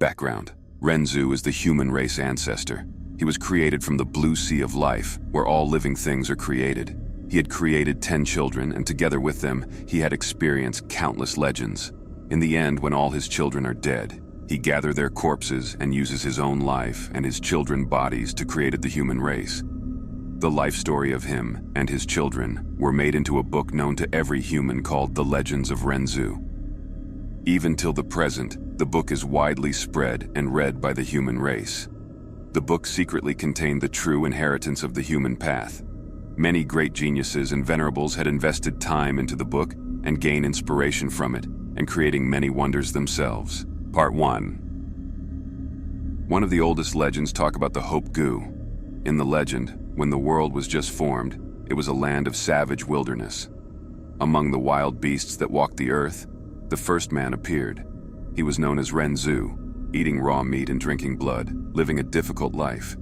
Background: Renzu is the human race ancestor. He was created from the blue sea of life, where all living things are created. He had created 10 children, and together with them, he had experienced countless legends. In the end, when all his children are dead, he gathers their corpses and uses his own life and his children's bodies to create the human race. The life story of him and his children were made into a book known to every human called The Legends of Renzu. Even till the present, the book is widely spread and read by the human race. The book secretly contained the true inheritance of the human path. Many great geniuses and venerables had invested time into the book and gained inspiration from it, and creating many wonders themselves. Part 1. One of the oldest legends talk about the Hope Gu. In the legend, when the world was just formed, it was a land of savage wilderness. Among the wild beasts that walked the earth, the first man appeared. He was known as Renzu, eating raw meat and drinking blood, living a difficult life.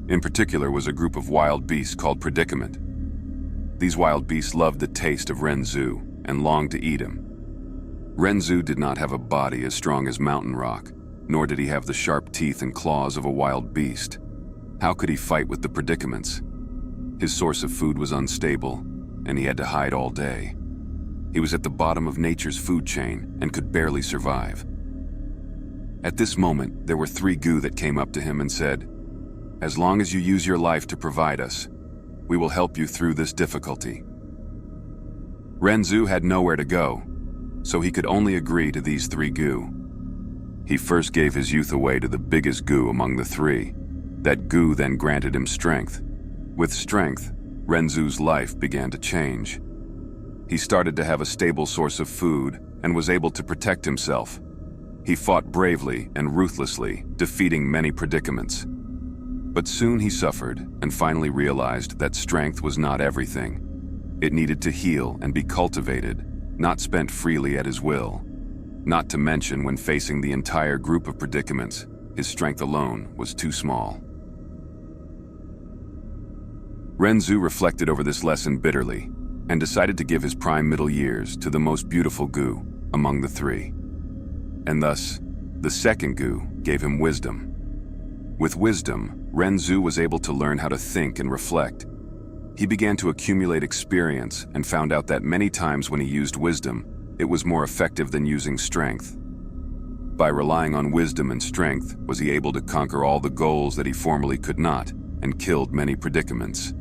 In particular was a group of wild beasts called Predicament. These wild beasts loved the taste of Renzu and longed to eat him. Renzu did not have a body as strong as mountain rock, nor did he have the sharp teeth and claws of a wild beast. How could he fight with the Predicaments? His source of food was unstable, and he had to hide all day. He was at the bottom of nature's food chain and could barely survive. At this moment, there were 3 Gu that came up to him and said, "As long as you use your life to provide us, we will help you through this difficulty." Renzu had nowhere to go, so he could only agree to these 3 Gu. He first gave his youth away to the biggest Gu among the 3. That Gu then granted him strength. With strength, Renzu's life began to change. He started to have a stable source of food and was able to protect himself. He fought bravely and ruthlessly, defeating many predicaments. But soon he suffered and finally realized that strength was not everything. It needed to heal and be cultivated, not spent freely at his will. Not to mention when facing the entire group of predicaments, his strength alone was too small. Renzu reflected over this lesson bitterly and decided to give his prime middle years to the most beautiful Gu among the 3. And thus, the second Gu gave him wisdom. With wisdom, Renzu was able to learn how to think and reflect. He began to accumulate experience and found out that many times when he used wisdom, it was more effective than using strength. By relying on wisdom and strength, was he able to conquer all the goals that he formerly could not, and killed many predicaments.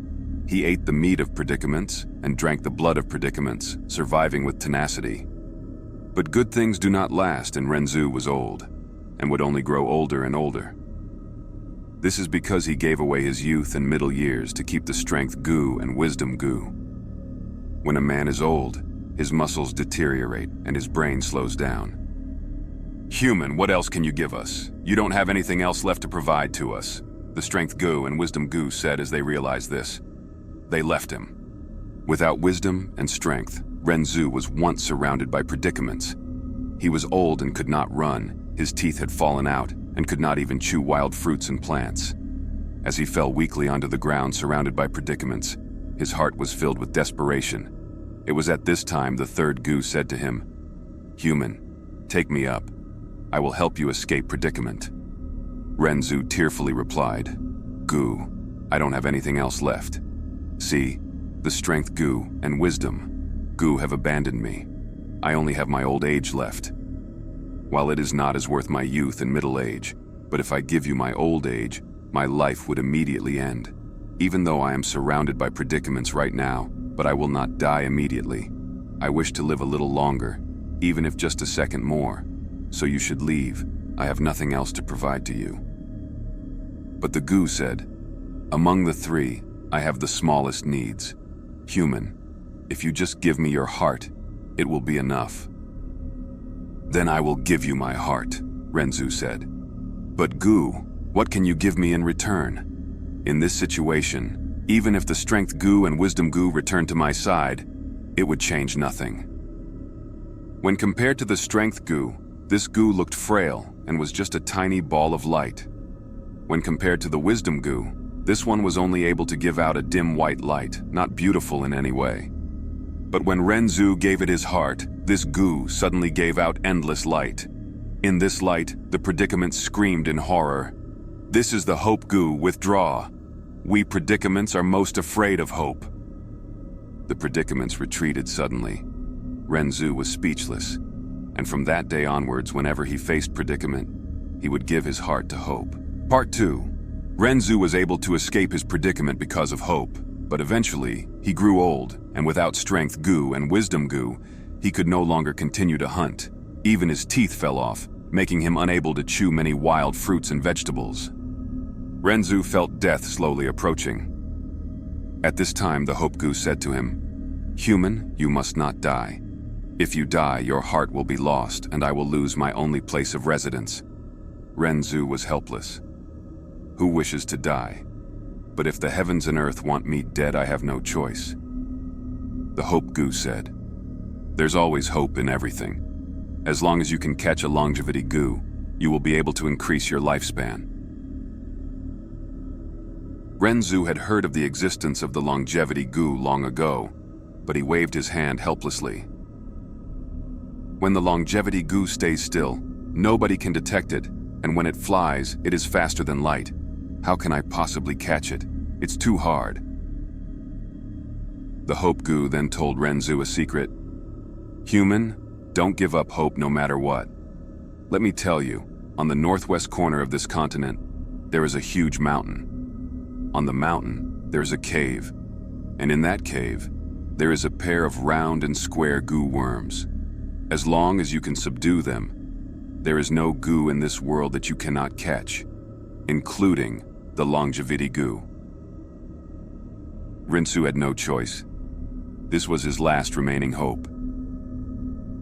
He ate the meat of predicaments and drank the blood of predicaments, surviving with tenacity. But good things do not last, and Renzu was old, and would only grow older and older. This is because he gave away his youth and middle years to keep the strength Gu and wisdom Gu. When a man is old, his muscles deteriorate and his brain slows down. "Human, what else can you give us? You don't have anything else left to provide to us," the strength Gu and wisdom Gu said as they realized this. They left him. Without wisdom and strength, Renzu was once surrounded by predicaments. He was old and could not run, his teeth had fallen out, and could not even chew wild fruits and plants. As he fell weakly onto the ground surrounded by predicaments, his heart was filled with desperation. It was at this time the third Gu said to him, "Human, take me up. I will help you escape predicament." Renzu tearfully replied, "Gu, I don't have anything else left. See, the strength Gu and wisdom Gu have abandoned me. I only have my old age left. While it is not as worth my youth and middle age, but if I give you my old age, my life would immediately end. Even though I am surrounded by predicaments right now, but I will not die immediately. I wish to live a little longer, even if just a second more. So you should leave. I have nothing else to provide to you." But the Gu said, "Among the 3, I have the smallest needs. Human, if you just give me your heart, it will be enough." "Then I will give you my heart," Renzu said. "But Gu, what can you give me in return?" In this situation, even if the strength Gu and wisdom Gu returned to my side, it would change nothing. When compared to the strength Gu, this Gu looked frail and was just a tiny ball of light. When compared to the wisdom Gu, this one was only able to give out a dim white light, not beautiful in any way. But when Renzu gave it his heart, this Gu suddenly gave out endless light. In this light, the predicament screamed in horror. "This is the Hope Gu, withdraw. We predicaments are most afraid of hope." The predicaments retreated suddenly. Renzu was speechless, and from that day onwards, whenever he faced predicament, he would give his heart to hope. Part 2. Renzu was able to escape his predicament because of hope, but eventually, he grew old, and without Strength Gu and Wisdom Gu, he could no longer continue to hunt. Even his teeth fell off, making him unable to chew many wild fruits and vegetables. Renzu felt death slowly approaching. At this time, the Hope Gu said to him, "Human, you must not die. If you die, your heart will be lost, and I will lose my only place of residence." Renzu was helpless. Who wishes to die? But if the heavens and earth want me dead, I have no choice. The Hope Gu said, "There's always hope in everything. As long as you can catch a longevity Gu, you will be able to increase your lifespan." Renzu had heard of the existence of the longevity Gu long ago, but he waved his hand helplessly. When the longevity Gu stays still, nobody can detect it, and when it flies, it is faster than light. How can I possibly catch it? It's too hard. The Hope Gu then told Renzu a secret. "Human, don't give up hope no matter what. Let me tell you, on the northwest corner of this continent, there is a huge mountain. On the mountain, there is a cave, and in that cave, there is a pair of round and square Gu worms. As long as you can subdue them, there is no Gu in this world that you cannot catch, including the longevity Gu." Renzu had no choice. This was his last remaining hope.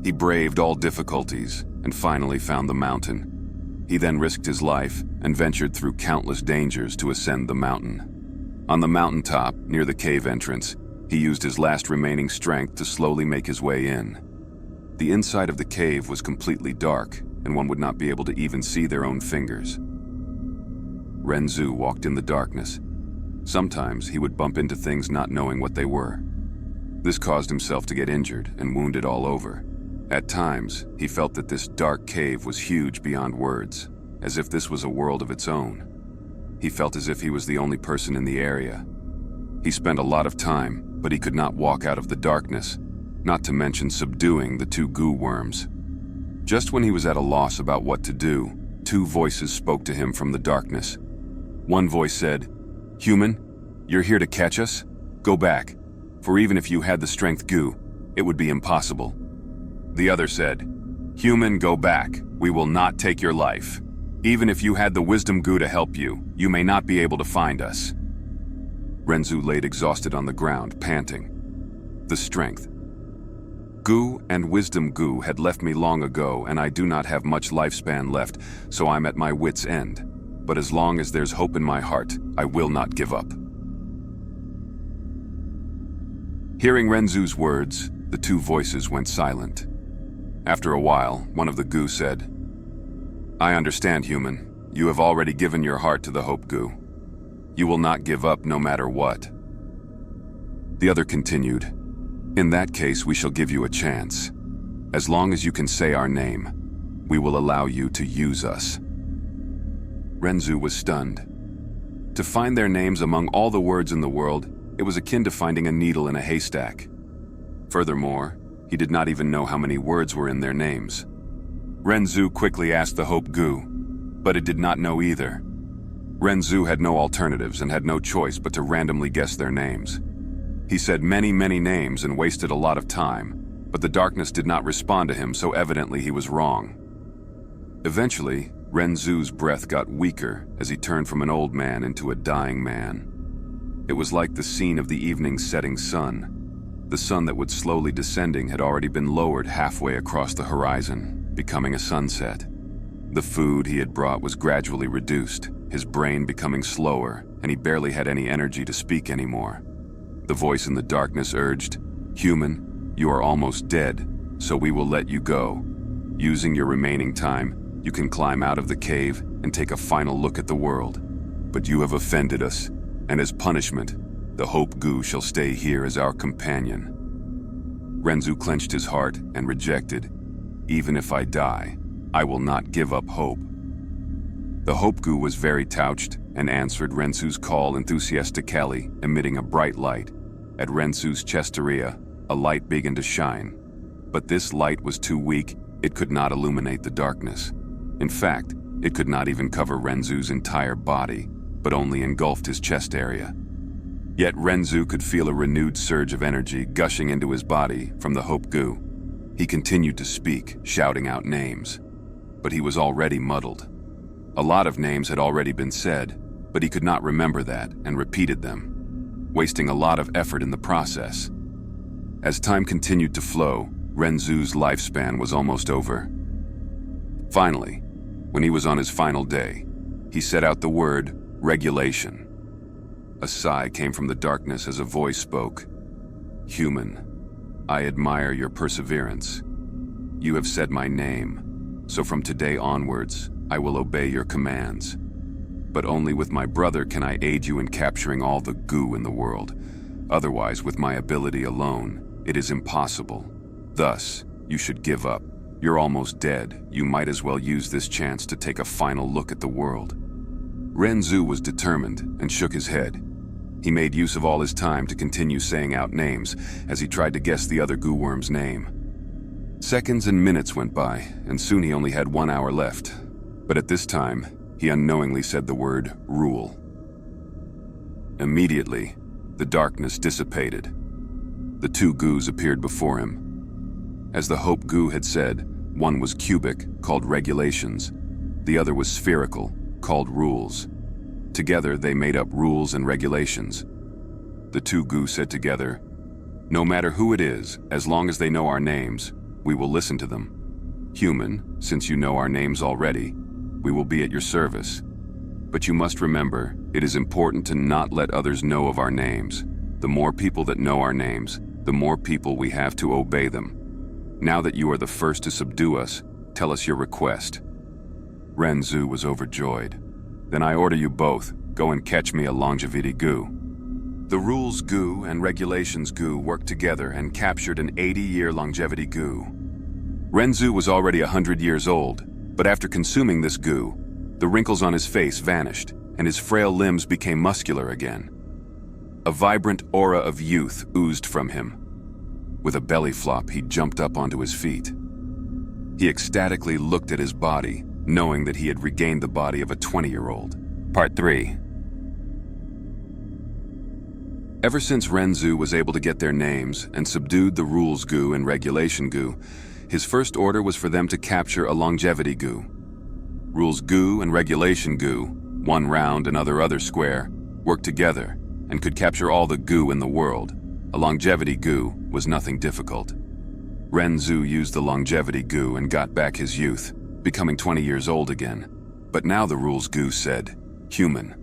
He braved all difficulties and finally found the mountain. He then risked his life and ventured through countless dangers to ascend the mountain. On the mountaintop, near the cave entrance, he used his last remaining strength to slowly make his way in. The inside of the cave was completely dark, and one would not be able to even see their own fingers. Renzu walked in the darkness. Sometimes he would bump into things not knowing what they were. This caused himself to get injured and wounded all over. At times, he felt that this dark cave was huge beyond words, as if this was a world of its own. He felt as if he was the only person in the area. He spent a lot of time, but he could not walk out of the darkness, not to mention subduing the two Gu worms. Just when he was at a loss about what to do, two voices spoke to him from the darkness. One voice said, "Human, you're here to catch us? Go back, for even if you had the Strength Gu, it would be impossible." The other said, "Human, go back. We will not take your life. Even if you had the Wisdom Gu to help you, you may not be able to find us." Renzu laid exhausted on the ground, panting. The Strength Gu and Wisdom Gu had left me long ago, and I do not have much lifespan left, so I'm at my wit's end. But as long as there's hope in my heart, I will not give up. Hearing Renzu's words, the two voices went silent. After a while, one of the Gu said, "I understand, human. You have already given your heart to the Hope Gu. You will not give up no matter what." The other continued, "In that case, we shall give you a chance. As long as you can say our name, we will allow you to use us." Renzu was stunned. To find their names among all the words in the world, it was akin to finding a needle in a haystack. Furthermore, he did not even know how many words were in their names. Renzu quickly asked the Hope Gu, but it did not know either. Renzu had no alternatives and had no choice but to randomly guess their names. He said many names and wasted a lot of time, but the darkness did not respond to him, so evidently he was wrong. Eventually, Renzu's breath got weaker as he turned from an old man into a dying man. It was like the scene of the evening's setting sun. The sun that was slowly descending had already been lowered halfway across the horizon, becoming a sunset. The food he had brought was gradually reduced, his brain becoming slower, and he barely had any energy to speak anymore. The voice in the darkness urged, "Human, you are almost dead, so we will let you go. Using your remaining time, you can climb out of the cave and take a final look at the world. But you have offended us, and as punishment, the Hope Gu shall stay here as our companion." Renzu clenched his heart and rejected, "Even if I die, I will not give up hope. The Hope Gu was very touched and answered Renzu's call enthusiastically, emitting a bright light. At Renzu's chest area, a light began to shine. But this light was too weak, it could not illuminate the darkness. In fact, it could not even cover Renzu's entire body, but only engulfed his chest area. Yet Renzu could feel a renewed surge of energy gushing into his body from the Hope Gu. He continued to speak, shouting out names. But he was already muddled. A lot of names had already been said, but he could not remember that and repeated them, wasting a lot of effort in the process. As time continued to flow, Renzu's lifespan was almost over. Finally, when he was on his final day, he set out the word regulation. A sigh came from the darkness as a voice spoke. Human, I admire your perseverance. You have said my name, so from today onwards, I will obey your commands. But only with my brother can I aid you in capturing all the Gu in the world. Otherwise, with my ability alone, it is impossible. Thus, you should give up. You're almost dead. You might as well use this chance to take a final look at the world. Renzu was determined and shook his head. He made use of all his time to continue saying out names as he tried to guess the other Gu worm's name. Seconds and minutes went by, and soon he only had 1 hour left. But at this time, he unknowingly said the word rule. Immediately, the darkness dissipated. The two Gus appeared before him. As the Hope Gu had said, one was cubic, called regulations. The other was spherical, called rules. Together, they made up rules and regulations. The two Gu said together, "No matter who it is, as long as they know our names, we will listen to them. Human, since you know our names already, we will be at your service. But you must remember, it is important to not let others know of our names. The more people that know our names, the more people we have to obey them. Now that you are the first to subdue us, tell us your request." Renzu was overjoyed. "Then I order you both, go and catch me a longevity Gu." The rules Gu and regulations Gu worked together and captured an 80-year longevity Gu. Renzu was already 100 years old, but after consuming this Gu, the wrinkles on his face vanished and his frail limbs became muscular again. A vibrant aura of youth oozed from him. With a belly flop, he jumped up onto his feet. He ecstatically looked at his body, knowing that he had regained the body of a 20-year-old. Part 3. Ever since Renzu was able to get their names and subdued the rules Gu and regulation Gu, his first order was for them to capture a longevity Gu. Rules Gu and regulation Gu, one round and other square, worked together and could capture all the Gu in the world. A longevity Gu was nothing difficult. Renzu used the longevity Gu and got back his youth, becoming 20 years old again. But now the rules Gu said, "Human,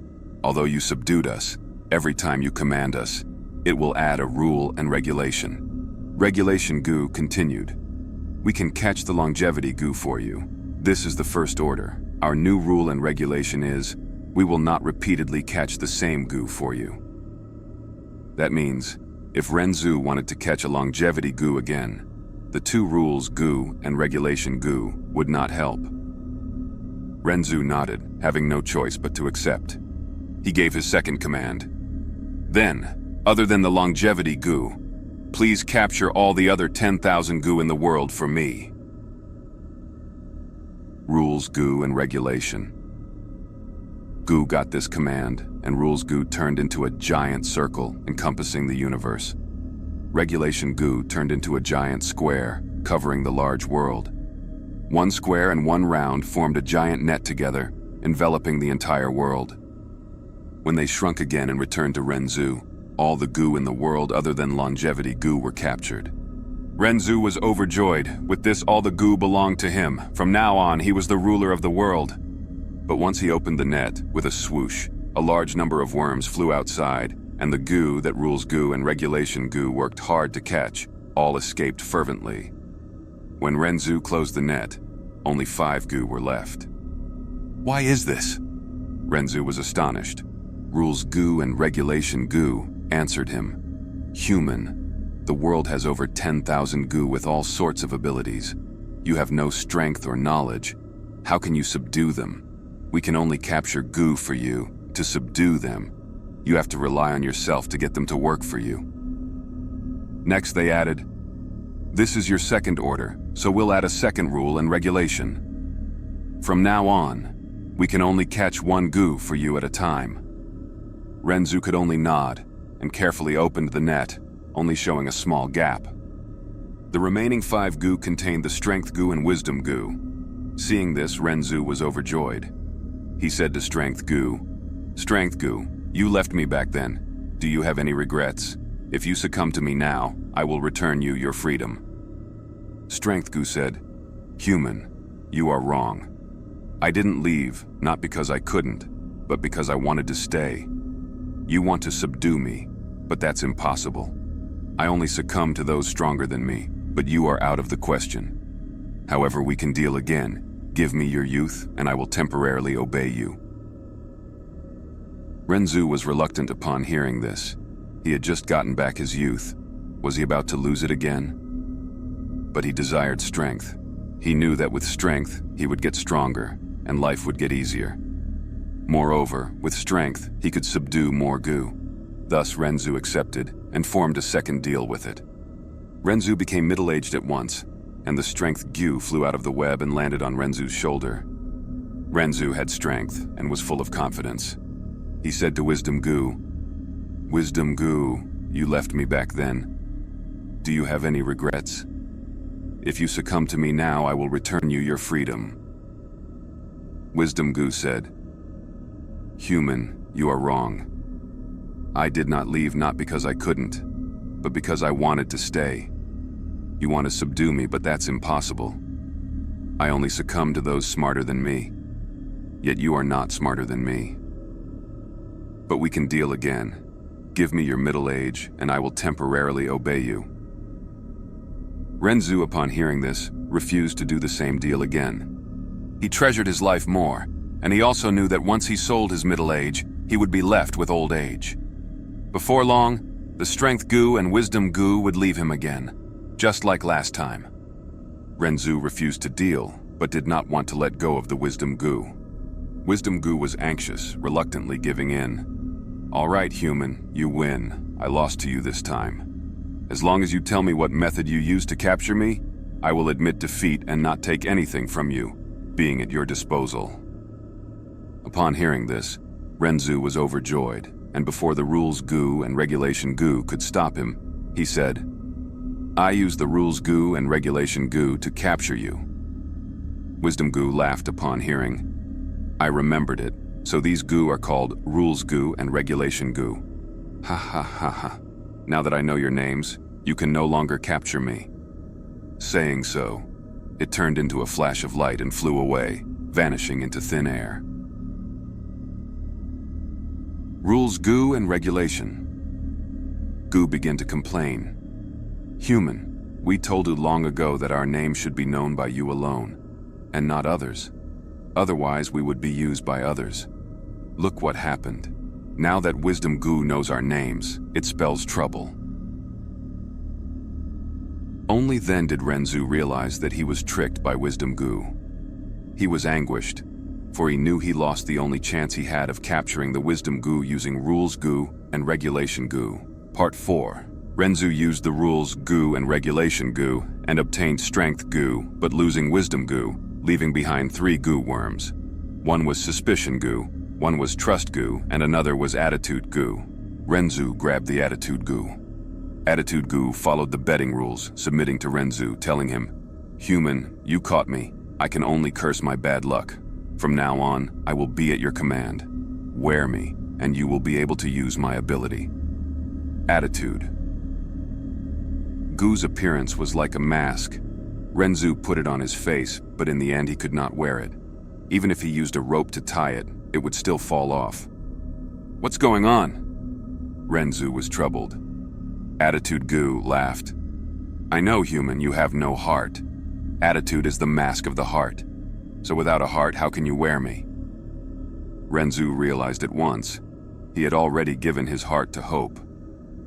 although you subdued us, every time you command us, it will add a rule and regulation." Regulation Gu continued. "We can catch the longevity Gu for you. This is the first order. Our new rule and regulation is, we will not repeatedly catch the same Gu for you." That means, if Renzu wanted to catch a longevity Gu again, the two rules Gu and regulation Gu would not help. Renzu nodded, having no choice but to accept. He gave his second command. "Then, other than the longevity Gu, please capture all the other 10,000 Gu in the world for me." Rules Gu and regulation. Gu got this command, and rules Gu turned into a giant circle encompassing the universe. Regulation Gu turned into a giant square, covering the large world. One square and one round formed a giant net together, enveloping the entire world. When they shrunk again and returned to Renzu, all the Gu in the world other than longevity Gu were captured. Renzu was overjoyed. With this, all the Gu belonged to him. From now on, he was the ruler of the world. But once he opened the net, with a swoosh, a large number of worms flew outside, and the Gu that rules Gu and regulation Gu worked hard to catch, all escaped fervently. When Renzu closed the net, only 5 Gu were left. "Why is this?" Renzu was astonished. Rules Gu and regulation Gu answered him. "Human, the world has over 10,000 Gu with all sorts of abilities. You have no strength or knowledge, How can you subdue them? We can only capture Gu for you. To subdue them, you have to rely on yourself to get them to work for you. Next they added, this is your second order, so we'll add a second rule and regulation. From now on, we can only catch one Gu for you at a time. Renzu could only nod and carefully opened the net, only showing a small gap. The remaining 5 Gu contained the Strength Gu and Wisdom Gu. Seeing this, Renzu was overjoyed. He said to Strength Gu, Strength Gu, you left me back then. Do you have any regrets? If you succumb to me now, I will return you your freedom. Strength Gu said, Human, you are wrong. I didn't leave, not because I couldn't, but because I wanted to stay. You want to subdue me, but that's impossible. I only succumb to those stronger than me, but you are out of the question. However, we can deal again. Give me your youth, and I will temporarily obey you. Renzu was reluctant upon hearing this. He had just gotten back his youth. Was he about to lose it again? But he desired strength. He knew that with strength, he would get stronger, and life would get easier. Moreover, with strength, he could subdue more Gu. Thus, Renzu accepted and formed a second deal with it. Renzu became middle-aged at once, and the Strength Gu flew out of the web and landed on Renzu's shoulder. Renzu had strength and was full of confidence. He said to Wisdom Gu, Wisdom Gu, you left me back then. Do you have any regrets? If you succumb to me now, I will return you your freedom. Wisdom Gu said, Human, you are wrong. I did not leave not because I couldn't, but because I wanted to stay. You want to subdue me, but that's impossible. I only succumb to those smarter than me. Yet you are not smarter than me. But we can deal again. Give me your middle age, and I will temporarily obey you. Renzu, upon hearing this, refused to do the same deal again. He treasured his life more, and he also knew that once he sold his middle age, he would be left with old age. Before long, the Strength Gu and Wisdom Gu would leave him again, just like last time. Renzu refused to deal, but did not want to let go of the Wisdom Gu. Wisdom Gu was anxious, reluctantly giving in. All right, human, you win. I lost to you this time. As long as you tell me what method you used to capture me, I will admit defeat and not take anything from you, being at your disposal. Upon hearing this, Renzu was overjoyed, and before the Rules Gu and Regulation Gu could stop him, he said, I used the Rules Gu and Regulation Gu to capture you. Wisdom Gu laughed upon hearing, I remembered it, so these Gu are called Rules Gu and Regulation Gu. Ha ha ha ha. Now that I know your names, you can no longer capture me. Saying so, it turned into a flash of light and flew away, vanishing into thin air. Rules Gu and Regulation. Gu began to complain. Human, we told you long ago that our name should be known by you alone, and not others. Otherwise, we would be used by others. Look what happened. Now that Wisdom Gu knows our names, it spells trouble. Only then did Renzu realize that he was tricked by Wisdom Gu. He was anguished, for he knew he lost the only chance he had of capturing the Wisdom Gu using Rules Gu and Regulation Gu. Part 4. Renzu used the Rules Gu and Regulation Gu and obtained Strength Gu, but losing Wisdom Gu, leaving behind 3 Gu worms. One was Suspicion Gu, one was Trust Gu, and another was Attitude Gu. Renzu grabbed the Attitude Gu. Attitude Gu followed the betting rules, submitting to Renzu, telling him, Human, you caught me. I can only curse my bad luck. From now on, I will be at your command. Wear me, and you will be able to use my ability. Attitude. Gu's appearance was like a mask. Renzu put it on his face, but in the end he could not wear it. Even if he used a rope to tie it, it would still fall off. What's going on? Renzu was troubled. Attitude Gu laughed. I know, human, you have no heart. Attitude is the mask of the heart. So without a heart, how can you wear me? Renzu realized at once. He had already given his heart to hope.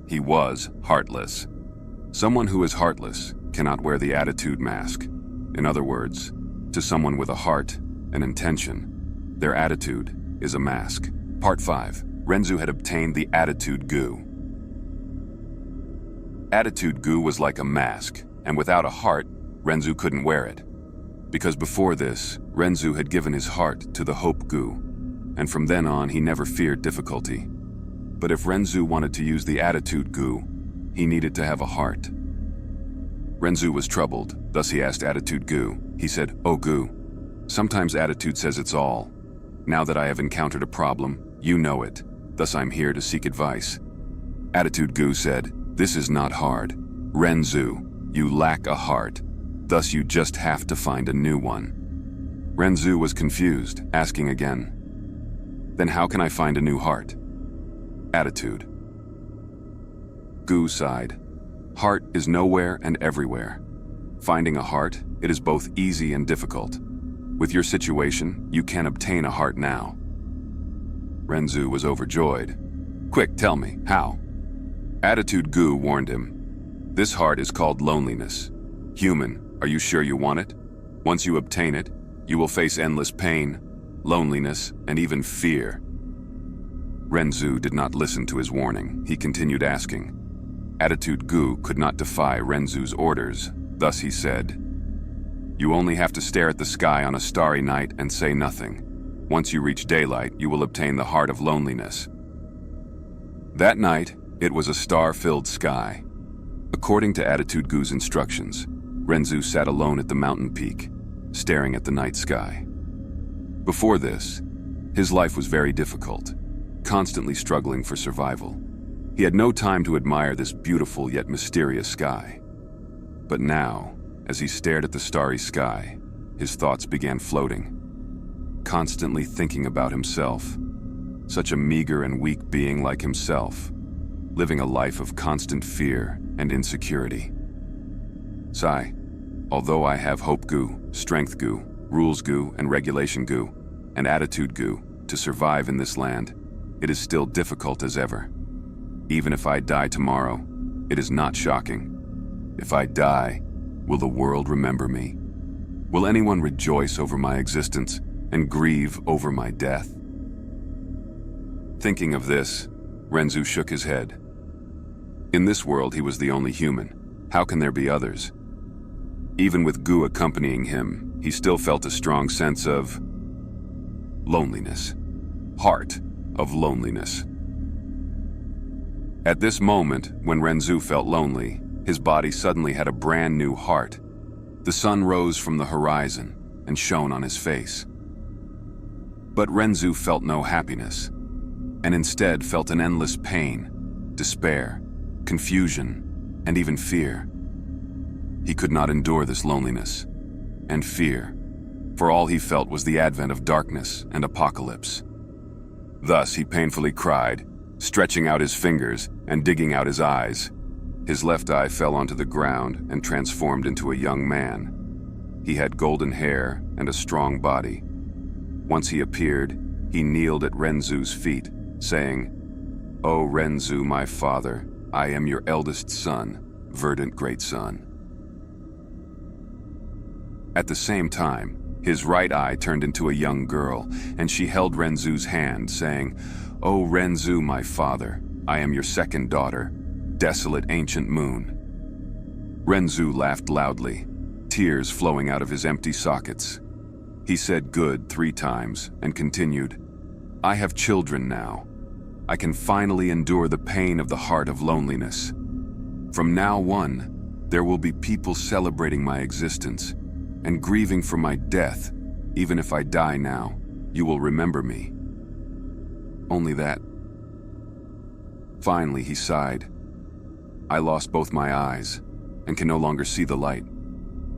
He was heartless. Someone who is heartless cannot wear the attitude mask. In other words, to someone with a heart, an intention. Their attitude is a mask. Part 5. Renzu had obtained the Attitude Gu. Attitude Gu was like a mask, and without a heart, Renzu couldn't wear it. Because before this, Renzu had given his heart to the Hope Gu, and from then on he never feared difficulty. But if Renzu wanted to use the Attitude Gu, he needed to have a heart. Renzu was troubled, thus he asked Attitude Gu. He said, "Oh Gu, sometimes Attitude says it's all. Now that I have encountered a problem, you know it, thus I'm here to seek advice." Attitude Gu said, "This is not hard. Renzu, you lack a heart, thus you just have to find a new one." Renzu was confused, asking again, "Then how can I find a new heart?" Attitude Gu sighed. "Heart is nowhere and everywhere. Finding a heart, it is both easy and difficult. With your situation, you can obtain a heart now." Renzu was overjoyed. "Quick, tell me, how?" Attitude Gu warned him. "This heart is called loneliness. Human, are you sure you want it? Once you obtain it, you will face endless pain, loneliness, and even fear." Renzu did not listen to his warning. He continued asking. Attitude Gu could not defy Renzu's orders, thus he said, "You only have to stare at the sky on a starry night and say nothing. Once you reach daylight, you will obtain the heart of loneliness." That night, it was a star-filled sky. According to Attitude Gu's instructions, Renzu sat alone at the mountain peak, staring at the night sky. Before this, his life was very difficult, constantly struggling for survival. He had no time to admire this beautiful yet mysterious sky. But now, as he stared at the starry sky, his thoughts began floating, constantly thinking about himself. Such a meager and weak being like himself, living a life of constant fear and insecurity. Sigh, although I have Hope Gu, Strength Gu, Rules Gu, and Regulation Gu, and Attitude Gu to survive in this land, it is still difficult as ever. Even if I die tomorrow, it is not shocking. If I die, will the world remember me? Will anyone rejoice over my existence and grieve over my death? Thinking of this, Renzu shook his head. In this world, he was the only human. How can there be others? Even with Gu accompanying him, he still felt a strong sense of loneliness. Heart of loneliness. At this moment, when Renzu felt lonely, his body suddenly had a brand new heart. The sun rose from the horizon and shone on his face. But Renzu felt no happiness, and instead felt an endless pain, despair, confusion, and even fear. He could not endure this loneliness and fear, for all he felt was the advent of darkness and apocalypse. Thus he painfully cried, stretching out his fingers and digging out his eyes. His left eye fell onto the ground and transformed into a young man. He had golden hair and a strong body. Once he appeared, he kneeled at Renzu's feet, saying, "O Renzu, my father, I am your eldest son, Verdant great son." At the same time, his right eye turned into a young girl, and she held Renzu's hand, saying, "O Renzu, my father, I am your second daughter, Desolate ancient moon." Renzu laughed loudly, tears flowing out of his empty sockets. He said "good" 3 times and continued, "I have children now. I can finally endure the pain of the heart of loneliness. From now on, there will be people celebrating my existence and grieving for my death. Even if I die now, you will remember me. Only that." Finally, he sighed. "I lost both my eyes and can no longer see the light.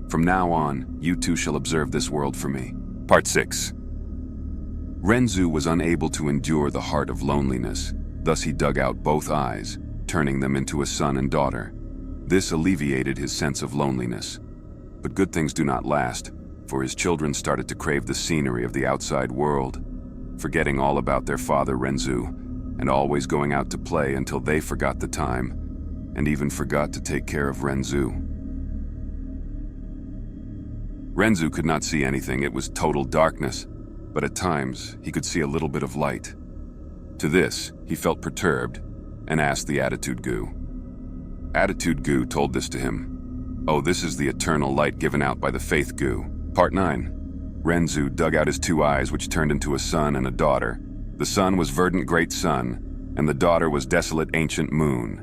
From now on, you two shall observe this world for me." Part 6. Renzu was unable to endure the heart of loneliness, thus he dug out both eyes, turning them into a son and daughter. This alleviated his sense of loneliness. But good things do not last, for his children started to crave the scenery of the outside world, forgetting all about their father Renzu, and always going out to play until they forgot the time, and even forgot to take care of Renzu. Renzu could not see anything, it was total darkness, but at times he could see a little bit of light. To this, he felt perturbed and asked the Attitude Gu. Attitude Gu told this to him. "Oh, this is the eternal light given out by the Faith Gu." Part 9. Renzu dug out his two eyes, which turned into a son and a daughter. The son was Verdant Great Sun, and the daughter was Desolate Ancient Moon.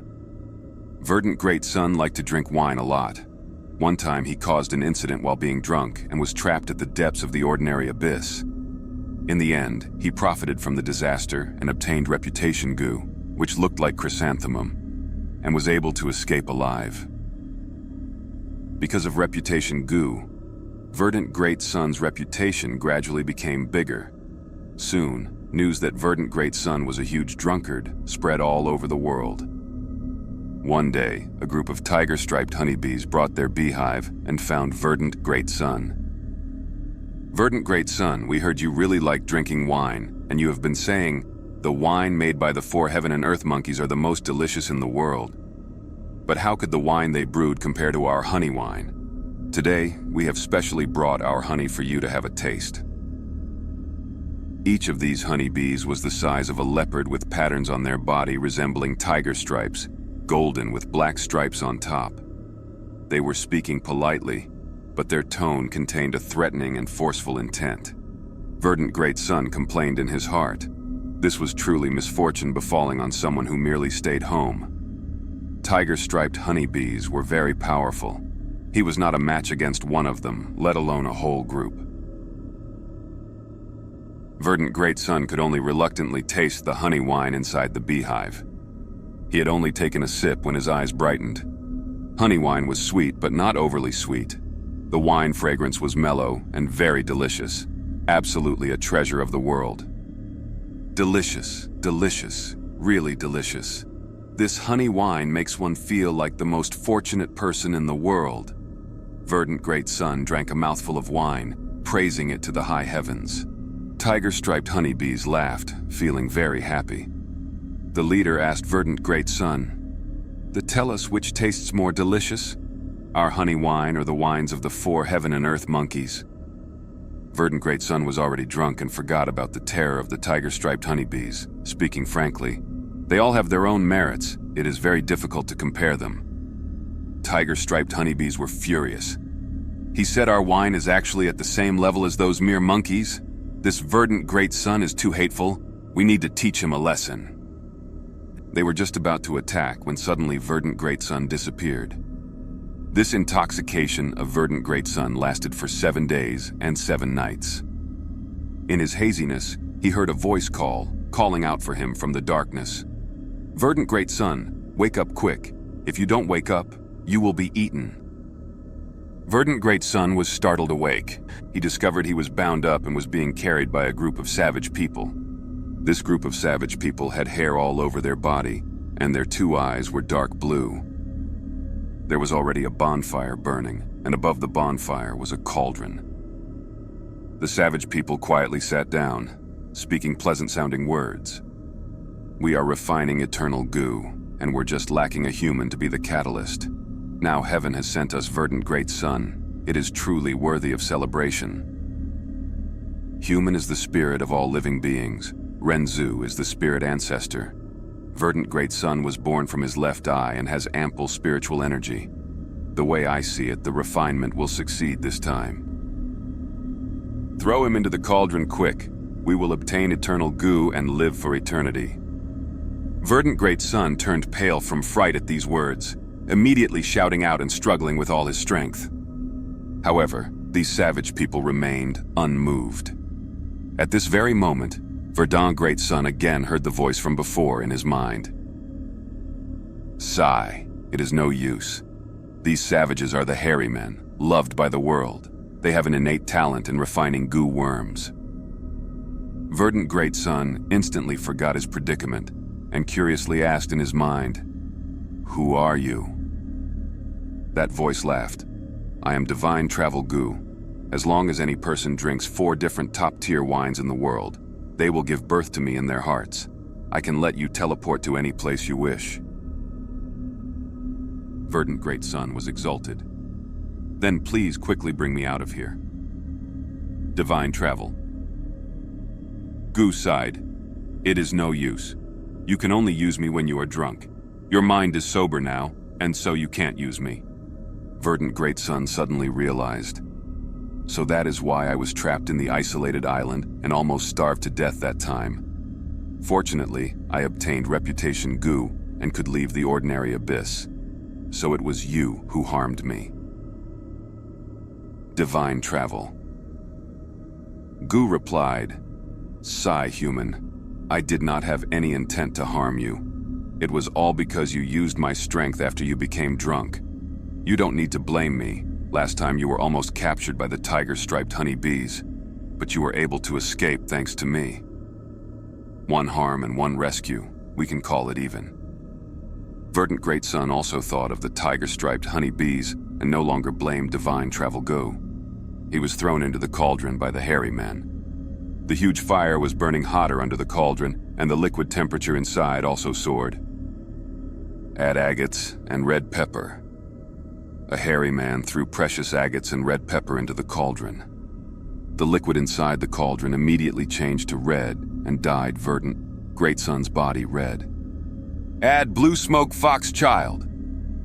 Verdant Great Sun liked to drink wine a lot. One time he caused an incident while being drunk and was trapped at the depths of the ordinary abyss. In the end, he profited from the disaster and obtained Reputation Gu, which looked like chrysanthemum, and was able to escape alive. Because of Reputation Gu, Verdant Great Sun's reputation gradually became bigger. Soon, news that Verdant Great Sun was a huge drunkard spread all over the world. One day, a group of tiger-striped honeybees brought their beehive and found Verdant Great Sun. "Verdant Great Sun, we heard you really like drinking wine, and you have been saying, the wine made by the 4 heaven and earth monkeys are the most delicious in the world. But how could the wine they brewed compare to our honey wine? Today, we have specially brought our honey for you to have a taste." Each of these honeybees was the size of a leopard with patterns on their body resembling tiger stripes, golden with black stripes on top. They were speaking politely, but their tone contained a threatening and forceful intent. Verdant Great Sun complained in his heart. This was truly misfortune befalling on someone who merely stayed home. Tiger-striped honeybees were very powerful. He was not a match against one of them, let alone a whole group. Verdant Great Sun could only reluctantly taste the honey wine inside the beehive. He had only taken a sip when his eyes brightened. Honey wine was sweet, but not overly sweet. The wine fragrance was mellow and very delicious, absolutely a treasure of the world. Delicious, delicious, really delicious. This honey wine makes one feel like the most fortunate person in the world. Verdant Great Sun drank a mouthful of wine, praising it to the high heavens. Tiger-striped honeybees laughed, feeling very happy. The leader asked Verdant Great Sun, "Tell us which tastes more delicious? Our honey wine or the wines of the 4 heaven and earth monkeys?" Verdant Great Sun was already drunk and forgot about the terror of the tiger-striped honeybees. Speaking frankly, they all have their own merits. It is very difficult to compare them. Tiger-striped honeybees were furious. "He said our wine is actually at the same level as those mere monkeys? This Verdant Great Sun is too hateful. We need to teach him a lesson." They were just about to attack when suddenly Verdant Great Sun disappeared. This intoxication of Verdant Great Sun lasted for 7 days and 7 nights. In his haziness, he heard a voice calling out for him from the darkness. "Verdant Great Sun, wake up quick. If you don't wake up, you will be eaten." Verdant Great Sun was startled awake. He discovered he was bound up and was being carried by a group of savage people. This group of savage people had hair all over their body, and their 2 eyes were dark blue. There was already a bonfire burning, and above the bonfire was a cauldron. The savage people quietly sat down, speaking pleasant-sounding words. "We are refining eternal Gu, and we're just lacking a human to be the catalyst. Now heaven has sent us Verdant Great Sun. It is truly worthy of celebration. Human is the spirit of all living beings. Renzu is the spirit ancestor. Verdant Great Sun was born from his left eye and has ample spiritual energy. The way I see it, the refinement will succeed this time. Throw him into the cauldron quick. We will obtain eternal Gu and live for eternity." Verdant Great Sun turned pale from fright at these words, immediately shouting out and struggling with all his strength. However, these savage people remained unmoved. At this very moment, Verdant Great Sun again heard the voice from before in his mind. "Sigh, it is no use. These savages are the hairy men, loved by the world. They have an innate talent in refining Gu worms." Verdant Great Sun instantly forgot his predicament and curiously asked in his mind, "Who are you?" That voice laughed. "I am Divine Travel Gu. As long as any person drinks 4 different top-tier wines in the world, they will give birth to me in their hearts. I can let you teleport to any place you wish." Verdant Great Sun was exalted. Then please quickly bring me out of here. Divine Travel. Gu sighed. It is no use. You can only use me when you are drunk. Your mind is sober now, and so you can't use me. Verdant Great Sun suddenly realized. So that is why I was trapped in the isolated island and almost starved to death that time. Fortunately, I obtained reputation Gu and could leave the ordinary abyss. So it was you who harmed me. Divine Travel. Gu replied, Sigh, human. I did not have any intent to harm you. It was all because you used my strength after you became drunk. You don't need to blame me. Last time you were almost captured by the tiger-striped honeybees, but you were able to escape thanks to me. One harm and one rescue. We can call it even. Verdant Great Sun also thought of the tiger-striped honeybees and no longer blamed Divine Travel Gu. He was thrown into the cauldron by the hairy men. The huge fire was burning hotter under the cauldron, and the liquid temperature inside also soared. Add agates and red pepper. A hairy man threw precious agates and red pepper into the cauldron. The liquid inside the cauldron immediately changed to red and dyed Verdant Great Sun's body red. Add blue smoke fox child.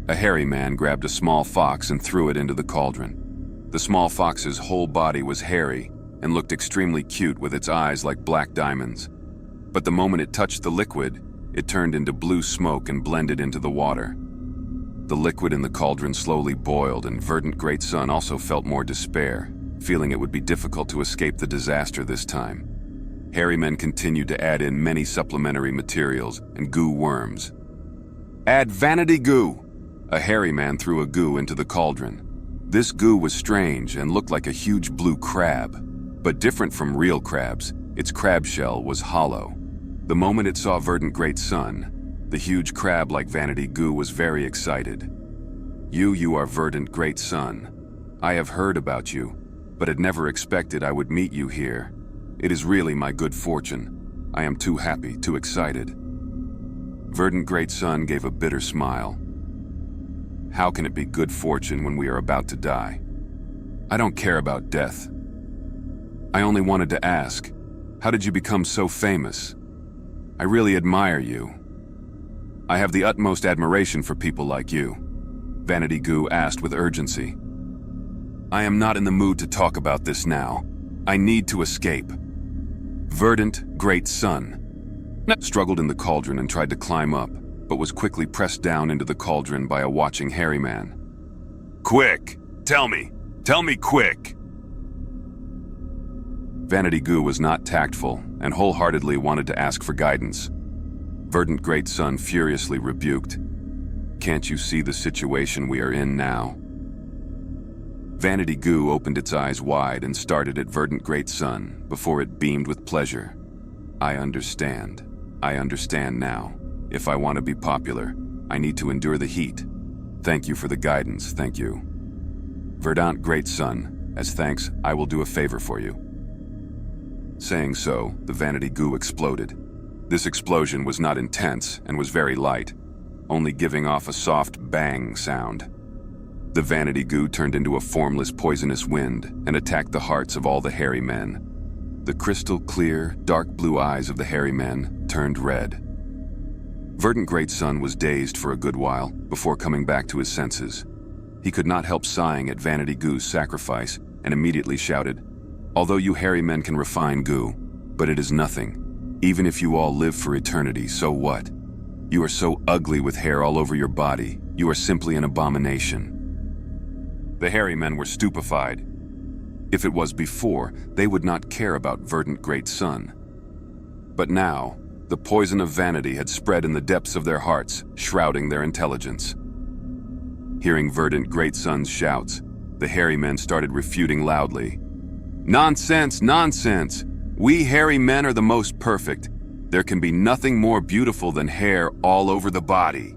A hairy man grabbed a small fox and threw it into the cauldron. The small fox's whole body was hairy and looked extremely cute with its eyes like black diamonds. But the moment it touched the liquid, it turned into blue smoke and blended into the water. The liquid in the cauldron slowly boiled, and Verdant Great Sun also felt more despair, feeling it would be difficult to escape the disaster this time. Hairy men continued to add in many supplementary materials and Gu worms. Add Vanity Gu! A hairy man threw a Gu into the cauldron. This Gu was strange and looked like a huge blue crab. But different from real crabs, its crab shell was hollow. The moment it saw Verdant Great Sun, the huge crab-like Vanity Gu was very excited. You are Verdant Great Sun. I have heard about you, but had never expected I would meet you here. It is really my good fortune. I am too happy, too excited. Verdant Great Sun gave a bitter smile. How can it be good fortune when we are about to die? I don't care about death. I only wanted to ask, how did you become so famous? I really admire you. I have the utmost admiration for people like you, Vanity Gu asked with urgency. I am not in the mood to talk about this now. I need to escape. Verdant Great Sun struggled in the cauldron and tried to climb up, but was quickly pressed down into the cauldron by a watching hairy man. Quick! Tell me quick! Vanity Gu was not tactful and wholeheartedly wanted to ask for guidance. Verdant Great Sun furiously rebuked. Can't you see the situation we are in now? Vanity Gu opened its eyes wide and started at Verdant Great Sun before it beamed with pleasure. I understand. I understand now. If I want to be popular, I need to endure the heat. Thank you for the guidance, thank you. Verdant Great Sun, as thanks, I will do a favor for you. Saying so, the Vanity Gu exploded. This explosion was not intense and was very light, only giving off a soft bang sound. The Vanity Gu turned into a formless poisonous wind and attacked the hearts of all the hairy men. The crystal clear, dark blue eyes of the hairy men turned red. Verdant Great Sun was dazed for a good while before coming back to his senses. He could not help sighing at Vanity Gu's sacrifice and immediately shouted, Although you hairy men can refine Gu, but it is nothing. Even if you all live for eternity, so what? You are so ugly with hair all over your body. You are simply an abomination. The hairy men were stupefied. If it was before, they would not care about Verdant Great Sun. But now, the poison of vanity had spread in the depths of their hearts, shrouding their intelligence. Hearing Verdant Great Sun's shouts, the hairy men started refuting loudly. Nonsense, nonsense! We hairy men are the most perfect. There can be nothing more beautiful than hair all over the body.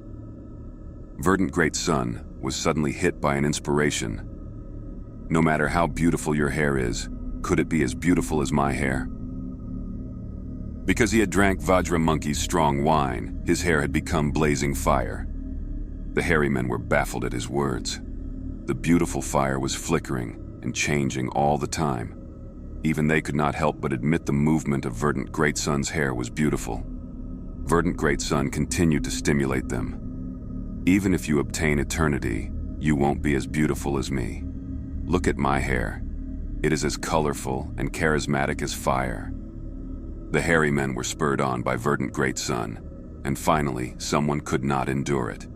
Verdant Great Sun was suddenly hit by an inspiration. No matter how beautiful your hair is, could it be as beautiful as my hair? Because he had drank Vajra Monkey's strong wine, his hair had become blazing fire. The hairy men were baffled at his words. The beautiful fire was flickering and changing all the time. Even they could not help but admit the movement of Verdant Great Sun's hair was beautiful. Verdant Great Sun continued to stimulate them. Even if you obtain eternity, you won't be as beautiful as me. Look at my hair. It is as colorful and charismatic as fire. The hairy men were spurred on by Verdant Great Sun, and finally, someone could not endure it.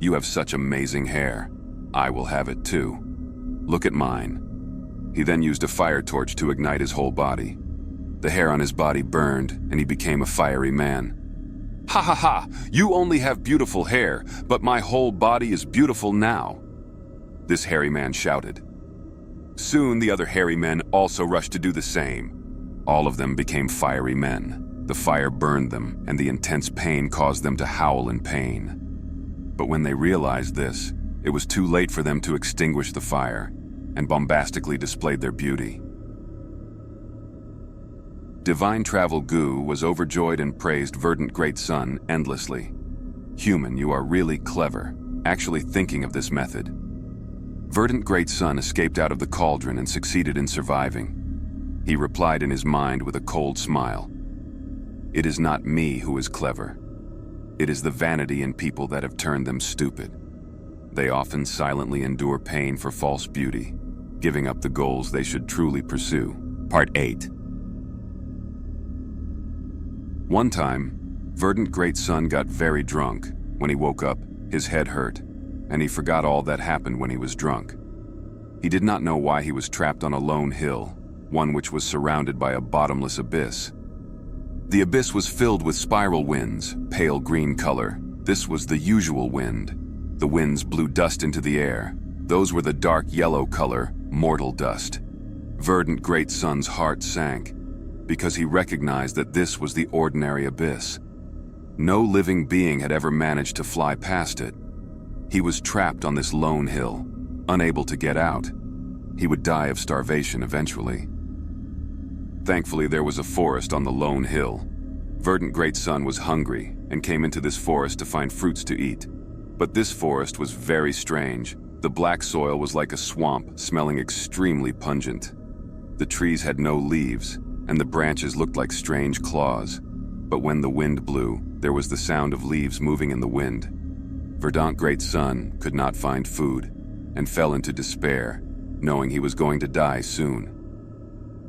You have such amazing hair. I will have it too. Look at mine. He then used a fire torch to ignite his whole body. The hair on his body burned, and he became a fiery man. Ha ha ha! You only have beautiful hair, but my whole body is beautiful now. This hairy man shouted. Soon the other hairy men also rushed to do the same. All of them became fiery men. The fire burned them, and the intense pain caused them to howl in pain. But when they realized this, it was too late for them to extinguish the fire, and bombastically displayed their beauty. Divine Travel Gu was overjoyed and praised Verdant Great Sun endlessly. Human, you are really clever, actually thinking of this method. Verdant Great Sun escaped out of the cauldron and succeeded in surviving. He replied in his mind with a cold smile. It is not me who is clever. It is the vanity in people that have turned them stupid. They often silently endure pain for false beauty, giving up the goals they should truly pursue. Part 8. One time, Verdant Great Sun got very drunk. When he woke up, his head hurt, and he forgot all that happened when he was drunk. He did not know why he was trapped on a lone hill, one which was surrounded by a bottomless abyss. The abyss was filled with spiral winds, pale green color. This was the usual wind. The winds blew dust into the air. Those were the dark yellow color, mortal dust. Verdant Great Sun's heart sank, because he recognized that this was the ordinary abyss. No living being had ever managed to fly past it. He was trapped on this lone hill, unable to get out. He would die of starvation eventually. Thankfully, there was a forest on the lone hill. Verdant Great Sun was hungry and came into this forest to find fruits to eat. But this forest was very strange. The black soil was like a swamp, smelling extremely pungent. The trees had no leaves, and the branches looked like strange claws. But when the wind blew, there was the sound of leaves moving in the wind. Verdant Great Sun could not find food, and fell into despair, knowing he was going to die soon.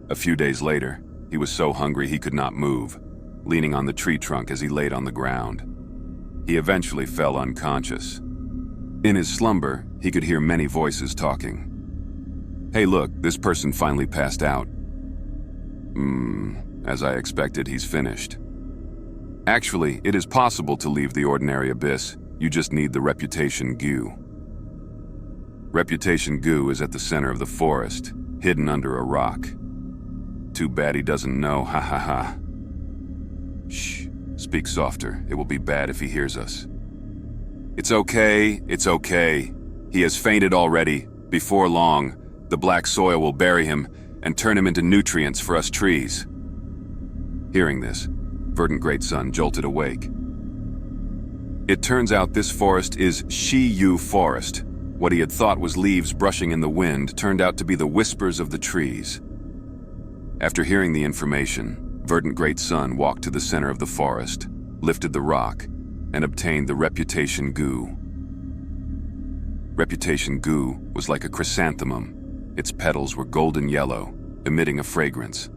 A few days later, he was so hungry he could not move, leaning on the tree trunk as he laid on the ground. He eventually fell unconscious. In his slumber, he could hear many voices talking. Hey look, this person finally passed out. As I expected, he's finished. Actually, it is possible to leave the ordinary abyss. You just need the Reputation Gu. Reputation Gu is at the center of the forest, hidden under a rock. Too bad he doesn't know, ha ha ha. Shh, speak softer. It will be bad if he hears us. It's okay, it's okay. He has fainted already. Before long, the black soil will bury him and turn him into nutrients for us trees. Hearing this, Verdant Great Sun jolted awake. It turns out this forest is Shi-Yu Forest. What he had thought was leaves brushing in the wind turned out to be the whispers of the trees. After hearing the information, Verdant Great Sun walked to the center of the forest, lifted the rock, and obtained the Reputation Gu. Reputation Gu was like a chrysanthemum. Its petals were golden yellow, emitting a fragrance.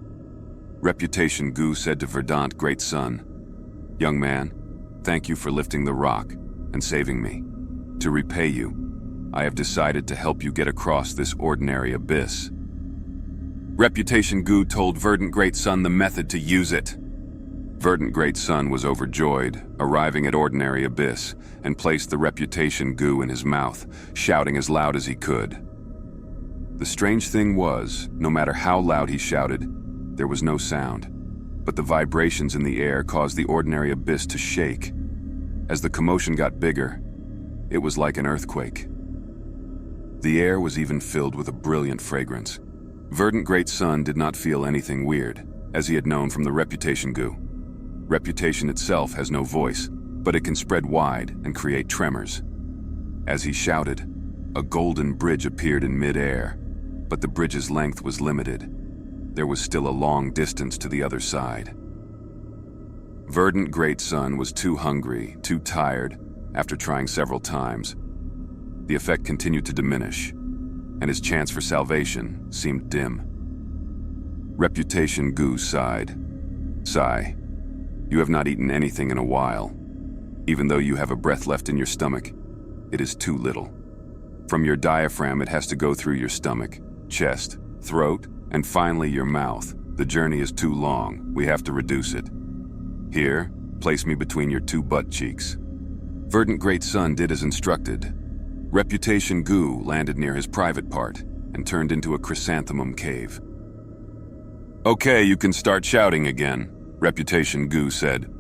Reputation Gu said to Verdant Great Sun, "Young man, thank you for lifting the rock and saving me. To repay you, I have decided to help you get across this ordinary abyss." Reputation Gu told Verdant Great Sun the method to use it. Verdant Great Sun was overjoyed, arriving at ordinary abyss, and placed the Reputation Gu in his mouth, shouting as loud as he could. The strange thing was, no matter how loud he shouted, there was no sound, but the vibrations in the air caused the ordinary abyss to shake. As the commotion got bigger, it was like an earthquake. The air was even filled with a brilliant fragrance. Verdant Great Sun did not feel anything weird, as he had known from the Reputation Gu. Reputation itself has no voice, but it can spread wide and create tremors. As he shouted, A golden bridge appeared in mid-air, but the bridge's length was limited. There was still a long distance to the other side. Verdant Great Sun was too hungry, too tired, after trying several times. The effect continued to diminish, and his chance for salvation seemed dim. Reputation Gu sighed. Sigh. You have not eaten anything in a while. Even though you have a breath left in your stomach, it is too little. From your diaphragm, it has to go through your stomach, chest, throat, and finally your mouth. The journey is too long. We have to reduce it. Here, place me between your two butt cheeks. Verdant Great Sun did as instructed. Reputation Gu landed near his private part and turned into a chrysanthemum cave. Okay, you can start shouting again, Reputation Gu said.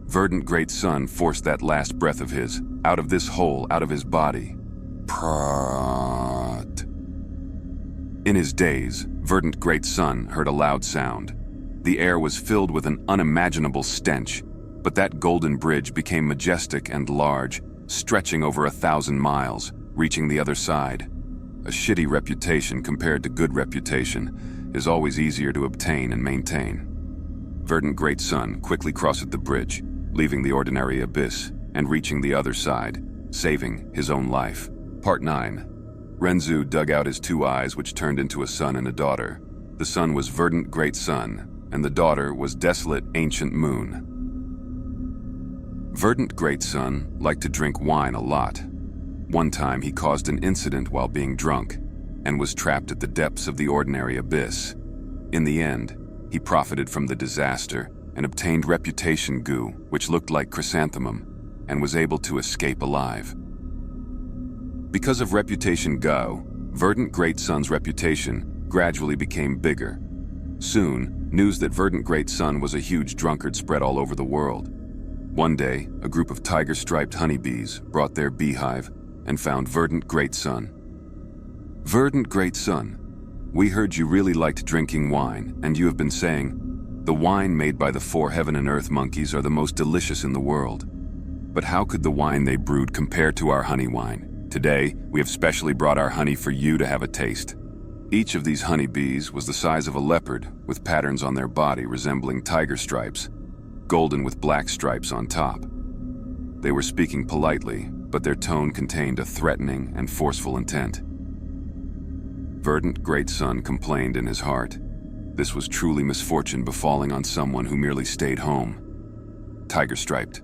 Verdant Great Sun forced that last breath of his, out of this hole, out of his body. Prat. In his daze, Verdant Great Sun heard a loud sound. The air was filled with an unimaginable stench, but that golden bridge became majestic and large, stretching over 1,000 miles, reaching the other side. A shitty reputation compared to good reputation is always easier to obtain and maintain. Verdant Great Sun quickly crossed the bridge, leaving the ordinary abyss and reaching the other side, saving his own life. Part 9. Renzu dug out his two eyes, which turned into a son and a daughter. The son was Verdant Great Sun, and the daughter was Desolate Ancient Moon. Verdant Great Sun liked to drink wine a lot. One time he caused an incident while being drunk, and was trapped at the depths of the ordinary abyss. In the end, he profited from the disaster and obtained Reputation Gu, which looked like chrysanthemum, and was able to escape alive. Because of Reputation Gu, Verdant Great Sun's reputation gradually became bigger. Soon, news that Verdant Great Sun was a huge drunkard spread all over the world. One day, a group of tiger-striped honeybees brought their beehive and found Verdant Great Sun. Verdant Great Sun, we heard you really liked drinking wine, and you have been saying, the wine made by the 4 heaven and earth monkeys are the most delicious in the world. But how could the wine they brewed compare to our honey wine? Today, we have specially brought our honey for you to have a taste. Each of these honeybees was the size of a leopard, with patterns on their body resembling tiger stripes, golden with black stripes on top. They were speaking politely, but their tone contained a threatening and forceful intent. Verdant Great Sun complained in his heart. This was truly misfortune befalling on someone who merely stayed home. Tiger-striped.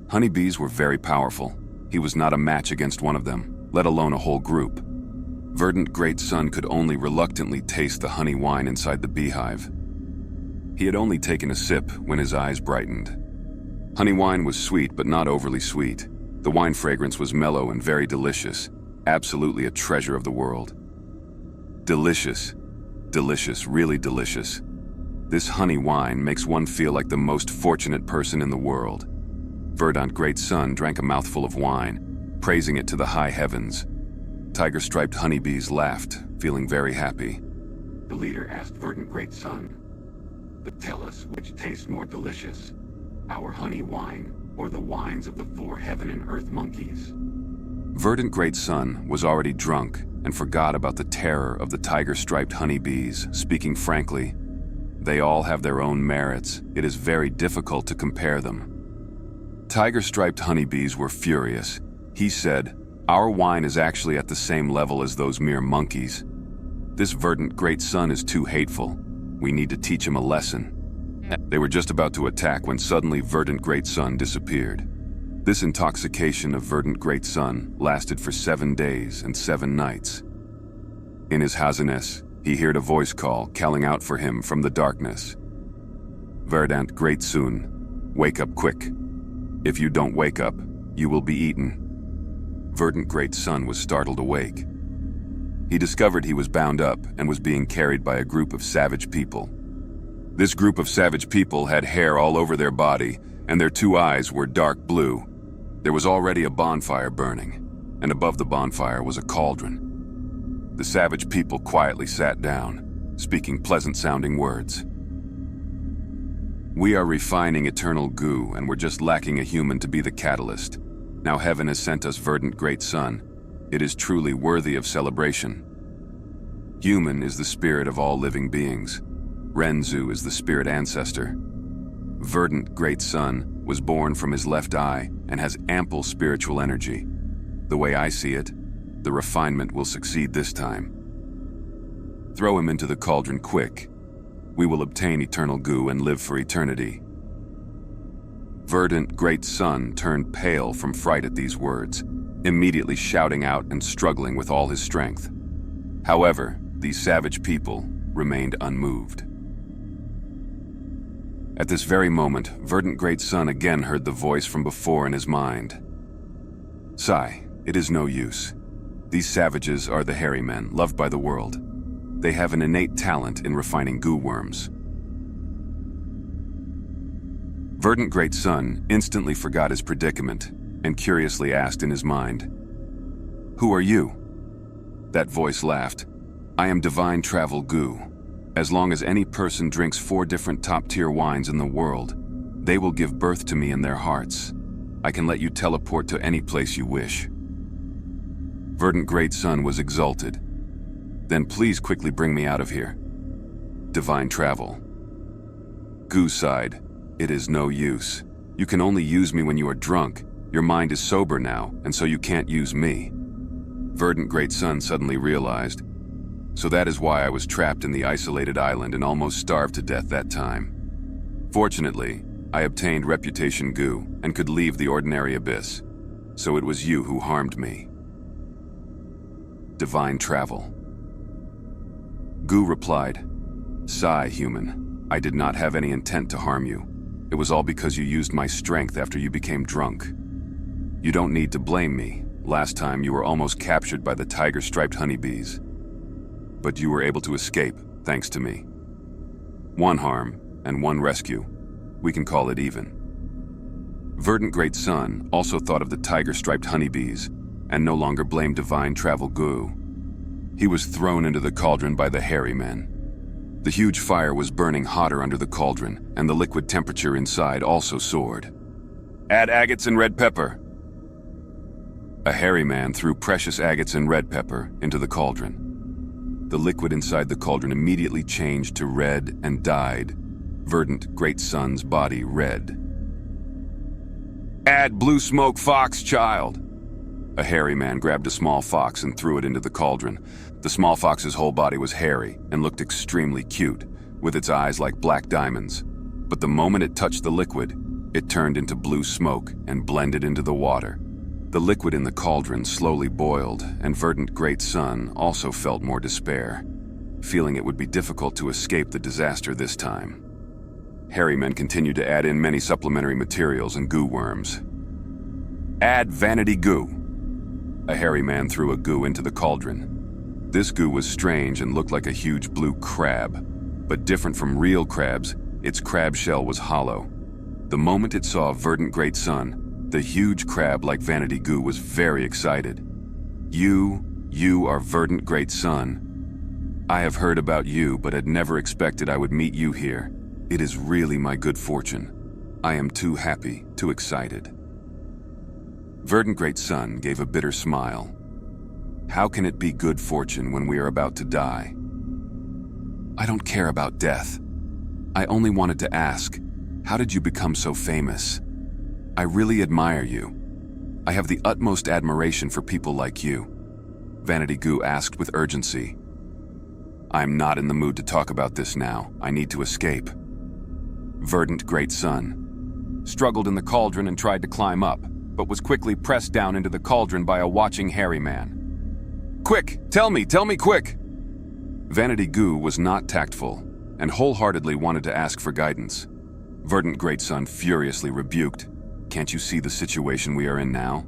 Honeybees were very powerful. He was not a match against one of them, let alone a whole group. Verdant Great Sun could only reluctantly taste the honey wine inside the beehive. He had only taken a sip when his eyes brightened. Honey wine was sweet, but not overly sweet. The wine fragrance was mellow and very delicious, absolutely a treasure of the world. Delicious. Delicious, really delicious. This honey wine makes one feel like the most fortunate person in the world. Verdant Great Sun drank a mouthful of wine, praising it to the high heavens. Tiger-striped honeybees laughed, feeling very happy. The leader asked Verdant Great Sun, "But tell us which tastes more delicious, our honey wine or the wines of the 4 heaven and earth monkeys?" Verdant Great Sun was already drunk and forgot about the terror of the tiger-striped honeybees. Speaking frankly, they all have their own merits. It is very difficult to compare them. Tiger-striped honeybees were furious. He said, "Our wine is actually at the same level as those mere monkeys. This Verdant Great Sun is too hateful. We need to teach him a lesson." They were just about to attack when suddenly Verdant Great Sun disappeared. This intoxication of Verdant Great Sun lasted for 7 days and 7 nights. In his haziness, he heard a voice call, calling out for him from the darkness. "Verdant Great Sun, wake up quick. If you don't wake up, you will be eaten." Verdant Great Sun was startled awake. He discovered he was bound up and was being carried by a group of savage people. This group of savage people had hair all over their body, and their 2 eyes were dark blue. There was already a bonfire burning, and above the bonfire was a cauldron. The savage people quietly sat down, speaking pleasant-sounding words. "We are refining eternal Gu, and we're just lacking a human to be the catalyst. Now heaven has sent us Verdant Great Sun. It is truly worthy of celebration. Human is the spirit of all living beings. Renzu is the spirit ancestor. Verdant Great Sun was born from his left eye and has ample spiritual energy. The way I see it, the refinement will succeed this time. Throw him into the cauldron quick. We will obtain eternal Gu and live for eternity. Verdant Great Sun turned pale from fright at these words, immediately shouting out and struggling with all his strength. However, these savage people remained unmoved. At this very moment, Verdant Great Sun again heard the voice from before in his mind. Sigh, it is no use. These savages are the hairy men, loved by the world. They have an innate talent in refining goo worms. Verdant Great Sun instantly forgot his predicament and curiously asked in his mind, "Who are you?" That voice laughed. "I am Divine Travel Gu. As long as any person drinks 4 different top-tier wines in the world, they will give birth to me in their hearts. I can let you teleport to any place you wish." Verdant Great Sun was exalted. "Then please quickly bring me out of here." Divine Travel. Gu sighed. "It is no use. You can only use me when you are drunk. Your mind is sober now, and so you can't use me." Verdant Great Sun suddenly realized, so that is why I was trapped in the isolated island and almost starved to death that time. Fortunately, I obtained Reputation Gu and could leave the ordinary abyss, so it was you who harmed me. Divine Travel. Gu replied, "Sigh, human. I did not have any intent to harm you. It was all because you used my strength after you became drunk. You don't need to blame me. Last time you were almost captured by the tiger-striped honeybees. But you were able to escape, thanks to me. 1 harm and 1 rescue. We can call it even." Verdant Great Sun also thought of the tiger-striped honeybees and no longer blamed Divine Travel Gu. He was thrown into the cauldron by the hairy men. The huge fire was burning hotter under the cauldron, and the liquid temperature inside also soared. "Add agates and red pepper." A hairy man threw precious agates and red pepper into the cauldron. The liquid inside the cauldron immediately changed to red and dyed Verdant Great Sun's body red. "Add blue smoke fox, child." A hairy man grabbed a small fox and threw it into the cauldron. The small fox's whole body was hairy and looked extremely cute, with its eyes like black diamonds. But the moment it touched the liquid, it turned into blue smoke and blended into the water. The liquid in the cauldron slowly boiled, and Verdant Great Sun also felt more despair, feeling it would be difficult to escape the disaster this time. Hairy men continued to add in many supplementary materials and goo worms. "Add Vanity Gu." A hairy man threw a goo into the cauldron. This goo was strange and looked like a huge blue crab, but different from real crabs, its crab shell was hollow. The moment it saw Verdant Great Sun, the huge crab like Vanity Gu was very excited. You are Verdant Great Sun. I have heard about you, but had never expected I would meet you here. It is really my good fortune. I am too happy, too excited." Verdant Great Sun gave a bitter smile. "How can it be good fortune when we are about to die?" "I don't care about death. I only wanted to ask, how did you become so famous? I really admire you. I have the utmost admiration for people like you." Vanity Gu asked with urgency. "I'm not in the mood to talk about this now. I need to escape." Verdant Great Sun struggled in the cauldron and tried to climb up, but was quickly pressed down into the cauldron by a watching hairy man. "Quick, tell me quick!" Vanity Gu was not tactful and wholeheartedly wanted to ask for guidance. Verdant Great Sun furiously rebuked, "Can't you see the situation we are in now?"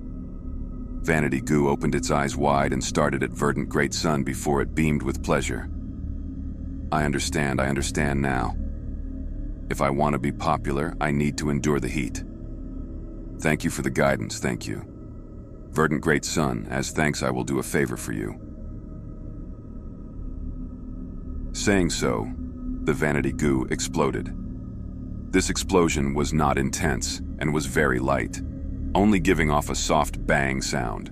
Vanity Gu opened its eyes wide and started at Verdant Great Sun before it beamed with pleasure. I understand now. If I want to be popular, I need to endure the heat. Thank you for the guidance, thank you. Verdant Great Sun, as thanks I will do a favor for you." Saying so, the Vanity Gu exploded. This explosion was not intense and was very light. only giving off a soft bang sound.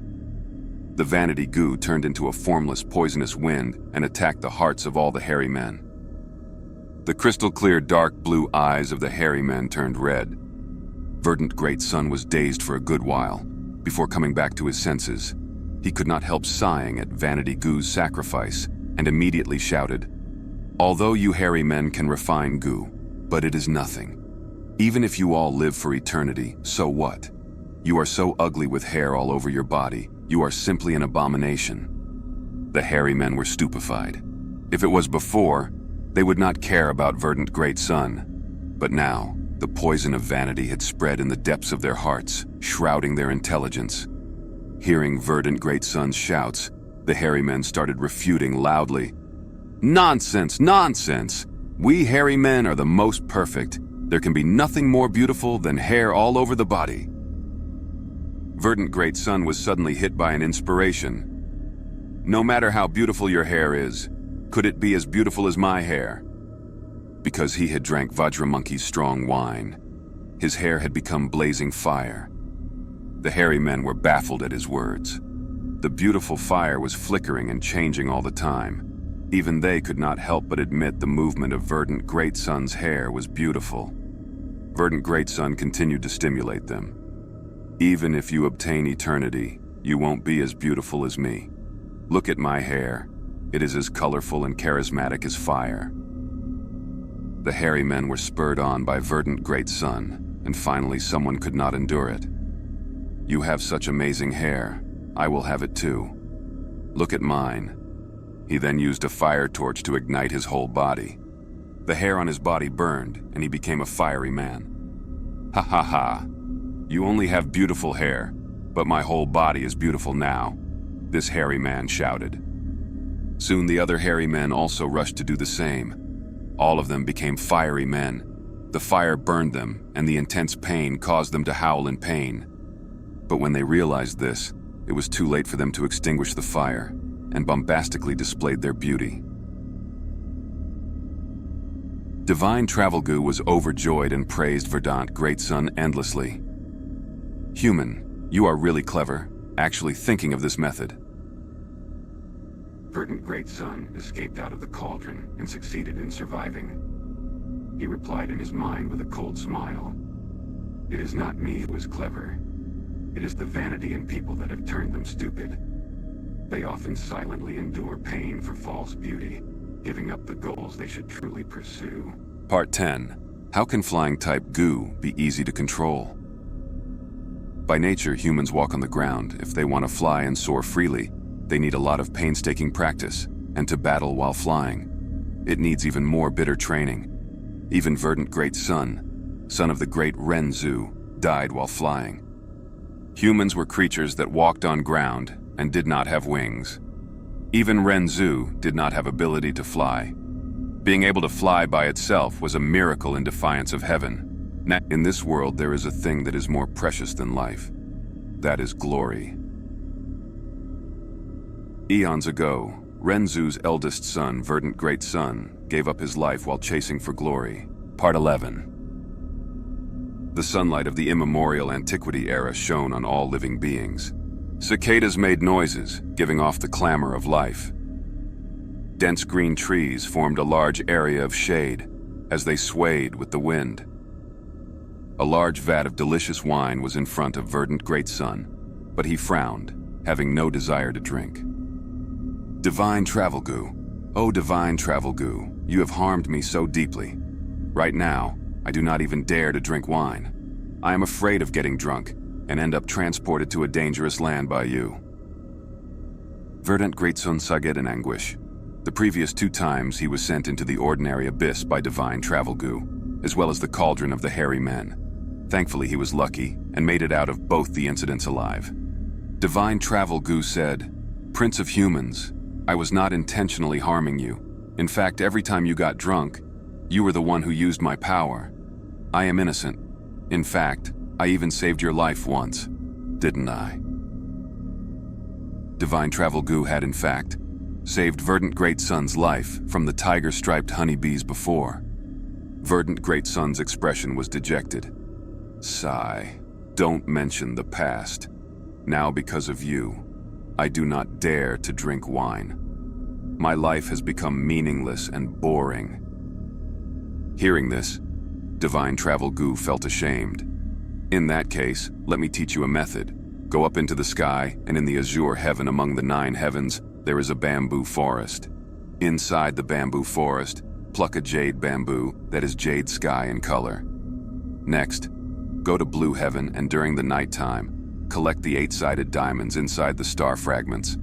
The Vanity Gu turned into a formless, poisonous wind and attacked the hearts of all the hairy men. The crystal-clear, dark blue eyes of the hairy men turned red. Verdant Great Sun was dazed for a good while, before coming back to his senses. He could not help sighing at Vanity Gu's sacrifice, and immediately shouted, "Although you hairy men can refine Gu, but it is nothing. Even if you all live for eternity, so what? You are so ugly with hair all over your body, you are simply an abomination." The hairy men were stupefied. If it was before, they would not care about Verdant Great Sun. But now, the poison of vanity had spread in the depths of their hearts, shrouding their intelligence. Hearing Verdant Great Sun's shouts, the hairy men started refuting loudly. "Nonsense, nonsense! We hairy men are the most perfect. There can be nothing more beautiful than hair all over the body." Verdant Great Sun was suddenly hit by an inspiration. "No matter how beautiful your hair is, could it be as beautiful as my hair?" Because he had drank Vajramonkey's strong wine, his hair had become blazing fire. The hairy men were baffled at his words. The beautiful fire was flickering and changing all the time. Even they could not help but admit the movement of Verdant Great Sun's hair was beautiful. Verdant Great Sun continued to stimulate them. "Even if you obtain eternity, you won't be as beautiful as me. Look at my hair. It is as colorful and charismatic as fire." The hairy men were spurred on by Verdant Great Sun, and finally someone could not endure it. "You have such amazing hair. I will have it too. Look at mine." He then used a fire torch to ignite his whole body. The hair on his body burned, and he became a fiery man. "Ha ha ha! You only have beautiful hair, but my whole body is beautiful now," this hairy man shouted. Soon the other hairy men also rushed to do the same. All of them became fiery men. The fire burned them, and the intense pain caused them to howl in pain. But when they realized this, it was too late for them to extinguish the fire, and bombastically displayed their beauty. Divine Travel Gu was overjoyed and praised Verdant Great Sun endlessly. "Human, you are really clever, actually thinking of this method." Verdant Great Sun escaped out of the cauldron and succeeded in surviving. He replied in his mind with a cold smile. "It is not me who is clever. It is the vanity in people that have turned them stupid. They often silently endure pain for false beauty, giving up the goals they should truly pursue." Part 10. How can flying type Gu be easy to control? By nature, humans walk on the ground. If they want to fly and soar freely, they need a lot of painstaking practice, and to battle while flying, it needs even more bitter training. Even Verdant Great Sun, son of the great Renzu, died while flying. Humans were creatures that walked on ground and did not have wings. Even Renzu did not have ability to fly. Being able to fly by itself was a miracle in defiance of heaven. Now, in this world, there is a thing that is more precious than life. That is glory. Eons ago, Renzu's eldest son, Verdant Great Sun, gave up his life while chasing for glory. Part 11. The sunlight of the immemorial antiquity era shone on all living beings. Cicadas made noises, giving off the clamor of life. Dense green trees formed a large area of shade as they swayed with the wind. A large vat of delicious wine was in front of Verdant Great Sun, but he frowned, having no desire to drink. "Divine Travel Gu, oh Divine Travel Gu, you have harmed me so deeply. Right now, I do not even dare to drink wine. I am afraid of getting drunk and end up transported to a dangerous land by you." Verdant Great Sun sighed in anguish. The previous 2 times he was sent into the ordinary abyss by Divine Travel Gu, as well as the cauldron of the hairy men. Thankfully, he was lucky and made it out of both the incidents alive. Divine Travel Gu said, "Prince of Humans, I was not intentionally harming you. In fact, every time you got drunk, you were the one who used my power. I am innocent. In fact, I even saved your life once, didn't I?" Divine Travel Gu had, in fact, saved Verdant Great Sun's life from the tiger-striped honeybees before. Verdant Great Sun's expression was dejected. Sigh. Don't mention the past. Now, because of you, I do not dare to drink wine. My life has become meaningless and boring." Hearing this, Divine Travel Gu felt ashamed. "In that case, let me teach you a method. Go up into the sky, and in the azure heaven among the 9 heavens, there is a bamboo forest. Inside the bamboo forest, pluck a jade bamboo that is jade sky in color. Next, go to blue heaven, and during the nighttime, collect the 8-sided diamonds inside the star fragments.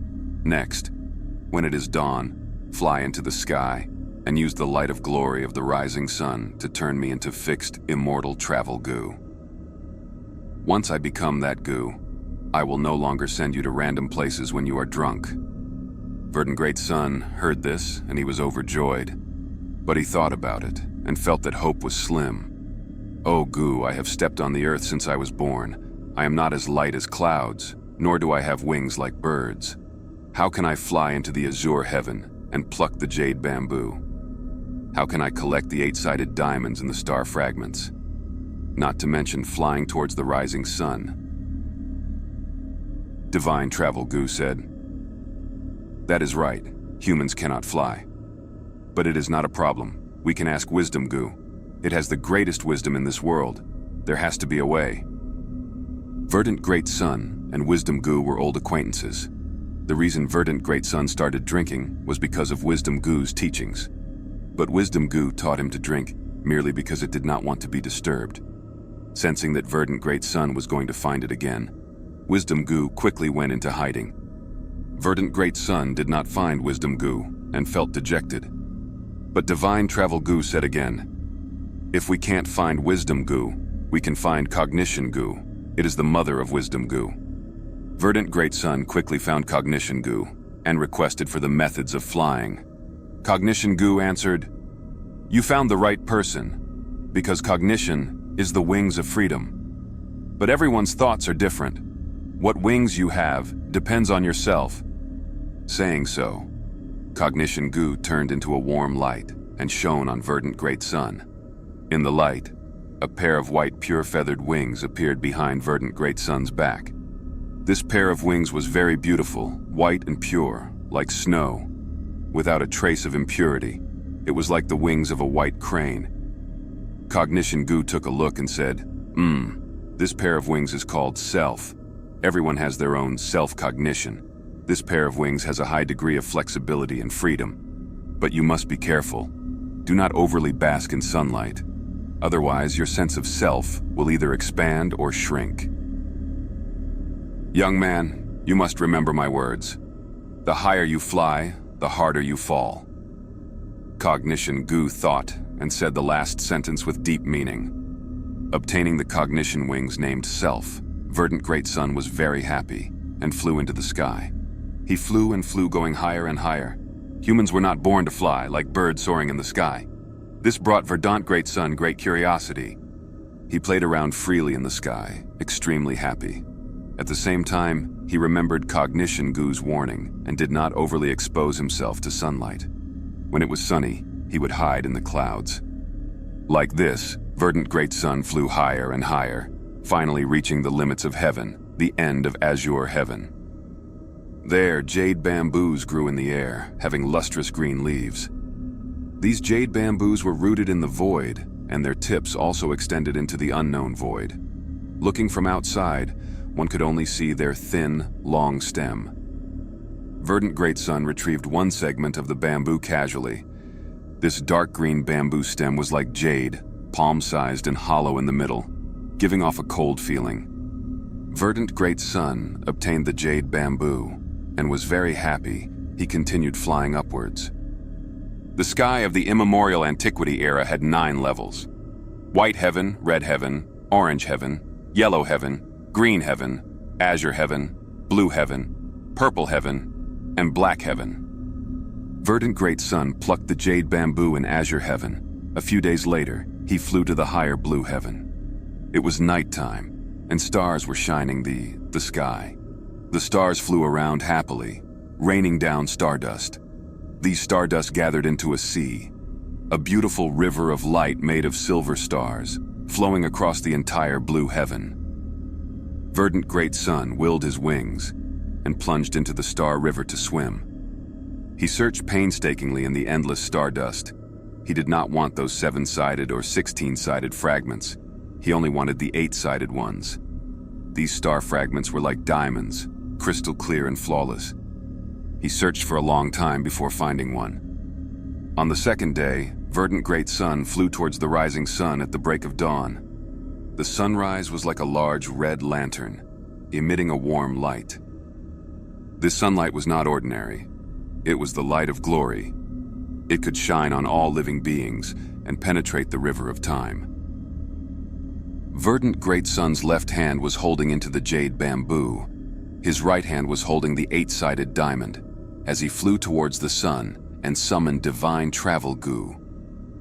Next, when it is dawn, fly into the sky and use the light of glory of the rising sun to turn me into fixed Immortal Travel Gu. Once I become that Gu, I will no longer send you to random places when you are drunk." Verdant Great Sun heard this, and he was overjoyed. But he thought about it and felt that hope was slim. "O Gu, I have stepped on the earth since I was born. I am not as light as clouds, nor do I have wings like birds. How can I fly into the azure heaven and pluck the jade bamboo? How can I collect the 8-sided diamonds in the star fragments? Not to mention flying towards the rising sun." Divine Travel Gu said, "That is right, humans cannot fly. But it is not a problem. We can ask Wisdom Gu. It has the greatest wisdom in this world. There has to be a way." Verdant Great Sun and Wisdom Gu were old acquaintances. The reason Verdant Great Sun started drinking was because of Wisdom Gu's teachings. But Wisdom Gu taught him to drink merely because it did not want to be disturbed. Sensing that Verdant Great Sun was going to find it again, Wisdom Gu quickly went into hiding. Verdant Great Sun did not find Wisdom Gu and felt dejected. But Divine Travel Gu said again, "If we can't find Wisdom Gu, we can find Cognition Gu. It is the mother of Wisdom Gu." Verdant Great Sun quickly found Cognition Gu and requested for the methods of flying. Cognition Gu answered, "You found the right person, because cognition is the wings of freedom. But everyone's thoughts are different. What wings you have depends on yourself." Saying so, Cognition Gu turned into a warm light and shone on Verdant Great Sun. In the light, a pair of white pure-feathered wings appeared behind Verdant Great Sun's back. This pair of wings was very beautiful, white and pure, like snow, without a trace of impurity. It was like the wings of a white crane. Cognition Gu took a look and said, This pair of wings is called self. Everyone has their own self-cognition. This pair of wings has a high degree of flexibility and freedom. But you must be careful. Do not overly bask in sunlight. Otherwise, your sense of self will either expand or shrink. Young man, you must remember my words. The higher you fly, the harder you fall. Cognition Gu thought and said the last sentence with deep meaning. Obtaining the cognition wings named Self, Verdant Great Sun was very happy and flew into the sky. He flew and flew, going higher and higher. Humans were not born to fly like birds soaring in the sky. This brought Verdant Great Sun great curiosity. He played around freely in the sky, extremely happy. At the same time, he remembered Cognition Gu's warning and did not overly expose himself to sunlight. When it was sunny, he would hide in the clouds. Like this, Verdant Great Sun flew higher and higher, finally reaching the limits of heaven, the end of azure heaven. There, jade bamboos grew in the air, having lustrous green leaves. These jade bamboos were rooted in the void, and their tips also extended into the unknown void. Looking from outside, one could only see their thin, long stem. Verdant Great Sun retrieved one segment of the bamboo casually. This dark green bamboo stem was like jade, palm-sized and hollow in the middle, giving off a cold feeling. Verdant Great Sun obtained the jade bamboo and was very happy. He continued flying upwards. The sky of the immemorial antiquity era had 9 levels. White heaven, red heaven, orange heaven, yellow heaven, green heaven, azure heaven, blue heaven, purple heaven, and black heaven. Verdant Great Sun plucked the jade bamboo in azure heaven. A few days later, he flew to the higher blue heaven. It was nighttime, and stars were shining the sky. The stars flew around happily, raining down stardust. These stardust gathered into a sea, a beautiful river of light made of silver stars, flowing across the entire blue heaven. Verdant Great Sun willed his wings and plunged into the Star River to swim. He searched painstakingly in the endless stardust. He did not want those 7-sided or 16-sided fragments. He only wanted the 8-sided ones. These star fragments were like diamonds, crystal clear and flawless. He searched for a long time before finding one. On the second day, Verdant Great Sun flew towards the rising sun at the break of dawn. The sunrise was like a large red lantern, emitting a warm light. This sunlight was not ordinary. It was the light of glory. It could shine on all living beings and penetrate the river of time. Verdant Great Sun's left hand was holding into the jade bamboo. His right hand was holding the 8-sided diamond as he flew towards the sun and summoned Divine Travel Gu.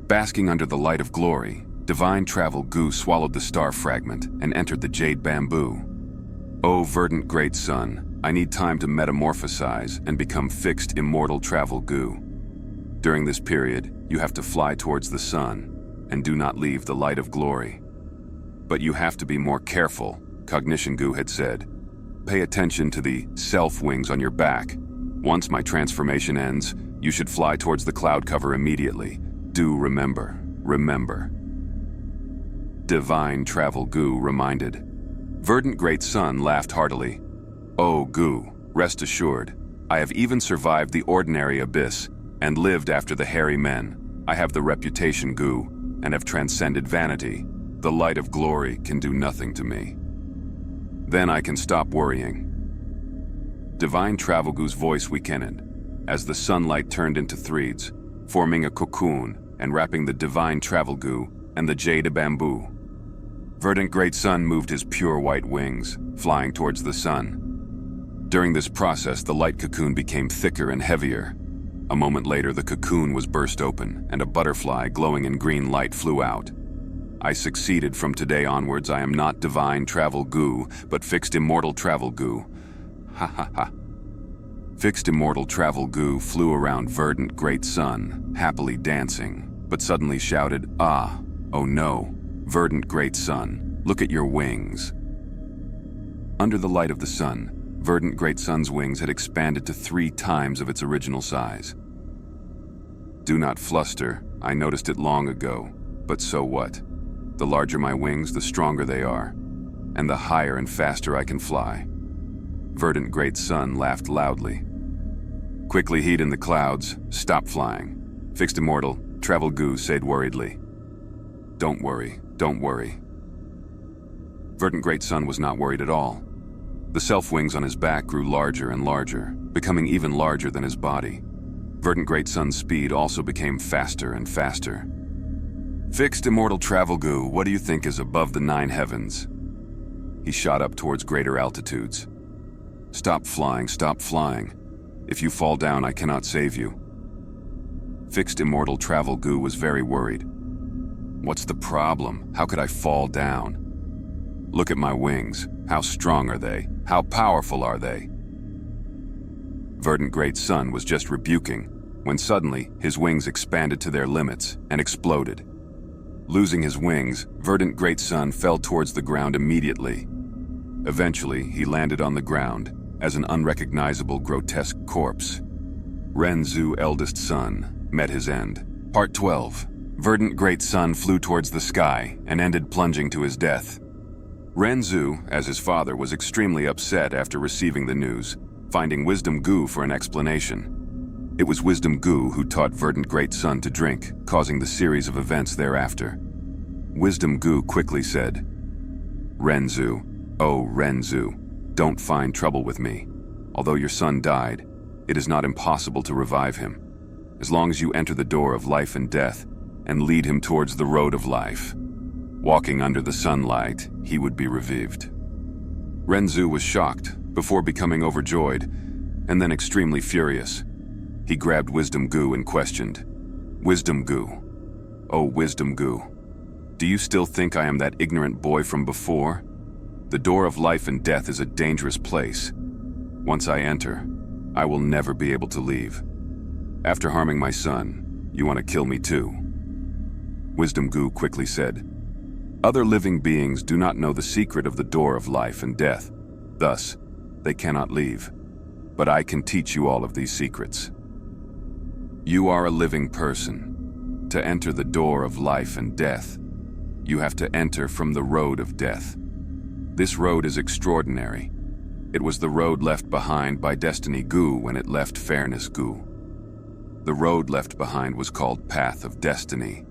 Basking under the light of glory, Divine Travel Gu swallowed the star fragment and entered the jade bamboo. "O Verdant Great Sun, I need time to metamorphosize and become fixed Immortal Travel Gu. During this period, you have to fly towards the sun and do not leave the light of glory. But you have to be more careful," Cognition Gu had said. "Pay attention to the self-wings on your back. Once my transformation ends, you should fly towards the cloud cover immediately. Do remember, remember." Divine Travel Gu reminded. Verdant Great Sun laughed heartily. "Oh, Gu, rest assured, I have even survived the ordinary abyss and lived after the hairy men. I have the reputation, Gu, and have transcended vanity. The light of glory can do nothing to me. Then I can stop worrying." Divine Travel Gu's voice weakened as the sunlight turned into threads, forming a cocoon and wrapping the Divine Travel Gu and the jade bamboo. Verdant Great Sun moved his pure white wings, flying towards the sun. During this process, the light cocoon became thicker and heavier. A moment later, the cocoon was burst open, and a butterfly glowing in green light flew out. "I succeeded. From today onwards, I am not Divine Travel Gu, but Fixed Immortal Travel Gu. Ha ha ha." Fixed Immortal Travel Gu flew around Verdant Great Sun, happily dancing, but suddenly shouted, "Ah, oh no, Verdant Great Sun, look at your wings." Under the light of the sun, Verdant Great Sun's wings had expanded to 3 times of its original size. "Do not fluster, I noticed it long ago, but so what? The larger my wings, the stronger they are, and the higher and faster I can fly." Verdant Great Sun laughed loudly. "Quickly heat in the clouds, stop flying," Fixed Immortal Travel Gu said worriedly. Don't worry. Verdant Great Sun was not worried at all. The self-wings on his back grew larger and larger, becoming even larger than his body. Verdant Great Sun's speed also became faster and faster. "Fixed Immortal Travel Gu, what do you think is above the 9 heavens?" He shot up towards greater altitudes. Stop flying. If you fall down, I cannot save you." Fixed Immortal Travel Gu was very worried. "What's the problem? How could I fall down? Look at my wings. How strong are they? How powerful are they?" Verdant Great Sun was just rebuking when suddenly his wings expanded to their limits and exploded. Losing his wings, Verdant Great Sun fell towards the ground immediately. Eventually, he landed on the ground as an unrecognizable, grotesque corpse. Renzu, eldest son, met his end. Part 12. Verdant Great Sun flew towards the sky and ended plunging to his death. Renzu, as his father, was extremely upset after receiving the news, finding Wisdom Gu for an explanation. It was Wisdom Gu who taught Verdant Great Sun to drink, causing the series of events thereafter. Wisdom Gu quickly said, "Renzu, oh Renzu, don't find trouble with me. Although your son died, it is not impossible to revive him. As long as you enter the door of life and death and lead him towards the road of life. Walking under the sunlight, he would be revived." Renzu was shocked before becoming overjoyed and then extremely furious. He grabbed Wisdom Gu and questioned, "Wisdom Gu, oh Wisdom Gu, do you still think I am that ignorant boy from before? The door of life and death is a dangerous place. Once I enter, I will never be able to leave. After harming my son, you want to kill me too?" Wisdom Gu quickly said, Other living beings do not know the secret of the door of life and death. Thus, they cannot leave. But I can teach you all of these secrets. You are a living person. To enter the door of life and death, you have to enter from the road of death. This road is extraordinary. It was the road left behind by Destiny Gu when it left Fairness Gu. The road left behind was called Path of Destiny.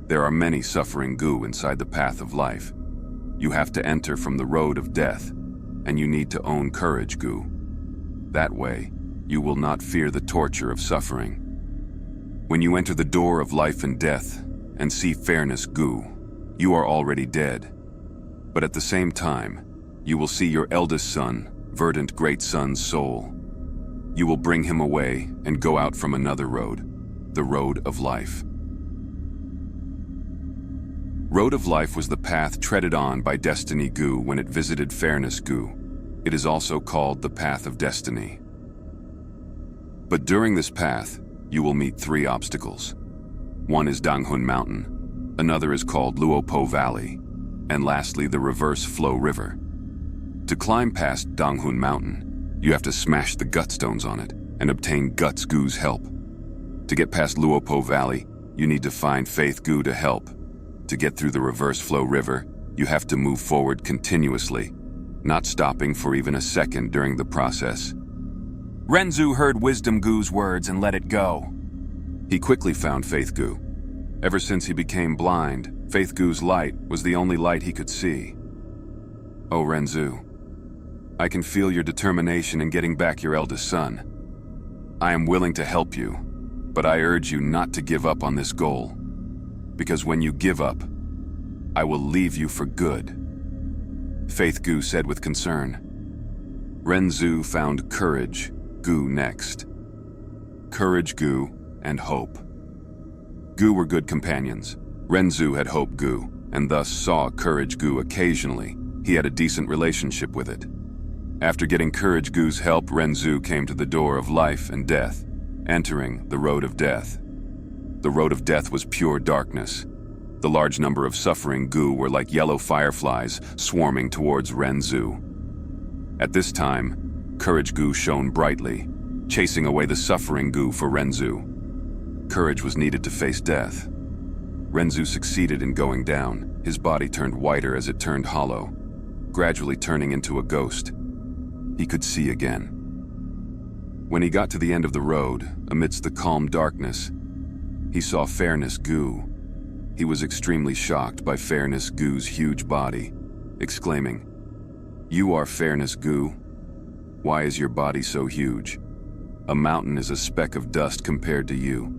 There are many suffering Gu inside the path of life. You have to enter from the road of death, and you need to own courage, Gu. That way, you will not fear the torture of suffering. When you enter the door of life and death and see Fairness Gu, you are already dead. But at the same time, you will see your eldest son, Verdant Great Son's soul. You will bring him away and go out from another road, the road of life. Road of Life was the path treaded on by Destiny Gu when it visited Fairness Gu. It is also called the Path of Destiny. But during this path, you will meet 3 obstacles. One is Donghun Mountain, another is called Luopo Valley, and lastly the Reverse Flow River. To climb past Donghun Mountain, you have to smash the gutstones on it and obtain Guts Gu's help. To get past Luopo Valley, you need to find Faith Gu to help. To get through the Reverse Flow River, you have to move forward continuously, not stopping for even a second during the process. Renzu heard Wisdom Gu's words and let it go. He quickly found Faith Gu. Ever since he became blind, Faith Gu's light was the only light he could see. Oh, Renzu, I can feel your determination in getting back your eldest son. I am willing to help you, but I urge you not to give up on this goal. Because when you give up, I will leave you for good. Faith Gu said with concern. Renzu found Courage Gu next. Courage Gu and Hope. Gu were good companions. Renzu had Hope Gu, and thus saw Courage Gu occasionally. He had a decent relationship with it. After getting Courage Gu's help, Renzu came to the door of life and death, entering the road of death. The road of death was pure darkness. The large number of suffering Gu were like yellow fireflies swarming towards Renzu. At this time, Courage Gu shone brightly, chasing away the suffering Gu for Renzu. Courage was needed to face death. Renzu succeeded in going down. His body turned whiter as it turned hollow, gradually turning into a ghost. He could see again. When he got to the end of the road, amidst the calm darkness, he saw Fairness Gu. He was extremely shocked by Fairness Gu's huge body, exclaiming, "You are Fairness Gu? Why is your body so huge? A mountain is a speck of dust compared to you.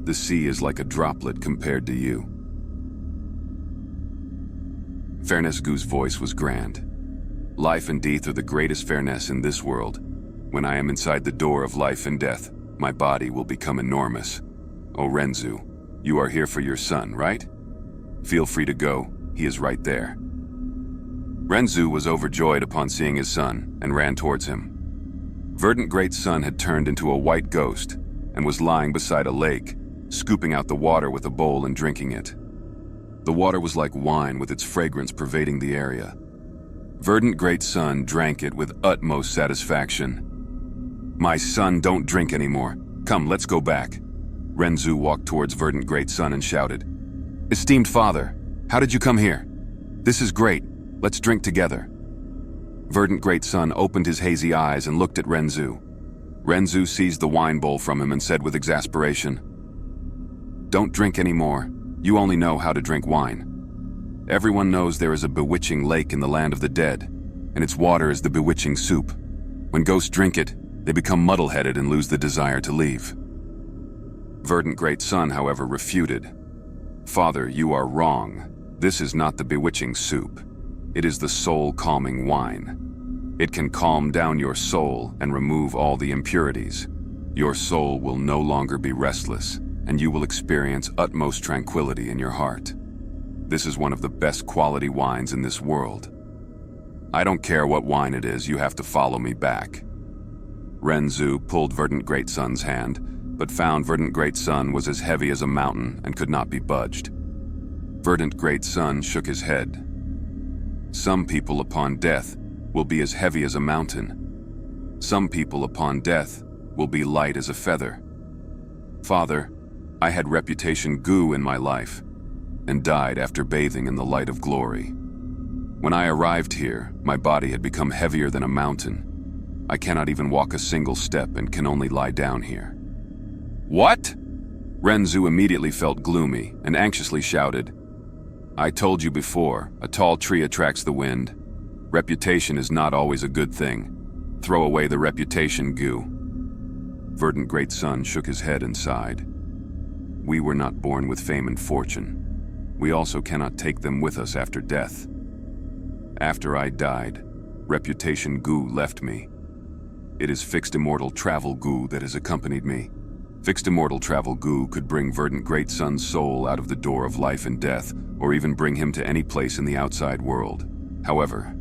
The sea is like a droplet compared to you." Fairness Gu's voice was grand. Life and death are the greatest fairness in this world. When I am inside the door of life and death, my body will become enormous. Oh, Renzu, you are here for your son, right? Feel free to go, he is right there. Renzu was overjoyed upon seeing his son and ran towards him. Verdant Great Son had turned into a white ghost and was lying beside a lake, scooping out the water with a bowl and drinking it. The water was like wine with its fragrance pervading the area. Verdant Great Son drank it with utmost satisfaction. "My son, don't drink anymore. Come, let's go back." Renzu walked towards Verdant Great Son and shouted, "Esteemed father, how did you come here? This is great. Let's drink together." Verdant Great Son opened his hazy eyes and looked at Renzu. Renzu seized the wine bowl from him and said with exasperation, "Don't drink anymore. You only know how to drink wine. Everyone knows there is a bewitching lake in the land of the dead, and its water is the bewitching soup. When ghosts drink it, they become muddle-headed and lose the desire to leave." Verdant Great Son, however, refuted. "Father, you are wrong. This is not the bewitching soup. It is the soul-calming wine. It can calm down your soul and remove all the impurities. Your soul will no longer be restless, and you will experience utmost tranquility in your heart. This is one of the best quality wines in this world. I don't care what wine it is, you have to follow me back." Renzu pulled Verdant Great Son's hand, but found Verdant Great Son was as heavy as a mountain and could not be budged. Verdant Great Sun shook his head. Some people upon death will be as heavy as a mountain. Some people upon death will be light as a feather. Father, I had reputation Gu in my life, and died after bathing in the light of glory. When I arrived here, my body had become heavier than a mountain. I cannot even walk a single step and can only lie down here. What? Renzu immediately felt gloomy and anxiously shouted, I told you before, a tall tree attracts the wind. Reputation is not always a good thing. Throw away the reputation, Gu. Verdant Great Sun shook his head and sighed. We were not born with fame and fortune. We also cannot take them with us after death. After I died, reputation Gu left me. It is fixed Immortal Travel Gu that has accompanied me. Fixed Immortal Travel Gu could bring Verdant Great Sun's soul out of the door of life and death, or even bring him to any place in the outside world. However,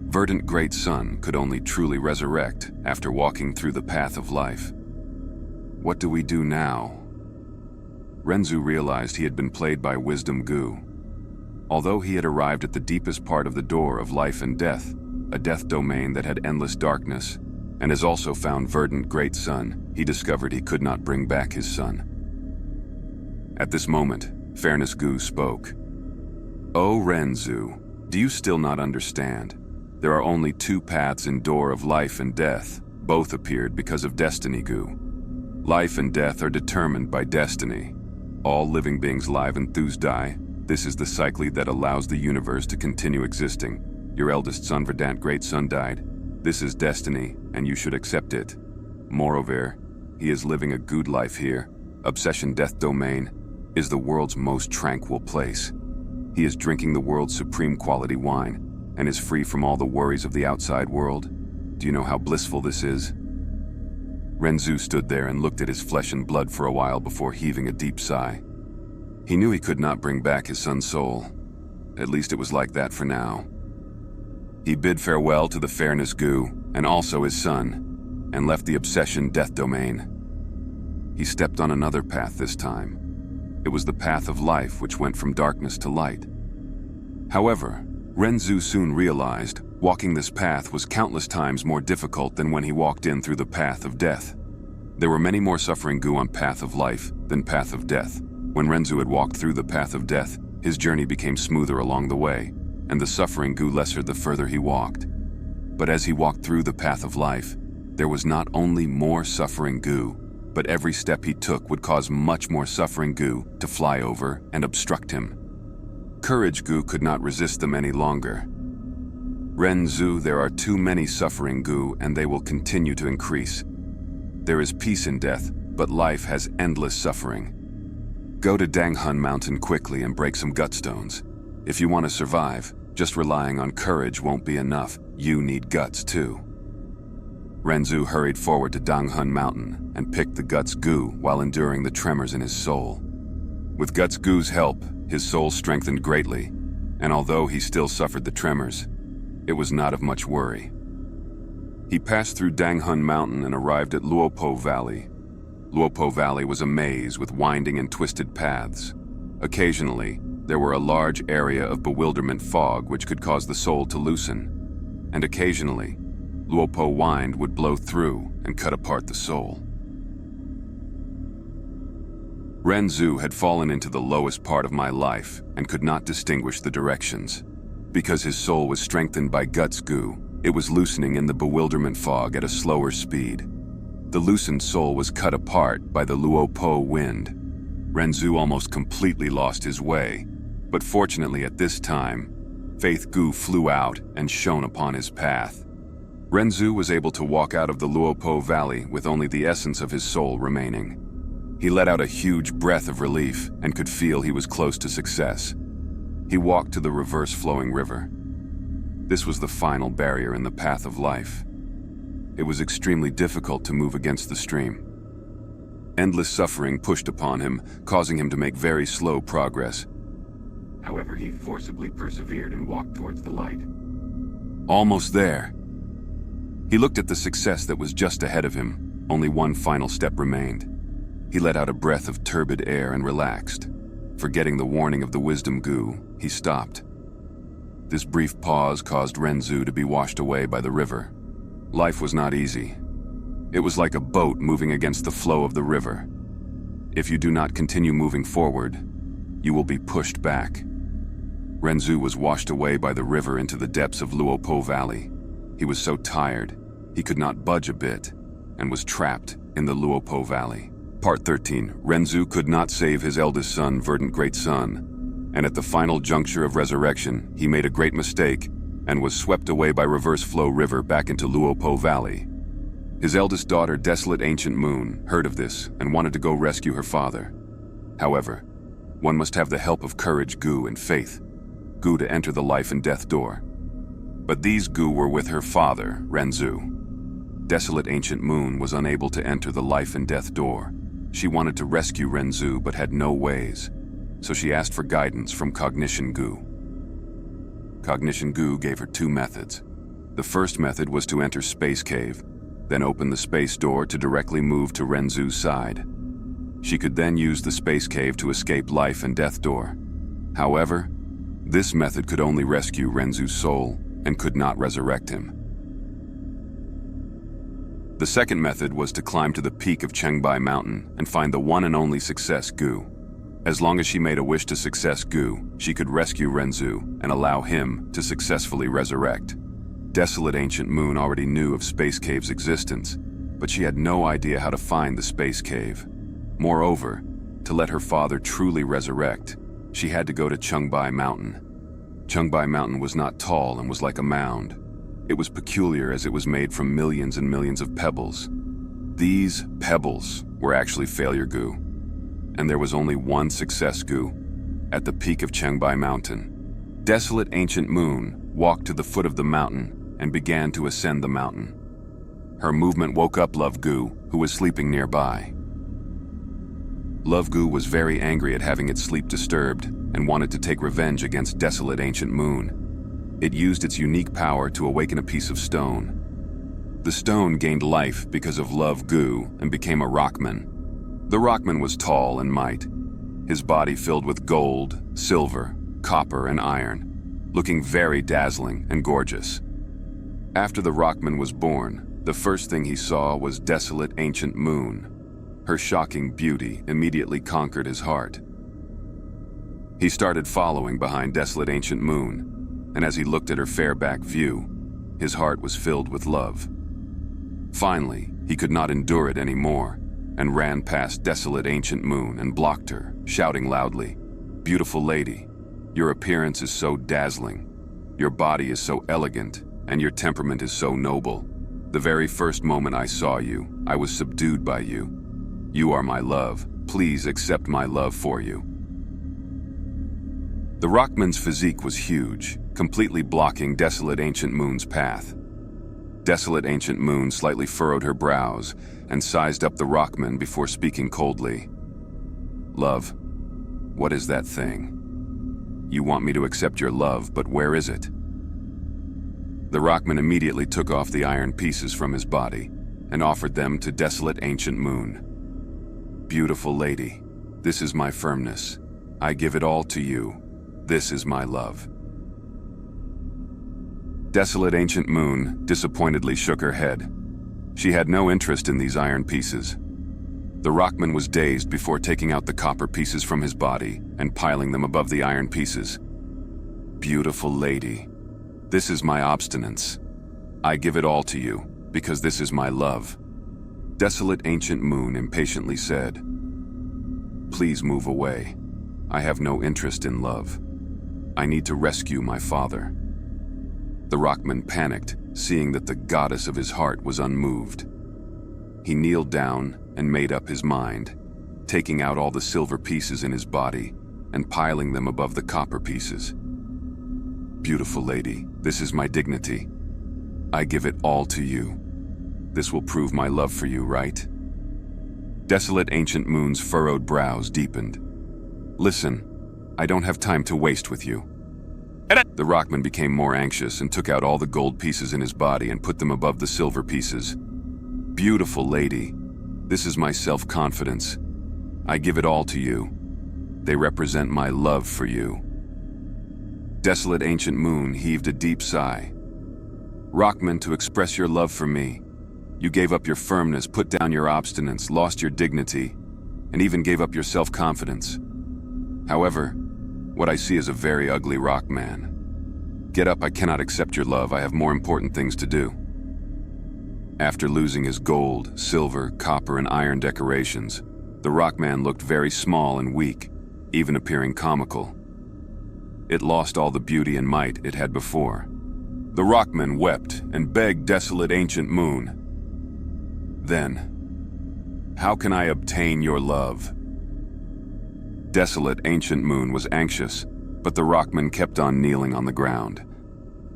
Verdant Great Sun could only truly resurrect after walking through the path of life. What do we do now? Renzu realized he had been played by Wisdom Gu. Although he had arrived at the deepest part of the door of life and death, a death domain that had endless darkness, and has also found Verdant Great Sun, he discovered he could not bring back his son. At this moment, Fairness Gu spoke. Oh Renzu, do you still not understand? There are only two paths in door of life and death. Both appeared because of destiny, Gu. Life and death are determined by destiny. All living beings live and thus die. This is the cycle that allows the universe to continue existing. Your eldest son, Verdant Great Sun, died. This is destiny, and you should accept it. Moreover, he is living a good life here. Obsession Death Domain is the world's most tranquil place. He is drinking the world's supreme quality wine, and is free from all the worries of the outside world. Do you know how blissful this is? Renzu stood there and looked at his flesh and blood for a while before heaving a deep sigh. He knew he could not bring back his son's soul. At least it was like that for now. He bid farewell to the Fairness Gu, and also his son, and left the Obsession Death Domain. He stepped on another path this time. It was the path of life which went from darkness to light. However, Renzu soon realized walking this path was countless times more difficult than when he walked in through the path of death. There were many more suffering Gu on path of life than path of death. When Renzu had walked through the path of death, his journey became smoother along the way, and the suffering Gu lesser the further he walked. But as he walked through the path of life, there was not only more suffering Gu, but every step he took would cause much more suffering Gu to fly over and obstruct him. Courage Gu could not resist them any longer. Renzu, there are too many suffering Gu, and they will continue to increase. There is peace in death, but life has endless suffering. Go to Danghun Mountain quickly and break some gutstones. If you want to survive, just relying on courage won't be enough. You need guts too. Renzu hurried forward to Danghun Mountain and picked the Guts Gu while enduring the tremors in his soul. With Guts Gu's help, his soul strengthened greatly, and although he still suffered the tremors, it was not of much worry. He passed through Danghun Mountain and arrived at Luopo Valley. Luopo Valley was a maze with winding and twisted paths. Occasionally, there were a large area of bewilderment fog which could cause the soul to loosen, and occasionally, Luopo wind would blow through and cut apart the soul. Renzu had fallen into the lowest part of my life and could not distinguish the directions. Because his soul was strengthened by Guts Gu, it was loosening in the bewilderment fog at a slower speed. The loosened soul was cut apart by the Luopo wind. Renzu almost completely lost his way, but fortunately at this time, Faith Gu flew out and shone upon his path. Renzu was able to walk out of the Luopo Valley with only the essence of his soul remaining. He let out a huge breath of relief and could feel he was close to success. He walked to the reverse-flowing river. This was the final barrier in the path of life. It was extremely difficult to move against the stream. Endless suffering pushed upon him, causing him to make very slow progress. However, he forcibly persevered and walked towards the light. Almost there. He looked at the success that was just ahead of him. Only one final step remained. He let out a breath of turbid air and relaxed. Forgetting the warning of the Wisdom Gu, he stopped. This brief pause caused Renzu to be washed away by the river. Life was not easy. It was like a boat moving against the flow of the river. If you do not continue moving forward, you will be pushed back. Renzu was washed away by the river into the depths of Luopo Valley. He was so tired, he could not budge a bit, and was trapped in the Luopo Valley. Part 13. Renzu could not save his eldest son, Verdant Great Son, and at the final juncture of resurrection, he made a great mistake and was swept away by Reverse Flow River back into Luopo Valley. His eldest daughter, Desolate Ancient Moon, heard of this and wanted to go rescue her father. However, one must have the help of courage, Gu, and faith, Gu to enter the life and death door. But these Gu were with her father, Renzu. Desolate Ancient Moon was unable to enter the life and death door. She wanted to rescue Renzu but had no ways, so she asked for guidance from Cognition Gu. Cognition Gu gave her two methods. The first method was to enter Space Cave, then open the space door to directly move to Renzu's side. She could then use the space cave to escape life and death door. However, this method could only rescue Renzu's soul and could not resurrect him. The second method was to climb to the peak of Chengbai Mountain and find the one and only Success Gu. As long as she made a wish to Success Gu, she could rescue Renzu and allow him to successfully resurrect. Desolate Ancient Moon already knew of Space Cave's existence, but she had no idea how to find the Space Cave. Moreover, to let her father truly resurrect, she had to go to Chengbai Mountain. Chengbai Mountain was not tall and was like a mound. It was peculiar as it was made from millions and millions of pebbles. These pebbles were actually Failure Gu, and there was only one Success Gu at the peak of Chengbai Mountain. Desolate Ancient Moon walked to the foot of the mountain and began to ascend the mountain. Her movement woke up Love Gu, who was sleeping nearby. Love Gu was very angry at having its sleep disturbed and wanted to take revenge against Desolate Ancient Moon. It used its unique power to awaken a piece of stone. The stone gained life because of Love Gu and became a Rockman. The Rockman was tall and might, his body filled with gold, silver, copper, and iron, looking very dazzling and gorgeous. After the Rockman was born, the first thing he saw was Desolate Ancient Moon. Her shocking beauty immediately conquered his heart. He started following behind Desolate Ancient Moon, and as he looked at her fair back view, his heart was filled with love. Finally, he could not endure it anymore, and ran past Desolate Ancient Moon and blocked her, shouting loudly, "Beautiful lady, your appearance is so dazzling, your body is so elegant, and your temperament is so noble. The very first moment I saw you, I was subdued by you. You are my love. Please accept my love for you." The Rockman's physique was huge, completely blocking Desolate Ancient Moon's path. Desolate Ancient Moon slightly furrowed her brows and sized up the Rockman before speaking coldly. "Love, what is that thing? You want me to accept your love, but where is it?" The Rockman immediately took off the iron pieces from his body and offered them to Desolate Ancient Moon. "Beautiful lady, this is my firmness. I give it all to you. This is my love." Desolate Ancient Moon disappointedly shook her head. She had no interest in these iron pieces. The Rockman was dazed before taking out the copper pieces from his body and piling them above the iron pieces. "Beautiful lady, this is my obstinance. I give it all to you, because this is my love." Desolate Ancient Moon impatiently said, "Please move away. I have no interest in love. I need to rescue my father." The Rockman panicked, seeing that the goddess of his heart was unmoved. He kneeled down and made up his mind, taking out all the silver pieces in his body and piling them above the copper pieces. "Beautiful lady, this is my dignity. I give it all to you. This will prove my love for you, right?" Desolate Ancient Moon's furrowed brows deepened. "Listen, I don't have time to waste with you." The Rockman became more anxious and took out all the gold pieces in his body and put them above the silver pieces. "Beautiful lady, this is my self-confidence. I give it all to you. They represent my love for you. Desolate Ancient Moon heaved a deep sigh. Rockman, to express your love for me, you gave up your firmness, put down your obstinance, lost your dignity, and even gave up your self-confidence. However, what I see is a very ugly rock man. Get up, I cannot accept your love, I have more important things to do. After losing his gold, silver, copper, and iron decorations, the rockman looked very small and weak, even appearing comical. It lost all the beauty and might it had before. The rockman wept and begged Desolate Ancient Moon. Then, how can I obtain your love? Desolate Ancient Moon was anxious, but the rockman kept on kneeling on the ground.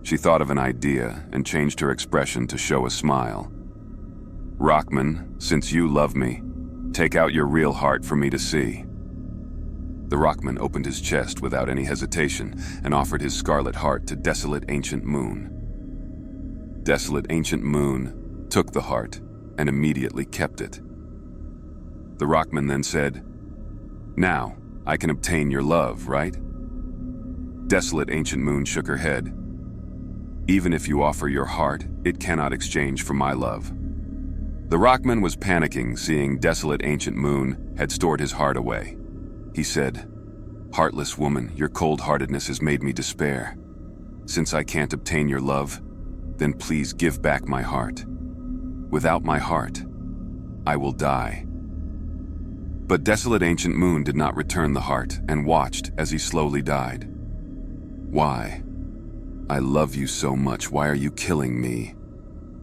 She thought of an idea and changed her expression to show a smile. Rockman, since you love me, take out your real heart for me to see. The rockman opened his chest without any hesitation and offered his scarlet heart to Desolate Ancient Moon. Desolate Ancient Moon took the heart and immediately kept it. The rockman then said, "Now, I can obtain your love, right?" Desolate Ancient Moon shook her head. "Even if you offer your heart, it cannot exchange for my love." The rockman was panicking, seeing Desolate Ancient Moon had stored his heart away. He said, "Heartless woman, your cold-heartedness has made me despair. Since I can't obtain your love, then please give back my heart. Without my heart, I will die." But Desolate Ancient Moon did not return the heart and watched as he slowly died. "Why? I love you so much, why are you killing me?"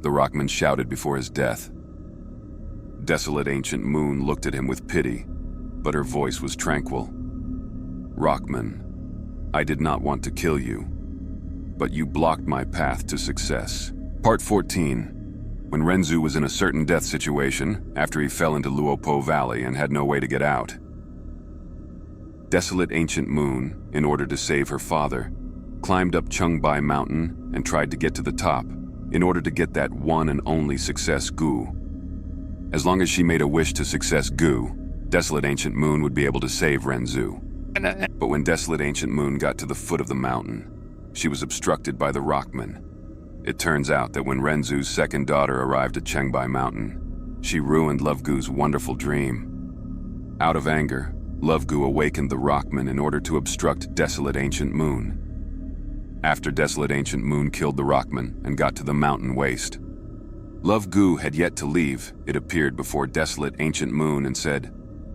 the rockman shouted before his death. Desolate Ancient Moon looked at him with pity, but her voice was tranquil. "Rockman, I did not want to kill you, but you blocked my path to success." Part 14. When Renzu was in a certain death situation after he fell into Luopo Valley and had no way to get out. Desolate Ancient Moon, in order to save her father, climbed up Chengbai Mountain and tried to get to the top in order to get that one and only success Gu. As long as she made a wish to success Gu, Desolate Ancient Moon would be able to save Renzu. But when Desolate Ancient Moon got to the foot of the mountain, she was obstructed by the rockman. It turns out that when Renzu's second daughter arrived at Chengbai Mountain, she ruined Love Gu's wonderful dream. Out of anger, Love Gu awakened the rockman in order to obstruct Desolate Ancient Moon. After Desolate Ancient Moon killed the rockman and got to the mountain waste, Love Gu had yet to leave. It appeared before Desolate Ancient Moon and said,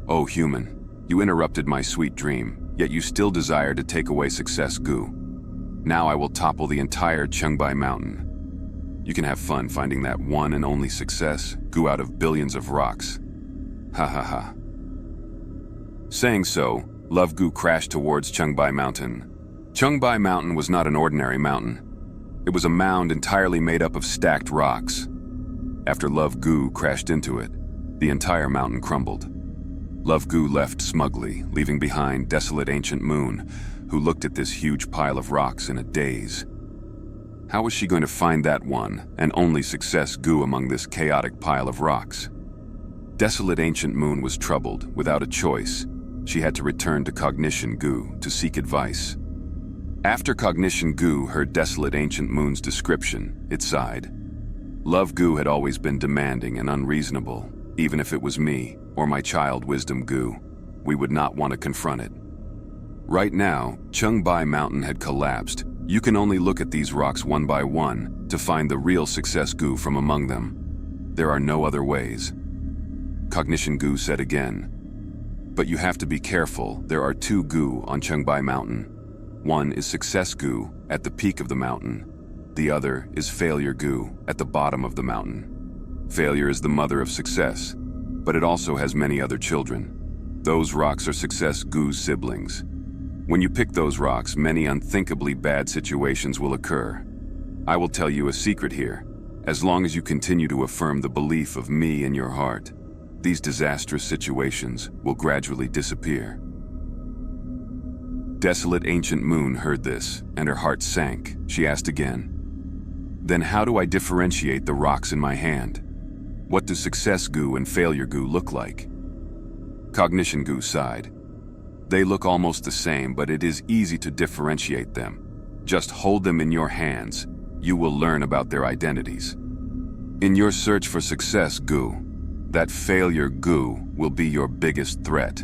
"Oh human, you interrupted my sweet dream, yet you still desire to take away success Gu. Now I will topple the entire Chengbai Mountain. You can have fun finding that one and only success Gu out of billions of rocks. Ha ha ha." Saying so, Love Gu crashed towards Chengbai Mountain. Chengbai Mountain was not an ordinary mountain. It was a mound entirely made up of stacked rocks. After Love Gu crashed into it, the entire mountain crumbled. Love Gu left smugly, leaving behind Desolate Ancient Moon, who looked at this huge pile of rocks in a daze. How was she going to find that one and only success Gu among this chaotic pile of rocks? Desolate Ancient Moon was troubled. Without a choice, she had to return to Cognition Gu to seek advice. After Cognition Gu heard Desolate Ancient Moon's description, it sighed. Love Gu had always been demanding and unreasonable. Even if it was me or my child Wisdom Gu, we would not want to confront it. Right now, Chengbai Mountain had collapsed. You can only look at these rocks one by one to find the real success Gu from among them. There are no other ways. Cognition Gu said again, "But you have to be careful. There are two Gu on Chengbai Mountain. One is success Gu at the peak of the mountain. The other is failure Gu at the bottom of the mountain. Failure is the mother of success, but it also has many other children. Those rocks are success Gu's siblings. When you pick those rocks, many unthinkably bad situations will occur. I will tell you a secret here. As long as you continue to affirm the belief of me in your heart, these disastrous situations will gradually disappear." Desolate Ancient Moon heard this, and her heart sank. She asked again, "Then how do I differentiate the rocks in my hand? What do success Gu and failure Gu look like?" Cognition Gu sighed. They look almost the same, but it is easy to differentiate them. Just hold them in your hands. You will learn about their identities. In your search for success, Gu, that failure Gu will be your biggest threat.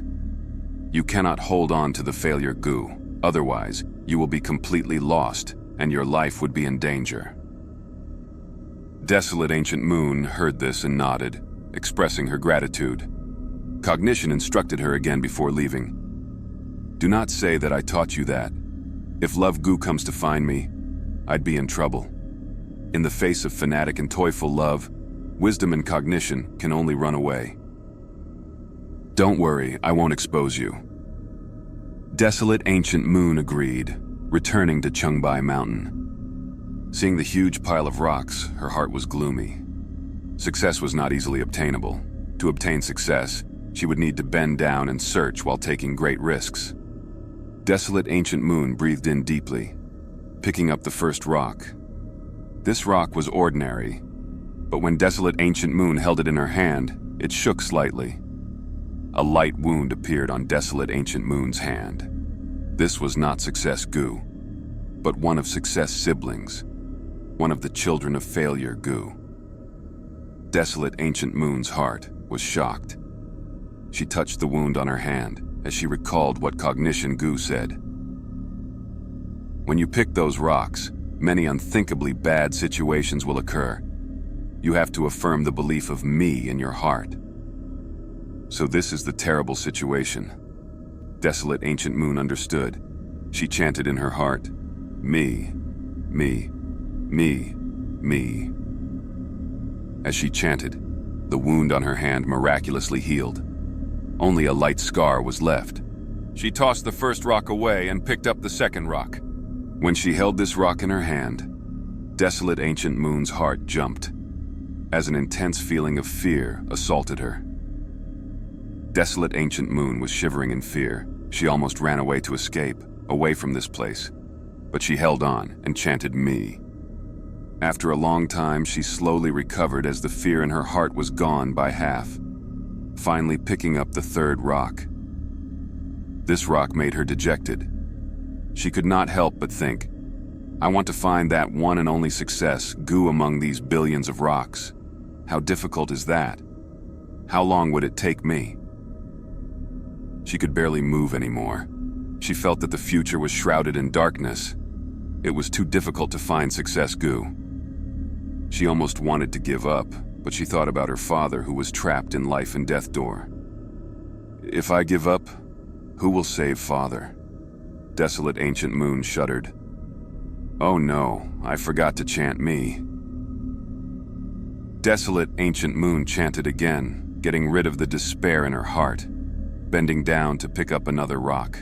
You cannot hold on to the failure Gu, otherwise you will be completely lost and your life would be in danger. Desolate Ancient Moon heard this and nodded, expressing her gratitude. Cognition instructed her again before leaving. Do not say that I taught you that. If Love Gu comes to find me, I'd be in trouble. In the face of fanatic and toyful love, wisdom and cognition can only run away. Don't worry, I won't expose you. Desolate Ancient Moon agreed, returning to Chengbai Mountain. Seeing the huge pile of rocks, her heart was gloomy. Success was not easily obtainable. To obtain success, she would need to bend down and search while taking great risks. Desolate Ancient Moon breathed in deeply, picking up the first rock. This rock was ordinary, but when Desolate Ancient Moon held it in her hand, it shook slightly. A light wound appeared on Desolate Ancient Moon's hand. This was not Success Gu, but one of Success' siblings, one of the children of failure Gu. Desolate Ancient Moon's heart was shocked. She touched the wound on her hand as she recalled what Cognition Gu said. When you pick those rocks, many unthinkably bad situations will occur. You have to affirm the belief of me in your heart. So this is the terrible situation. Desolate Ancient Moon understood. She chanted in her heart, me, me, me, me. As she chanted, the wound on her hand miraculously healed. Only a light scar was left. She tossed the first rock away and picked up the second rock. When she held this rock in her hand, Desolate Ancient Moon's heart jumped, as an intense feeling of fear assaulted her. Desolate Ancient Moon was shivering in fear. She almost ran away to escape, away from this place. But she held on and chanted me. After a long time, she slowly recovered as the fear in her heart was gone by half, finally picking up the third rock. This rock made her dejected. She could not help but think, I want to find that one and only Success Gu among these billions of rocks. How difficult is that? How long would it take me? She could barely move anymore. She felt that the future was shrouded in darkness. It was too difficult to find Success Gu. She almost wanted to give up, but she thought about her father who was trapped in life and death door. If I give up, who will save father? Desolate Ancient Moon shuddered. Oh no, I forgot to chant me. Desolate Ancient Moon chanted again, getting rid of the despair in her heart, bending down to pick up another rock.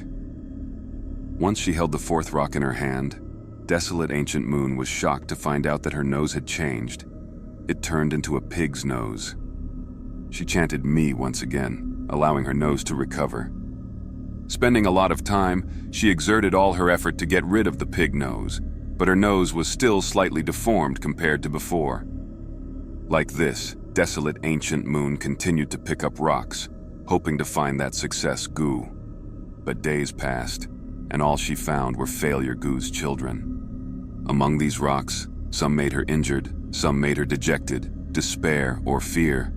Once she held the fourth rock in her hand, Desolate Ancient Moon was shocked to find out that her nose had changed. It turned into a pig's nose. She chanted me once again, allowing her nose to recover. Spending a lot of time, she exerted all her effort to get rid of the pig nose, but her nose was still slightly deformed compared to before. Like this, Desolate Ancient Moon continued to pick up rocks, hoping to find that Success Gu. But days passed, and all she found were Failure Gu's children. Among these rocks, some made her injured, some made her dejected, despair, or fear,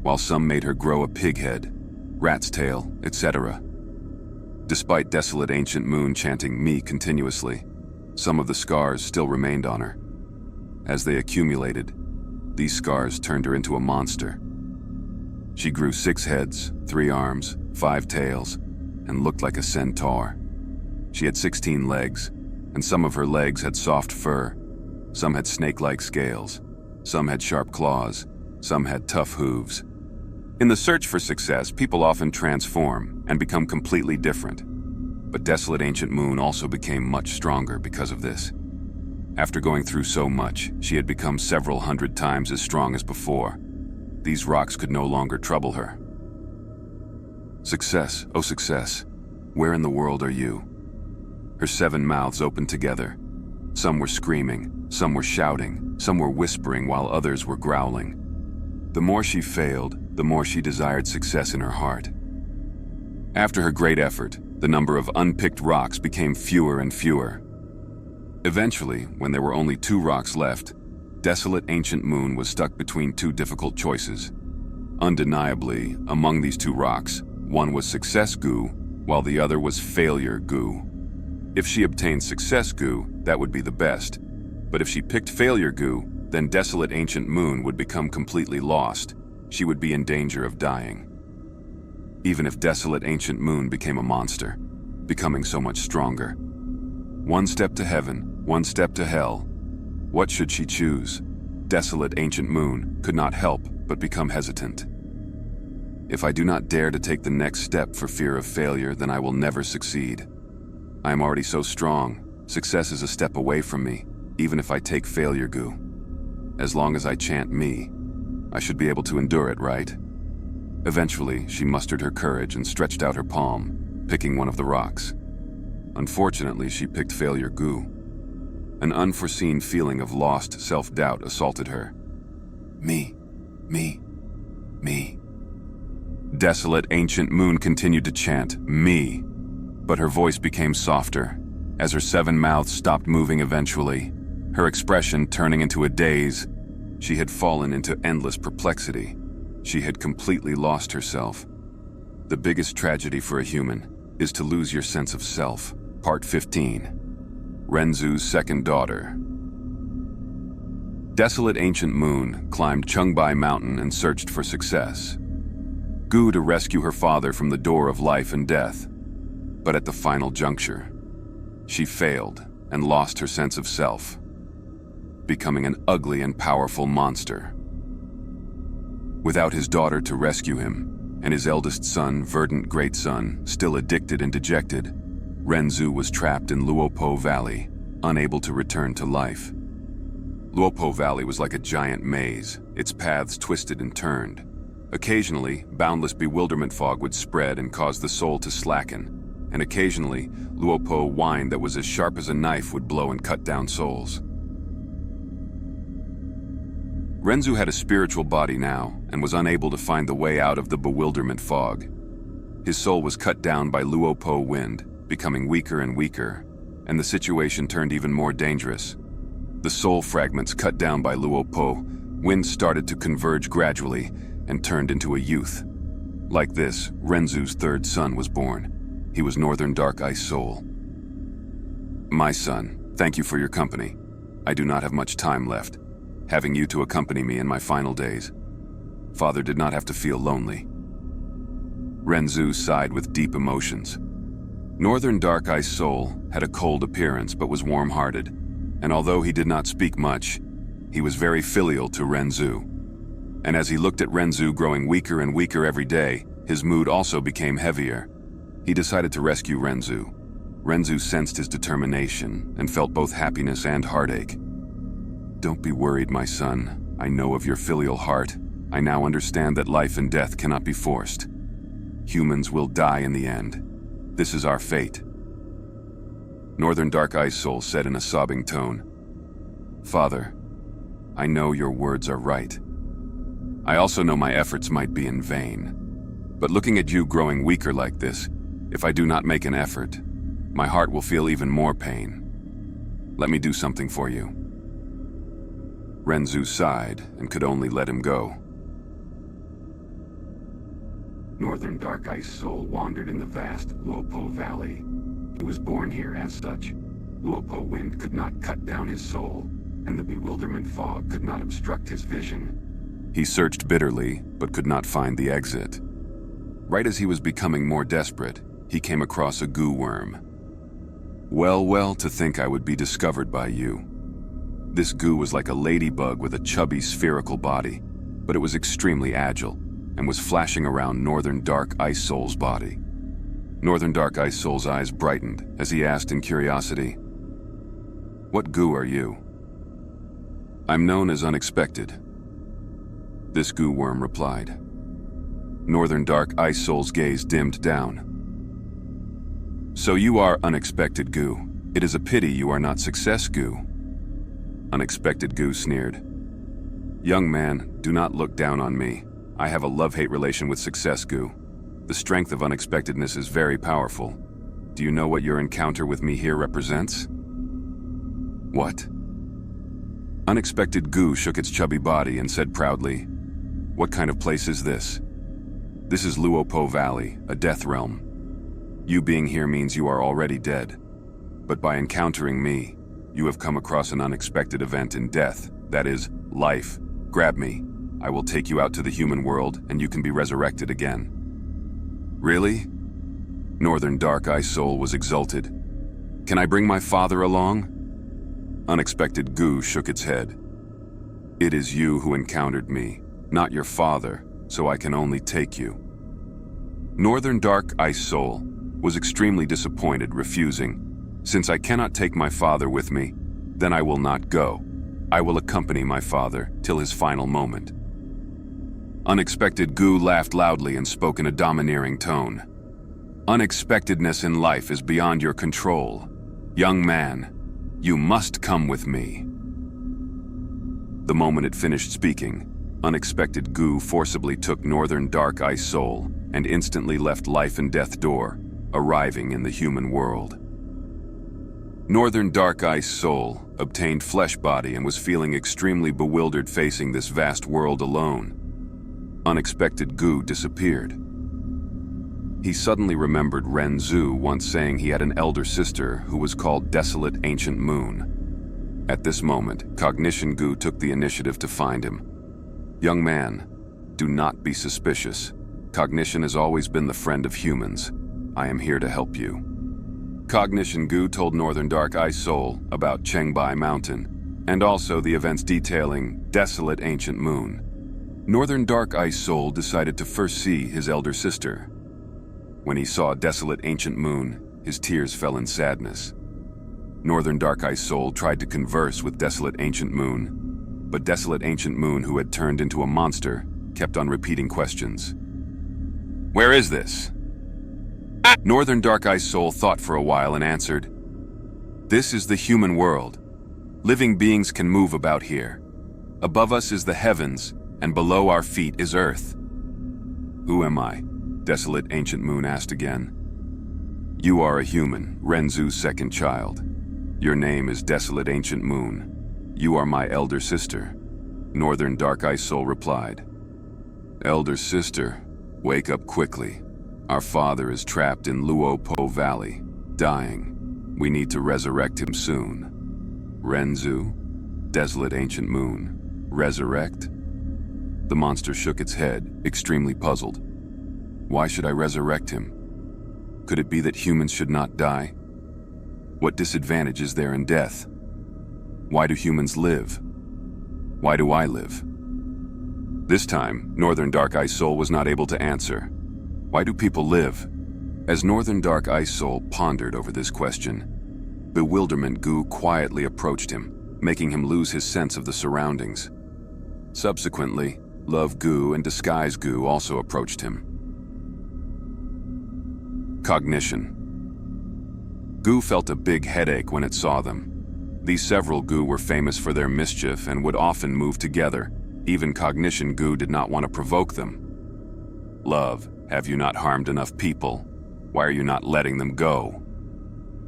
while some made her grow a pig head, rat's tail, etc. Despite Desolate Ancient Moon chanting me continuously, some of the scars still remained on her. As they accumulated, these scars turned her into a monster. She grew 6 heads, 3 arms, 5 tails, and looked like a centaur. She had 16 legs, and some of her legs had soft fur. Some had snake-like scales. Some had sharp claws. Some had tough hooves. In the search for success, people often transform and become completely different. But Desolate Ancient Moon also became much stronger because of this. After going through so much, she had become several hundred times as strong as before. These rocks could no longer trouble her. Success, oh Success, where in the world are you? Her 7 mouths opened together. Some were screaming, some were shouting, some were whispering while others were growling. The more she failed, the more she desired success in her heart. After her great effort, The number of unpicked rocks became fewer and fewer. Eventually, when there were only 2 rocks left, Desolate Ancient Moon was stuck between 2 difficult choices. Undeniably, among these 2 rocks, one was Success Gu, while the other was Failure Gu. If she obtained Success Gu, that would be the best. But if she picked Failure Gu, then Desolate Ancient Moon would become completely lost. She would be in danger of dying. Even if Desolate Ancient Moon became a monster, becoming so much stronger. 1 step to heaven, 1 step to hell. What should she choose? Desolate Ancient Moon could not help but become hesitant. If I do not dare to take the next step for fear of failure, then I will never succeed. I am already so strong. Success is a step away from me, even if I take Failure Gu. As long as I chant me, I should be able to endure it, right? Eventually, she mustered her courage and stretched out her palm, picking one of the rocks. Unfortunately, she picked Failure Gu. An unforeseen feeling of lost self-doubt assaulted her. Me. Desolate Ancient Moon continued to chant, me. But her voice became softer, as her 7 mouths stopped moving eventually, her expression turning into a daze. She had fallen into endless perplexity. She had completely lost herself. The biggest tragedy for a human is to lose your sense of self. Part 15. Renzu's second daughter. Desolate Ancient Moon climbed Chungbai Mountain and searched for success. Gu to rescue her father from the door of life and death. But at the final juncture, she failed and lost her sense of self, becoming an ugly and powerful monster. Without his daughter to rescue him, and his eldest son, Verdant Great Son, still addicted and dejected, Renzu was trapped in Luopo Valley, unable to return to life. Luopo Valley was like a giant maze, its paths twisted and turned. Occasionally, boundless bewilderment fog would spread and cause the soul to slacken, and occasionally, Luopo wine that was as sharp as a knife would blow and cut down souls. Renzu had a spiritual body now, and was unable to find the way out of the bewilderment fog. His soul was cut down by Luopo wind, becoming weaker and weaker, and the situation turned even more dangerous. The soul fragments cut down by Luopo, wind started to converge gradually, and turned into a youth. Like this, Renzu's 3rd son was born. He was Northern Dark Ice Soul. My son, thank you for your company. I do not have much time left, having you to accompany me in my final days. Father did not have to feel lonely. Renzu sighed with deep emotions. Northern Dark Ice Soul had a cold appearance but was warm-hearted, and although he did not speak much, he was very filial to Renzu. And as he looked at Renzu growing weaker and weaker every day, his mood also became heavier. He decided to rescue Renzu. Renzu sensed his determination and felt both happiness and heartache. Don't be worried, my son. I know of your filial heart. I now understand that life and death cannot be forced. Humans will die in the end. This is our fate. Northern Dark Ice Soul said in a sobbing tone. Father, I know your words are right. I also know my efforts might be in vain. But looking at you growing weaker like this, if I do not make an effort, my heart will feel even more pain. Let me do something for you. Renzu sighed and could only let him go. Northern Dark Ice Soul wandered in the vast Luopo Valley. He was born here as such. Luopo wind could not cut down his soul, and the bewilderment fog could not obstruct his vision. He searched bitterly, but could not find the exit. Right as he was becoming more desperate, he came across a Gu worm. Well, to think I would be discovered by you. This Gu was like a ladybug with a chubby spherical body, but it was extremely agile, and was flashing around Northern Dark Ice Soul's body. Northern Dark Ice Soul's eyes brightened as he asked in curiosity, "What Gu are you?" "I'm known as Unexpected." This Gu worm replied. Northern Dark Ice Soul's gaze dimmed down. "So you are Unexpected Gu. It is a pity you are not Success Gu." Unexpected Gu sneered. "Young man, do not look down on me. I have a love-hate relation with Success Gu. The strength of unexpectedness is very powerful. Do you know what your encounter with me here represents? What? Unexpected Gu shook its chubby body and said proudly, "What kind of place is this? This is Luopo Valley, a death realm. You being here means you are already dead. But by encountering me, you have come across an unexpected event in death, that is, life. Grab me. I will take you out to the human world, and you can be resurrected again." Really? Northern Dark Eye Soul was exulted. "Can I bring my father along?" Unexpected Gu shook its head. "It is you who encountered me, not your father, so I can only take you." Northern Dark Eye Soul was extremely disappointed, refusing. "Since I cannot take my father with me, then I will not go. I will accompany my father till his final moment." Unexpected Gu laughed loudly and spoke in a domineering tone. "Unexpectedness in life is beyond your control. Young man, you must come with me." The moment it finished speaking, Unexpected Gu forcibly took Northern Dark Eye Soul and instantly left Life and Death Door, arriving in the human world. Northern Dark Eye Soul obtained flesh body and was feeling extremely bewildered facing this vast world alone. Unexpected Gu disappeared. He suddenly remembered Renzu once saying he had an elder sister who was called Desolate Ancient Moon. At this moment, Cognition Gu took the initiative to find him. "Young man, do not be suspicious. Cognition has always been the friend of humans. I am here to help you." Cognition Gu told Northern Dark Eye Soul about Chengbai Mountain, and also the events detailing Desolate Ancient Moon. Northern Dark Eye Soul decided to first see his elder sister. When he saw Desolate Ancient Moon, his tears fell in sadness. Northern Dark Eye Soul tried to converse with Desolate Ancient Moon, but Desolate Ancient Moon, who had turned into a monster, kept on repeating questions. "Where is this?" Northern Dark Eye Soul thought for a while and answered, "This is the human world. Living beings can move about here. Above us is the heavens, and below our feet is earth." "Who am I?" Desolate Ancient Moon asked again. "You are a human, Renzu's second child. Your name is Desolate Ancient Moon. You are my elder sister," Northern Dark Eye Soul replied. "Elder sister, wake up quickly. Our father is trapped in Luopo Valley, dying. We need to resurrect him soon." "Renzu? Desolate Ancient Moon? Resurrect?" The monster shook its head, extremely puzzled. "Why should I resurrect him? Could it be that humans should not die? What disadvantage is there in death? Why do humans live? Why do I live?" This time, Northern Dark Eye Soul was not able to answer. Why do people live? As Northern Dark Eye Soul pondered over this question, Bewilderment Gu quietly approached him, making him lose his sense of the surroundings. Subsequently, Love Gu and Disguise Gu also approached him. Cognition. Gu felt a big headache when it saw them. These several Gu were famous for their mischief and would often move together. Even Cognition Gu did not want to provoke them. "Love, have you not harmed enough people? Why are you not letting them go?"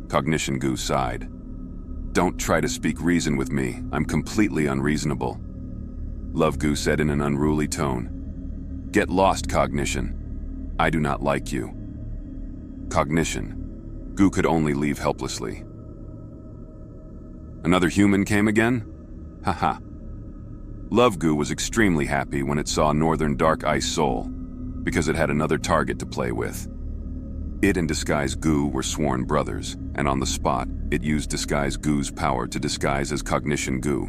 Cognition Gu sighed. "Don't try to speak reason with me. I'm completely unreasonable." Love Gu said in an unruly tone. "Get lost, Cognition. I do not like you." Cognition. Gu could only leave helplessly. "Another human came again? Haha." Love Gu was extremely happy when it saw Northern Dark Eye Soul, because it had another target to play with. It and Disguise Gu were sworn brothers, and on the spot, it used Disguise Gu's power to disguise as Cognition Gu.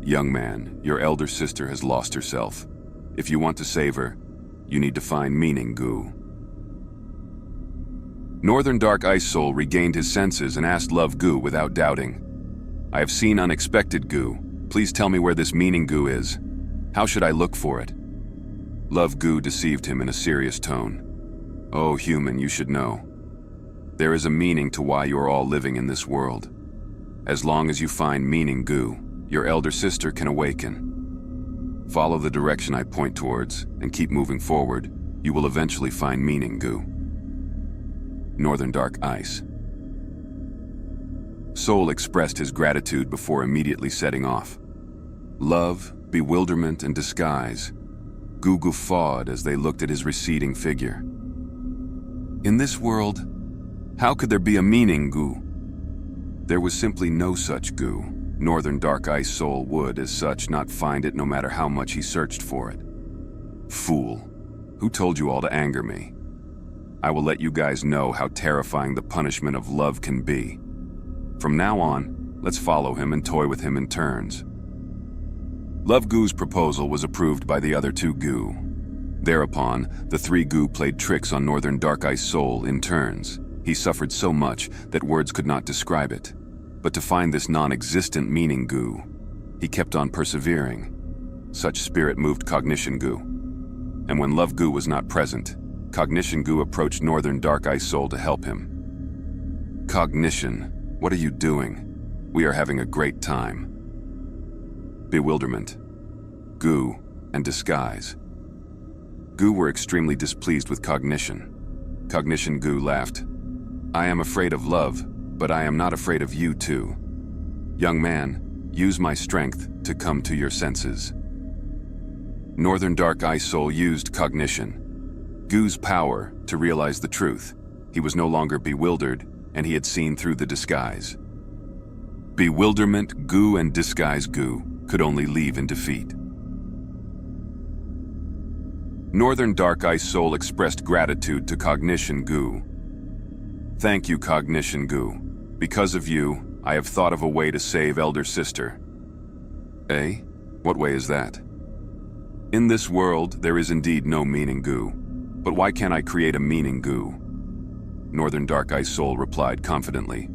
"Young man, your elder sister has lost herself. If you want to save her, you need to find meaning, Gu." Northern Dark Eye Soul regained his senses and asked Love Gu without doubting. "I have seen Unexpected Gu. Please tell me where this meaning Gu is. How should I look for it?" Love Gu deceived him in a serious tone. "Oh, human, you should know. There is a meaning to why you are all living in this world. As long as you find meaning Gu, your elder sister can awaken. Follow the direction I point towards and keep moving forward. You will eventually find meaning Gu." Northern Dark Ice. Soul expressed his gratitude before immediately setting off. Love, bewilderment, and disguise. Gu guffawed as they looked at his receding figure. In this world, how could there be a meaning, Gu? There was simply no such Gu. Northern Dark Ice Soul would, as such, not find it no matter how much he searched for it. Fool. Who told you all to anger me? I will let you guys know how terrifying the punishment of love can be. From now on, let's follow him and toy with him in turns. Love Gu's proposal was approved by the other two Gu. Thereupon, the three Gu played tricks on Northern Dark Ice Soul in turns. He suffered so much that words could not describe it. But to find this non-existent meaning Gu, he kept on persevering. Such spirit moved Cognition Gu. And when Love Gu was not present, Cognition Gu approached Northern Dark Ice Soul to help him. Cognition, what are you doing? We are having a great time. Bewilderment, Gu, and disguise. Gu were extremely displeased with Cognition. Cognition Gu laughed. I am afraid of love, but I am not afraid of you too. Young man, use my strength to come to your senses. Northern Dark Ice Soul used Cognition, Gu's power, to realize the truth. He was no longer bewildered, and he had seen through the disguise. Bewilderment, Gu, and disguise Gu could only leave in defeat. Northern Dark Ice Soul expressed gratitude to Cognition Gu. Thank you, Cognition Gu. Because of you, I have thought of a way to save Elder Sister. Eh? What way is that? In this world, there is indeed no meaning Gu. But why can't I create a meaning Gu? Northern Dark Ice Soul replied confidently.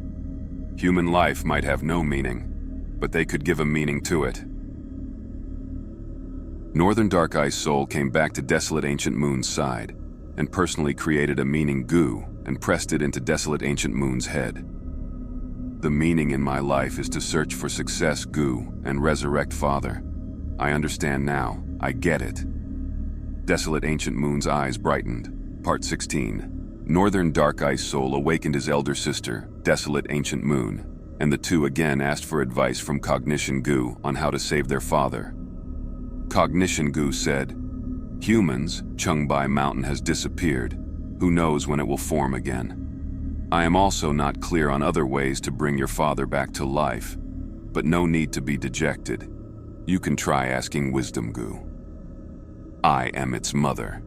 Human life might have no meaning, but they could give a meaning to it. Northern Dark Ice Soul came back to Desolate Ancient Moon's side, and personally created a meaning Gu and pressed it into Desolate Ancient Moon's head. The meaning in my life is to search for success, Gu, and resurrect Father. I understand now. I get it. Desolate Ancient Moon's eyes brightened. Part 16. Northern Dark Ice Soul awakened his elder sister, Desolate Ancient Moon, and the two again asked for advice from Cognition Gu on how to save their father. Cognition Gu said, Humans, Chengbai Mountain has disappeared. Who knows when it will form again? I am also not clear on other ways to bring your father back to life, but no need to be dejected. You can try asking Wisdom Gu. I am its mother.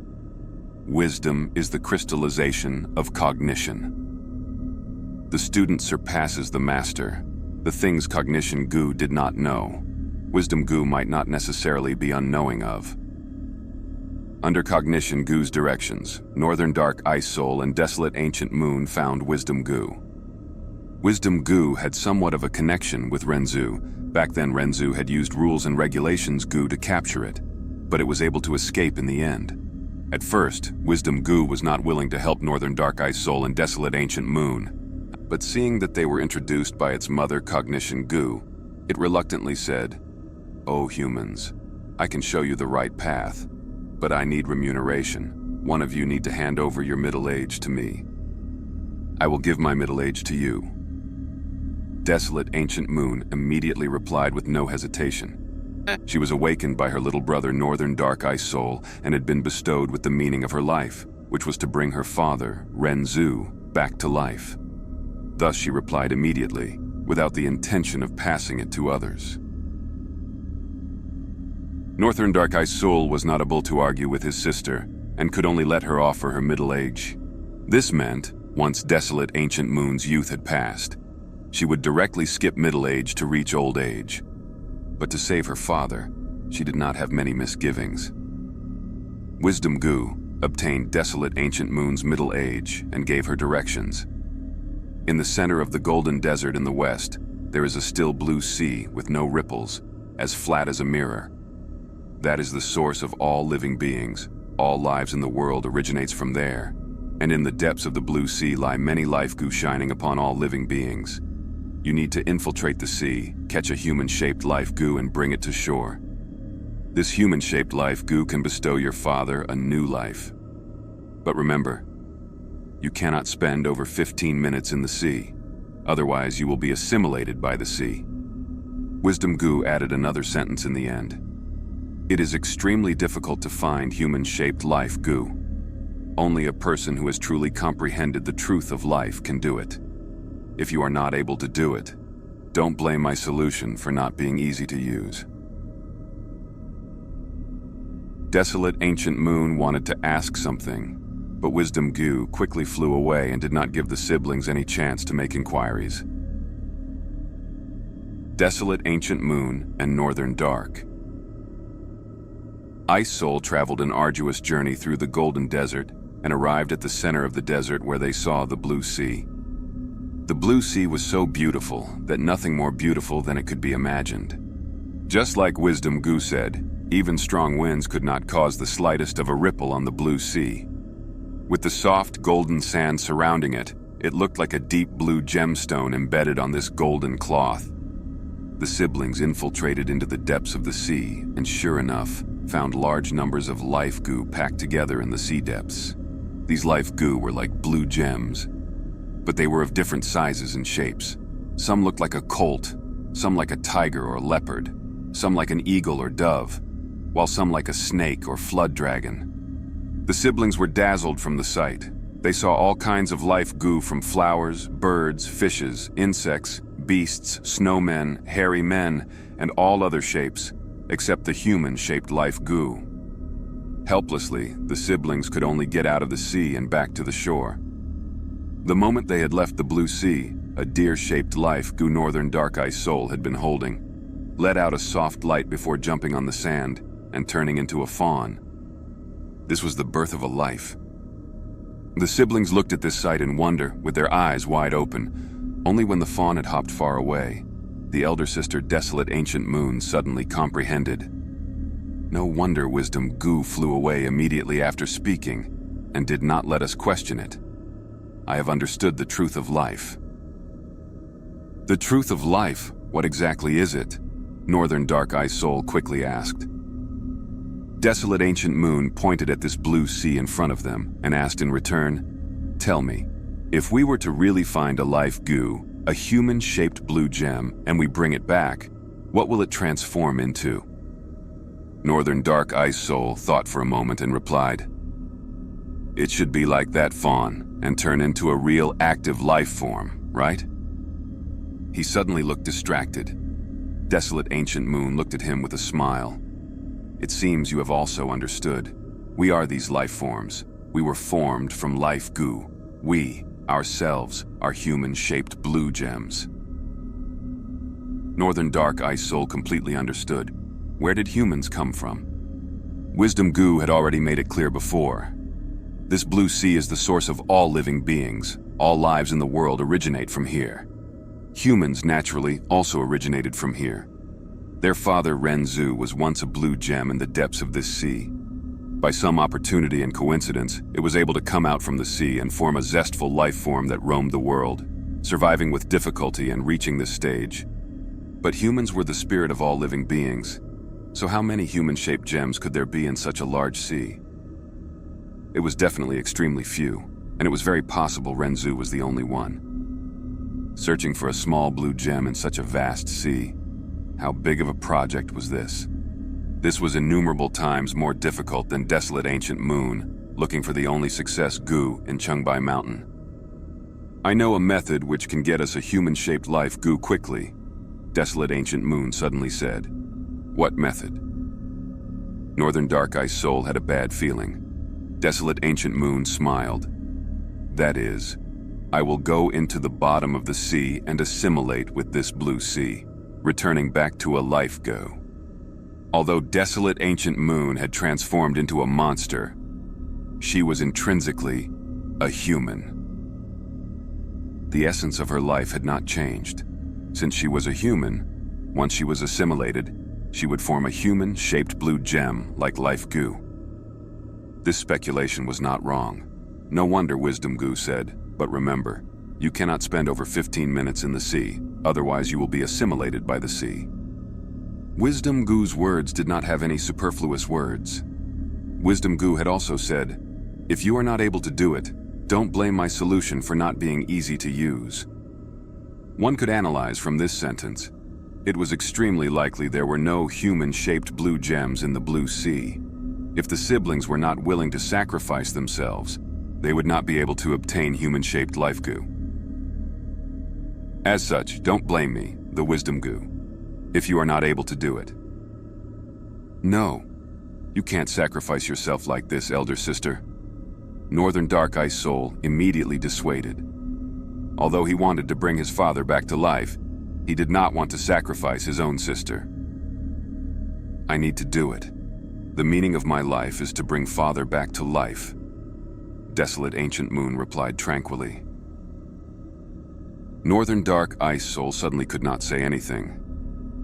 Wisdom is the crystallization of cognition. The student surpasses the master. The things Cognition Gu did not know, Wisdom Gu might not necessarily be unknowing of. Under Cognition Gu's directions, Northern Dark Ice Soul and Desolate Ancient Moon found Wisdom Gu. Wisdom Gu had somewhat of a connection with Renzu. Back then, Renzu had used rules and regulations Gu to capture it, but it was able to escape in the end. At first, Wisdom Gu was not willing to help Northern Dark Ice Soul and Desolate Ancient Moon, but seeing that they were introduced by its mother Cognition Gu, it reluctantly said, "Oh humans, I can show you the right path, but I need remuneration. One of you need to hand over your middle age to me. I will give my middle age to you." Desolate Ancient Moon immediately replied with no hesitation. She was awakened by her little brother Northern Dark Ice Soul and had been bestowed with the meaning of her life, which was to bring her father, Renzu, back to life. Thus she replied immediately, without the intention of passing it to others. Northern Dark Ice Soul was not able to argue with his sister, and could only let her offer her middle age. This meant, once Desolate Ancient Moon's youth had passed, she would directly skip middle age to reach old age. But to save her father, she did not have many misgivings. Wisdom Gu obtained Desolate Ancient Moon's middle age and gave her directions. In the center of the Golden Desert in the west, there is a still blue sea with no ripples, as flat as a mirror. That is the source of all living beings. All lives in the world originates from there, and in the depths of the blue sea lie many life Gu shining upon all living beings. You need to infiltrate the sea, catch a human-shaped life Gu and bring it to shore. This human-shaped life Gu can bestow your father a new life. But remember, You cannot spend over 15 minutes in the sea. Otherwise, you will be assimilated by the sea. Wisdom Gu added another sentence in the end. It is extremely difficult to find human-shaped life, Gu. Only a person who has truly comprehended the truth of life can do it. If you are not able to do it, don't blame my solution for not being easy to use. Desolate Ancient Moon wanted to ask something, but Wisdom Gu quickly flew away and did not give the siblings any chance to make inquiries. Desolate Ancient Moon and Northern Dark. Ice Soul traveled an arduous journey through the Golden Desert and arrived at the center of the desert where they saw the Blue Sea. The Blue Sea was so beautiful that nothing more beautiful than it could be imagined. Just like Wisdom Gu said, even strong winds could not cause the slightest of a ripple on the Blue Sea. With the soft golden sand surrounding it, it looked like a deep blue gemstone embedded on this golden cloth. The siblings infiltrated into the depths of the sea and, sure enough, found large numbers of life Gu packed together in the sea depths. These life Gu were like blue gems, but they were of different sizes and shapes. Some looked like a colt, some like a tiger or leopard, some like an eagle or dove, while some like a snake or flood dragon. The siblings were dazzled from the sight. They saw all kinds of life Gu, from flowers, birds, fishes, insects, beasts, snowmen, hairy men, and all other shapes, except the human-shaped life Gu. Helplessly, the siblings could only get out of the sea and back to the shore. The moment they had left the Blue Sea, a deer-shaped life Gu Northern Dark Ice Soul had been holding let out a soft light before jumping on the sand and turning into a fawn. This was the birth of a life. The siblings looked at this sight in wonder, with their eyes wide open. Only when the fawn had hopped far away, the elder sister Desolate Ancient Moon suddenly comprehended. No wonder Wisdom Gu flew away immediately after speaking and did not let us question it. I have understood the truth of life. The truth of life? What exactly is it? Northern Dark Eye Soul quickly asked. Desolate Ancient Moon pointed at this blue sea in front of them and asked in return, "Tell me, if we were to really find a life Gu, a human-shaped blue gem, and we bring it back, what will it transform into?" Northern Dark Ice Soul thought for a moment and replied, "It should be like that fawn and turn into a real active life form, right?" He suddenly looked distracted. Desolate Ancient Moon looked at him with a smile. "It seems you have also understood. We are these life forms. We were formed from life Gu. We, ourselves, are human-shaped blue gems." Northern Dark Ice Soul completely understood. Where did humans come from? Wisdom Gu had already made it clear before. This blue sea is the source of all living beings. All lives in the world originate from here. Humans, naturally, also originated from here. Their father, Renzu, was once a blue gem in the depths of this sea. By some opportunity and coincidence, it was able to come out from the sea and form a zestful life form that roamed the world, surviving with difficulty and reaching this stage. But humans were the spirit of all living beings. So how many human-shaped gems could there be in such a large sea? It was definitely extremely few, and it was very possible Renzu was the only one. Searching for a small blue gem in such a vast sea, how big of a project was this? This was innumerable times more difficult than Desolate Ancient Moon, looking for the only success Gu in Chengbai Mountain. "I know a method which can get us a human-shaped life Gu quickly," Desolate Ancient Moon suddenly said. "What method?" Northern Dark Ice Soul had a bad feeling. Desolate Ancient Moon smiled. "That is, I will go into the bottom of the sea and assimilate with this blue sea, returning back to a life Gu." Although Desolate Ancient Moon had transformed into a monster, she was intrinsically a human. The essence of her life had not changed. Since she was a human, once she was assimilated, she would form a human-shaped blue gem like life Gu. This speculation was not wrong. No wonder Wisdom Gu said, "But remember, you cannot spend over 15 minutes in the sea, otherwise you will be assimilated by the sea." Wisdom Gu's words did not have any superfluous words. Wisdom Gu had also said, "If you are not able to do it, Don't blame my solution for not being easy to use. One could analyze from this sentence. It was extremely likely there were no human-shaped blue gems in the blue sea. If the siblings were not willing to sacrifice themselves, they would not be able to obtain human-shaped life Gu. As such, don't blame me, the Wisdom Gu, if you are not able to do it. No, you can't sacrifice yourself like this, elder sister. Northern Dark Ice Soul immediately dissuaded. Although he wanted to bring his father back to life, he did not want to sacrifice his own sister. I need to do it. The meaning of my life is to bring father back to life. Desolate Ancient Moon replied tranquilly. Northern Dark Ice Soul suddenly could not say anything.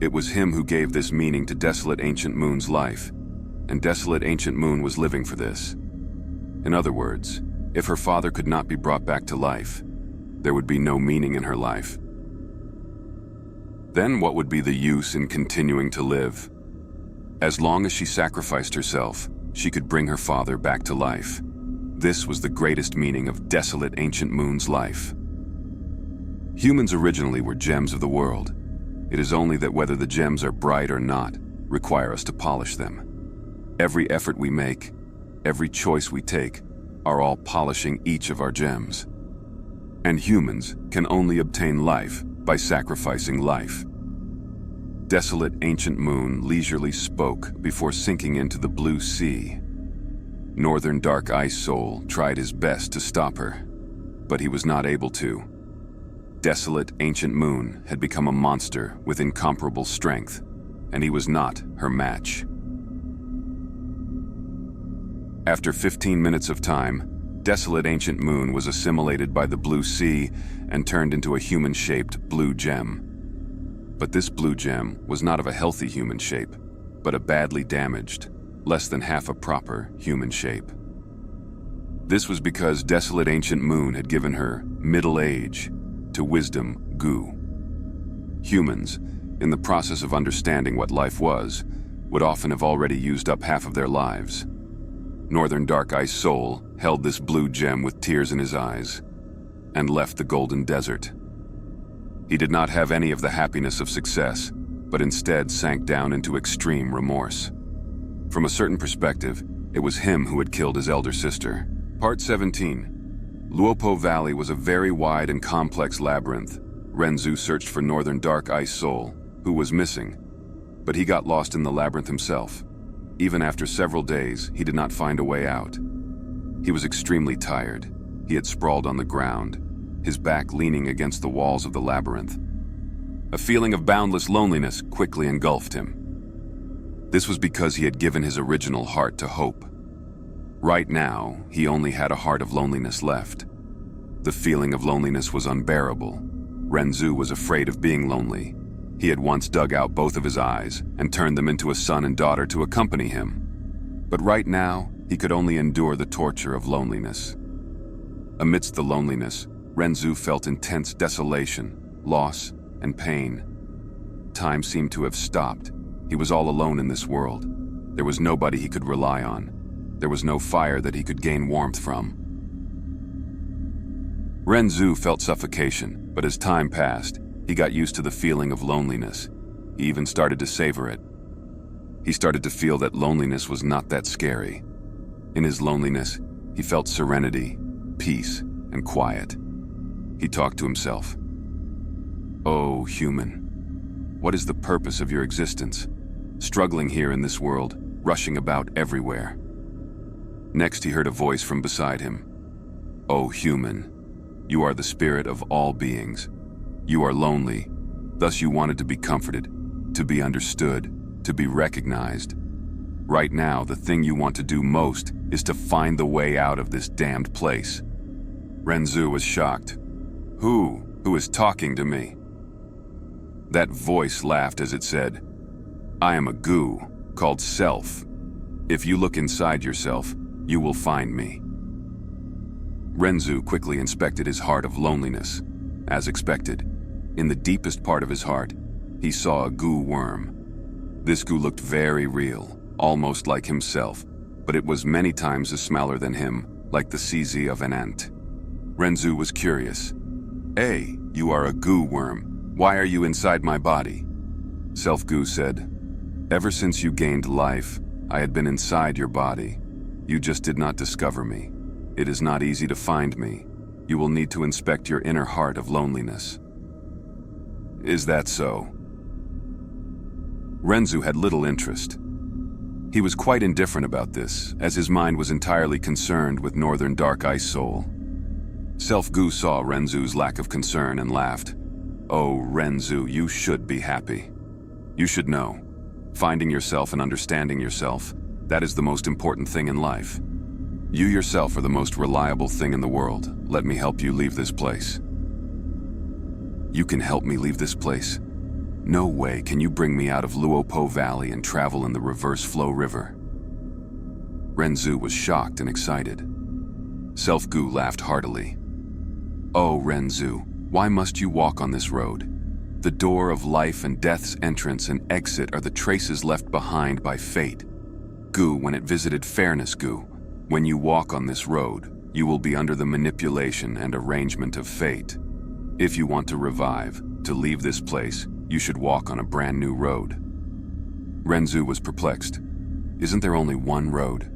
It was him who gave this meaning to Desolate Ancient Moon's life, and Desolate Ancient Moon was living for this. In other words, if her father could not be brought back to life, there would be no meaning in her life. Then what would be the use in continuing to live? As long as she sacrificed herself, she could bring her father back to life. This was the greatest meaning of Desolate Ancient Moon's life. Humans originally were gems of the world. It is only that whether the gems are bright or not require us to polish them. Every effort we make, every choice we take, are all polishing each of our gems. And humans can only obtain life by sacrificing life. Desolate Ancient Moon leisurely spoke before sinking into the blue sea. Northern Dark Ice Soul tried his best to stop her, but he was not able to. Desolate Ancient Moon had become a monster with incomparable strength, and he was not her match. After 15 minutes of time, Desolate Ancient Moon was assimilated by the blue sea and turned into a human-shaped blue gem. But this blue gem was not of a healthy human shape, but a badly damaged, less than half a proper human shape. This was because Desolate Ancient Moon had given her middle age to Wisdom Gu. Humans, in the process of understanding what life was, would often have already used up half of their lives. Northern Dark Ice Soul held this blue gem with tears in his eyes and left the Golden Desert. He did not have any of the happiness of success, but instead sank down into extreme remorse. From a certain perspective, it was him who had killed his elder sister. Part 17. Luopo Valley was a very wide and complex labyrinth. Renzu searched for Northern Dark Ice Soul, who was missing, but he got lost in the labyrinth himself. Even after several days, he did not find a way out. He was extremely tired. He had sprawled on the ground, his back leaning against the walls of the labyrinth. A feeling of boundless loneliness quickly engulfed him. This was because he had given his original heart to hope. Right now, he only had a heart of loneliness left. The feeling of loneliness was unbearable. Renzu was afraid of being lonely. He had once dug out both of his eyes and turned them into a son and daughter to accompany him. But right now, he could only endure the torture of loneliness. Amidst the loneliness, Renzu felt intense desolation, loss, and pain. Time seemed to have stopped. He was all alone in this world. There was nobody he could rely on. There was no fire that he could gain warmth from. Renzu felt suffocation, but as time passed, he got used to the feeling of loneliness. He even started to savor it. He started to feel that loneliness was not that scary. In his loneliness, he felt serenity, peace, and quiet. He talked to himself. "Oh, human, what is the purpose of your existence? Struggling here in this world, rushing about everywhere." Next, he heard a voice from beside him. "Oh, human, you are the spirit of all beings. You are lonely, thus you wanted to be comforted, to be understood, to be recognized. Right now, the thing you want to do most is to find the way out of this damned place." Renzu was shocked. Who is talking to me?" That voice laughed as it said, "I am a Gu, called Self. If you look inside yourself, you will find me." Renzu quickly inspected his heart of loneliness. As expected, in the deepest part of his heart, he saw a Gu worm. This Gu looked very real, almost like himself, but it was many times smaller than him, like the CZ of an ant. Renzu was curious. "Hey, you are a Gu worm. Why are you inside my body?" Self-Gu said, "Ever since you gained life, I had been inside your body. You just did not discover me. It is not easy to find me. You will need to inspect your inner heart of loneliness." "Is that so?" Renzu had little interest. He was quite indifferent about this, as his mind was entirely concerned with Northern Dark Ice Soul. Self-Gu saw Renzu's lack of concern and laughed. "Oh, Renzu, you should be happy. You should know. Finding yourself and understanding yourself, that is the most important thing in life. You yourself are the most reliable thing in the world. Let me help you leave this place." "You can help me leave this place? No way can you bring me out of Luopo Valley and travel in the Reverse Flow River." Renzu was shocked and excited. Self-Gu laughed heartily. "Oh, Renzu, why must you walk on this road? The door of life and death's entrance and exit are the traces left behind by fate. Gu, when it visited Fairness Gu, when you walk on this road, you will be under the manipulation and arrangement of fate. If you want to revive, to leave this place, you should walk on a brand new road." Renzu was perplexed. Isn't there only one road?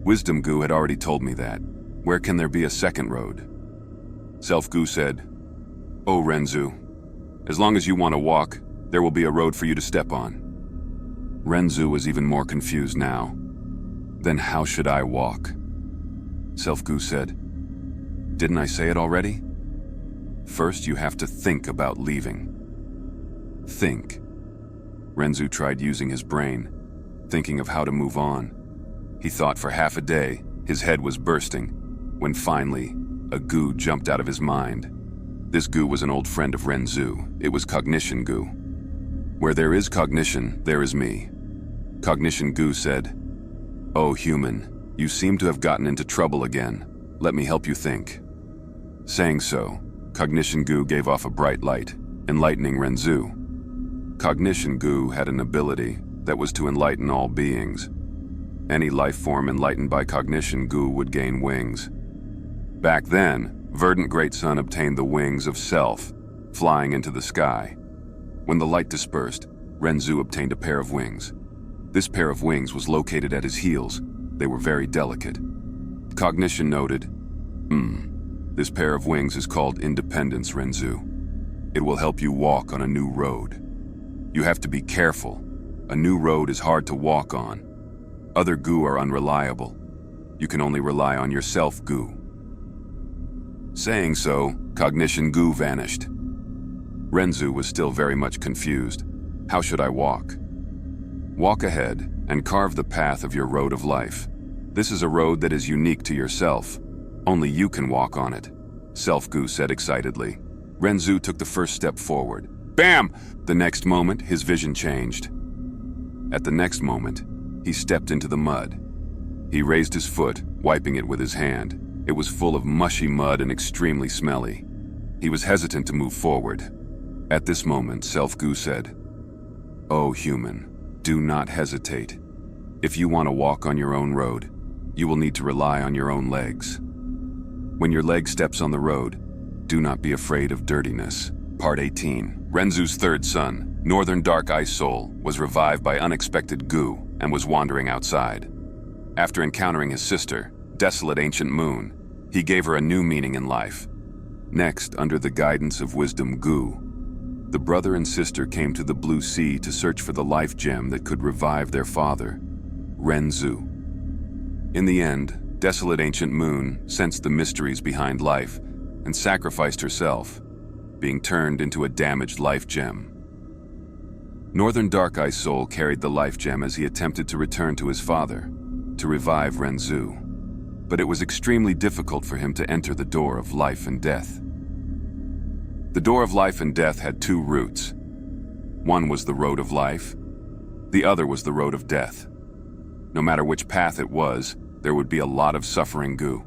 Wisdom Gu had already told me that. Where can there be a second road? Self-Gu said, "Oh, Renzu, as long as you want to walk, there will be a road for you to step on." Renzu was even more confused now. "Then how should I walk?" Self-Gu said, "Didn't I say it already? First, you have to think about leaving." Think. Renzu tried using his brain, thinking of how to move on. He thought for half a day, his head was bursting, when finally, a Gu jumped out of his mind. This Gu was an old friend of Renzu. It was Cognition Gu. "Where there is cognition, there is me." Cognition Gu said, "Oh, human, you seem to have gotten into trouble again. Let me help you think." Saying so, Cognition Gu gave off a bright light, enlightening Renzu. Cognition Gu had an ability that was to enlighten all beings. Any life form enlightened by Cognition Gu would gain wings. Back then, Verdant Great Sun obtained the wings of self, flying into the sky. When the light dispersed, Renzu obtained a pair of wings. This pair of wings was located at his heels. They were very delicate. Cognition noted, This pair of wings is called Independence, Renzu. It will help you walk on a new road. You have to be careful. A new road is hard to walk on. Other Gu are unreliable. You can only rely on yourself, Gu." Saying so, Cognition Gu vanished. Renzu was still very much confused. How should I walk? Walk ahead and carve the path of your road of life. This is a road that is unique to yourself. Only you can walk on it, Self-Gu said excitedly. Renzu took the first step forward. Bam! The next moment, his vision changed. At the next moment, he stepped into the mud. He raised his foot, wiping it with his hand. It was full of mushy mud and extremely smelly. He was hesitant to move forward. At this moment, Self-Gu said, "Oh, human, do not hesitate. If you want to walk on your own road, you will need to rely on your own legs. When your leg steps on the road, do not be afraid of dirtiness." Part 18. Renzu's third son, Northern Dark Ice Soul, was revived by unexpected Gu and was wandering outside. After encountering his sister, Desolate Ancient Moon, he gave her a new meaning in life. Next, under the guidance of Wisdom Gu, the brother and sister came to the Blue Sea to search for the life gem that could revive their father, Renzu. In the end, Desolate Ancient Moon sensed the mysteries behind life and sacrificed herself, being turned into a damaged life gem. Northern Dark Ice Soul carried the life gem as he attempted to return to his father, to revive Renzu. But it was extremely difficult for him to enter the door of life and death. The door of life and death had two routes. One was the road of life, the other was the road of death. No matter which path it was, there would be a lot of suffering Gu.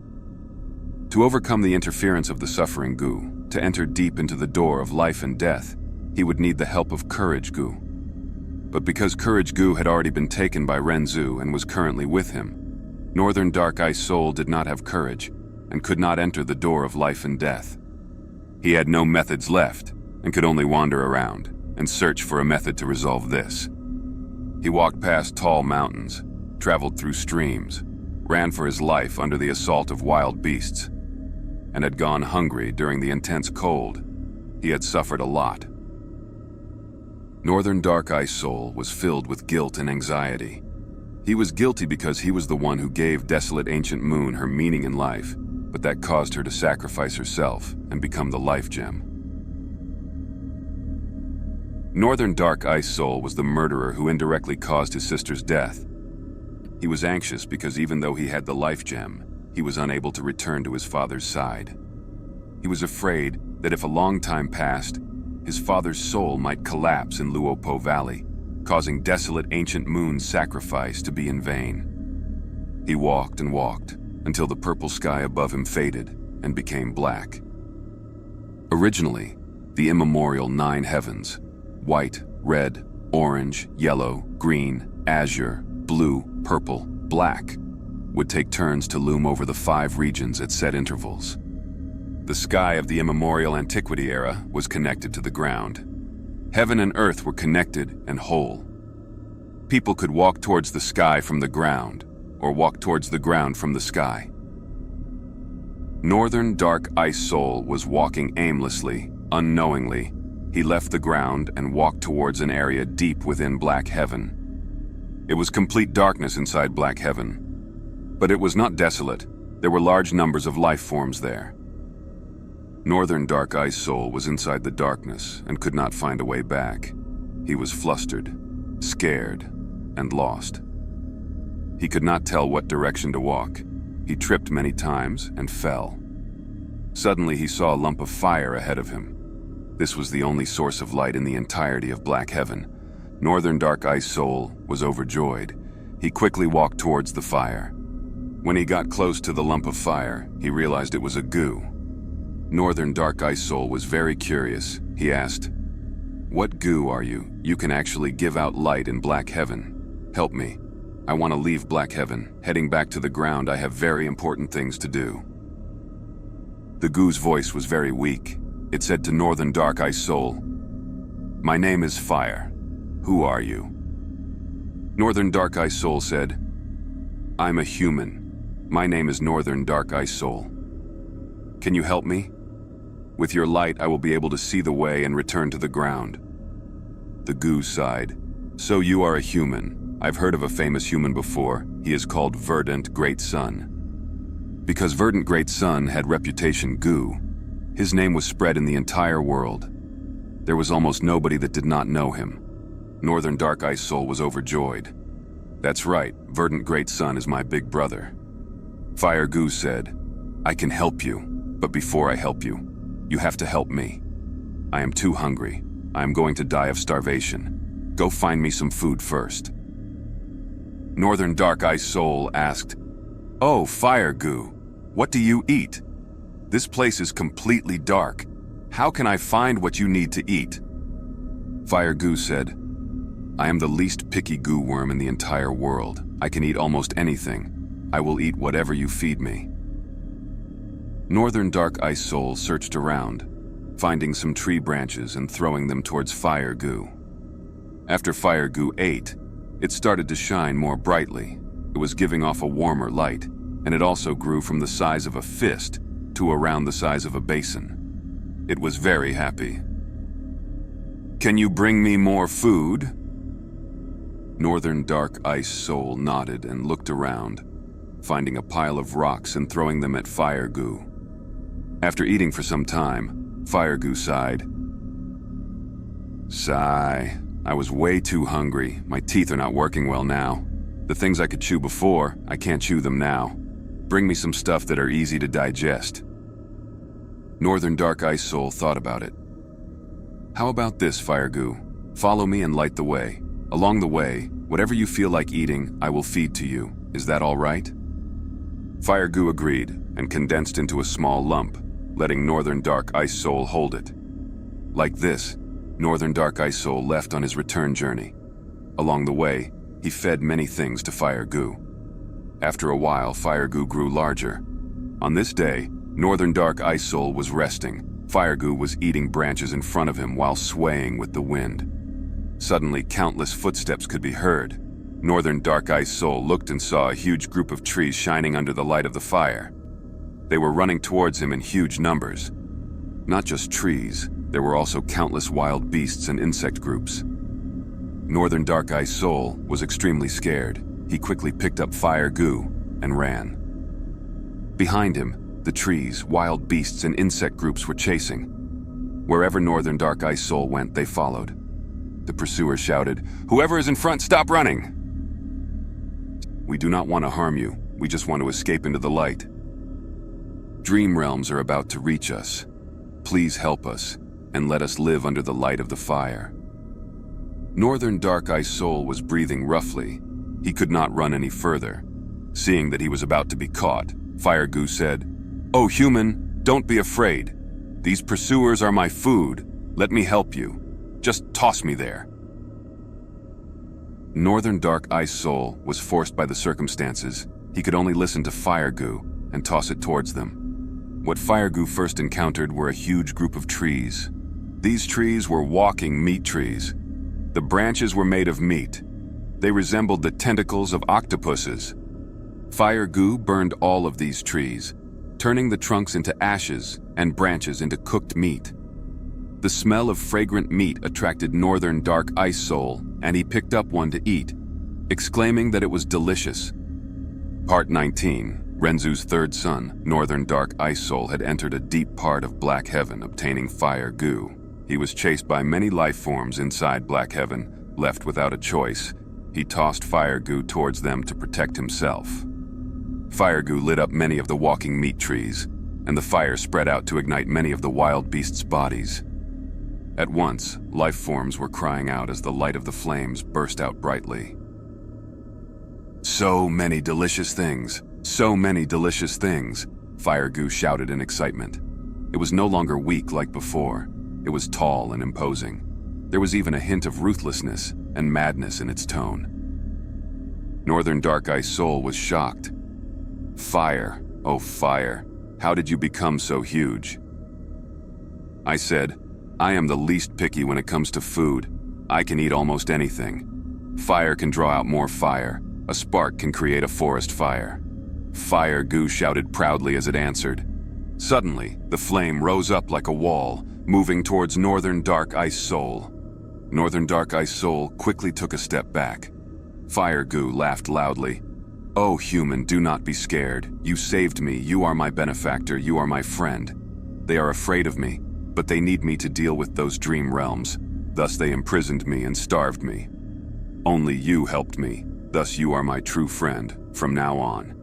To overcome the interference of the suffering Gu, to enter deep into the door of life and death, he would need the help of Courage Gu. But because Courage Gu had already been taken by Renzu and was currently with him, Northern Dark Ice Soul did not have courage. and could not enter the door of life and death. He had no methods left and could only wander around and search for a method to resolve this. He walked past tall mountains, traveled through streams, ran for his life under the assault of wild beasts, and had gone hungry during the intense cold. He had suffered a lot. Northern Dark Ice Soul was filled with guilt and anxiety. He was guilty because he was the one who gave Desolate Ancient Moon her meaning in life, but that caused her to sacrifice herself and become the life gem. Northern Dark Ice Soul was the murderer who indirectly caused his sister's death. He was anxious because even though he had the life gem, he was unable to return to his father's side. He was afraid that if a long time passed, his father's soul might collapse in Luopo Valley, causing Desolate Ancient Moon's sacrifice to be in vain. He walked and walked until the purple sky above him faded and became black. Originally, the immemorial 9 heavens, white, red, orange, yellow, green, azure, blue, purple, black, would take turns to loom over the 5 regions at set intervals. The sky of the immemorial antiquity era was connected to the ground. Heaven and earth were connected and whole. People could walk towards the sky from the ground, or walk towards the ground from the sky. Northern Dark Ice Soul was walking aimlessly, unknowingly. He left the ground and walked towards an area deep within Black Heaven. It was complete darkness inside Black Heaven. But it was not desolate. There were large numbers of life forms there. Northern Dark Ice Soul was inside the darkness and could not find a way back. He was flustered, scared, and lost. He could not tell what direction to walk. He tripped many times and fell. Suddenly he saw a lump of fire ahead of him. This was the only source of light in the entirety of Black Heaven. Northern Dark Ice Soul was overjoyed. He quickly walked towards the fire. When he got close to the lump of fire, he realized it was a Gu. Northern Dark Ice Soul was very curious. He asked, "What Gu are you? You can actually give out light in Black Heaven. Help me. I want to leave Black Heaven. Heading back to the ground, I have very important things to do." The Gu's voice was very weak. It said to Northern Dark Ice Soul, "My name is Fire. Who are you?" Northern Dark Ice Soul said, "I'm a human. My name is Northern Dark Ice Soul. Can you help me? With your light, I will be able to see the way and return to the ground." The Gu sighed. "So you are a human. I've heard of a famous human before. He is called Verdant Great Sun." Because Verdant Great Sun had reputation Gu, his name was spread in the entire world. There was almost nobody that did not know him. Northern Dark Ice Soul was overjoyed. "That's right, Verdant Great Sun is my big brother." Fire Gu said, "I can help you, but before I help you, you have to help me. I am too hungry. I am going to die of starvation. Go find me some food first." Northern Dark Ice Soul asked, "Oh, Fire Gu, what do you eat? This place is completely dark. How can I find what you need to eat?" Fire Gu said, "I am the least picky Gu worm in the entire world. I can eat almost anything. I will eat whatever you feed me." Northern Dark Ice Soul searched around, finding some tree branches and throwing them towards Fire Gu. After Fire Gu ate, it started to shine more brightly. It was giving off a warmer light, and it also grew from the size of a fist to around the size of a basin. It was very happy. "Can you bring me more food?" Northern Dark Ice Soul nodded and looked around, finding a pile of rocks and throwing them at Fire Gu. After eating for some time, Fire Gu sighed. "Sigh. I was way too hungry. My teeth are not working well now. The things I could chew before, I can't chew them now. Bring me some stuff that are easy to digest." Northern Dark Ice Soul thought about it. "How about this, Fire Gu? Follow me and light the way. Along the way, whatever you feel like eating, I will feed to you. Is that all right?" Fire Gu agreed and condensed into a small lump, letting Northern Dark Ice Soul hold it. Like this, Northern Dark Ice Soul left on his return journey. Along the way, he fed many things to Fire Gu. After a while, Fire Gu grew larger. On this day, Northern Dark Ice Soul was resting. Fire Gu was eating branches in front of him while swaying with the wind. Suddenly, countless footsteps could be heard. Northern Dark Ice Soul looked and saw a huge group of trees shining under the light of the fire. They were running towards him in huge numbers. Not just trees, there were also countless wild beasts and insect groups. Northern Dark Ice Soul was extremely scared. He quickly picked up Fire Gu and ran. Behind him, the trees, wild beasts, and insect groups were chasing. Wherever Northern Dark Ice Soul went, they followed. The pursuer shouted, "Whoever is in front, stop running!" "We do not want to harm you. We just want to escape into the light. Dream realms are about to reach us. Please help us, and let us live under the light of the fire." Northern Dark Ice Soul was breathing roughly. He could not run any further. Seeing that he was about to be caught, Fire Gu said, "Oh human, don't be afraid. These pursuers are my food. Let me help you. Just toss me there." Northern Dark Ice Soul was forced by the circumstances. He could only listen to Fire Gu and toss it towards them. What Fire Gu first encountered were a huge group of trees. These trees were walking meat trees. The branches were made of meat. They resembled the tentacles of octopuses. Fire Gu burned all of these trees, turning the trunks into ashes and branches into cooked meat. The smell of fragrant meat attracted Northern Dark Ice Soul, and he picked up one to eat, exclaiming that it was delicious. Part 19. Renzu's third son, Northern Dark Ice Soul, had entered a deep part of Black Heaven, obtaining Fire Gu. He was chased by many life forms inside Black Heaven. Left without a choice, he tossed Fire Gu towards them to protect himself. Fire Gu lit up many of the walking meat trees, and the fire spread out to ignite many of the wild beasts' bodies. At once, life forms were crying out as the light of the flames burst out brightly. "So many delicious things! So many delicious things!" Fire Gu shouted in excitement. It was no longer weak like before. It was tall and imposing. There was even a hint of ruthlessness and madness in its tone. Northern Dark Ice Soul was shocked. "Fire, oh fire, how did you become so huge?" I said, "I am the least picky when it comes to food. I can eat almost anything. Fire can draw out more fire. A spark can create a forest fire." Fire Gu shouted proudly as it answered. Suddenly, the flame rose up like a wall, moving towards Northern Dark Ice Soul. Northern Dark Ice Soul quickly took a step back. Fire Gu laughed loudly. "Oh human, do not be scared. You saved me. You are my benefactor. You are my friend. They are afraid of me, but they need me to deal with those dream realms. Thus they imprisoned me and starved me. Only you helped me. Thus you are my true friend from now on.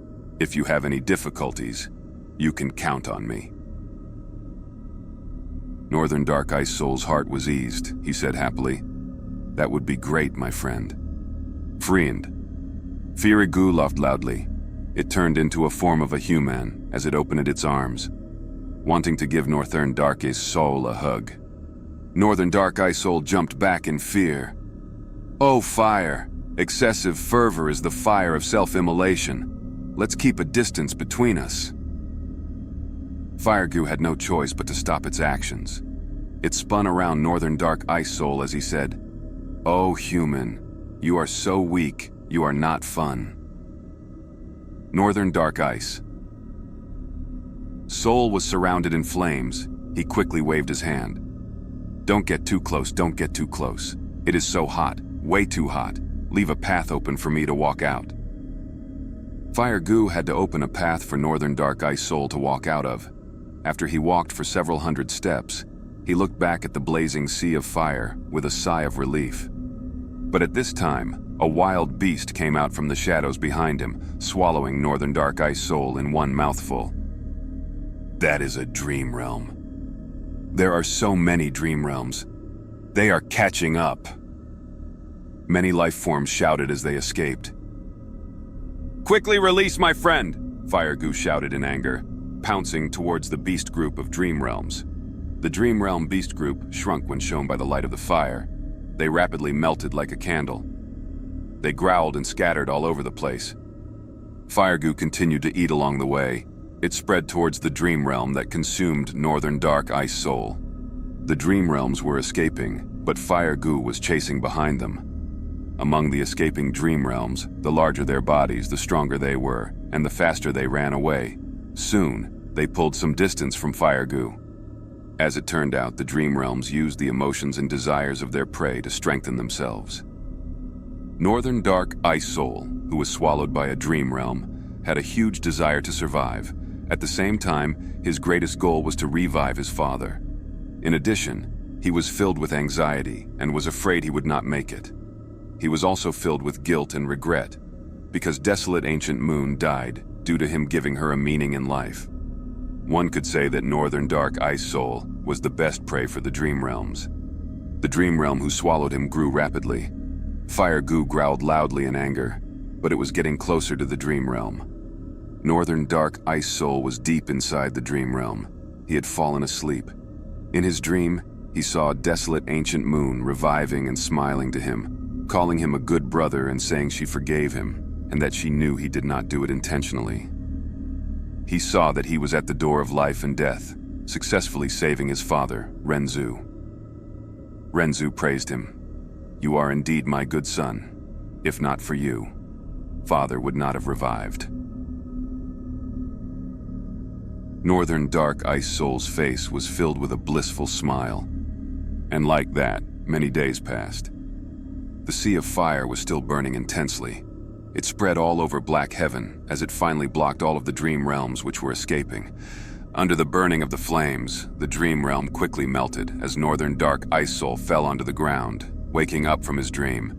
If you have any difficulties, you can count on me." Northern Dark Ice Soul's heart was eased. He said happily, "That would be great, my friend." "Friend." Fire Gu laughed loudly. It turned into a form of a human as it opened its arms, wanting to give Northern Dark Ice Soul a hug. Northern Dark Ice Soul jumped back in fear. "Oh fire! Excessive fervor is the fire of self-immolation. Let's keep a distance between us." Fire Gu had no choice but to stop its actions. It spun around Northern Dark Ice Soul as he said, "Oh human, you are so weak, you are not fun." Northern Dark Ice Soul was surrounded in flames. He quickly waved his hand. "Don't get too close, don't get too close. It is so hot, way too hot. Leave a path open for me to walk out." Fire Gu had to open a path for Northern Dark Ice Soul to walk out of. After he walked for several hundred steps, he looked back at the blazing sea of fire with a sigh of relief. But at this time, a wild beast came out from the shadows behind him, swallowing Northern Dark Ice Soul in one mouthful. That is a dream realm. There are so many dream realms. They are catching up. Many life forms shouted as they escaped. "Quickly release my friend!" Fire Gu shouted in anger, pouncing towards the beast group of dream realms. The dream realm beast group shrunk when shown by the light of the fire. They rapidly melted like a candle. They growled and scattered all over the place. Fire Gu continued to eat along the way. It spread towards the dream realm that consumed Northern Dark Ice Soul. The dream realms were escaping, but Fire Gu was chasing behind them. Among the escaping dream realms, the larger their bodies, the stronger they were, and the faster they ran away. Soon, they pulled some distance from Fire Gu. As it turned out, the dream realms used the emotions and desires of their prey to strengthen themselves. Northern Dark Ice Soul, who was swallowed by a dream realm, had a huge desire to survive. At the same time, his greatest goal was to revive his father. In addition, he was filled with anxiety and was afraid he would not make it. He was also filled with guilt and regret, because Desolate Ancient Moon died due to him giving her a meaning in life. One could say that Northern Dark Ice Soul was the best prey for the dream realms. The dream realm who swallowed him grew rapidly. Fire Gu growled loudly in anger, but it was getting closer to the dream realm. Northern Dark Ice Soul was deep inside the dream realm. He had fallen asleep. In his dream, he saw Desolate Ancient Moon reviving and smiling to him, calling him a good brother and saying she forgave him, and that she knew he did not do it intentionally. He saw that he was at the door of life and death, successfully saving his father, Renzu. Renzu praised him. "You are indeed my good son. If not for you, father would not have revived." Northern Dark Ice Soul's face was filled with a blissful smile. And like that, many days passed. The sea of fire was still burning intensely. It spread all over Black Heaven as it finally blocked all of the dream realms which were escaping. Under the burning of the flames, the dream realm quickly melted as Northern Dark Ice Soul fell onto the ground, waking up from his dream.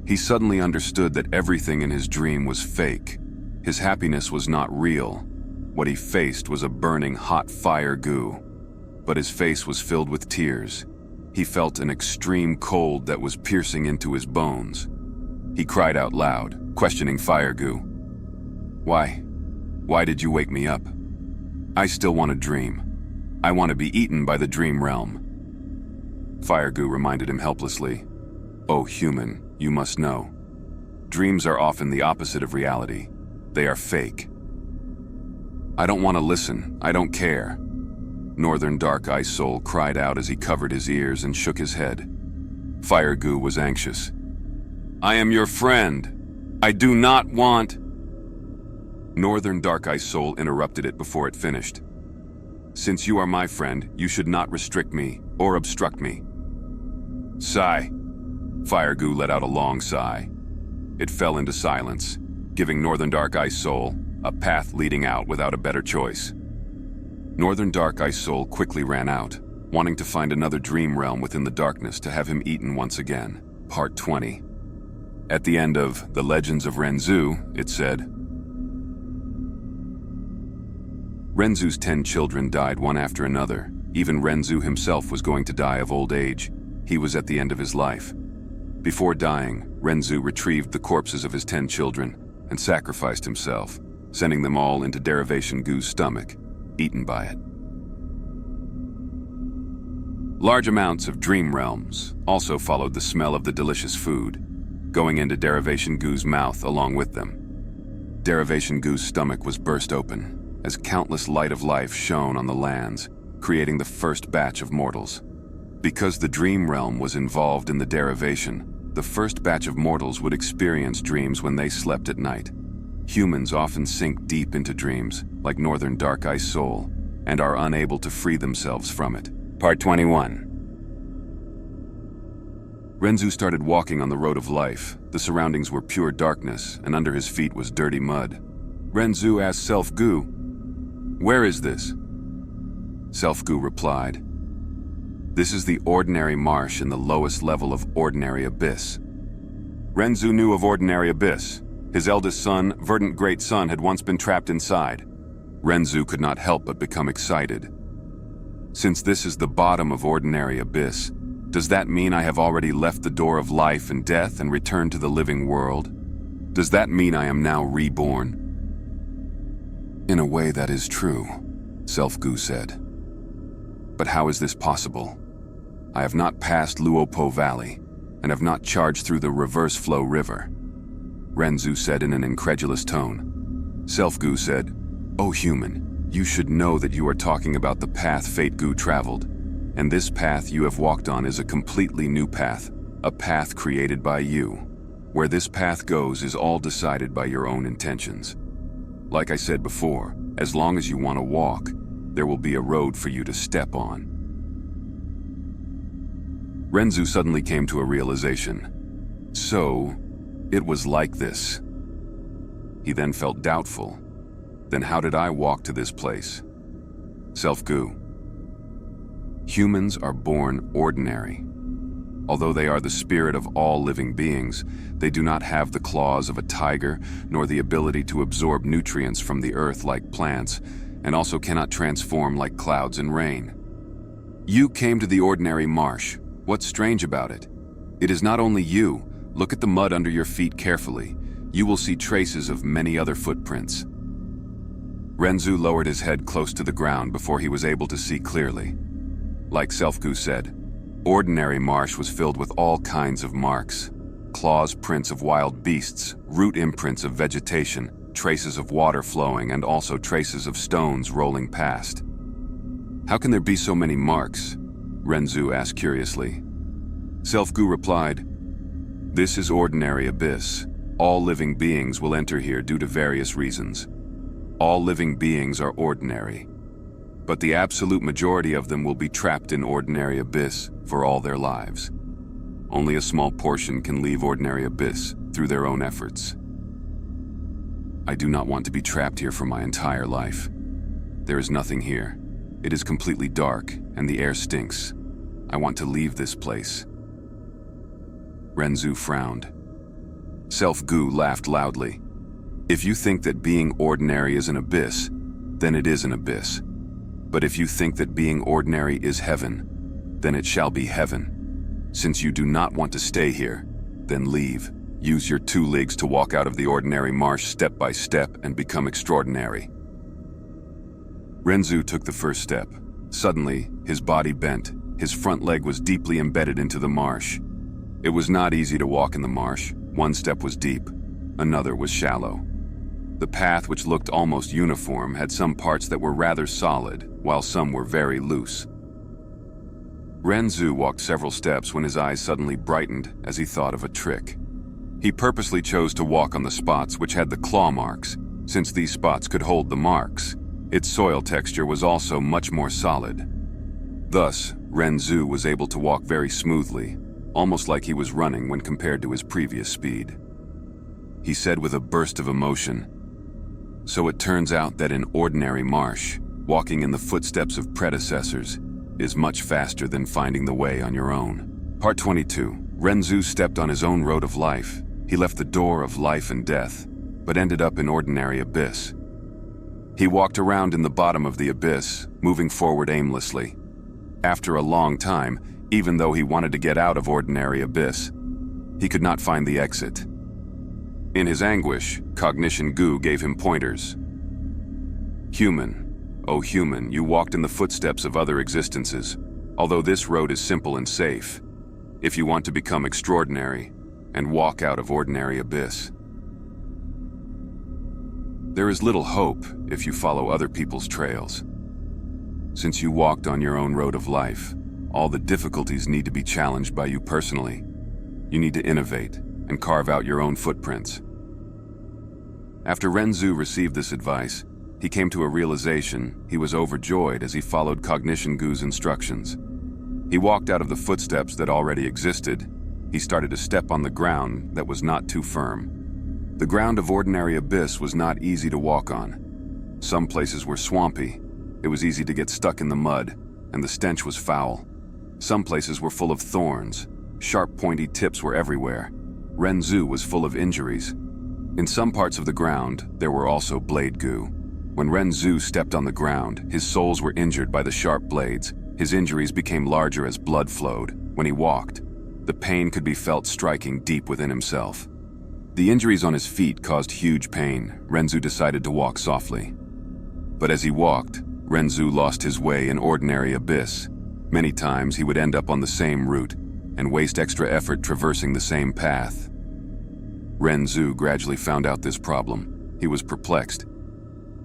He suddenly understood that everything in his dream was fake. His happiness was not real. What he faced was a burning hot Fire Gu, but his face was filled with tears. He felt an extreme cold that was piercing into his bones. He cried out loud, questioning Fire Gu. Why did you wake me up? I still want to dream. I want to be eaten by the dream realm." Fire Gu reminded him helplessly, "Oh human, you must know. Dreams are often the opposite of reality. They are fake." "I don't want to listen. I don't care." Northern Dark Ice Soul cried out as he covered his ears and shook his head. Fire Gu was anxious. "I am your friend. I do not want—" Northern Dark Ice Soul interrupted it before it finished. "Since you are my friend, you should not restrict me or obstruct me." Sigh. Fire Gu let out a long sigh. It fell into silence, giving Northern Dark Ice Soul a path leading out without a better choice. Northern Dark Ice Soul quickly ran out, wanting to find another dream realm within the darkness to have him eaten once again. Part 20. At the end of The Legends of Renzu, it said, Renzu's 10 children died one after another. Even Renzu himself was going to die of old age. He was at the end of his life. Before dying, Renzu retrieved the corpses of his 10 children and sacrificed himself, sending them all into Derivation Gu's stomach, eaten by it. Large amounts of dream realms also followed the smell of the delicious food, going into Derivation Gu's mouth along with them. Derivation Gu's stomach was burst open, as countless light of life shone on the lands, creating the first batch of mortals. Because the dream realm was involved in the derivation, the first batch of mortals would experience dreams when they slept at night. Humans often sink deep into dreams, like Northern Dark Ice Soul, and are unable to free themselves from it. Part 21. Renzu started walking on the road of life. The surroundings were pure darkness, and under his feet was dirty mud. Renzu asked Self Gu, "Where is this?" Self Gu replied, "This is the ordinary marsh in the lowest level of Ordinary Abyss." Renzu knew of Ordinary Abyss. His eldest son, Verdant Great Son, had once been trapped inside. Renzu could not help but become excited. Since this is the bottom of Ordinary Abyss, does that mean I have already left the door of life and death and returned to the living world? Does that mean I am now reborn? In a way that is true, Self Gu said. But how is this possible? I have not passed Luopo Valley, and have not charged through the reverse flow river. Renzu said in an incredulous tone. Self Gu said, "O human, You should know that you are talking about the path Fate Gu traveled, and this path you have walked on is a completely new path, a path created by you. Where this path goes is all decided by your own intentions. Like I said before, as long as you want to walk, there will be a road for you to step on. Renzu suddenly came to a realization. So, it was like this. He then felt doubtful. Then how did I walk to this place? Self-Gu. Humans are born ordinary. Although they are the spirit of all living beings, they do not have the claws of a tiger, nor the ability to absorb nutrients from the earth like plants, and also cannot transform like clouds and rain. You came to the ordinary marsh. What's strange about it? It is not only you. Look at the mud under your feet carefully. You will see traces of many other footprints. Renzu lowered his head close to the ground before he was able to see clearly. Like Self-Gu said, ordinary marsh was filled with all kinds of marks. Claws prints of wild beasts, root imprints of vegetation, traces of water flowing, and also traces of stones rolling past. How can there be so many marks? Renzu asked curiously. Self-Gu replied, "This is ordinary abyss. All living beings will enter here due to various reasons. All living beings are ordinary, but the absolute majority of them will be trapped in ordinary abyss for all their lives. Only a small portion can leave ordinary abyss through their own efforts. I do not want to be trapped here for my entire life. There is nothing here. It is completely dark and the air stinks. I want to leave this place." Renzu frowned. Self-Gu laughed loudly. "If you think that being ordinary is an abyss, then it is an abyss. But if you think that being ordinary is heaven, then it shall be heaven. Since you do not want to stay here, then leave. Use your 2 legs to walk out of the ordinary marsh step by step and become extraordinary." Renzu took the first step. Suddenly, his body bent. His front leg was deeply embedded into the marsh. It was not easy to walk in the marsh. One step was deep, another was shallow. The path, which looked almost uniform, had some parts that were rather solid, while some were very loose. Renzu walked several steps when his eyes suddenly brightened as he thought of a trick. He purposely chose to walk on the spots which had the claw marks, since these spots could hold the marks. Its soil texture was also much more solid. Thus, Renzu was able to walk very smoothly, almost like he was running when compared to his previous speed. He said with a burst of emotion, "So it turns out that in ordinary marsh, walking in the footsteps of predecessors is much faster than finding the way on your own." Part 22. Renzu stepped on his own road of life. He left the door of life and death, but ended up in ordinary abyss. He walked around in the bottom of the abyss, moving forward aimlessly. After a long time, even though he wanted to get out of ordinary abyss, he could not find the exit. In his anguish, Cognition Gu gave him pointers. "Human, oh human, you walked in the footsteps of other existences, although this road is simple and safe, if you want to become extraordinary and walk out of ordinary abyss. There is little hope if you follow other people's trails. Since you walked on your own road of life, all the difficulties need to be challenged by you personally. You need to innovate and carve out your own footprints." After Renzu received this advice, he came to a realization. He was overjoyed as he followed Cognition Gu's instructions. He walked out of the footsteps that already existed. He started to step on the ground that was not too firm. The ground of ordinary abyss was not easy to walk on. Some places were swampy. It was easy to get stuck in the mud, and the stench was foul. Some places were full of thorns. Sharp, pointy tips were everywhere. Renzu was full of injuries. In some parts of the ground, there were also blade Gu. When Renzu stepped on the ground, his soles were injured by the sharp blades. His injuries became larger as blood flowed. When he walked, the pain could be felt striking deep within himself. The injuries on his feet caused huge pain. Renzu decided to walk softly. But as he walked, Renzu lost his way in ordinary abyss. Many times he would end up on the same route and waste extra effort traversing the same path. Renzu gradually found out this problem. He was perplexed.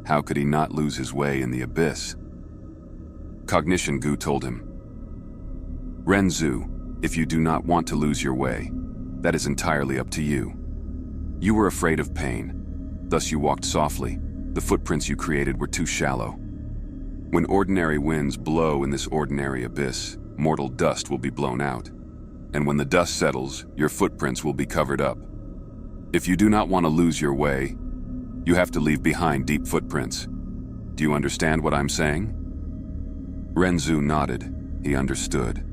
How could he not lose his way in the abyss? Cognition Gu told him, Renzu, if you do not want to lose your way, that is entirely up to you. You were afraid of pain, thus you walked softly. The footprints you created were too shallow. When ordinary winds blow in this ordinary abyss, mortal dust will be blown out. And when the dust settles, your footprints will be covered up. If you do not want to lose your way, you have to leave behind deep footprints. Do you understand what I'm saying? Renzu nodded. He understood.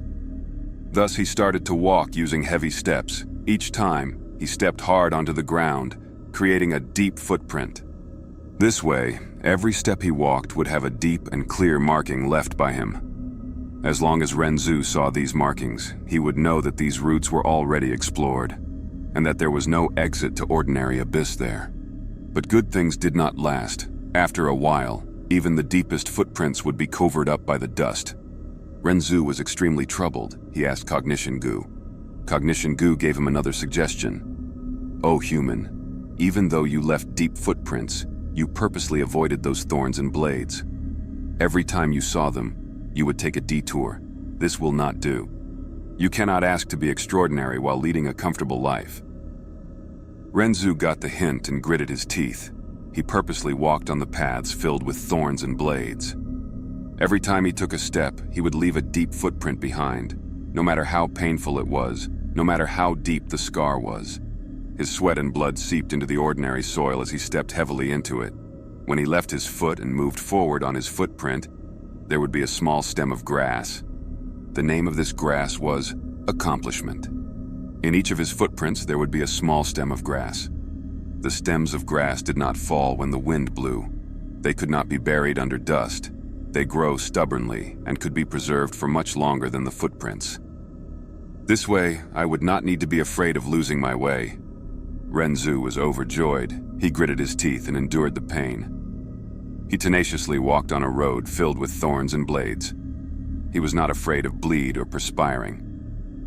Thus he started to walk using heavy steps. Each time, he stepped hard onto the ground, creating a deep footprint. This way, every step he walked would have a deep and clear marking left by him. As long as Renzu saw these markings, he would know that these routes were already explored, and that there was no exit to ordinary abyss there. But good things did not last. After a while, even the deepest footprints would be covered up by the dust. Renzu was extremely troubled. He asked Cognition Gu. Cognition Gu gave him another suggestion. "O human, even though you left deep footprints, you purposely avoided those thorns and blades. Every time you saw them, you would take a detour. This will not do. You cannot ask to be extraordinary while leading a comfortable life." Renzu got the hint and gritted his teeth. He purposely walked on the paths filled with thorns and blades. Every time he took a step, he would leave a deep footprint behind, no matter how painful it was, no matter how deep the scar was. His sweat and blood seeped into the ordinary soil as he stepped heavily into it. When he left his foot and moved forward on his footprint, there would be a small stem of grass. The name of this grass was Accomplishment. In each of his footprints, there would be a small stem of grass. The stems of grass did not fall when the wind blew. They could not be buried under dust. They grow stubbornly and could be preserved for much longer than the footprints. This way, I would not need to be afraid of losing my way. Renzu was overjoyed. He gritted his teeth and endured the pain. He tenaciously walked on a road filled with thorns and blades. He was not afraid of bleed or perspiring.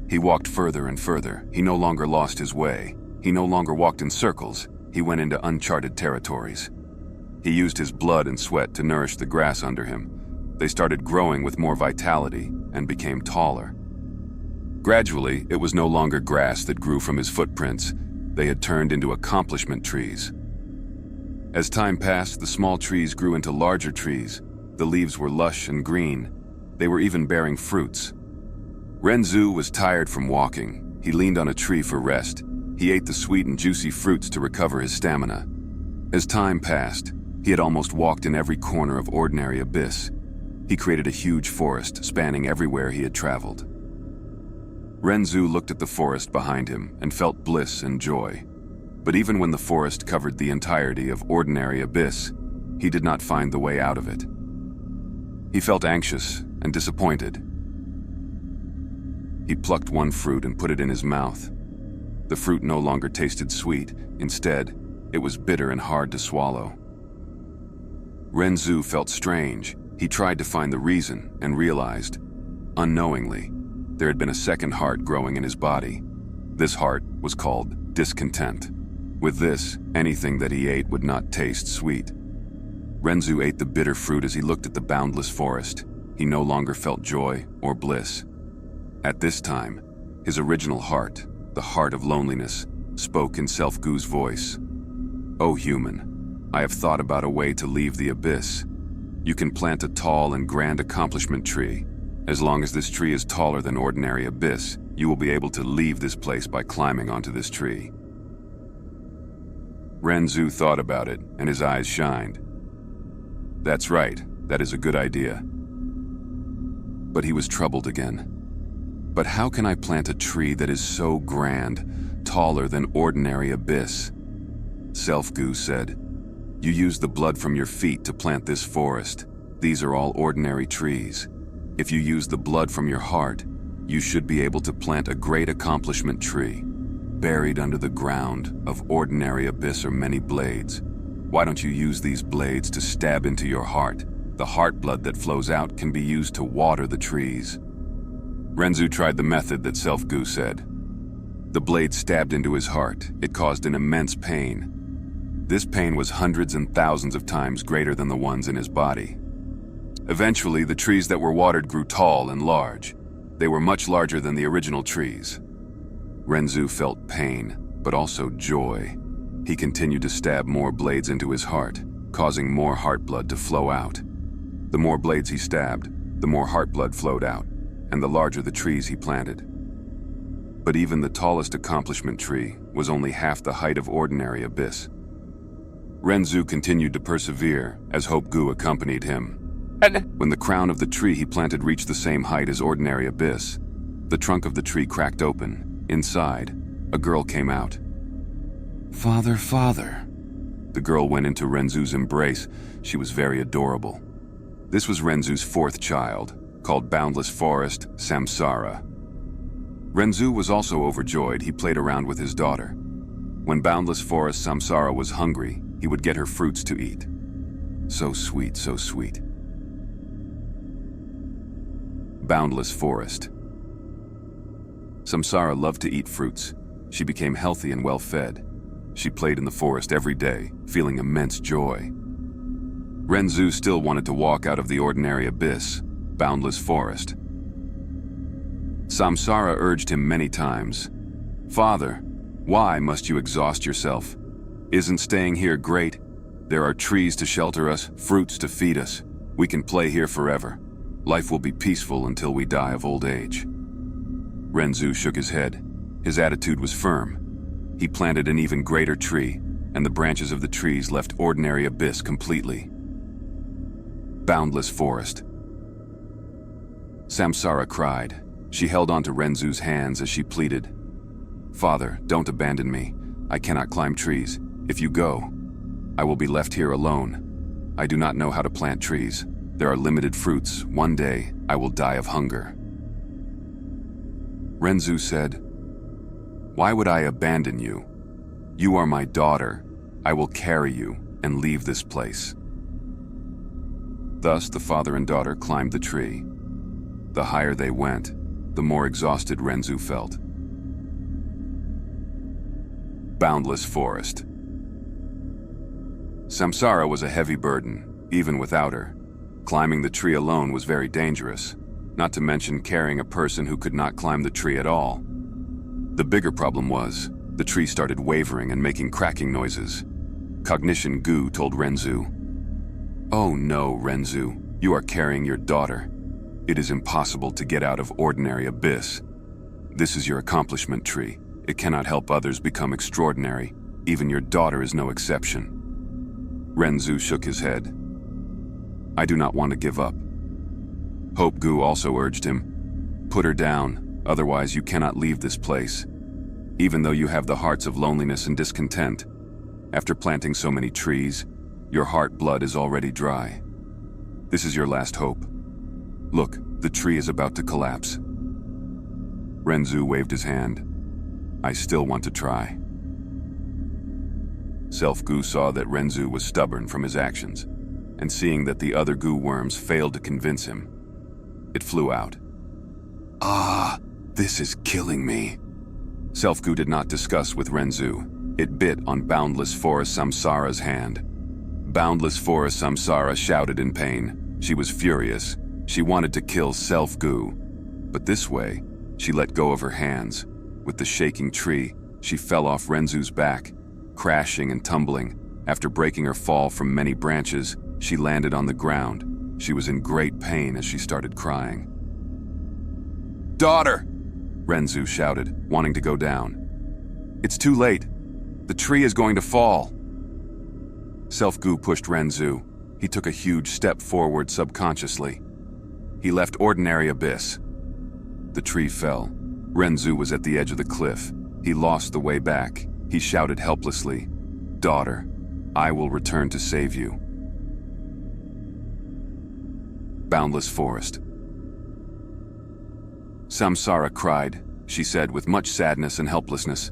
He walked further and further. He no longer lost his way. He no longer walked in circles. He went into uncharted territories. He used his blood and sweat to nourish the grass under him. They started growing with more vitality and became taller. Gradually, it was no longer grass that grew from his footprints. They had turned into accomplishment trees. As time passed, the small trees grew into larger trees. The leaves were lush and green. They were even bearing fruits. Renzu was tired from walking. He leaned on a tree for rest. He ate the sweet and juicy fruits to recover his stamina. As time passed, he had almost walked in every corner of ordinary abyss. He created a huge forest spanning everywhere he had traveled. Renzu looked at the forest behind him and felt bliss and joy. But even when the forest covered the entirety of ordinary abyss, he did not find the way out of it. He felt anxious and disappointed. He plucked one fruit and put it in his mouth. The fruit no longer tasted sweet. Instead, it was bitter and hard to swallow. Renzu felt strange. He tried to find the reason and realized, unknowingly, there had been a second heart growing in his body. This heart was called discontent. With this, anything that he ate would not taste sweet. Renzu ate the bitter fruit as he looked at the boundless forest. He no longer felt joy or bliss. At this time, his original heart, the heart of loneliness, spoke in Self-Gu's voice. "O human, I have thought about a way to leave the abyss. You can plant a tall and grand accomplishment tree. As long as this tree is taller than ordinary abyss, you will be able to leave this place by climbing onto this tree." Renzu thought about it, and his eyes shined. "That's right, that is a good idea." But he was troubled again. "But how can I plant a tree that is so grand, taller than ordinary abyss?" Self-Gu said, "You use the blood from your feet to plant this forest. These are all ordinary trees. If you use the blood from your heart, you should be able to plant a great accomplishment tree. Buried under the ground of ordinary abyss are many blades. Why don't you use these blades to stab into your heart? The heart blood that flows out can be used to water the trees." Renzu tried the method that Self-Gu said. The blade stabbed into his heart. It caused an immense pain. This pain was hundreds and thousands of times greater than the ones in his body. Eventually, the trees that were watered grew tall and large. They were much larger than the original trees. Renzu felt pain, but also joy. He continued to stab more blades into his heart, causing more heart blood to flow out. The more blades he stabbed, the more heart blood flowed out, and the larger the trees he planted. But even the tallest accomplishment tree was only half the height of ordinary abyss. Renzu continued to persevere as Hope Gu accompanied him. When the crown of the tree he planted reached the same height as ordinary abyss, the trunk of the tree cracked open. Inside, a girl came out. "Father, father." The girl went into Renzu's embrace. She was very adorable. This was Renzu's fourth child, called Boundless Forest Samsara. Renzu was also overjoyed. He played around with his daughter. When Boundless Forest Samsara was hungry, he would get her fruits to eat. So sweet, so sweet. Boundless Forest. Samsara loved to eat fruits. She became healthy and well-fed. She played in the forest every day, feeling immense joy. Renzu still wanted to walk out of the ordinary abyss, Boundless Forest. Samsara urged him many times. "Father, why must you exhaust yourself? Isn't staying here great? There are trees to shelter us, fruits to feed us. We can play here forever. Life will be peaceful until we die of old age." Renzu shook his head. His attitude was firm. He planted an even greater tree, and the branches of the trees left ordinary abyss completely. Boundless Forest. Samsara cried. She held onto Renzu's hands as she pleaded. "Father, don't abandon me. I cannot climb trees. If you go, I will be left here alone. I do not know how to plant trees. There are limited fruits. One day, I will die of hunger." Renzu said, "Why would I abandon you? You are my daughter. I will carry you and leave this place." Thus, the father and daughter climbed the tree. The higher they went, the more exhausted Renzu felt. Boundless Forest. Samsara was a heavy burden, even without her. Climbing the tree alone was very dangerous, not to mention carrying a person who could not climb the tree at all. The bigger problem was, the tree started wavering and making cracking noises. Cognition Gu told Renzu, "Oh no, Renzu, you are carrying your daughter. It is impossible to get out of ordinary abyss. This is your accomplishment tree. It cannot help others become extraordinary. Even your daughter is no exception." Renzu shook his head. "I do not want to give up." Hope Gu also urged him, "Put her down, otherwise you cannot leave this place. Even though you have the hearts of loneliness and discontent, after planting so many trees, your heart blood is already dry. This is your last hope. Look, the tree is about to collapse." Renzu waved his hand. "I still want to try." Self-Gu saw that Renzu was stubborn from his actions, and seeing that the other Gu worms failed to convince him, it flew out. "Ah, this is killing me." Self-Gu did not discuss with Renzu. It bit on Boundless Forest Samsara's hand. Boundless Forest Samsara shouted in pain. She was furious. She wanted to kill Self-Gu, but this way, she let go of her hands. With the shaking tree, she fell off Renzu's back, crashing and tumbling. After breaking her fall from many branches, she landed on the ground. She was in great pain as she started crying. "Daughter!" Renzu shouted, wanting to go down. "It's too late. The tree is going to fall." Self-Gu pushed Renzu. He took a huge step forward subconsciously. He left ordinary abyss. The tree fell. Renzu was at the edge of the cliff. He lost the way back. He shouted helplessly, "Daughter, I will return to save you." Boundless Forest. Samsara cried. She said with much sadness and helplessness,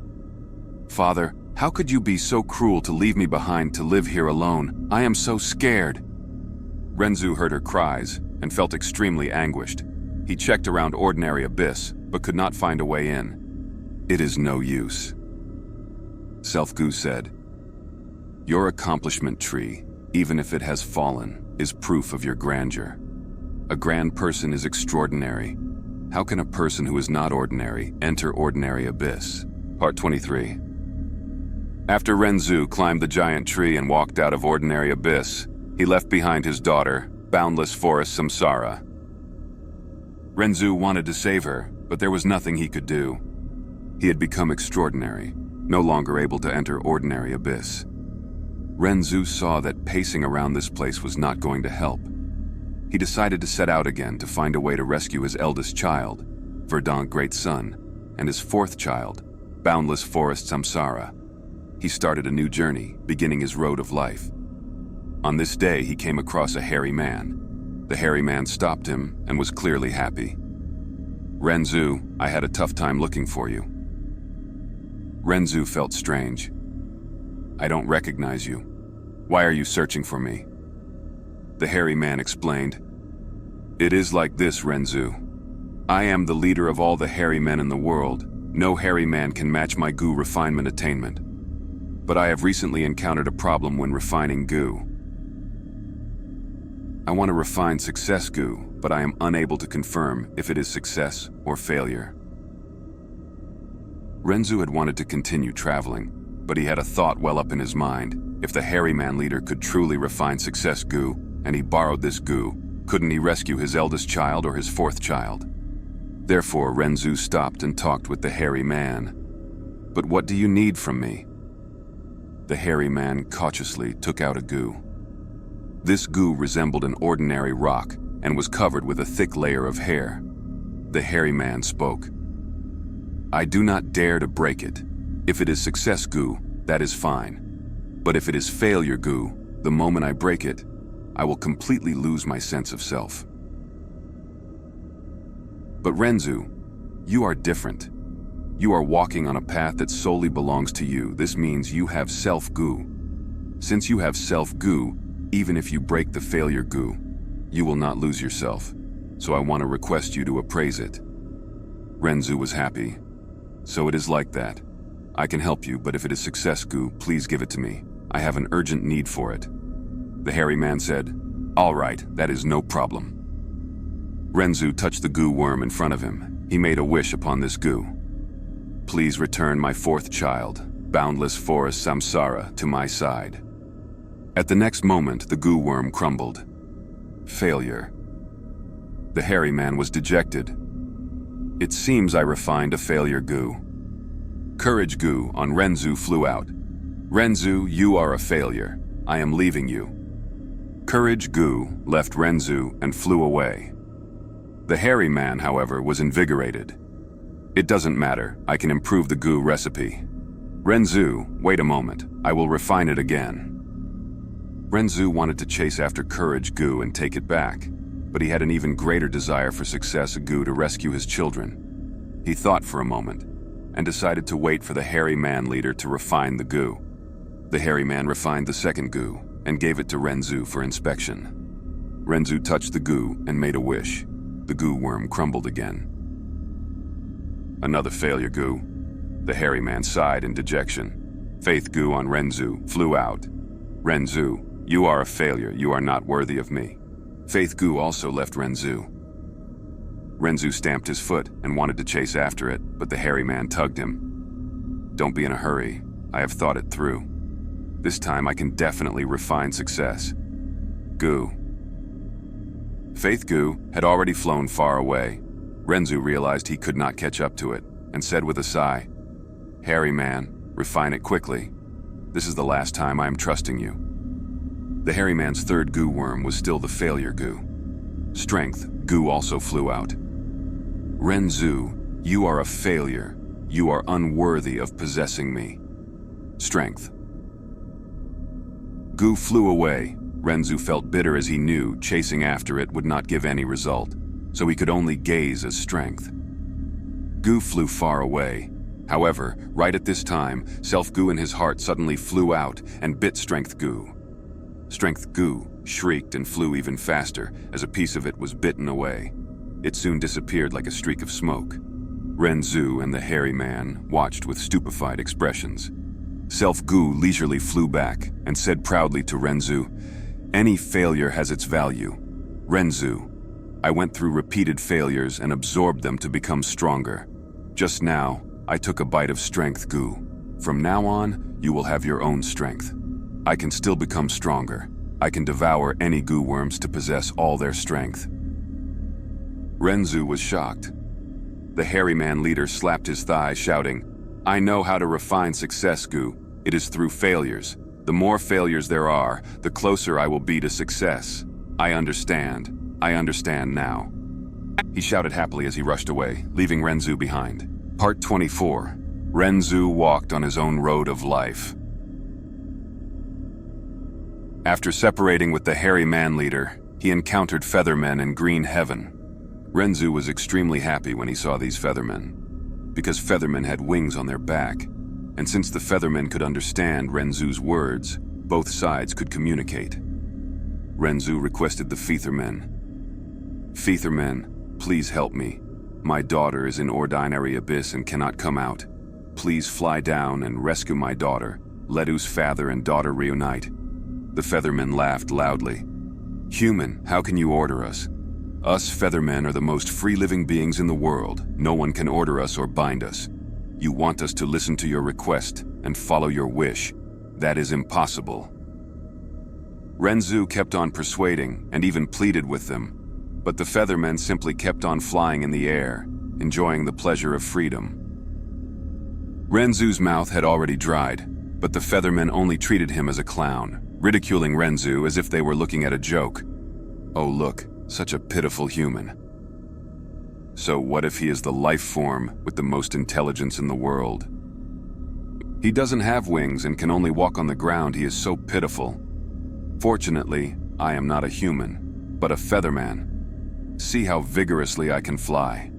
"Father, how could you be so cruel to leave me behind to live here alone? I am so scared." Renzu heard her cries and felt extremely anguished. He checked around ordinary abyss, but could not find a way in. "It is no use." Self-Gu said, Your accomplishment tree, even if it has fallen, is proof of your grandeur. A grand person is extraordinary. How can a person who is not ordinary enter ordinary abyss? Part 23. After Renzu climbed the giant tree and walked out of ordinary abyss, he left behind his daughter, boundless forest samsara. Renzu wanted to save her, but there was nothing he could do. He had become extraordinary, no longer able to enter ordinary abyss. Renzu saw that pacing around this place was not going to help. He decided to set out again to find a way to rescue his eldest child, Verdant great son, and his fourth child, boundless forest samsara. He started a new journey, beginning his road of life. On this day, he came across a hairy man. The hairy man stopped him and was clearly happy. Renzu, I had a tough time looking for you. Renzu felt strange. I don't recognize you. Why are you searching for me? The hairy man explained. It is like this, Renzu. I am the leader of all the hairy men in the world. No hairy man can match my Gu refinement attainment. But I have recently encountered a problem when refining Gu. I want to refine success Gu, but I am unable to confirm if it is success or failure. Renzu had wanted to continue traveling, but he had a thought well up in his mind. If the hairy man leader could truly refine success Gu, and he borrowed this Gu, couldn't he rescue his eldest child or his fourth child? Therefore, Renzu stopped and talked with the hairy man. But what do you need from me? The hairy man cautiously took out a Gu. This Gu resembled an ordinary rock and was covered with a thick layer of hair. The hairy man spoke. I do not dare to break it. If it is success Gu, that is fine. But if it is failure Gu, the moment I break it, I will completely lose my sense of self. But Renzu, you are different. You are walking on a path that solely belongs to you. This means you have self-Gu. Since you have self-Gu, even if you break the failure Gu, you will not lose yourself. So I want to request you to appraise it. Renzu was happy. So it is like that. I can help you, but if it is success Gu, please give it to me. I have an urgent need for it. The hairy man said, All right, that is no problem. Renzu touched the Gu worm in front of him. He made a wish upon this Gu. Please return my fourth child, boundless forest samsara, to my side. At the next moment, the Gu worm crumbled. Failure. The hairy man was dejected. It seems I refined a failure Gu. Courage Gu on Renzu flew out. Renzu, you are a failure. I am leaving you. Courage Gu left Renzu and flew away. The hairy man, however, was invigorated. It doesn't matter, I can improve the Gu recipe. Renzu, wait a moment, I will refine it again. Renzu wanted to chase after Courage Gu and take it back, but he had an even greater desire for success Gu to rescue his children. He thought for a moment, and decided to wait for the hairy man leader to refine the Gu. The hairy man refined the second Gu and gave it to Renzu for inspection. Renzu touched the Gu and made a wish. The Gu worm crumbled again. Another failure Gu. The hairy man sighed in dejection. Faith Gu on Renzu flew out. Renzu, you are a failure. You are not worthy of me. Faith Gu also left Renzu. Renzu stamped his foot and wanted to chase after it, but the hairy man tugged him. Don't be in a hurry. I have thought it through. This time I can definitely refine success. Gu. Faith Gu had already flown far away. Renzu realized he could not catch up to it and said with a sigh, Hairy man, refine it quickly. This is the last time I am trusting you. The hairy man's third Gu worm was still the failure Gu. Strength Gu also flew out. Renzu, you are a failure. You are unworthy of possessing me. Strength. Gu flew away. Renzu felt bitter as he knew chasing after it would not give any result, so he could only gaze as strength. Gu flew far away. However, right at this time, Self-Gu in his heart suddenly flew out and bit Strength Gu. Strength Gu shrieked and flew even faster as a piece of it was bitten away. It soon disappeared like a streak of smoke. Renzu and the hairy man watched with stupefied expressions. Self-Gu leisurely flew back. and said proudly to Renzu, "Any failure has its value. Renzu, I went through repeated failures and absorbed them to become stronger. Just now, I took a bite of strength, Gu. From now on, you will have your own strength. I can still become stronger. I can devour any Gu worms to possess all their strength." Renzu was shocked. The hairy man leader slapped his thigh, shouting, "I know how to refine success, Gu. It is through failures. The more failures there are, the closer I will be to success. I understand. I understand now." He shouted happily as he rushed away, leaving Renzu behind. Part 24. Renzu walked on his own road of life. After separating with the hairy man leader, he encountered feathermen in Green Heaven. Renzu was extremely happy when he saw these feathermen, because feathermen had wings on their back, and since the feathermen could understand Renzu's words, both sides could communicate. Renzu requested the feathermen, "Feathermen, please help me. My daughter is in ordinary abyss and cannot come out. Please fly down and rescue my daughter. Let us father and daughter reunite." The feathermen laughed loudly. "Human, how can you order us? Us feathermen are the most free-living beings in the world. No one can order us or bind us. You want us to listen to your request and follow your wish. That is impossible." Renzu kept on persuading and even pleaded with them, but the feathermen simply kept on flying in the air, enjoying the pleasure of freedom. Renzu's mouth had already dried, but the feathermen only treated him as a clown, ridiculing Renzu as if they were looking at a joke. Oh look, such a pitiful human. So what if he is the life form with the most intelligence in the world? He doesn't have wings and can only walk on the ground. He is so pitiful. Fortunately, I am not a human, but a featherman. See how vigorously I can fly.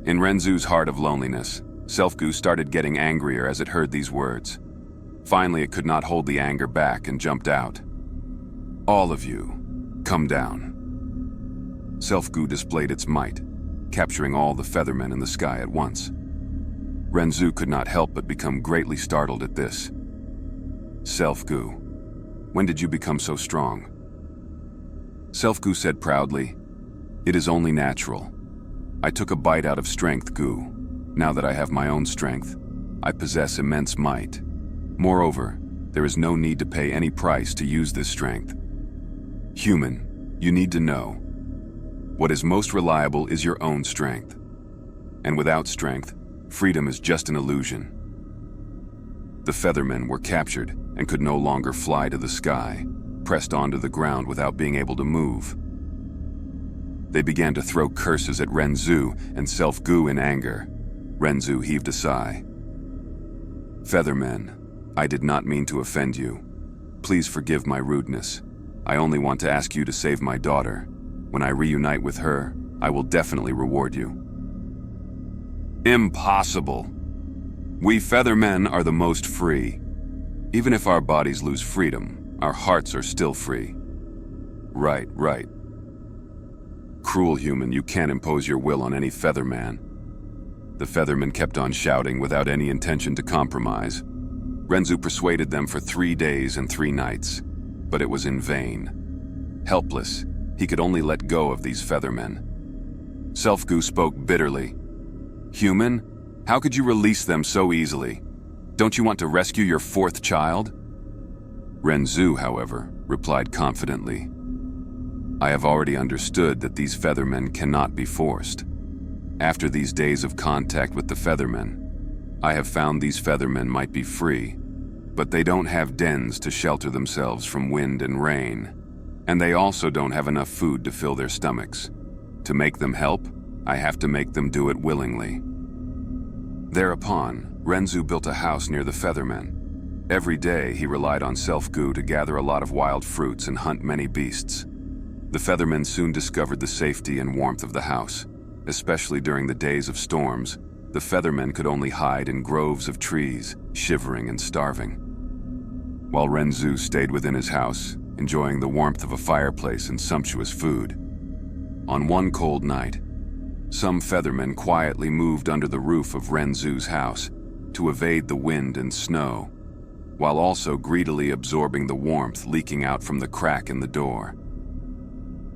In Renzu's heart of loneliness, Self-Gu started getting angrier as it heard these words. Finally, it could not hold the anger back and jumped out. "All of you, come down." Self-Gu displayed its might, capturing all the feathermen in the sky at once. Renzu could not help but become greatly startled at this. "Self-Gu, when did you become so strong?" Self-Gu said proudly, "It is only natural. I took a bite out of strength, Gu. Now that I have my own strength, I possess immense might. Moreover, there is no need to pay any price to use this strength. Human, you need to know. What is most reliable is your own strength. And without strength, freedom is just an illusion." The feathermen were captured and could no longer fly to the sky, pressed onto the ground without being able to move. They began to throw curses at Renzu and Self-Gu in anger. Renzu heaved a sigh. "Feathermen, I did not mean to offend you. Please forgive my rudeness. I only want to ask you to save my daughter. When I reunite with her, I will definitely reward you." "Impossible. We feathermen are the most free. Even if our bodies lose freedom, our hearts are still free." Right. "Cruel human, you can't impose your will on any featherman." The feathermen kept on shouting without any intention to compromise. Renzu persuaded them for 3 days and 3 nights, but it was in vain. Helpless, he could only let go of these feathermen. Self-Gu spoke bitterly. "Human, how could you release them so easily? Don't you want to rescue your 4th child?" Renzu, however, replied confidently, "I have already understood that these feathermen cannot be forced. After these days of contact with the feathermen, I have found these feathermen might be free, but they don't have dens to shelter themselves from wind and rain, and they also don't have enough food to fill their stomachs. To make them help, I have to make them do it willingly." Thereupon, Renzu built a house near the feathermen. Every day, he relied on Self-Gu to gather a lot of wild fruits and hunt many beasts. The feathermen soon discovered the safety and warmth of the house. Especially during the days of storms, the feathermen could only hide in groves of trees, shivering and starving. While Renzu stayed within his house, enjoying the warmth of a fireplace and sumptuous food. On one cold night, some feathermen quietly moved under the roof of Renzu's house to evade the wind and snow. while also greedily absorbing the warmth leaking out from the crack in the door.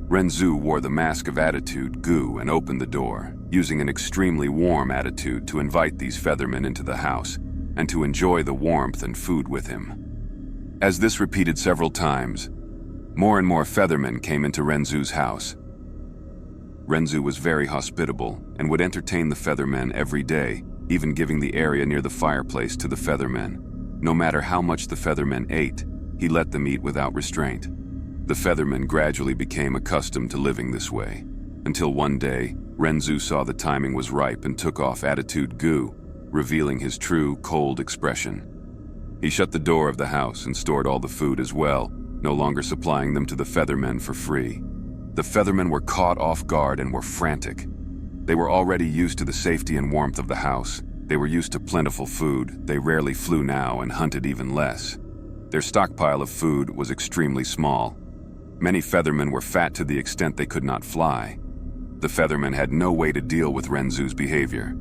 Renzu wore the mask of attitude Gu and opened the door, using an extremely warm attitude to invite these feathermen into the house and to enjoy the warmth and food with him. As this repeated several times, more and more feathermen came into Renzu's house. Renzu was very hospitable and would entertain the feathermen every day, even giving the area near the fireplace to the feathermen. No matter how much the feathermen ate, he let them eat without restraint. The feathermen gradually became accustomed to living this way, until one day, Renzu saw the timing was ripe and took off attitude Gu, revealing his true, cold expression. He shut the door of the house and stored all the food as well, no longer supplying them to the feathermen for free. The feathermen were caught off guard and were frantic. They were already used to the safety and warmth of the house. They were used to plentiful food. They rarely flew now and hunted even less. Their stockpile of food was extremely small. Many feathermen were fat to the extent they could not fly. The feathermen had no way to deal with Renzu's behavior.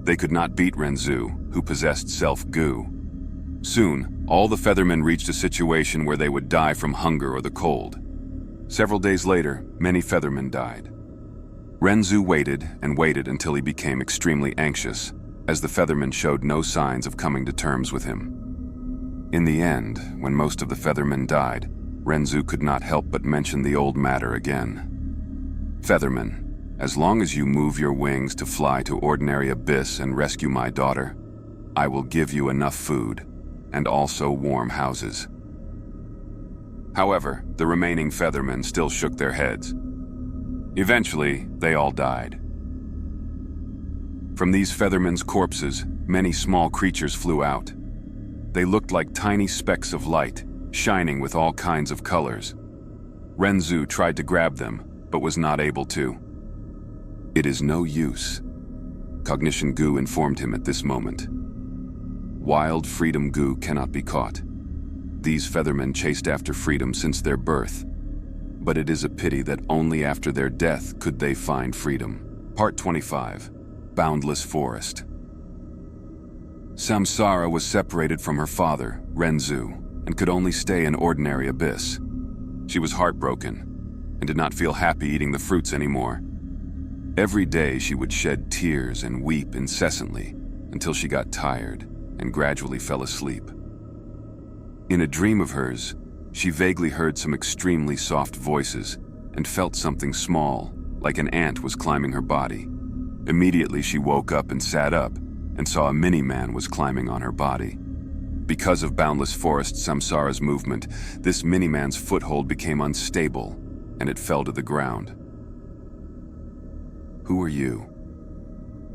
They could not beat Renzu, who possessed self-Gu. Soon, all the feathermen reached a situation where they would die from hunger or the cold. Several days later, many feathermen died. Renzu waited and waited until he became extremely anxious, as the feathermen showed no signs of coming to terms with him. In the end, when most of the feathermen died, Renzu could not help but mention the old matter again. "Feathermen, as long as you move your wings to fly to ordinary abyss and rescue my daughter, I will give you enough food, and also warm houses." However, the remaining feathermen still shook their heads. Eventually, they all died. From these feathermen's corpses, many small creatures flew out. They looked like tiny specks of light, shining with all kinds of colors. Renzu tried to grab them, but was not able to. "It is no use," Cognition Gu informed him at this moment. "Wild freedom Gu cannot be caught. These feathermen chased after freedom since their birth, but it is a pity that only after their death could they find freedom." Part 25. Boundless Forest. Samsara was separated from her father, Renzu, and could only stay in ordinary abyss. She was heartbroken and did not feel happy eating the fruits anymore. Every day she would shed tears and weep incessantly until she got tired and gradually fell asleep. In a dream of hers, she vaguely heard some extremely soft voices and felt something small, like an ant was climbing her body. Immediately she woke up and sat up and saw a mini-man was climbing on her body. Because of Boundless Forest Samsara's movement, this mini-man's foothold became unstable and it fell to the ground. "Who are you?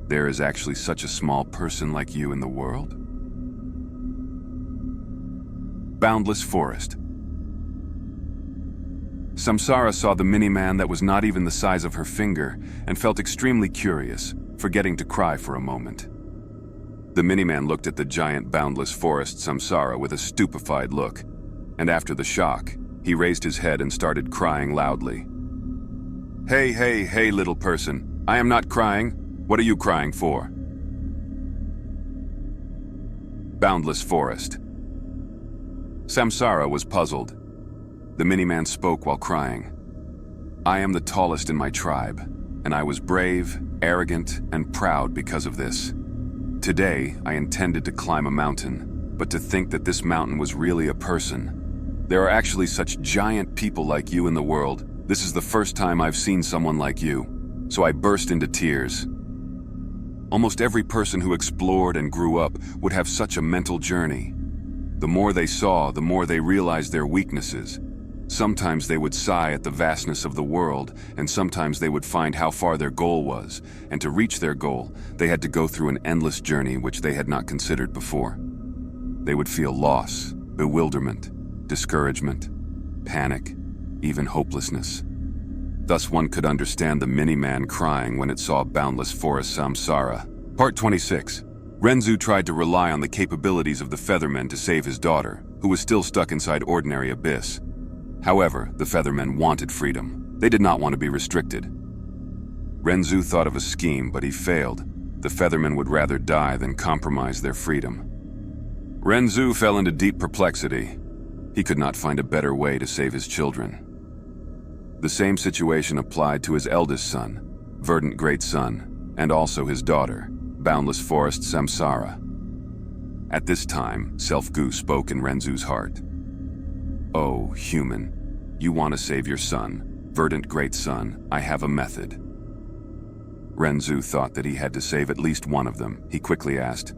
There is actually such a small person like you in the world?" Boundless Forest. Samsara saw the mini-man that was not even the size of her finger and felt extremely curious, forgetting to cry for a moment. The mini-man looked at the giant Boundless Forest Samsara with a stupefied look, and after the shock, he raised his head and started crying loudly. Hey, little person, I am not crying. What are you crying for?" Boundless Forest. Samsara was puzzled. The mini-man spoke while crying. "I am the tallest in my tribe, and I was brave, arrogant, and proud because of this. Today, I intended to climb a mountain, but to think that this mountain was really a person. There are actually such giant people like you in the world. This is the first time I've seen someone like you, so I burst into tears. Almost every person who explored and grew up would have such a mental journey. The more they saw, the more they realized their weaknesses. Sometimes they would sigh at the vastness of the world, and sometimes they would find how far their goal was, and to reach their goal, they had to go through an endless journey which they had not considered before. They would feel loss, bewilderment, discouragement, panic, even hopelessness. Thus one could understand the mini-man crying when it saw Boundless Forest Samsara. Part 26. Renzu tried to rely on the capabilities of the Feathermen to save his daughter, who was still stuck inside ordinary abyss. However, the Feathermen wanted freedom. They did not want to be restricted. Renzu thought of a scheme, but he failed. The Feathermen would rather die than compromise their freedom. Renzu fell into deep perplexity. He could not find a better way to save his children. The same situation applied to his eldest son, Verdant Great Son, and also his daughter, Boundless Forest Samsara. At this time, Self-Gu spoke in Renzu's heart. "Oh, human, you want to save your son, Verdant Great Son, I have a method." Renzu thought that he had to save at least one of them. He quickly asked,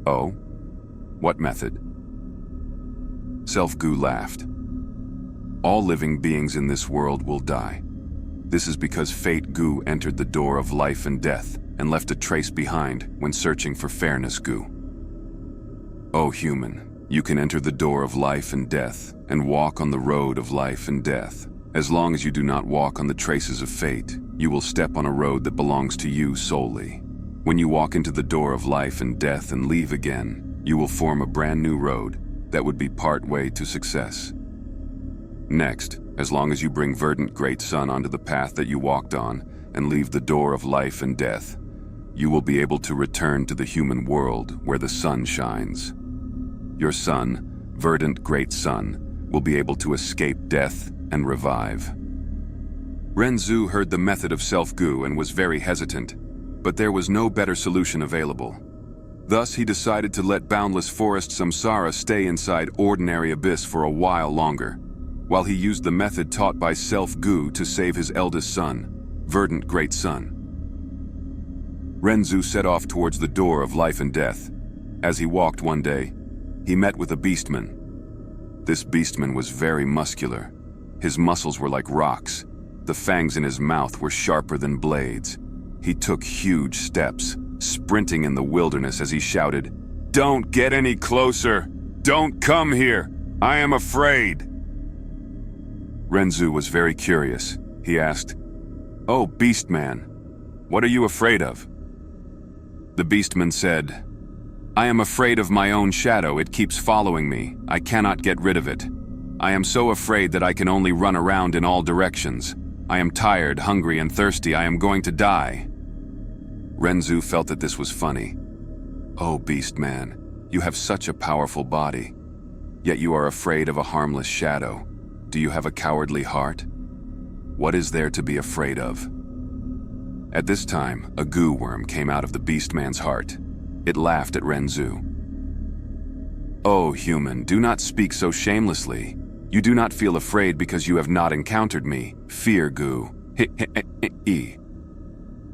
"Oh? What method?" Self-Gu laughed. "All living beings in this world will die. This is because Fate Gu entered the door of life and death and left a trace behind when searching for fairness Gu. Oh human, you can enter the door of life and death and walk on the road of life and death. As long as you do not walk on the traces of fate, you will step on a road that belongs to you solely. When you walk into the door of life and death and leave again, you will form a brand new road that would be part way to success. Next, as long as you bring Verdant Great Son onto the path that you walked on and leave the door of life and death, you will be able to return to the human world where the sun shines. Your son, Verdant Great Son, will be able to escape death and revive." Renzu heard the method of Self-Gu and was very hesitant, but there was no better solution available. Thus, he decided to let Boundless Forest Samsara stay inside Ordinary Abyss for a while longer, while he used the method taught by Self-Gu to save his eldest son, Verdant Great Son. Renzu set off towards the door of life and death. As he walked one day, he met with a beastman. This beastman was very muscular. His muscles were like rocks. The fangs in his mouth were sharper than blades. He took huge steps, sprinting in the wilderness as he shouted, "Don't get any closer! Don't come here! I am afraid!" Renzu was very curious. He asked, "Oh, Beastman, what are you afraid of?" The Beastman said, "I am afraid of my own shadow. It keeps following me. I cannot get rid of it. I am so afraid that I can only run around in all directions. I am tired, hungry, and thirsty. I am going to die." Renzu felt that this was funny. "Oh, Beastman, you have such a powerful body, yet you are afraid of a harmless shadow. Do you have a cowardly heart? What is there to be afraid of?" At this time, a Gu worm came out of the Beastman's heart. It laughed at Renzu. "Oh, human, do not speak so shamelessly. You do not feel afraid because you have not encountered me. Fear Gu.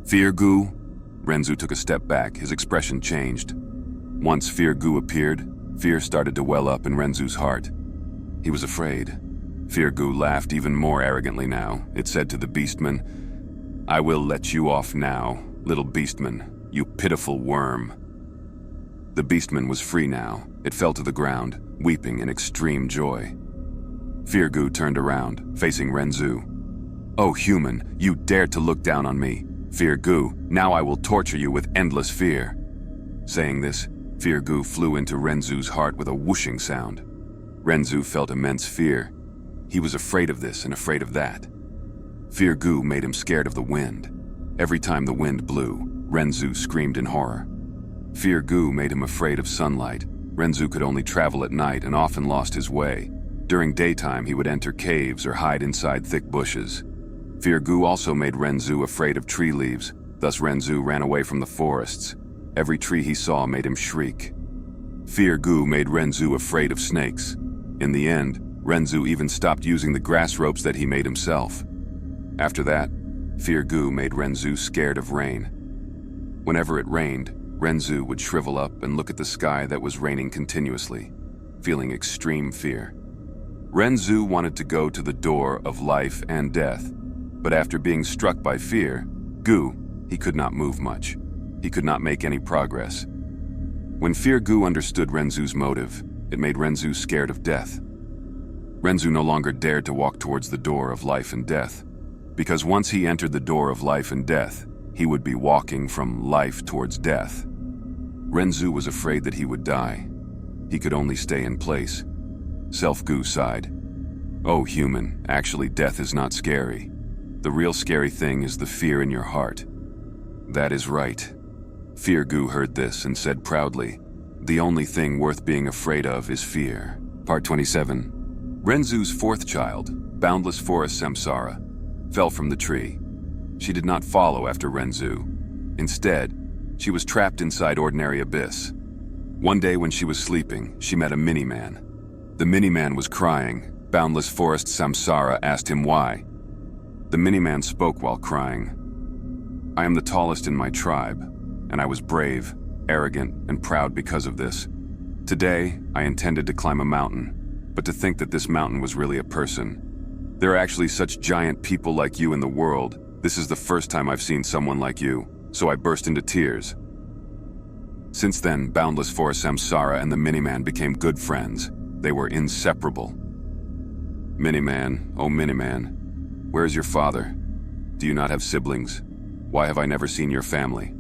Fear Gu?" Renzu took a step back. His expression changed. Once Fear Gu appeared, fear started to well up in Renzu's heart. He was afraid. Fear Gu laughed even more arrogantly now. It said to the Beastman, "I will let you off now, little Beastman, you pitiful worm." The Beastman was free now. It fell to the ground, weeping in extreme joy. Fear Gu turned around, facing Renzu. "Oh human, you dared to look down on me. Fear Gu, now I will torture you with endless fear." Saying this, Fear Gu flew into Renzu's heart with a whooshing sound. Renzu felt immense fear. He was afraid of this and afraid of that. Fear Gu made him scared of the wind. Every time the wind blew, Renzu screamed in horror. Fear Gu made him afraid of sunlight. Renzu could only travel at night and often lost his way. During daytime, he would enter caves or hide inside thick bushes. Fear Gu also made Renzu afraid of tree leaves. Thus Renzu ran away from the forests. Every tree he saw made him shriek. Fear Gu made Renzu afraid of snakes. In the end, Renzu even stopped using the grass ropes that he made himself. After that, Fear Gu made Renzu scared of rain. Whenever it rained, Renzu would shrivel up and look at the sky that was raining continuously, feeling extreme fear. Renzu wanted to go to the door of life and death, but after being struck by Fear Gu, he could not move much. He could not make any progress. When Fear Gu understood Renzu's motive, it made Renzu scared of death. Renzu no longer dared to walk towards the door of life and death, because once he entered the door of life and death, he would be walking from life towards death. Renzu was afraid that he would die. He could only stay in place. Self-Gu sighed. "Oh, human, actually death is not scary. The real scary thing is the fear in your heart." "That is right." Fear Gu heard this and said proudly, The only thing worth being afraid of is fear. Part 27. Renzu's fourth child, Boundless Forest Samsara, fell from the tree. She did not follow after Renzu. Instead, she was trapped inside Ordinary Abyss. One day when she was sleeping, she met a mini-man. The mini-man was crying. Boundless Forest Samsara asked him why. The mini-man spoke while crying. "I am the tallest in my tribe, and I was brave, arrogant, and proud because of this. Today, I intended to climb a mountain, but to think that this mountain was really a person. There are actually such giant people like you in the world. This is the first time I've seen someone like you, so I burst into tears." Since then, Boundless Forest Samsara and the Miniman became good friends. They were inseparable. "Miniman, oh Miniman, where is your father? Do you not have siblings? Why have I never seen your family?"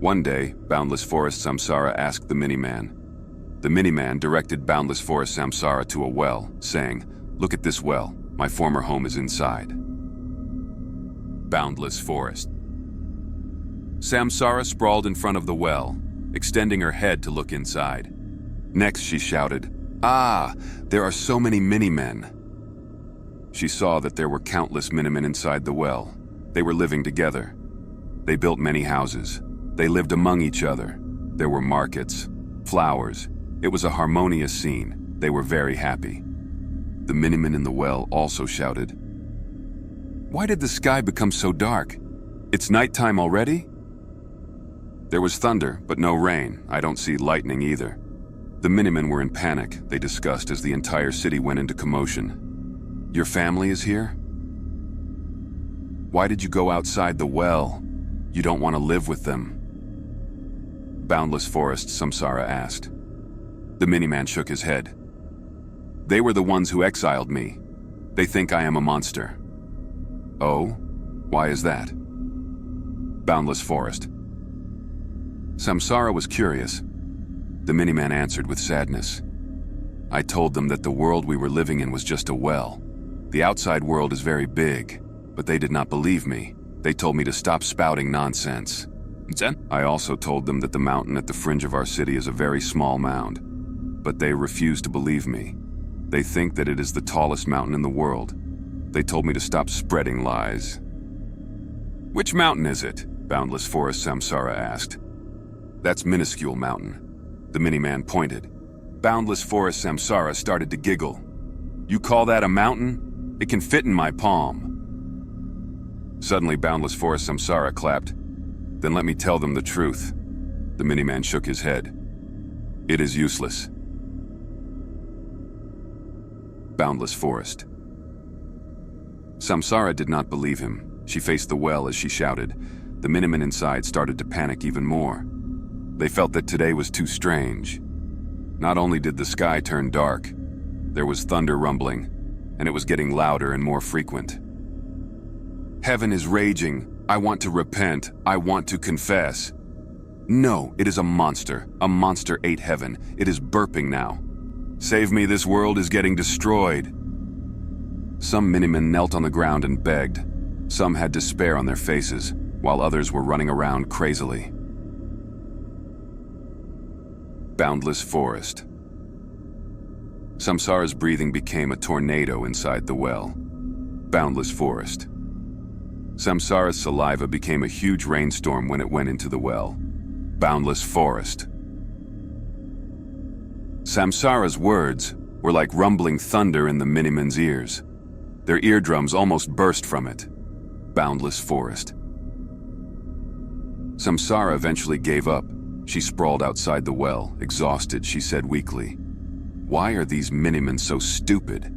One day, Boundless Forest Samsara asked the Miniman. The Miniman directed Boundless Forest Samsara to a well, saying, "Look at this well. My former home is inside." Boundless Forest. Samsara sprawled in front of the well, extending her head to look inside. Next, she shouted, "Ah, there are so many Minimen." She saw that there were countless Minimen inside the well. They were living together. They built many houses. They lived among each other. There were markets, flowers. It was a harmonious scene. They were very happy. The Miniman in the well also shouted, "Why did the sky become so dark? It's nighttime already?" There was thunder, but no rain. I don't see lightning either. The Minimen were in panic, they discussed as the entire city went into commotion. "Your family is here? Why did you go outside the well? You don't want to live with them?" Boundless Forest, Samsara asked. The Miniman shook his head. "They were the ones who exiled me. They think I am a monster." "Oh? Why is that?" Boundless Forest. Samsara was curious. The Miniman answered with sadness. "I told them that the world we were living in was just a well. The outside world is very big, but they did not believe me. They told me to stop spouting nonsense. Zhen? I also told them that the mountain at the fringe of our city is a very small mound, but they refused to believe me. They think that it is the tallest mountain in the world. They told me to stop spreading lies." "Which mountain is it?" Boundless Forest Samsara asked. "That's Minuscule Mountain." The Miniman pointed. Boundless Forest Samsara started to giggle. "You call that a mountain? It can fit in my palm." Suddenly, Boundless Forest Samsara clapped. "Then let me tell them the truth." The Miniman shook his head. "It is useless." Boundless Forest. Samsara did not believe him. She faced the well as she shouted. The Minimen inside started to panic even more. They felt that today was too strange. Not only did the sky turn dark, there was thunder rumbling, and it was getting louder and more frequent. "Heaven is raging. I want to repent. I want to confess." "No, it is a monster. A monster ate heaven. It is burping now. Save me, this world is getting destroyed." Some Minimen knelt on the ground and begged. Some had despair on their faces, while others were running around crazily. Boundless Forest. Samsara's breathing became a tornado inside the well. Boundless Forest. Samsara's saliva became a huge rainstorm when it went into the well. Boundless Forest. Samsara's words were like rumbling thunder in the Minimen's ears. Their eardrums almost burst from it. Boundless Forest. Samsara eventually gave up. She sprawled outside the well. Exhausted, she said weakly, "Why are these Minimen so stupid?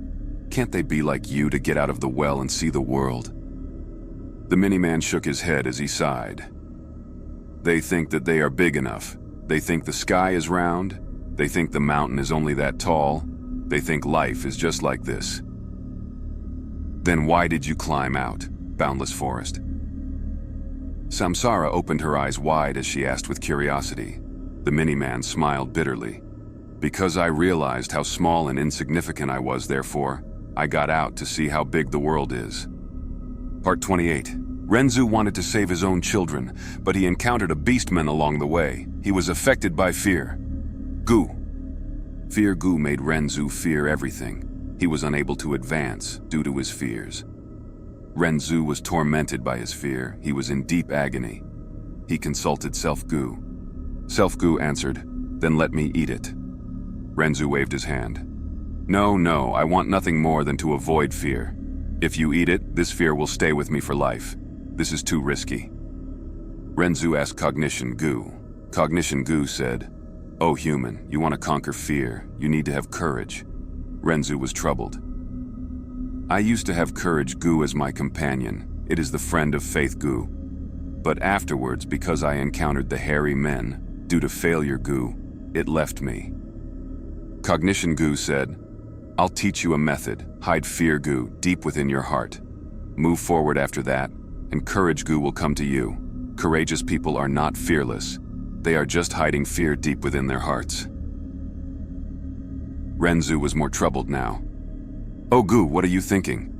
Can't they be like you to get out of the well and see the world?" The Miniman shook his head as he sighed. "They think that they are big enough. They think the sky is round. They think the mountain is only that tall. They think life is just like this." "Then why did you climb out, Boundless Forest?" Samsara opened her eyes wide as she asked with curiosity. The Miniman smiled bitterly. "Because I realized how small and insignificant I was, therefore, I got out to see how big the world is." Part 28. Renzu wanted to save his own children, but he encountered a beastman along the way. He was affected by fear. Gu. Fear Gu made Renzu fear everything. He was unable to advance due to his fears. Renzu was tormented by his fear. He was in deep agony. He consulted Self Gu. Self Gu answered, "Then let me eat it." Renzu waved his hand. No, I want nothing more than to avoid fear. If you eat it, this fear will stay with me for life. This is too risky. Renzu asked Cognition Gu. Cognition Gu said, "Oh human, you want to conquer fear. You need to have courage." Renzu was troubled. "I used to have courage Gu as my companion. It is the friend of faith Gu. But afterwards, because I encountered the hairy men, due to failure Gu, it left me." Cognition Gu said, "I'll teach you a method. Hide fear Gu deep within your heart. Move forward after that, and courage Gu will come to you. Courageous people are not fearless. They are just hiding fear deep within their hearts." Renzu was more troubled now. "Oh Gu, what are you thinking?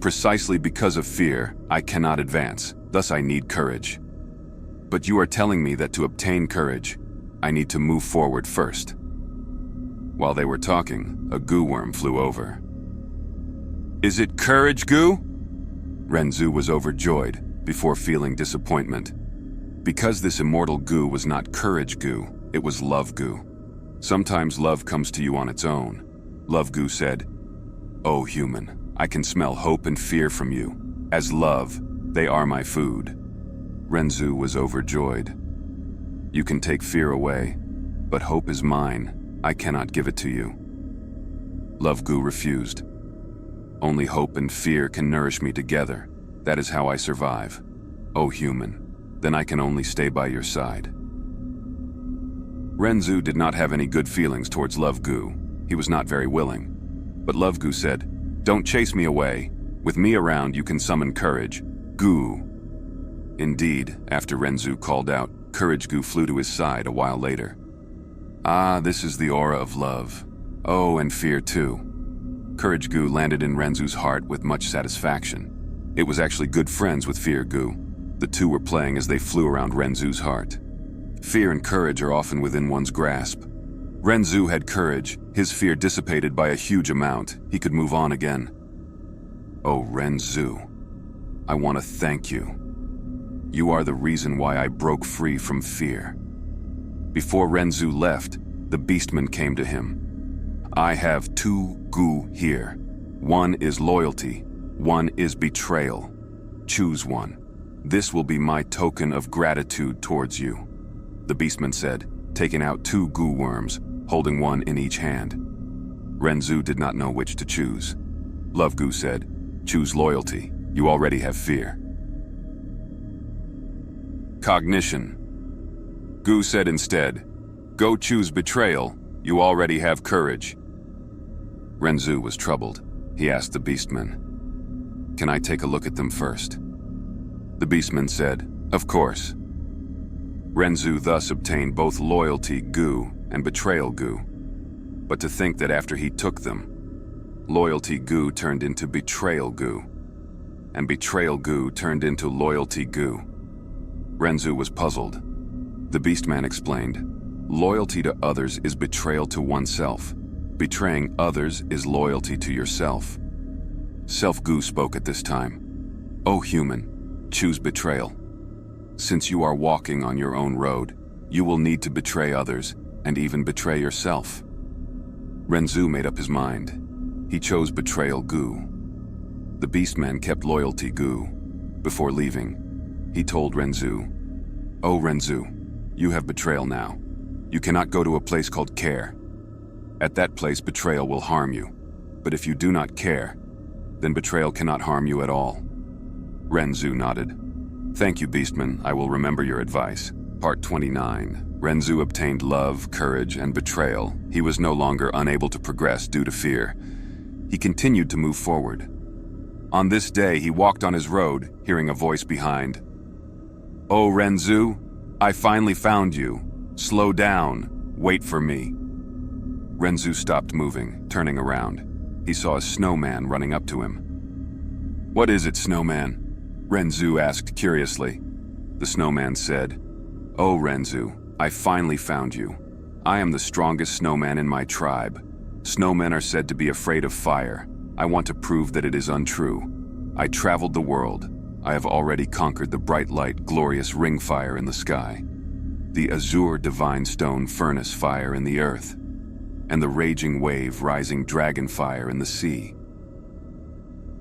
Precisely because of fear, I cannot advance. Thus I need courage. But you are telling me that to obtain courage, I need to move forward first." While they were talking, a Gu worm flew over. "Is it courage, Gu?" Renzu was overjoyed before feeling disappointment. Because this immortal Gu was not courage Gu, it was love Gu. Sometimes love comes to you on its own. Love Gu said, "Oh human, I can smell hope and fear from you. As love, they are my food." Renzu was overjoyed. "You can take fear away, but hope is mine. I cannot give it to you." Love Gu refused. "Only hope and fear can nourish me together. That is how I survive. Oh human, then I can only stay by your side." Renzu did not have any good feelings towards Love Gu. He was not very willing. But Love Gu said, "Don't chase me away. With me around, you can summon courage. Gu." Indeed, after Renzu called out, Courage Gu flew to his side a while later. "Ah, this is the aura of love. Oh, and fear too." Courage Gu landed in Renzu's heart with much satisfaction. It was actually good friends with Fear Gu. The two were playing as they flew around Renzu's heart. Fear and courage are often within one's grasp. Renzu had courage. His fear dissipated by a huge amount. He could move on again. "Oh, Renzu, I want to thank you. You are the reason why I broke free from fear." Before Renzu left, the beastman came to him. "I have 2 Gu here. One is loyalty, one is betrayal. Choose one. This will be my token of gratitude towards you." The beastman said, taking out 2 Gu worms, holding one in each hand. Renzu did not know which to choose. Love Gu said, "Choose loyalty. You already have fear." Cognition. Gu said instead, "Go choose betrayal. You already have courage." Renzu was troubled. He asked the beastman, "Can I take a look at them first?" The beastman said, "Of course." Renzu thus obtained both loyalty Gu and betrayal Gu. But to think that after he took them, loyalty Gu turned into betrayal Gu, and betrayal Gu turned into loyalty Gu. Renzu was puzzled. The beastman explained, "Loyalty to others is betrayal to oneself. Betraying others is loyalty to yourself." Self Gu spoke at this time. "O human, choose betrayal. Since you are walking on your own road, you will need to betray others and even betray yourself." Renzu made up his mind. He chose betrayal Gu. The beastman kept loyalty Gu. Before leaving, he told Renzu, "Oh Renzu, you have betrayal now. You cannot go to a place called Care. At that place, betrayal will harm you. But if you do not care, then betrayal cannot harm you at all." Renzu nodded. "Thank you, Beastman. I will remember your advice." Part 29. Renzu obtained love, courage, and betrayal. He was no longer unable to progress due to fear. He continued to move forward. On this day, he walked on his road, hearing a voice behind. "Oh, Renzu, I finally found you. Slow down. Wait for me." Renzu stopped moving, turning around. He saw a snowman running up to him. "What is it, snowman?" Renzu asked curiously. The snowman said, "Oh, Renzu, I finally found you. I am the strongest snowman in my tribe. Snowmen are said to be afraid of fire. I want to prove that it is untrue. I traveled the world. I have already conquered the bright light, glorious ring fire in the sky, the azure divine stone furnace fire in the earth, and the raging wave rising dragon fire in the sea.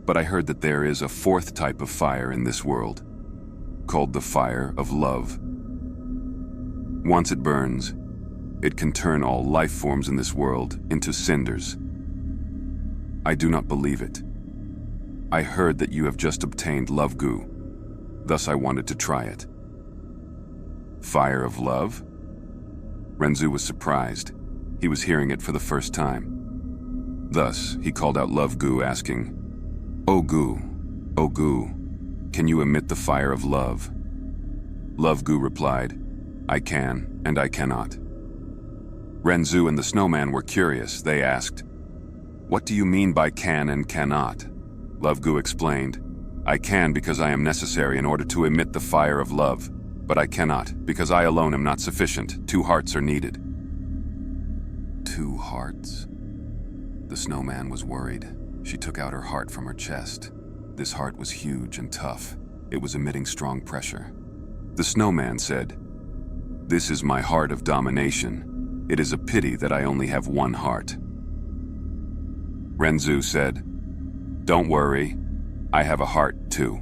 But I heard that there is a fourth type of fire in this world, called the fire of love. Once it burns, it can turn all life forms in this world into cinders. I do not believe it. I heard that you have just obtained Love Gu, thus I wanted to try it. Fire of love? Renzu was surprised. He was hearing it for the first time. Thus, he called out Love Gu, asking, O Gu, can you emit the fire of love? Love Gu replied, I can, and I cannot. Renzu and the snowman were curious. They asked, What do you mean by can and cannot? Love Gu explained, I can because I am necessary in order to emit the fire of love, but I cannot because I alone am not sufficient. 2 hearts are needed. 2 hearts? The snowman was worried. She took out her heart from her chest. This heart was huge and tough. It was emitting strong pressure. The snowman said, This is my heart of domination. It is a pity that I only have 1 heart. Renzu said, Don't worry, I have a heart too.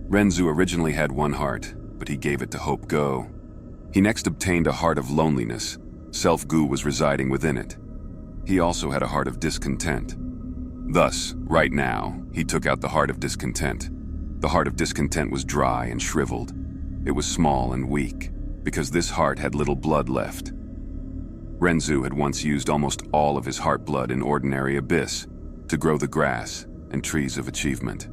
Renzu originally had 1 heart, but he gave it to Hope Go. He next obtained a heart of loneliness. Self Gu was residing within it. He also had a heart of discontent. Thus, right now, he took out the heart of discontent. The heart of discontent was dry and shriveled. It was small and weak, because this heart had little blood left. Renzu had once used almost all of his heart blood in ordinary abyss to grow the grass and trees of achievement.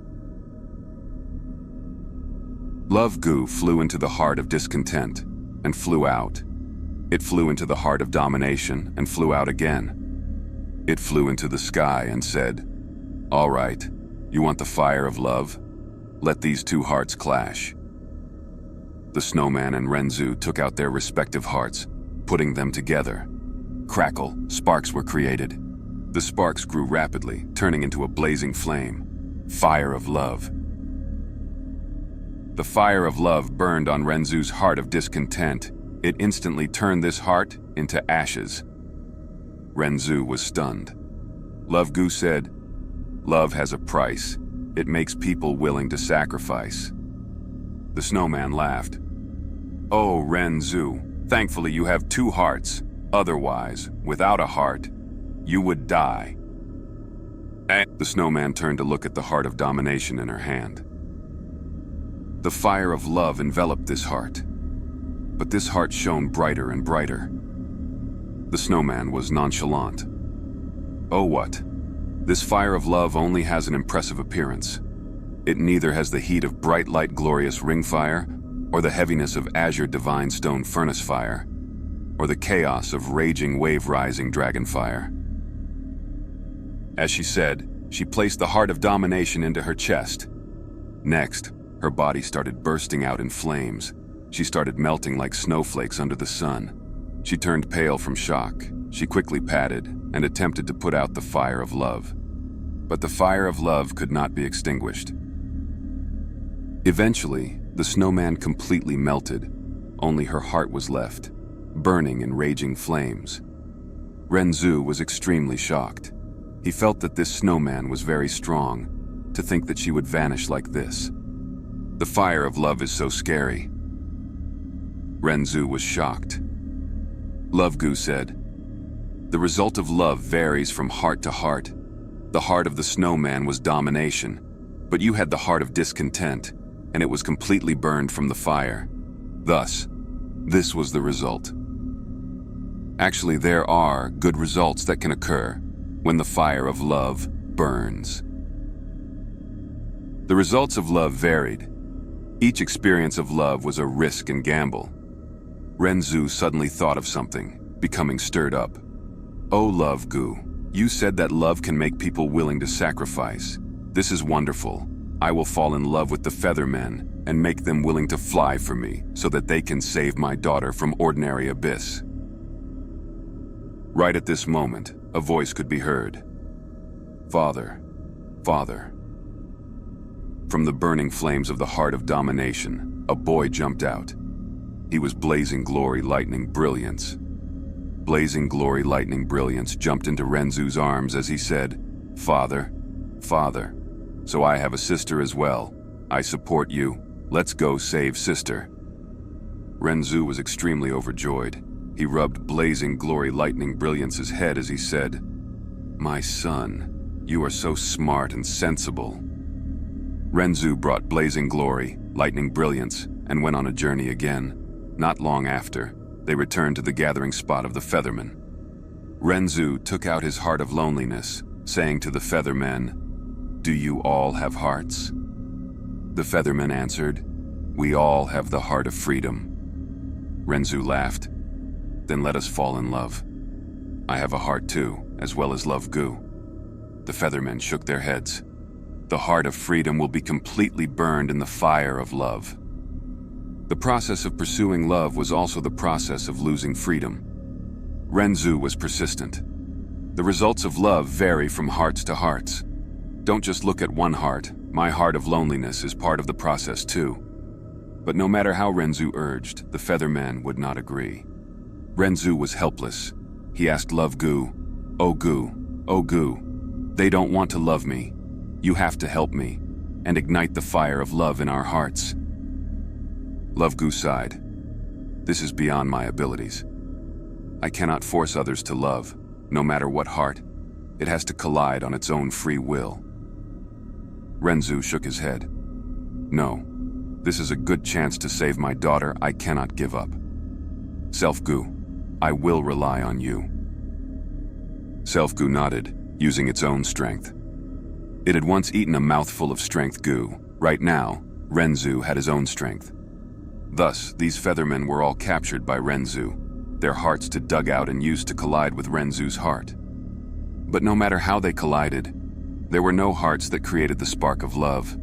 Love Gu flew into the heart of discontent and flew out. It flew into the heart of domination and flew out again. It flew into the sky and said, All right, you want the fire of love? Let these 2 hearts clash. The snowman and Renzu took out their respective hearts, putting them together. Crackle, sparks were created. The sparks grew rapidly, turning into a blazing flame. Fire of love. The fire of love burned on Renzu's heart of discontent. It instantly turned this heart into ashes. Renzu was stunned. Love Gu said, Love has a price. It makes people willing to sacrifice. The snowman laughed. Oh, Renzu, thankfully you have 2 hearts. Otherwise, without a heart, you would die. The snowman turned to look at the heart of domination in her hand. The fire of love enveloped this heart, but this heart shone brighter and brighter. The snowman was nonchalant. Oh, what? This fire of love only has an impressive appearance. It neither has the heat of bright light glorious ring fire, or the heaviness of azure divine stone furnace fire, or the chaos of raging wave rising dragon fire. As she said, she placed the heart of domination into her chest. Next, her body started bursting out in flames. She started melting like snowflakes under the sun. She turned pale from shock. She quickly patted and attempted to put out the fire of love. But the fire of love could not be extinguished. Eventually, the snowman completely melted. Only her heart was left, burning in raging flames. Renzu was extremely shocked. He felt that this snowman was very strong, to think that she would vanish like this. The fire of love is so scary. Renzu was shocked. Love Gu said, The result of love varies from heart to heart. The heart of the snowman was domination, but you had the heart of discontent, and it was completely burned from the fire. Thus, this was the result. Actually, there are good results that can occur when the fire of love burns. The results of love varied. Each experience of love was a risk and gamble. Renzu suddenly thought of something, becoming stirred up. Oh, Love Gu, you said that love can make people willing to sacrifice. This is wonderful. I will fall in love with the feather men and make them willing to fly for me so that they can save my daughter from ordinary abyss. Right at this moment, a voice could be heard. "Father, Father." From the burning flames of the heart of domination, a boy jumped out. He was Blazing Glory Lightning Brilliance. Blazing Glory Lightning Brilliance jumped into Renzu's arms as he said, "Father, Father, so I have a sister as well. I support you. Let's go save sister." Renzu was extremely overjoyed. He rubbed Blazing Glory Lightning Brilliance's head as he said, "My son, you are so smart and sensible." Renzu brought Blazing Glory, Lightning Brilliance, and went on a journey again. Not long after, they returned to the gathering spot of the Feathermen. Renzu took out his heart of loneliness, saying to the Feathermen, "Do you all have hearts?" The Feathermen answered, "We all have the heart of freedom." Renzu laughed. "Then let us fall in love. I have a heart too, as well as love Gu." The Feathermen shook their heads. The heart of freedom will be completely burned in the fire of love. The process of pursuing love was also the process of losing freedom. Renzu was persistent. The results of love vary from hearts to hearts. Don't just look at one heart. My heart of loneliness is part of the process too. But no matter how Renzu urged, the Featherman would not agree. Renzu was helpless. He asked Love Gu, "Oh Gu, oh Gu, they don't want to love me. You have to help me, and ignite the fire of love in our hearts." Love Gu sighed. "This is beyond my abilities. I cannot force others to love, no matter what heart. It has to collide on its own free will." Renzu shook his head. "No, this is a good chance to save my daughter. I cannot give up. Self Gu, I will rely on you." Self Gu nodded, using its own strength. It had once eaten a mouthful of strength Gu. Right now, Renzu had his own strength. Thus, these Feathermen were all captured by Renzu, their hearts to dug out and used to collide with Renzu's heart. But no matter how they collided, there were no hearts that created the spark of love.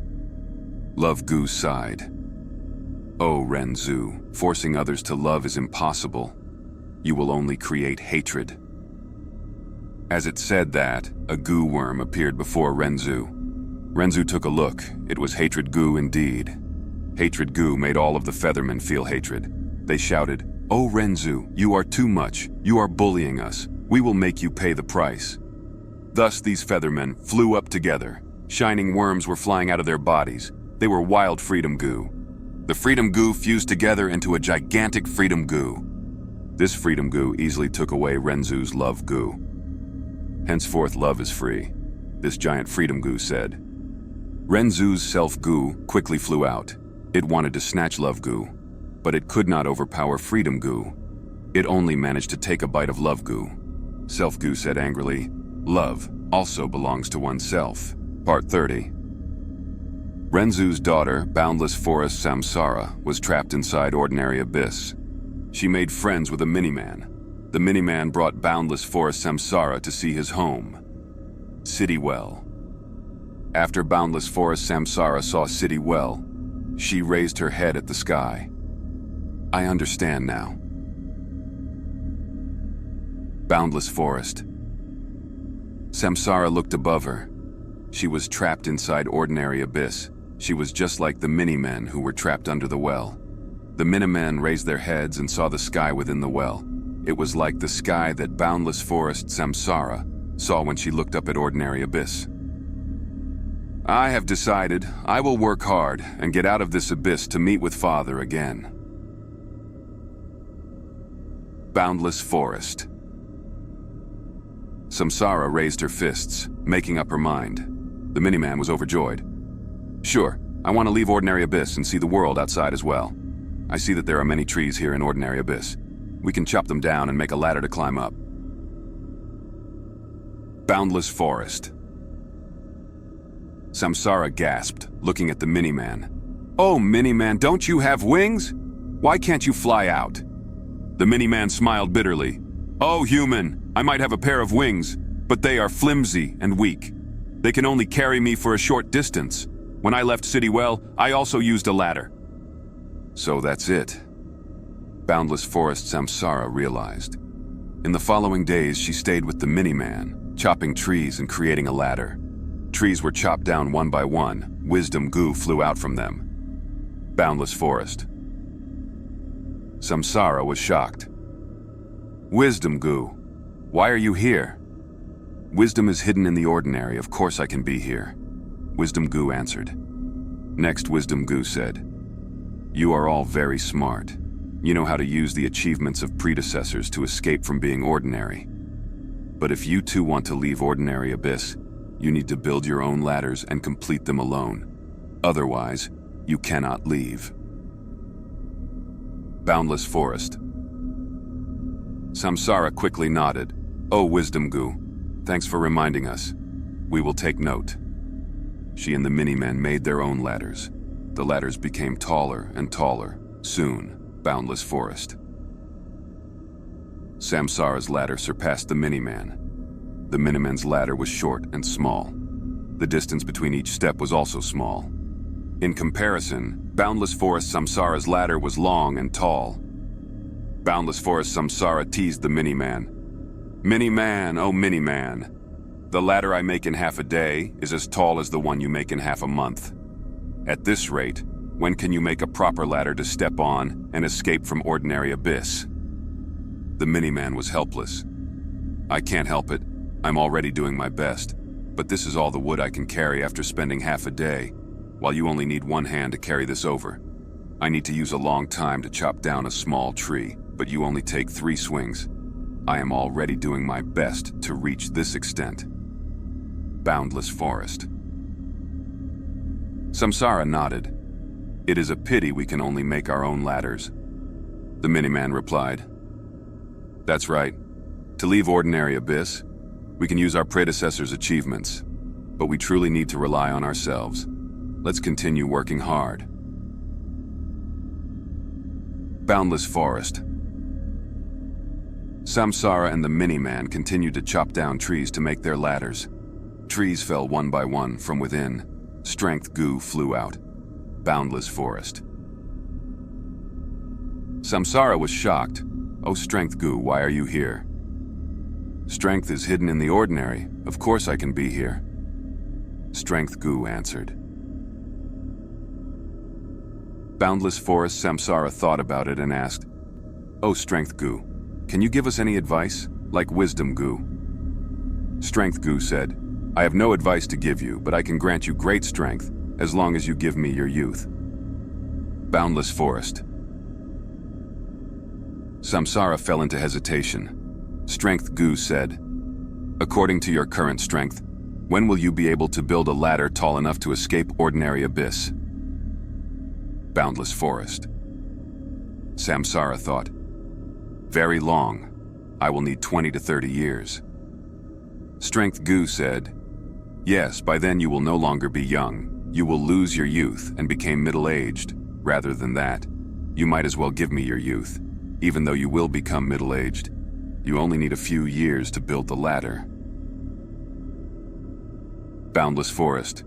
Love Gu sighed. "Oh, Renzu, forcing others to love is impossible. You will only create hatred." As it said that, a Gu worm appeared before Renzu. Renzu took a look. It was Hatred Gu indeed. Hatred Gu made all of the Feathermen feel hatred. They shouted, "Oh Renzu, you are too much. You are bullying us. We will make you pay the price." Thus these Feathermen flew up together. Shining worms were flying out of their bodies. They were wild Freedom Gu. The Freedom Gu fused together into a gigantic Freedom Gu. This Freedom Gu easily took away Renzu's Love Gu. "Henceforth love is free," this giant Freedom Gu said. Renzu's Self Gu quickly flew out. It wanted to snatch Love Gu, but it could not overpower Freedom Gu. It only managed to take a bite of Love Gu. Self Gu said angrily, "Love also belongs to oneself." Part 30. Renzu's daughter, Boundless Forest Samsara, was trapped inside Ordinary Abyss. She made friends with a Miniman. The Miniman brought Boundless Forest Samsara to see his home, City Well. After Boundless Forest Samsara saw City Well, she raised her head at the sky. "I understand now." Boundless Forest. Samsara looked above her. She was trapped inside Ordinary Abyss. She was just like the Minimen who were trapped under the well. The Minimen raised their heads and saw the sky within the well. It was like the sky that Boundless Forest Samsara saw when she looked up at Ordinary Abyss. "I have decided I will work hard and get out of this abyss to meet with Father again." Boundless Forest. Samsara raised her fists, making up her mind. The Miniman was overjoyed. "Sure, I want to leave Ordinary Abyss and see the world outside as well. I see that there are many trees here in Ordinary Abyss. We can chop them down and make a ladder to climb up." Boundless Forest. Samsara gasped, looking at the Miniman. "Oh, Miniman, don't you have wings? Why can't you fly out?" The Miniman smiled bitterly. "Oh, human, I might have a pair of wings, but they are flimsy and weak. They can only carry me for a short distance. When I left City Well, I also used a ladder." So that's it. Boundless Forest Samsara realized. In the following days, she stayed with the mini-man, chopping trees and creating a ladder. Trees were chopped down one by one. Wisdom Gu flew out from them. Boundless forest. Samsara was shocked. Wisdom Gu, why are you here? Wisdom is hidden in the ordinary. Of course I can be here. Wisdom Gu answered. Next, Wisdom Gu said, you are all very smart. You know how to use the achievements of predecessors to escape from being ordinary. But if you too want to leave ordinary abyss, you need to build your own ladders and complete them alone. Otherwise, you cannot leave. Boundless forest. Samsara quickly nodded. Oh, Wisdom Gu, thanks for reminding us. We will take note. She and the mini-men made their own ladders. The ladders became taller and taller. Soon, boundless forest. Samsara's ladder surpassed the mini-man. The mini-man's ladder was short and small. The distance between each step was also small. In comparison, boundless forest Samsara's ladder was long and tall. Boundless forest Samsara teased the mini-man. Mini-man, oh mini-man. The ladder I make in half a day is as tall as the one you make in half a month. At this rate, when can you make a proper ladder to step on and escape from ordinary abyss? The mini-man was helpless. I can't help it. I'm already doing my best, but this is all the wood I can carry after spending half a day, while you only need one hand to carry this over. I need to use a long time to chop down a small tree, but you only take 3 swings. I am already doing my best to reach this extent. Boundless forest. Samsara nodded. It is a pity we can only make our own ladders. The mini-man replied. That's right. To leave ordinary abyss, we can use our predecessors' achievements, but we truly need to rely on ourselves. Let's continue working hard. Boundless forest. Samsara and the mini-man continued to chop down trees to make their ladders. Trees fell one by one from within. Strength Gu flew out. Boundless forest. Samsara was shocked. Oh, Strength Gu, why are you here? Strength is hidden in the ordinary. Of course I can be here. Strength Gu answered. Boundless forest Samsara thought about it and asked, Oh, Strength Gu, can you give us any advice, like Wisdom Gu? Strength Gu said, I have no advice to give you, but I can grant you great strength, as long as you give me your youth. Boundless forest. Samsara fell into hesitation. Strength Gu said, According to your current strength, when will you be able to build a ladder tall enough to escape ordinary abyss? Boundless forest. Samsara thought, Very long. I will need 20 to 30 years. Strength Gu said, Yes, by then you will no longer be young. You will lose your youth and become middle-aged. Rather than that, you might as well give me your youth. Even though you will become middle-aged, you only need a few years to build the ladder. Boundless forest.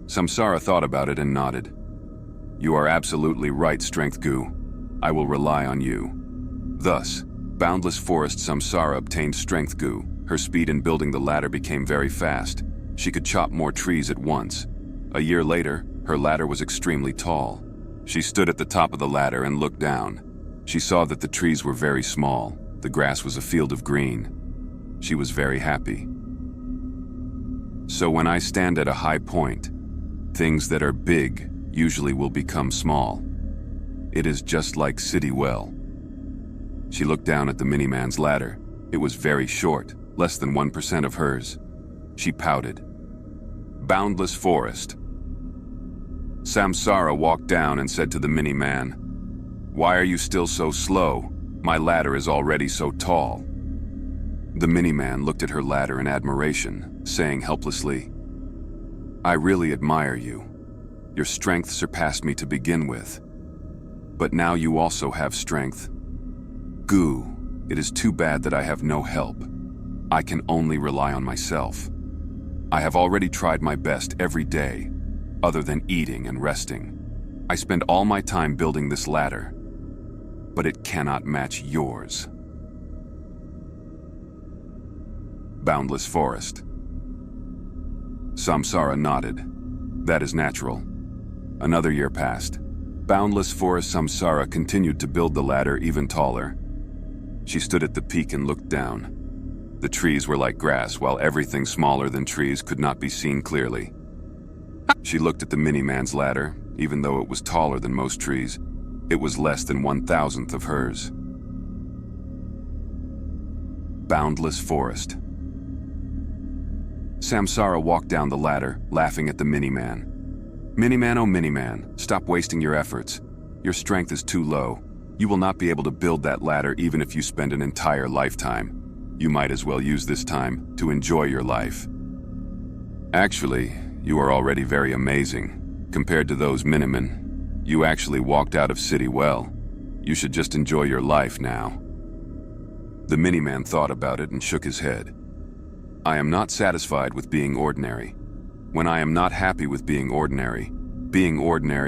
Samsara thought about it and nodded. You are absolutely right, Strength Gu. I will rely on you. Thus, Boundless forest Samsara obtained Strength Gu. Her speed in building the ladder became very fast. She could chop more trees at once. A year later, her ladder was extremely tall. She stood at the top of the ladder and looked down. She saw that the trees were very small. The grass was a field of green. She was very happy. So when I stand at a high point, things that are big usually will become small. It is just like City Well. She looked down at the mini-man's ladder. It was very short, less than 1% of hers. She pouted. Boundless forest. Samsara walked down and said to the mini-man, Why are you still so slow? My ladder is already so tall. The mini-man looked at her ladder in admiration, saying helplessly, I really admire you. Your strength surpassed me to begin with. But now you also have strength. Gu, it is too bad that I have no help. I can only rely on myself. I have already tried my best every day, other than eating and resting. I spend all my time building this ladder, but it cannot match yours. Boundless forest. Samsara nodded. That is natural. Another year passed. Boundless forest Samsara continued to build the ladder even taller. She stood at the peak and looked down. The trees were like grass, while everything smaller than trees could not be seen clearly. She looked at the mini-man's ladder. Even though it was taller than most trees, it was less than 1,000th of hers. Boundless forest. Samsara walked down the ladder, laughing at the mini-man. Mini-man, oh mini-man, stop wasting your efforts. Your strength is too low. You will not be able to build that ladder even if you spend an entire lifetime. You might as well use this time to enjoy your life. Actually, you are already very amazing. Compared to those minimen, you actually walked out of city well. You should just enjoy your life now. The mini-man thought about it and shook his head. I am not satisfied with being ordinary. When I am not happy with being ordinary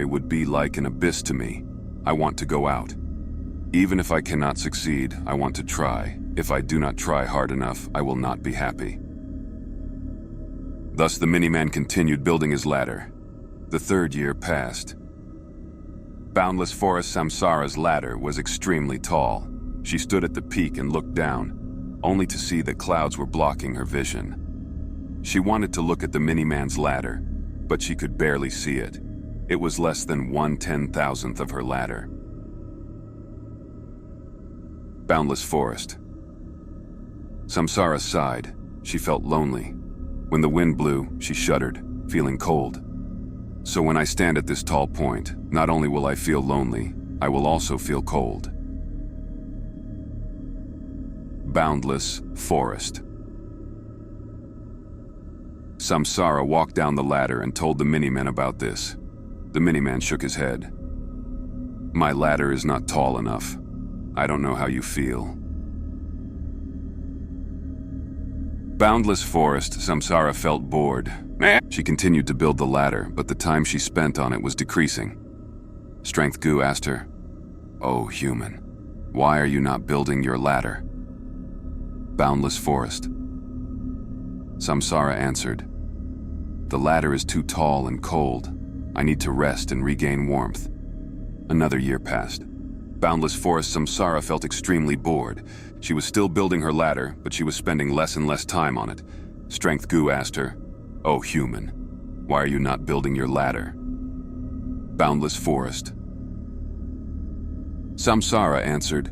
would be like an abyss to me. I want to go out. Even if I cannot succeed, I want to try. If I do not try hard enough, I will not be happy. Thus the mini-man continued building his ladder. The third year passed. Boundless forest Samsara's ladder was extremely tall. She stood at the peak and looked down, only to see that clouds were blocking her vision. She wanted to look at the mini-man's ladder, but she could barely see it. It was less than 1/10,000th of her ladder. Boundless forest. Samsara sighed. She felt lonely. When the wind blew, she shuddered, feeling cold. So when I stand at this tall point, not only will I feel lonely, I will also feel cold. Boundless forest. Samsara walked down the ladder and told the mini-man about this. The mini-man shook his head. My ladder is not tall enough. I don't know how you feel. Boundless forest, Samsara felt bored. She continued to build the ladder, but the time she spent on it was decreasing. Strength Gu asked her, "Oh, human, why are you not building your ladder?" Boundless forest. Samsara answered, "The ladder is too tall and cold. I need to rest and regain warmth." Another year passed. Boundless forest Samsara felt extremely bored. She was still building her ladder, but she was spending less and less time on it. Strength Gu asked her, "Oh human, why are you not building your ladder?" Boundless forest. Samsara answered,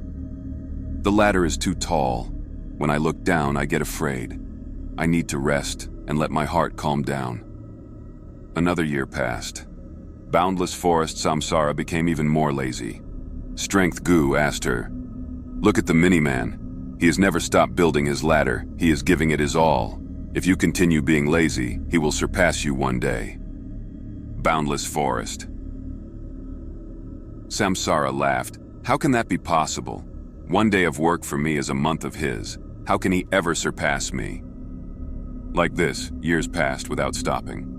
"The ladder is too tall. When I look down, I get afraid. I need to rest and let my heart calm down." Another year passed. Boundless forest Samsara became even more lazy. Strength Gu asked her, "Look at the mini-man. He has never stopped building his ladder. He is giving it his all. If you continue being lazy, he will surpass you one day." Boundless forest. Samsara laughed. "How can that be possible? One day of work for me is a month of his. How can he ever surpass me?" Like this, years passed without stopping.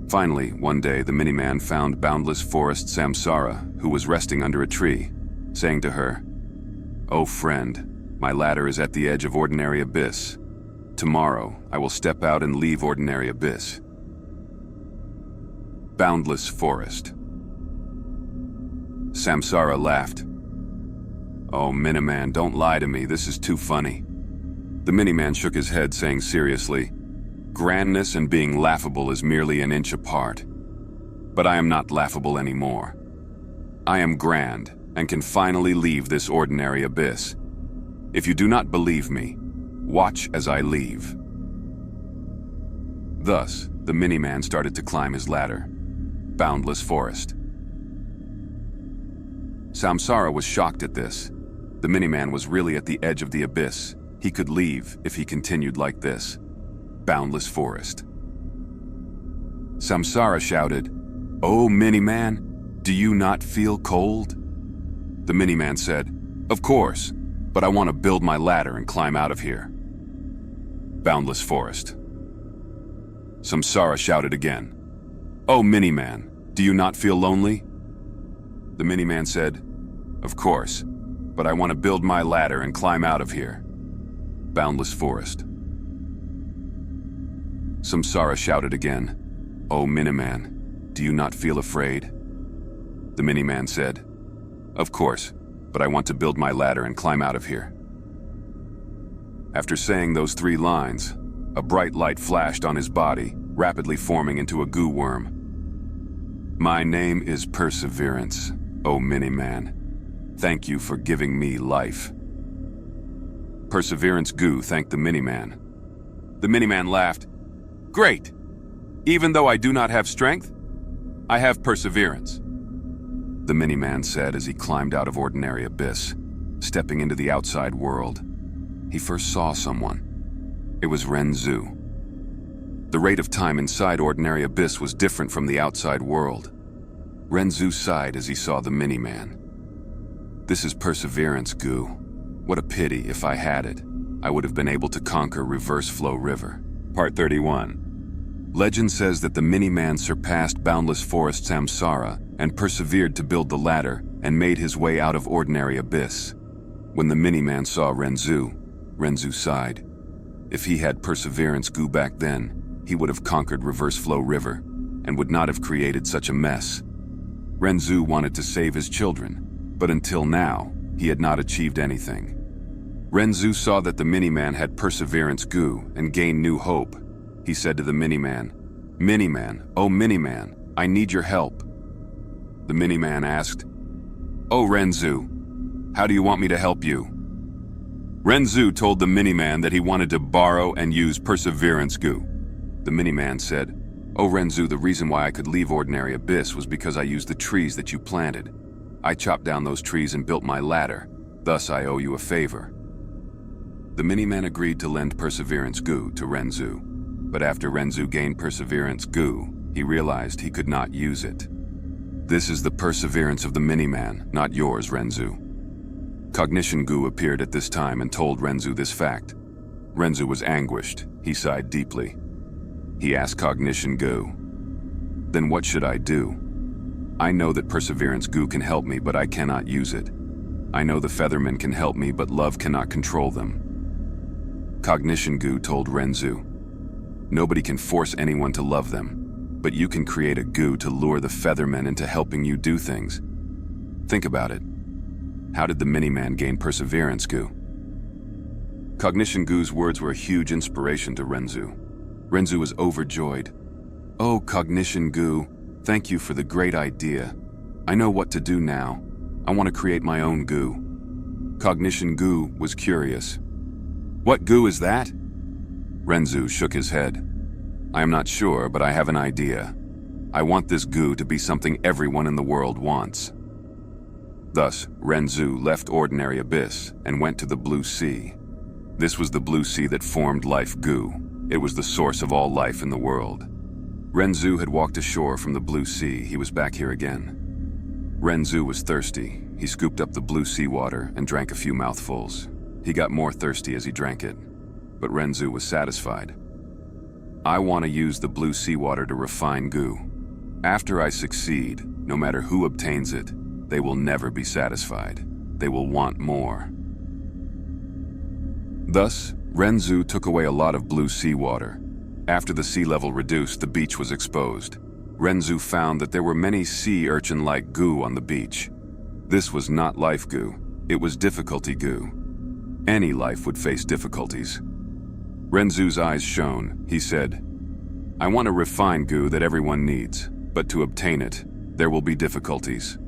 Finally, one day, the mini-man found Boundless forest Samsara, who was resting under a tree, saying to her, "Oh friend, my ladder is at the edge of ordinary abyss. Tomorrow, I will step out and leave ordinary abyss." Boundless forest. Samsara laughed. "Oh, Miniman, don't lie to me. This is too funny." The Miniman shook his head, saying seriously, "Grandness and being laughable is merely an inch apart. But I am not laughable anymore. I am grand and can finally leave this ordinary abyss. If you do not believe me, watch as I leave." Thus, the Miniman started to climb his ladder. Boundless forest. Samsara was shocked at this. The Miniman was really at the edge of the abyss. He could leave if he continued like this. Boundless forest. Samsara shouted, "Oh, Miniman, do you not feel cold?" The Miniman said, "Of course, but I want to build my ladder and climb out of here." Boundless forest. Samsara shouted again, "Oh, Miniman, do you not feel lonely?" The Miniman said, "Of course, but I want to build my ladder and climb out of here." Boundless forest. Samsara shouted again. "Oh, Miniman, do you not feel afraid?" The Miniman said, "Of course, but I want to build my ladder and climb out of here." After saying those 3 lines, a bright light flashed on his body, rapidly forming into a Gu worm. "My name is Perseverance, O Miniman. Thank you for giving me life." Perseverance Gu thanked the Miniman. The Miniman laughed. "Great! Even though I do not have strength, I have perseverance," the Miniman said as he climbed out of Ordinary Abyss, stepping into the outside world. He first saw someone. It was Renzu. The rate of time inside Ordinary Abyss was different from the outside world. Renzu sighed as he saw the Miniman. "This is perseverance, Gu. What a pity. If I had it, I would have been able to conquer Reverse Flow River." Part 31. Legend says that the Miniman surpassed boundless forest Samsara and persevered to build the ladder and made his way out of Ordinary Abyss. When the Miniman saw Renzu, Renzu sighed. If he had perseverance Gu back then, he would have conquered Reverse Flow River and would not have created such a mess. Renzu wanted to save his children, but until now, he had not achieved anything. Renzu saw that the Miniman had perseverance Gu and gained new hope. He said to the Miniman, "Miniman, oh Miniman, I need your help." The Miniman asked, "Oh Renzu, how do you want me to help you?" Renzu told the Miniman that he wanted to borrow and use perseverance Gu. The Miniman said, "Oh Renzu, the reason why I could leave Ordinary Abyss was because I used the trees that you planted. I chopped down those trees and built my ladder. Thus I owe you a favor." The Miniman agreed to lend perseverance Gu to Renzu. But after Renzu gained perseverance Gu, he realized he could not use it. "This is the perseverance of the Miniman, not yours, Renzu." Cognition Gu appeared at this time and told Renzu this fact. Renzu was anguished. He sighed deeply. He asked Cognition Gu, "Then what should I do? I know that perseverance Gu can help me, but I cannot use it. I know the Feathermen can help me, but love cannot control them." Cognition Gu told Renzu, "Nobody can force anyone to love them, but you can create a Gu to lure the Feathermen into helping you do things. Think about it. How did the Miniman gain perseverance Gu?" Cognition Gu's words were a huge inspiration to Renzu. Renzu was overjoyed. "Oh, Cognition Gu, thank you for the great idea. I know what to do now. I want to create my own Gu." Cognition Gu was curious. "What Gu is that?" Renzu shook his head. "I am not sure, but I have an idea. I want this Gu to be something everyone in the world wants." Thus, Renzu left Ordinary Abyss and went to the Blue Sea. This was the Blue Sea that formed Life Gu. It was the source of all life in the world. Renzu had walked ashore from the Blue Sea. He was back here again. Renzu was thirsty. He scooped up the Blue Sea water and drank a few mouthfuls. He got more thirsty as he drank it, but Renzu was satisfied. "I want to use the Blue Sea water to refine Gu. After I succeed, no matter who obtains it, they will never be satisfied. They will want more." Thus, Renzu took away a lot of Blue Sea water. After the sea level reduced, the beach was exposed. Renzu found that there were many sea urchin-like Gu on the beach. This was not life Gu, it was difficulty Gu. Any life would face difficulties. Renzu's eyes shone. He said, "I want to refine Gu that everyone needs, but to obtain it, there will be difficulties."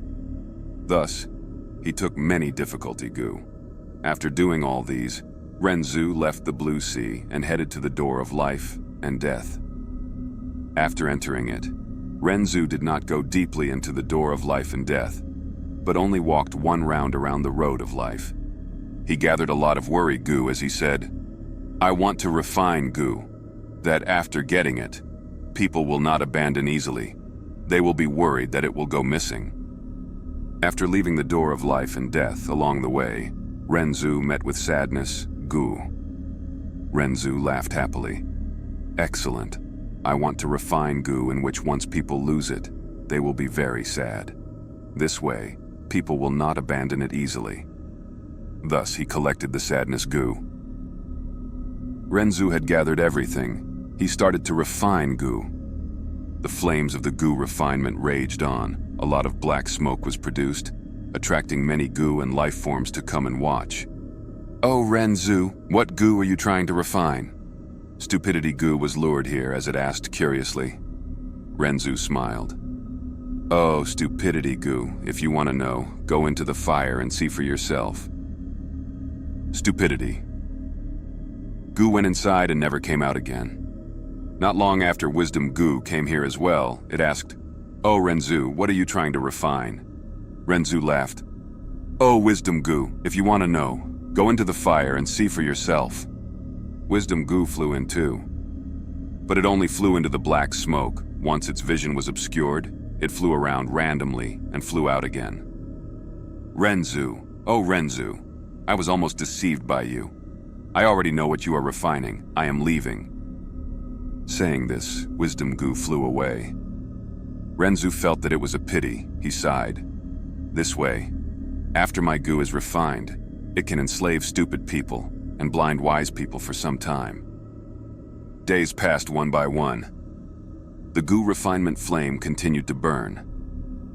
Thus, he took many difficulty Gu. After doing all these, Renzu left the Blue Sea and headed to the door of life and death. After entering it, Renzu did not go deeply into the door of life and death, but only walked one round around the road of life. He gathered a lot of worry Gu as he said, "I want to refine Gu, that after getting it, people will not abandon easily. They will be worried that it will go missing." After leaving the door of life and death along the way, Renzu met with sadness Gu. Renzu laughed happily. "Excellent. I want to refine Gu in which once people lose it, they will be very sad. This way, people will not abandon it easily." Thus he collected the sadness Gu. Renzu had gathered everything. He started to refine Gu. The flames of the Gu refinement raged on. A lot of black smoke was produced, attracting many Gu and life forms to come and watch. "Oh, Renzu, what Gu are you trying to refine?" Stupidity Gu was lured here as it asked curiously. Renzu smiled. "Oh, Stupidity Gu, if you want to know, go into the fire and see for yourself." Stupidity. Gu went inside and never came out again. Not long after Wisdom Gu came here as well, it asked, "Oh, Renzu, what are you trying to refine?" Renzu laughed. "Oh, Wisdom Gu, if you want to know, go into the fire and see for yourself." Wisdom Gu flew in too. But it only flew into the black smoke. Once its vision was obscured, it flew around randomly and flew out again. "Renzu, oh Renzu, I was almost deceived by you. I already know what you are refining. I am leaving." Saying this, Wisdom Gu flew away. Renzu felt that it was a pity. He sighed. "This way, after my Gu is refined, it can enslave stupid people and blind wise people for some time." Days passed one by one. The Gu refinement flame continued to burn,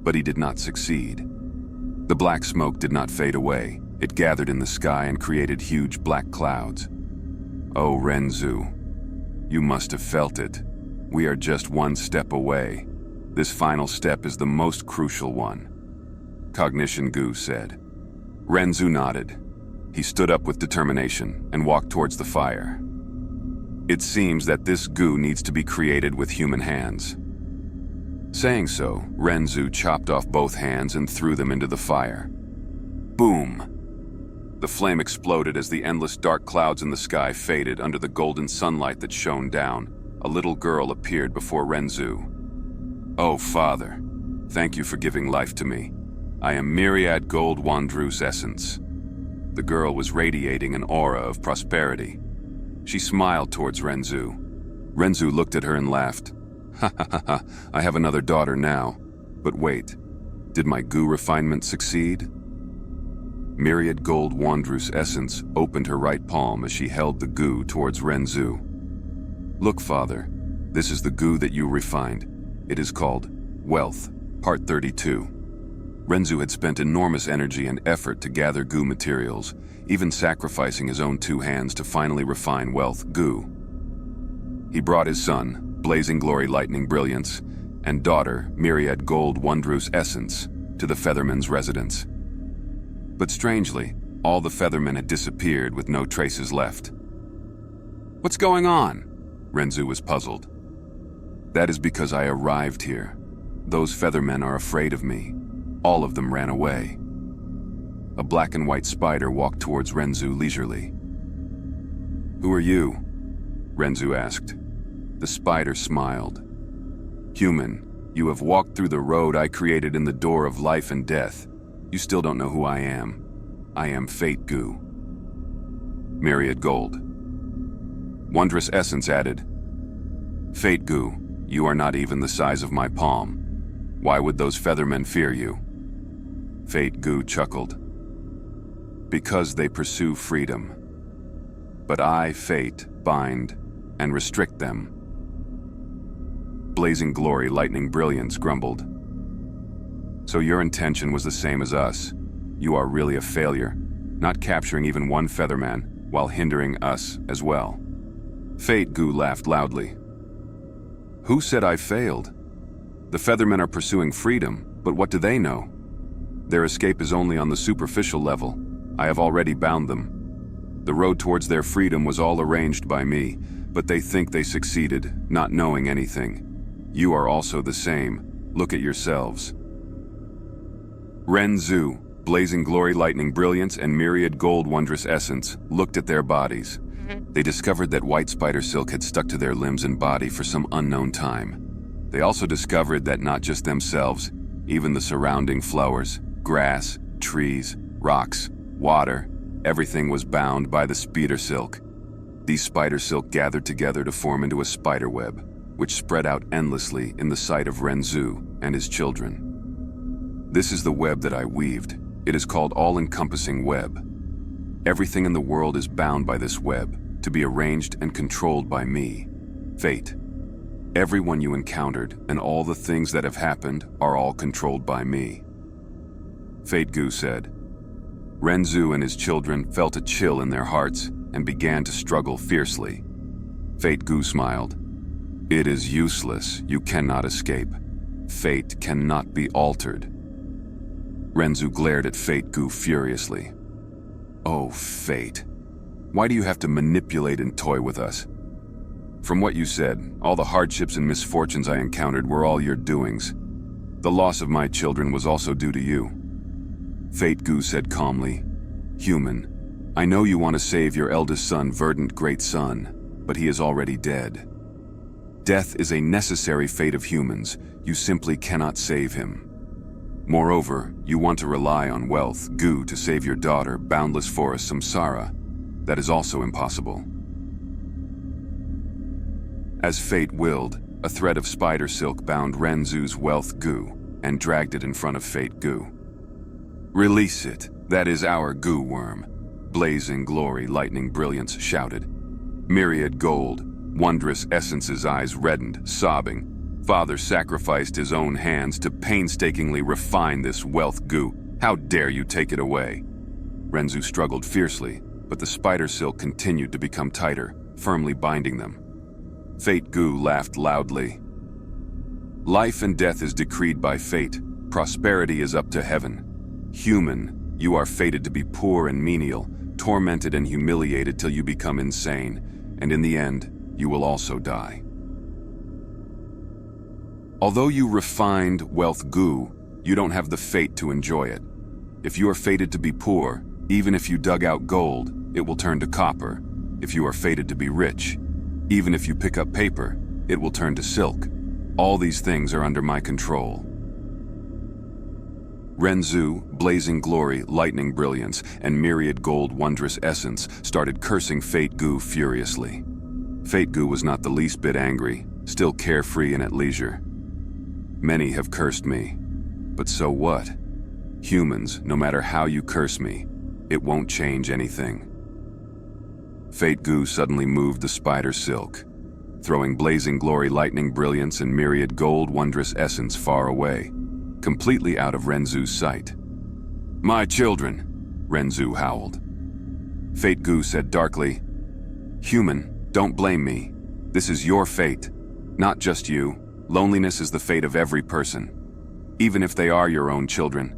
but he did not succeed. The black smoke did not fade away. It gathered in the sky and created huge black clouds. "Oh, Renzu, you must have felt it. We are just one step away. This final step is the most crucial one," Cognition Gu said. Renzu nodded. He stood up with determination and walked towards the fire. "It seems that this Gu needs to be created with human hands." Saying so, Renzu chopped off both hands and threw them into the fire. Boom! The flame exploded as the endless dark clouds in the sky faded under the golden sunlight that shone down. A little girl appeared before Renzu. "Oh, Father, thank you for giving life to me. I am Myriad Gold Wandrus Essence." The girl was radiating an aura of prosperity. She smiled towards Renzu. Renzu looked at her and laughed. "Ha ha ha ha, I have another daughter now. But wait, did my Gu refinement succeed?" Myriad Gold Wandrus Essence opened her right palm as she held the Gu towards Renzu. "Look, Father, this is the Gu that you refined. It is called Wealth, Part 32. Renzu had spent enormous energy and effort to gather Gu materials, even sacrificing his own 2 hands to finally refine Wealth Gu. He brought his son, Blazing Glory Lightning Brilliance, and daughter, Myriad Gold Wondrous Essence, to the Featherman's residence. But strangely, all the Feathermen had disappeared with no traces left. "What's going on?" Renzu was puzzled. "That is because I arrived here. Those Feathermen are afraid of me. All of them ran away." A black and white spider walked towards Renzu leisurely. "Who are you?" Renzu asked. The spider smiled. "Human, you have walked through the road I created in the door of life and death. You still don't know who I am. I am Fate Gu." Myriad Gold. Wondrous Essence added, "Fate Gu, you are not even the size of my palm. Why would those Feathermen fear you?" Fate Gu chuckled. "Because they pursue freedom. But I, Fate, bind and restrict them." Blazing Glory Lightning Brilliance grumbled. "So your intention was the same as us. You are really a failure, not capturing even one Featherman while hindering us as well." Fate Gu laughed loudly. "Who said I failed? The Feathermen are pursuing freedom, but what do they know? Their escape is only on the superficial level. I have already bound them. The road towards their freedom was all arranged by me, but they think they succeeded, not knowing anything. You are also the same. Look at yourselves." Renzu, Blazing Glory Lightning Brilliance, and Myriad Gold Wondrous Essence looked at their bodies. They discovered that white spider silk had stuck to their limbs and body for some unknown time. They also discovered that not just themselves, even the surrounding flowers, grass, trees, rocks, water, everything was bound by the spider silk. These spider silk gathered together to form into a spider web, which spread out endlessly in the sight of Renzu and his children. "This is the web that I weaved. It is called All-Encompassing Web. Everything in the world is bound by this web, to be arranged and controlled by me. Fate. Everyone you encountered and all the things that have happened are all controlled by me. Fate Gu said. Renzu and his children felt a chill in their hearts and began to struggle fiercely. Fate Gu smiled. It is useless. You cannot escape. Fate cannot be altered. Renzu glared at Fate Gu furiously. Oh, Fate. Why do you have to manipulate and toy with us? From what you said, all the hardships and misfortunes I encountered were all your doings. The loss of my children was also due to you. Fate Gu said calmly, Human, I know you want to save your eldest son, Verdant, great son, but he is already dead. Death is a necessary fate of humans. You simply cannot save him. Moreover, you want to rely on wealth, Gu, to save your daughter, boundless forest samsara. That is also impossible. As fate willed, a thread of spider silk bound Renzu's wealth Gu and dragged it in front of Fate Gu. Release it. That is our Gu worm. Blazing glory, lightning brilliance shouted. Myriad gold, wondrous essence's eyes reddened, sobbing. Father sacrificed his own hands to painstakingly refine this wealth Gu. How dare you take it away? Renzu struggled fiercely, but the spider silk continued to become tighter, firmly binding them. Fate Gu laughed loudly. Life and death is decreed by fate. Prosperity is up to heaven. Human, you are fated to be poor and menial, tormented and humiliated till you become insane, and in the end, you will also die. Although you refined wealth Gu, you don't have the fate to enjoy it. If you are fated to be poor, even if you dug out gold, it will turn to copper. If you are fated to be rich, even if you pick up paper, it will turn to silk. All these things are under my control. Renzu, blazing glory, lightning brilliance, and myriad gold wondrous essence started cursing Fate Gu furiously. Fate Gu was not the least bit angry, still carefree and at leisure. Many have cursed me, but so what? Humans, no matter how you curse me, it won't change anything. Fate Gu suddenly moved the spider silk, throwing blazing glory, lightning brilliance, and myriad gold wondrous essence far away, completely out of Renzu's sight. My children, Renzu howled. Fate Gu said darkly, Human, don't blame me. This is your fate, not just you. Loneliness is the fate of every person. Even if they are your own children,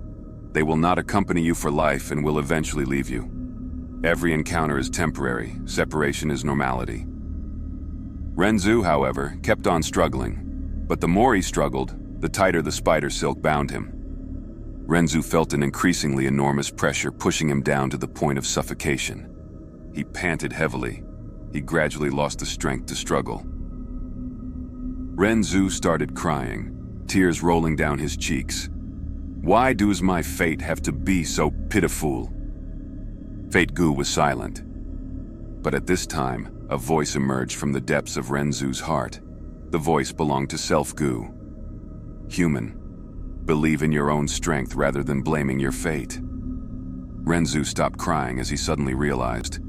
they will not accompany you for life and will eventually leave you. Every encounter is temporary, separation is normality. Renzu, however, kept on struggling, but the more he struggled, the tighter the spider silk bound him. Renzu felt an increasingly enormous pressure pushing him down to the point of suffocation. He panted heavily. He gradually lost the strength to struggle. Renzu started crying, tears rolling down his cheeks. Why does my fate have to be so pitiful? Fate Gu was silent. But at this time, a voice emerged from the depths of Renzu's heart. The voice belonged to Self Gu. Human, believe in your own strength rather than blaming your fate. Renzu stopped crying as he suddenly realized.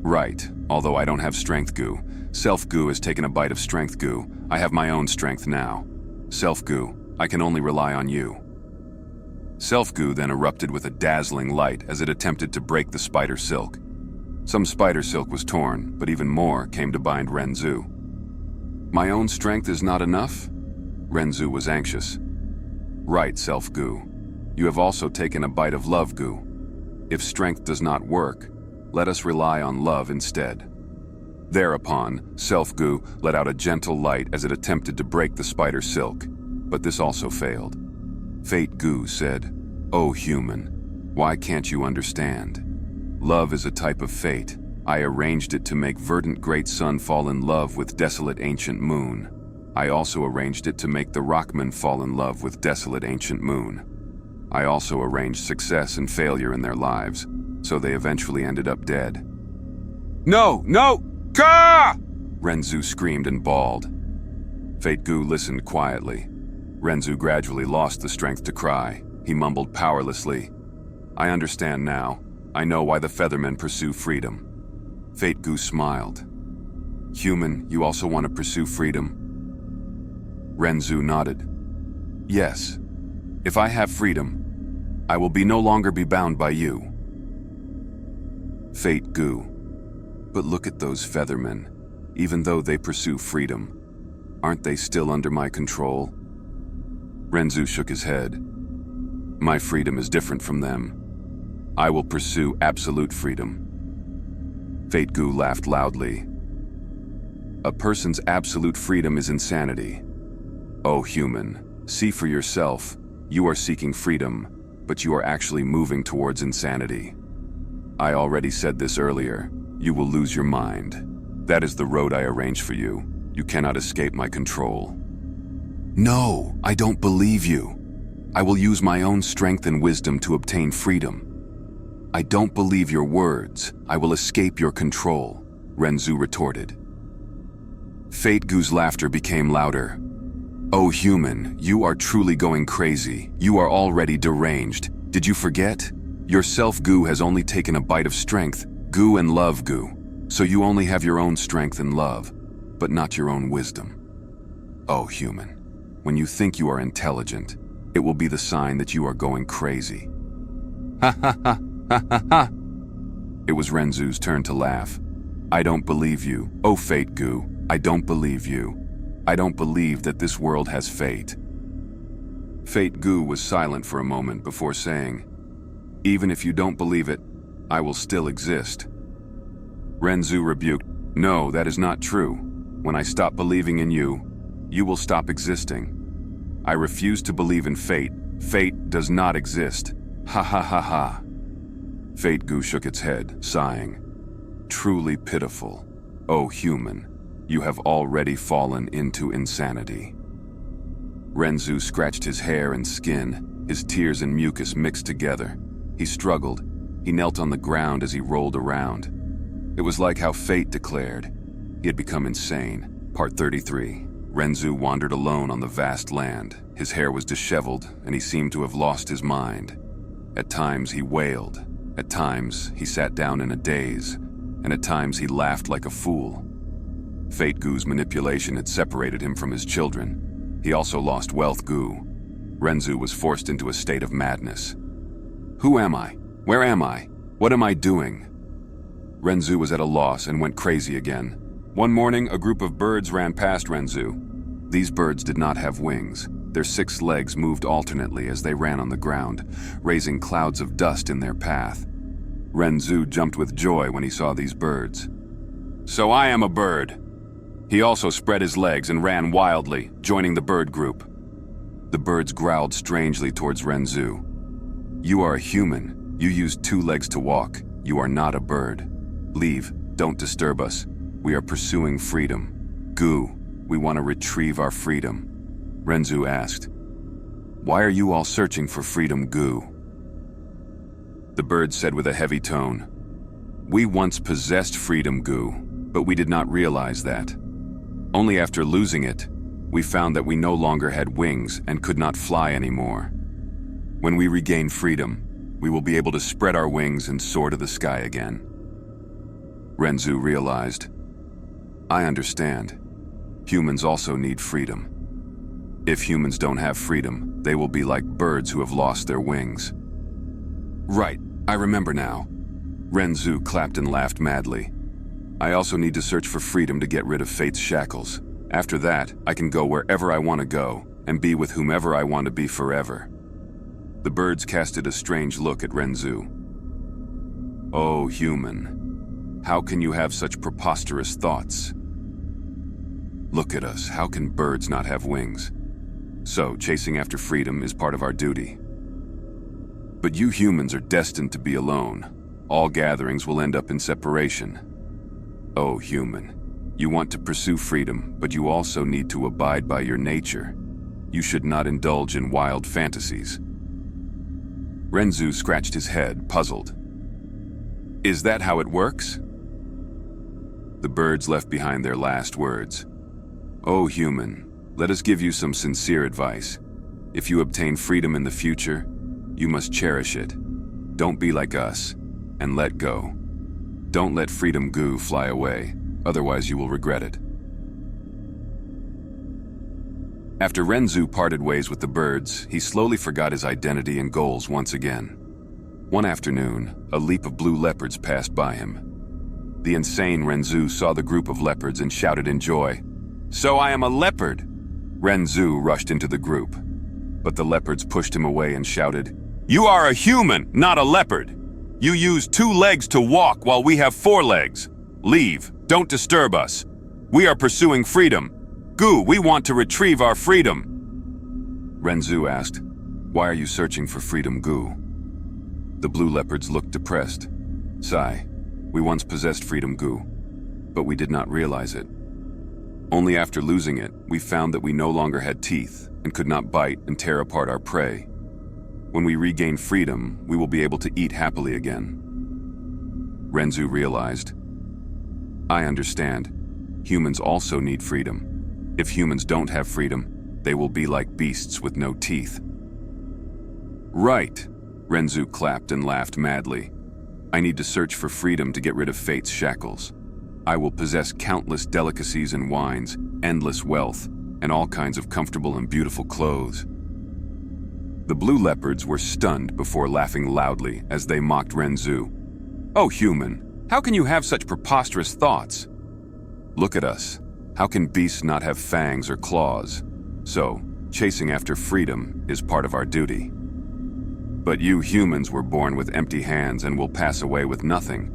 Right, although I don't have strength Gu. Self Gu has taken a bite of strength Gu. I have my own strength now. Self Gu, I can only rely on you. Self Gu then erupted with a dazzling light as it attempted to break the spider silk. Some spider silk was torn, but even more came to bind Renzu. My own strength is not enough? Renzu was anxious. Right, Self Gu. You have also taken a bite of love Gu. If strength does not work, let us rely on love instead. Thereupon, Self Gu let out a gentle light as it attempted to break the spider silk, but this also failed. Fate Gu said, "Oh human, why can't you understand? Love is a type of fate. I arranged it to make Verdant great sun fall in love with Desolate ancient moon. I also arranged it to make the Rockman fall in love with Desolate ancient moon. I also arranged success and failure in their lives, so they eventually ended up dead." No! No! Ka! Renzu screamed and bawled. Fate Gu listened quietly. Renzu gradually lost the strength to cry. He mumbled powerlessly. I understand now. I know why the Feathermen pursue freedom. Fate Gu smiled. Human, you also want to pursue freedom? Renzu nodded. Yes. If I have freedom, I will no longer be bound by you. Fate Gu. But look at those feathermen. Even though they pursue freedom, aren't they still under my control? Renzu shook his head. My freedom is different from them. I will pursue absolute freedom. Fate Gu laughed loudly. A person's absolute freedom is insanity. Oh, human, see for yourself. You are seeking freedom, but you are actually moving towards insanity. I already said this earlier. You will lose your mind. That is the road I arranged for you. You cannot escape my control. No, I don't believe you. I will use my own strength and wisdom to obtain freedom. I don't believe your words. I will escape your control, Renzu retorted. Fate Gu's laughter became louder. Oh, human, you are truly going crazy. You are already deranged. Did you forget? Yourself Gu has only taken a bite of strength, Gu and love Gu. So you only have your own strength and love, but not your own wisdom. Oh, human, when you think you are intelligent, it will be the sign that you are going crazy. Ha ha ha ha ha ha. It was Renzu's turn to laugh. I don't believe you, oh Fate Gu. I don't believe you. I don't believe that this world has fate. Fate Gu was silent for a moment before saying, even if you don't believe it, I will still exist. Renzu rebuked, no, that is not true. When I stop believing in you, you will stop existing. I refuse to believe in fate. Fate does not exist. Ha ha ha ha. Fate Gu shook its head, sighing. Truly pitiful. Oh human, you have already fallen into insanity. Renzu scratched his hair and skin, his tears and mucus mixed together. He struggled. He knelt on the ground as he rolled around. It was like how fate declared. He had become insane. Part 33. Renzu wandered alone on the vast land. His hair was disheveled, and he seemed to have lost his mind. At times he wailed. At times he sat down in a daze. And at times he laughed like a fool. Fate Gu's manipulation had separated him from his children. He also lost wealth Gu. Renzu was forced into a state of madness. Who am I? Where am I? What am I doing? Renzu was at a loss and went crazy again. One morning, a group of birds ran past Renzu. These birds did not have wings. Their 6 legs moved alternately as they ran on the ground, raising clouds of dust in their path. Renzu jumped with joy when he saw these birds. So I am a bird. He also spread his legs and ran wildly, joining the bird group. The birds growled strangely towards Renzu. You are a human. You use 2 legs to walk. You are not a bird. Leave. Don't disturb us. We are pursuing freedom. Gu, we want to retrieve our freedom. Renzu asked. Why are you all searching for freedom, Gu? The bird said with a heavy tone. We once possessed freedom, Gu, but we did not realize that. Only after losing it, we found that we no longer had wings and could not fly anymore. When we regain freedom, we will be able to spread our wings and soar to the sky again. Renzu realized. I understand. Humans also need freedom. If humans don't have freedom, they will be like birds who have lost their wings. Right, I remember now. Renzu clapped and laughed madly. I also need to search for freedom to get rid of fate's shackles. After that, I can go wherever I want to go and be with whomever I want to be forever. The birds casted a strange look at Renzu. Oh, human, how can you have such preposterous thoughts? Look at us, how can birds not have wings? So, chasing after freedom is part of our duty. But you humans are destined to be alone. All gatherings will end up in separation. Oh, human, you want to pursue freedom, but you also need to abide by your nature. You should not indulge in wild fantasies. Renzu scratched his head, puzzled. Is that how it works? The birds left behind their last words. Oh, human, let us give you some sincere advice. If you obtain freedom in the future, you must cherish it. Don't be like us, and let go. Don't let freedom Gu fly away. otherwise you will regret it. After Renzu parted ways with the birds, he slowly forgot his identity and goals once again. One afternoon, a leap of blue leopards passed by him. The insane Renzu saw the group of leopards and shouted in joy, "So I am a leopard!" Renzu rushed into the group, but the leopards pushed him away and shouted, "You are a human, not a leopard! You use 2 legs to walk while we have 4 legs. Leave, don't disturb us. We are pursuing freedom. Gu, we want to retrieve our freedom." Renzu asked, "Why are you searching for freedom, Gu?" The blue leopards looked depressed. "Sigh, we once possessed freedom, Gu, but we did not realize it. Only after losing it, we found that we no longer had teeth and could not bite and tear apart our prey. When we regain freedom, we will be able to eat happily again." Renzu realized, "I understand. Humans also need freedom. If humans don't have freedom, they will be like beasts with no teeth." "Right," Renzu clapped and laughed madly. "I need to search for freedom to get rid of fate's shackles. I will possess countless delicacies and wines, endless wealth, and all kinds of comfortable and beautiful clothes." The blue leopards were stunned before laughing loudly as they mocked Renzu. "Oh, human, how can you have such preposterous thoughts? Look at us. How can beasts not have fangs or claws? So, chasing after freedom is part of our duty. But you humans were born with empty hands and will pass away with nothing.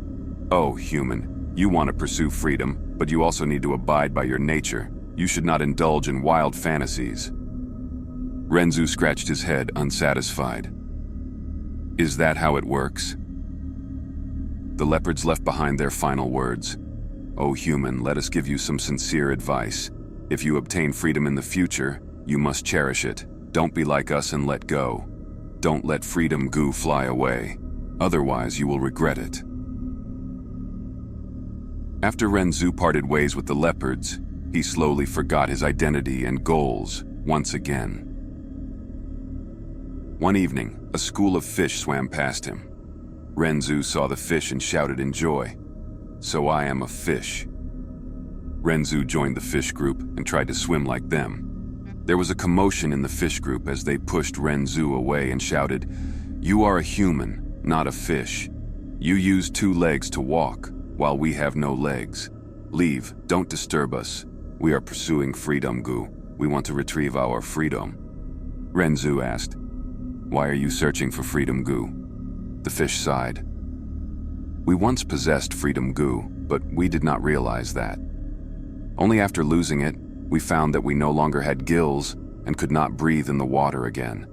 Oh, human, you want to pursue freedom, but you also need to abide by your nature. You should not indulge in wild fantasies." Renzu scratched his head, unsatisfied. "Is that how it works?" The leopards left behind their final words. "Oh, human, let us give you some sincere advice. If you obtain freedom in the future, you must cherish it. Don't be like us and let go. Don't let freedom Gu fly away. Otherwise, you will regret it." After Renzu parted ways with the leopards, he slowly forgot his identity and goals once again. One evening, a school of fish swam past him. Renzu saw the fish and shouted in joy, "So I am a fish." Renzu joined the fish group and tried to swim like them. There was a commotion in the fish group as they pushed Renzu away and shouted, "You are a human, not a fish. You use 2 legs to walk, while we have no legs. Leave, don't disturb us. We are pursuing freedom, Gu. We want to retrieve our freedom." Renzu asked, "Why are you searching for freedom, Gu?" The fish sighed. "We once possessed freedom, Gu, but we did not realize that. Only after losing it, we found that we no longer had gills and could not breathe in the water again.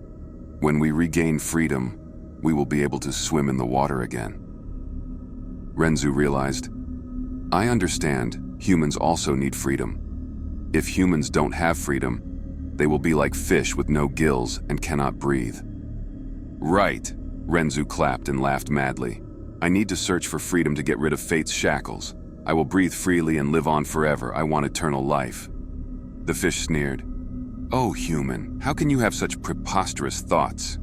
When we regain freedom, we will be able to swim in the water again." Renzu realized, "I understand humans also need freedom. If humans don't have freedom, they will be like fish with no gills and cannot breathe." "Right," Renzu clapped and laughed madly. "I need to search for freedom to get rid of fate's shackles. I will breathe freely and live on forever. I want eternal life." The fish sneered, "Oh, human, how can you have such preposterous thoughts?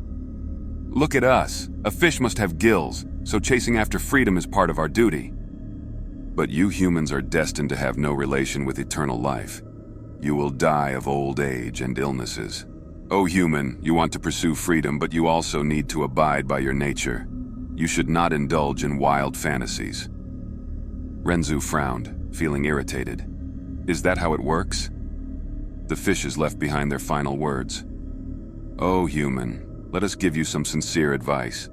Look at us. A fish must have gills, so chasing after freedom is part of our duty. But you humans are destined to have no relation with eternal life. You will die of old age and illnesses. Oh, human, you want to pursue freedom, but you also need to abide by your nature. You should not indulge in wild fantasies." Renzu frowned, feeling irritated. "Is that how it works?" The fishes left behind their final words. "Oh, human, let us give you some sincere advice.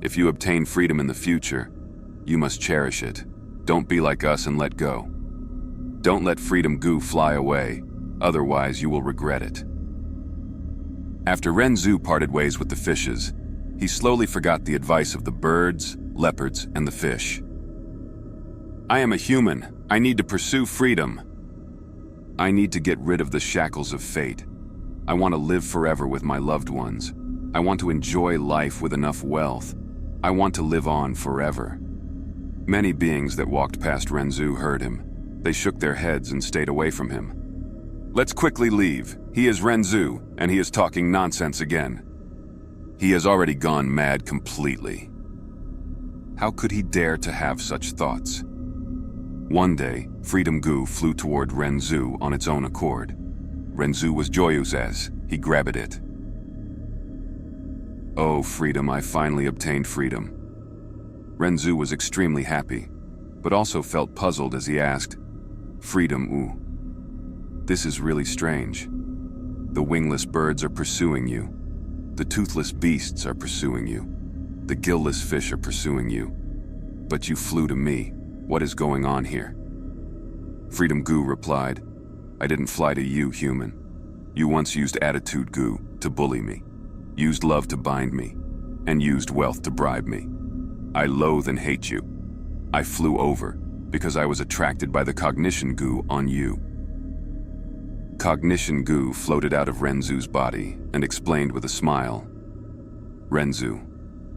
If you obtain freedom in the future, you must cherish it. Don't be like us and let go. Don't let freedom Gu fly away, otherwise you will regret it." After Renzu parted ways with the fishes, he slowly forgot the advice of the birds, leopards, and the fish. "I am a human. I need to pursue freedom. I need to get rid of the shackles of fate. I want to live forever with my loved ones. I want to enjoy life with enough wealth. I want to live on forever." Many beings that walked past Renzu heard him. They shook their heads and stayed away from him. "Let's quickly leave. He is Renzu, and he is talking nonsense again. He has already gone mad completely. How could he dare to have such thoughts?" One day, Freedom Gu flew toward Renzu on its own accord. Renzu was joyous as he grabbed it. Oh, freedom, I finally obtained freedom. Renzu was extremely happy, but also felt puzzled as he asked, Freedom, ooh. This is really strange. The wingless birds are pursuing you. The toothless beasts are pursuing you. The gillless fish are pursuing you. But you flew to me. What is going on here? Freedom Gu replied, I didn't fly to you, human. You once used attitude, Gu, to bully me, used love to bind me, and used wealth to bribe me. I loathe and hate you. I flew over because I was attracted by the cognition Gu on you. Cognition Gu floated out of Renzu's body and explained with a smile, Renzu,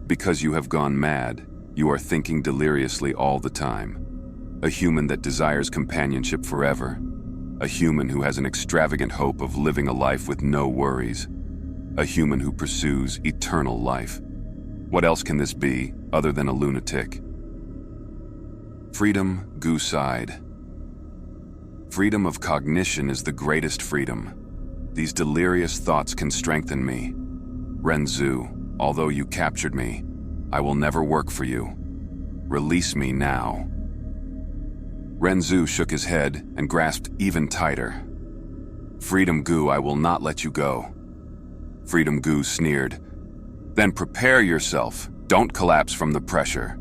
because you have gone mad, you are thinking deliriously all the time. A human that desires companionship forever. A human who has an extravagant hope of living a life with no worries. A human who pursues eternal life. What else can this be other than a lunatic? Freedom, Gu sighed. Freedom of cognition is the greatest freedom. These delirious thoughts can strengthen me. Renzu, although you captured me, I will never work for you. Release me now. Renzu shook his head and grasped even tighter. Freedom Gu, I will not let you go. Freedom Gu sneered. Then prepare yourself. Don't collapse from the pressure.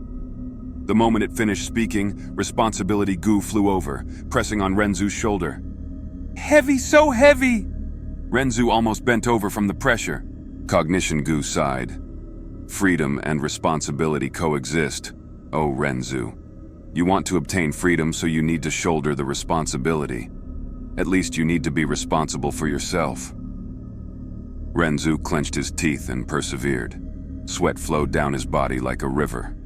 The moment it finished speaking, Responsibility Gu flew over, pressing on Renzu's shoulder. Heavy, so heavy! Renzu almost bent over from the pressure. Cognition Gu sighed. Freedom and responsibility coexist. Oh, Renzu. You want to obtain freedom, so you need to shoulder the responsibility. At least you need to be responsible for yourself. Renzu clenched his teeth and persevered. Sweat flowed down his body like a river.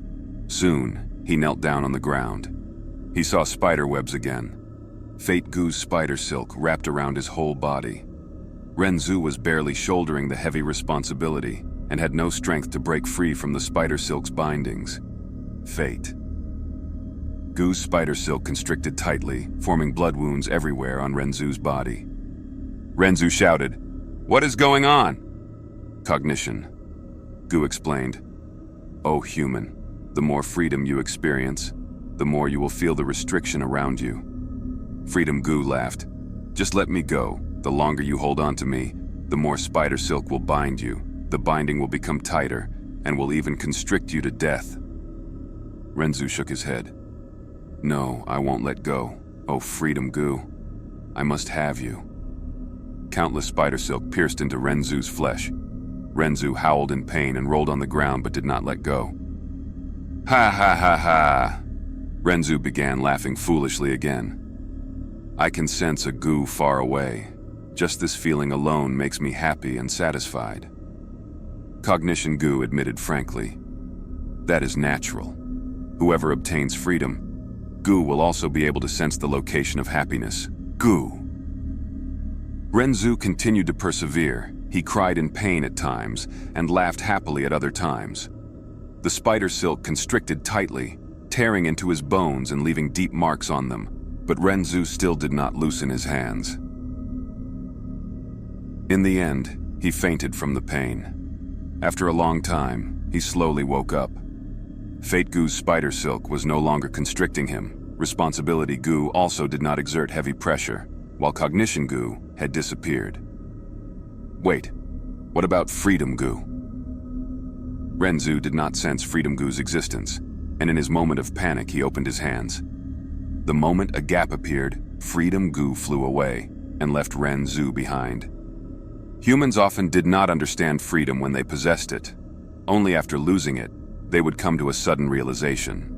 Soon, he knelt down on the ground. He saw spider webs again. Fate Gu's spider silk wrapped around his whole body. Renzu was barely shouldering the heavy responsibility and had no strength to break free from the spider silk's bindings. Fate. Gu's spider silk constricted tightly, forming blood wounds everywhere on Renzu's body. Renzu shouted, What is going on? Cognition. Gu explained, Oh, human, the more freedom you experience, the more you will feel the restriction around you. Freedom Gu laughed. Just let me go. The longer you hold on to me, the more spider silk will bind you. The binding will become tighter and will even constrict you to death. Renzu shook his head. No, I won't let go. Oh, Freedom Gu, I must have you. Countless spider silk pierced into Renzu's flesh. Renzu howled in pain and rolled on the ground but did not let go. Ha ha ha ha! Renzu began laughing foolishly again. I can sense a Gu far away. Just this feeling alone makes me happy and satisfied. Cognition Gu admitted frankly. That is natural. Whoever obtains freedom, Gu will also be able to sense the location of happiness. Gu. Renzu continued to persevere. He cried in pain at times and laughed happily at other times. The spider silk constricted tightly, tearing into his bones and leaving deep marks on them, but Renzu still did not loosen his hands. In the end, he fainted from the pain. After a long time, he slowly woke up. Fate Gu's spider silk was no longer constricting him. Responsibility Gu also did not exert heavy pressure, while Cognition Gu had disappeared. Wait, what about Freedom Gu? Renzu did not sense Freedom Gu's existence, and in his moment of panic he opened his hands. The moment a gap appeared, Freedom Gu flew away and left Renzu behind. Humans often did not understand freedom when they possessed it. Only after losing it, they would come to a sudden realization.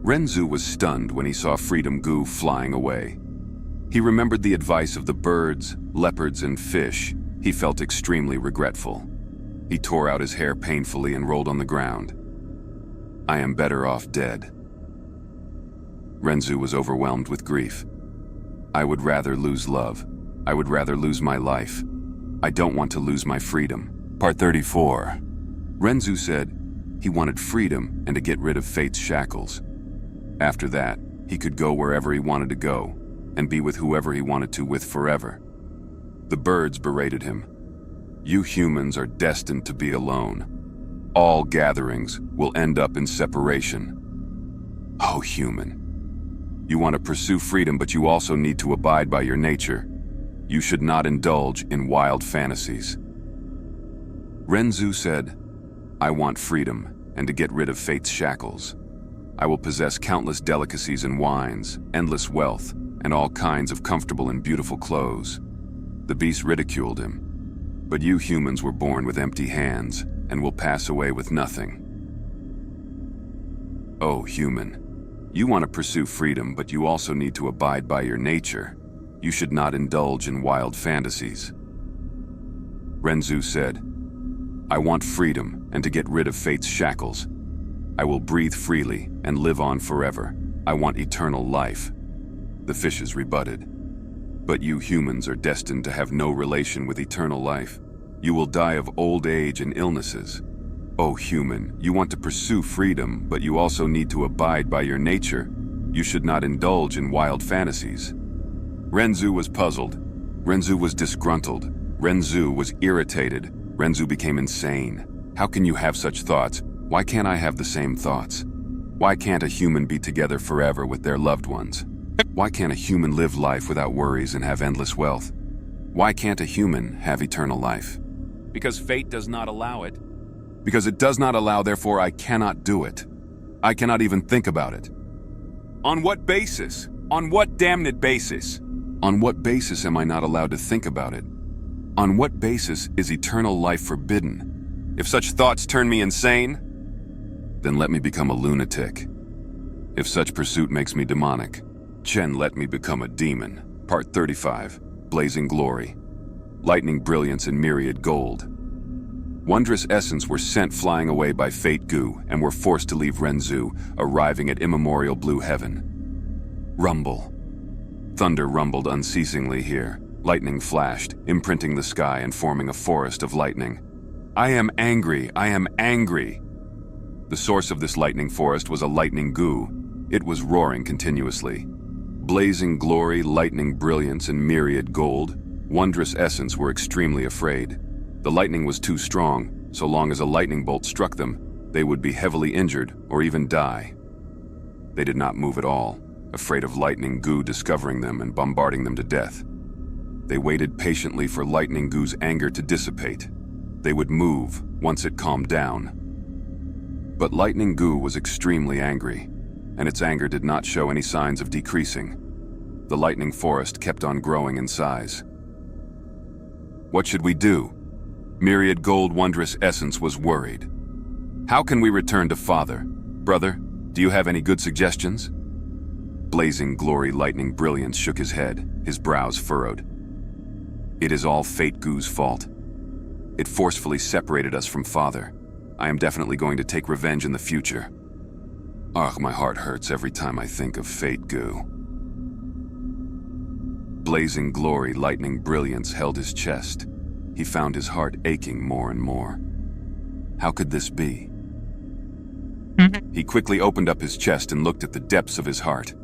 Renzu was stunned when he saw Freedom Gu flying away. He remembered the advice of the birds, leopards, and fish. He felt extremely regretful. He tore out his hair painfully and rolled on the ground. I am better off dead. Renzu was overwhelmed with grief. I would rather lose love. I would rather lose my life. I don't want to lose my freedom. Part 34. Renzu said he wanted freedom and to get rid of Fate's shackles. After that, He could go wherever he wanted to go, and be with whoever he wanted to with forever. The birds berated him. You humans are destined to be alone. All gatherings will end up in separation. Oh, human. You want to pursue freedom, but you also need to abide by your nature. You should not indulge in wild fantasies. Renzu said, I want freedom and to get rid of fate's shackles. I will possess countless delicacies and wines, endless wealth, and all kinds of comfortable and beautiful clothes. The beast ridiculed him. But you humans were born with empty hands and will pass away with nothing. Oh, human. You want to pursue freedom, but you also need to abide by your nature. You should not indulge in wild fantasies. Renzu said, I want freedom and to get rid of fate's shackles. I will breathe freely and live on forever. I want eternal life. The fishes rebutted. But you humans are destined to have no relation with eternal life. You will die of old age and illnesses. Oh, human, you want to pursue freedom, but you also need to abide by your nature. You should not indulge in wild fantasies. Renzu was puzzled. Renzu was disgruntled. Renzu was irritated. Renzu became insane. How can you have such thoughts? Why can't I have the same thoughts? Why can't a human be together forever with their loved ones? Why can't a human live life without worries and have endless wealth? Why can't a human have eternal life? Because fate does not allow it. Because it does not allow, therefore I cannot do it. I cannot even think about it. On what basis? On what damned basis? On what basis am I not allowed to think about it? On what basis is eternal life forbidden? If such thoughts turn me insane, then let me become a lunatic. If such pursuit makes me demonic, Chen let me become a demon. Part 35, Blazing Glory. Lightning brilliance and myriad gold. Wondrous essence were sent flying away by Fate Gu and were forced to leave Renzu, arriving at immemorial blue heaven. Rumble. Thunder rumbled unceasingly here. Lightning flashed, imprinting the sky and forming a forest of lightning. I am angry, I am angry. The source of this lightning forest was a lightning Gu. It was roaring continuously. Blazing glory, lightning brilliance, and myriad gold, wondrous essence were extremely afraid. The lightning was too strong. So long as a lightning bolt struck them, they would be heavily injured or even die. They did not move at all, afraid of lightning Gu discovering them and bombarding them to death. They waited patiently for lightning Gu's anger to dissipate. They would move once it calmed down. But lightning Gu was extremely angry, and its anger did not show any signs of decreasing. The lightning forest kept on growing in size. What should we do? Myriad gold wondrous essence was worried. How can we return to Father? Brother, do you have any good suggestions? Blazing glory lightning brilliance shook his head, his brows furrowed. It is all Fate Gu's fault. It forcefully separated us from Father. I am definitely going to take revenge in the future. Ugh, my heart hurts every time I think of Fate Gu. Blazing glory lightning brilliance held his chest. He found his heart aching more and more. How could this be? He quickly opened up his chest and looked at the depths of his heart.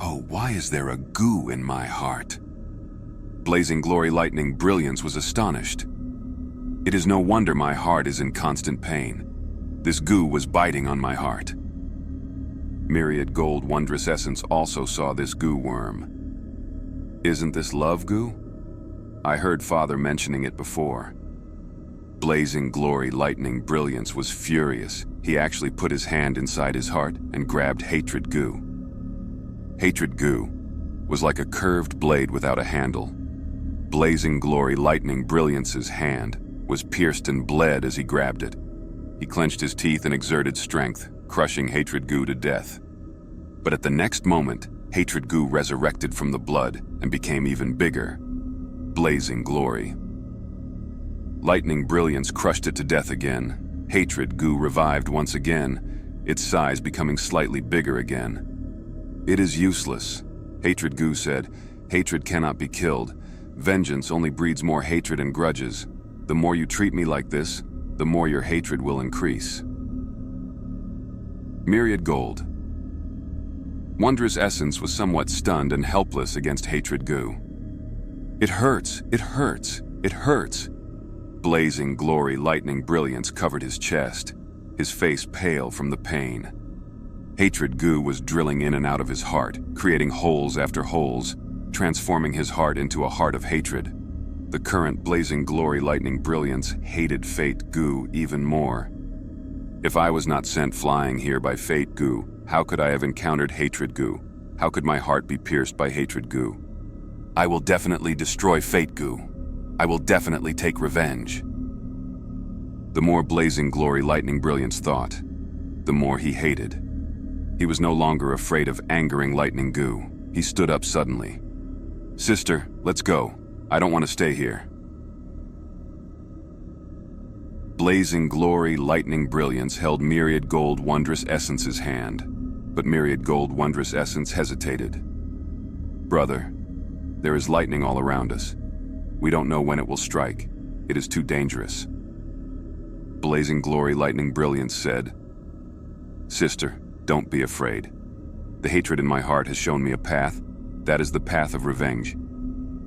Oh, why is there a Gu in my heart? Blazing glory lightning brilliance was astonished. It is no wonder my heart is in constant pain. This Gu was biting on my heart. Myriad gold wondrous essence also saw this Gu worm. Isn't this love Gu? I heard Father mentioning it before. Blazing glory lightning brilliance was furious. He actually put his hand inside his heart and grabbed Hatred Gu. Hatred Gu was like a curved blade without a handle. Blazing glory lightning brilliance's hand was pierced and bled as he grabbed it. He clenched his teeth and exerted strength, crushing Hatred Gu to death. But at the next moment, Hatred Gu resurrected from the blood and became even bigger. Blazing glory. Lightning brilliance crushed it to death again. Hatred Gu revived once again, its size becoming slightly bigger again. It is useless, Hatred Gu said. Hatred cannot be killed. Vengeance only breeds more hatred and grudges. The more you treat me like this, the more your hatred will increase. Myriad gold. Wondrous Essence was somewhat stunned and helpless against Hatred Gu. It hurts, it hurts, it hurts. Blazing glory lightning brilliance covered his chest, his face pale from the pain. Hatred Gu was drilling in and out of his heart, creating holes after holes, transforming his heart into a heart of hatred. The current blazing glory lightning brilliance hated Fate Gu even more. If I was not sent flying here by Fate Gu, how could I have encountered Hatred Gu? How could my heart be pierced by Hatred Gu? I will definitely destroy Fate Gu. I will definitely take revenge. The more blazing glory lightning brilliance thought, the more he hated. He was no longer afraid of angering Lightning Gu. He stood up suddenly. "Sister, let's go. I don't want to stay here." Blazing glory lightning brilliance held Myriad Gold Wondrous Essence's hand, but Myriad Gold Wondrous Essence hesitated. "Brother, there is lightning all around us. We don't know when it will strike. It is too dangerous." Blazing glory lightning brilliance said, "Sister, don't be afraid. The hatred in my heart has shown me a path. That is the path of revenge.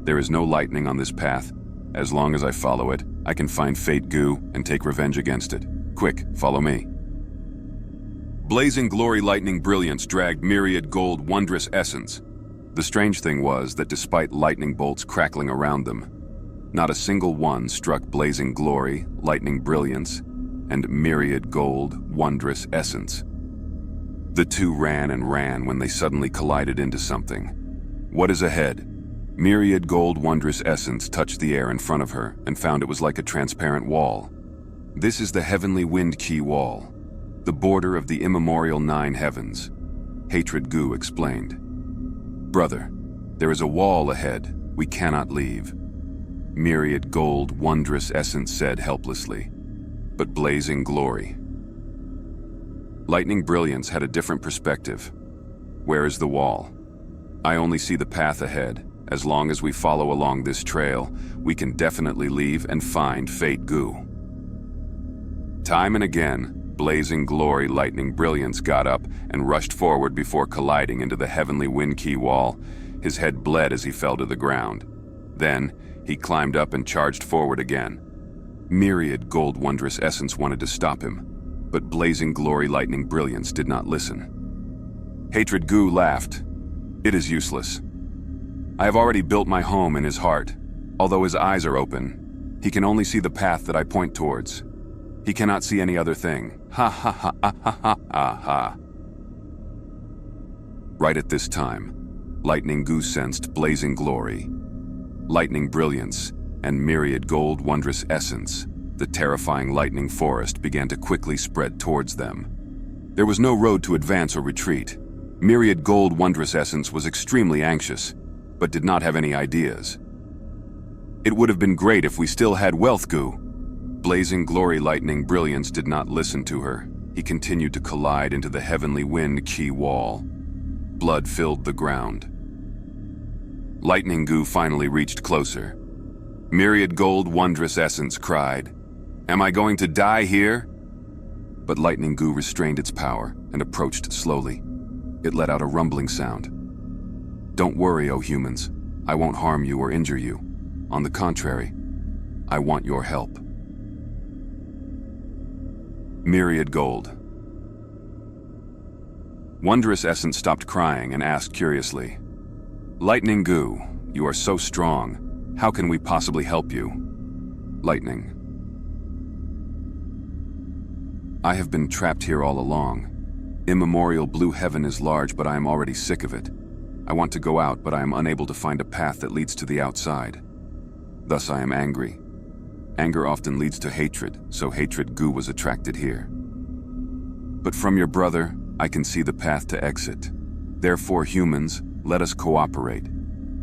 There is no lightning on this path. As long as I follow it, I can find Fate Gu and take revenge against it. Quick, follow me." Blazing glory lightning brilliance dragged Myriad Gold Wondrous Essence. The strange thing was that despite lightning bolts crackling around them, not a single one struck blazing glory, lightning brilliance, and Myriad Gold Wondrous Essence. The two ran and ran when they suddenly collided into something. What is ahead? Myriad Gold Wondrous Essence touched the air in front of her and found it was like a transparent wall. This is the Heavenly Wind Key Wall, the border of the immemorial 9 heavens. Hatred Gu explained. "Brother, there is a wall ahead. We cannot leave." Myriad Gold Wondrous Essence said helplessly. But blazing glory. Lightning Brilliance had a different perspective. "Where is the wall? I only see the path ahead. As long as we follow along this trail, we can definitely leave and find Fate Gu." Time and again, blazing glory lightning brilliance got up and rushed forward before colliding into the Heavenly Wind Key Wall. His head bled as he fell to the ground. Then, he climbed up and charged forward again. Myriad Gold Wondrous Essence wanted to stop him, but blazing glory lightning brilliance did not listen. Hatred Gu laughed. "It is useless. I have already built my home in his heart. Although his eyes are open, he can only see the path that I point towards. He cannot see any other thing. Ha ha ha ha ha ha ha ha." Right at this time, Lightning Gu sensed blazing glory, lightning brilliance, and Myriad Gold Wondrous Essence. The terrifying lightning forest began to quickly spread towards them. There was no road to advance or retreat. Myriad Gold Wondrous Essence was extremely anxious, but did not have any ideas. "It would have been great if we still had wealth, Gu." Blazing glory lightning brilliance did not listen to her. He continued to collide into the Heavenly Wind Key Wall. Blood filled the ground. Lightning Gu finally reached closer. Myriad Gold Wondrous Essence cried, "Am I going to die here?" But Lightning Gu restrained its power and approached slowly. It let out a rumbling sound. "Don't worry, O humans. I won't harm you or injure you. On the contrary, I want your help." Myriad Gold. Wondrous Essence stopped crying and asked curiously, "Lightning Gu, you are so strong. How can we possibly help you?" Lightning. "I have been trapped here all along. Immemorial blue heaven is large, but I am already sick of it. I want to go out, but I am unable to find a path that leads to the outside. Thus I am angry. Anger often leads to hatred, so Hatred Gu was attracted here. But from your brother, I can see the path to exit. Therefore, humans, let us cooperate.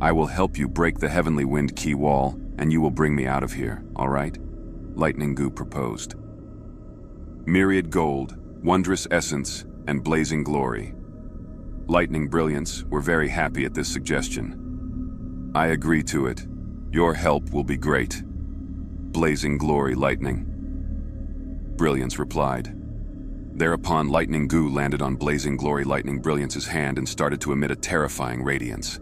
I will help you break the Heavenly Wind Key Wall, and you will bring me out of here, all right?" Lightning Gu proposed. Myriad Gold, Wondrous Essence, and Blazing Glory. Lightning Brilliance were very happy at this suggestion. "I agree to it. Your help will be great." Blazing Glory Lightning. Brilliance replied, Thereupon, Lightning Gu landed on Blazing Glory Lightning Brilliance's hand and started to emit a terrifying radiance.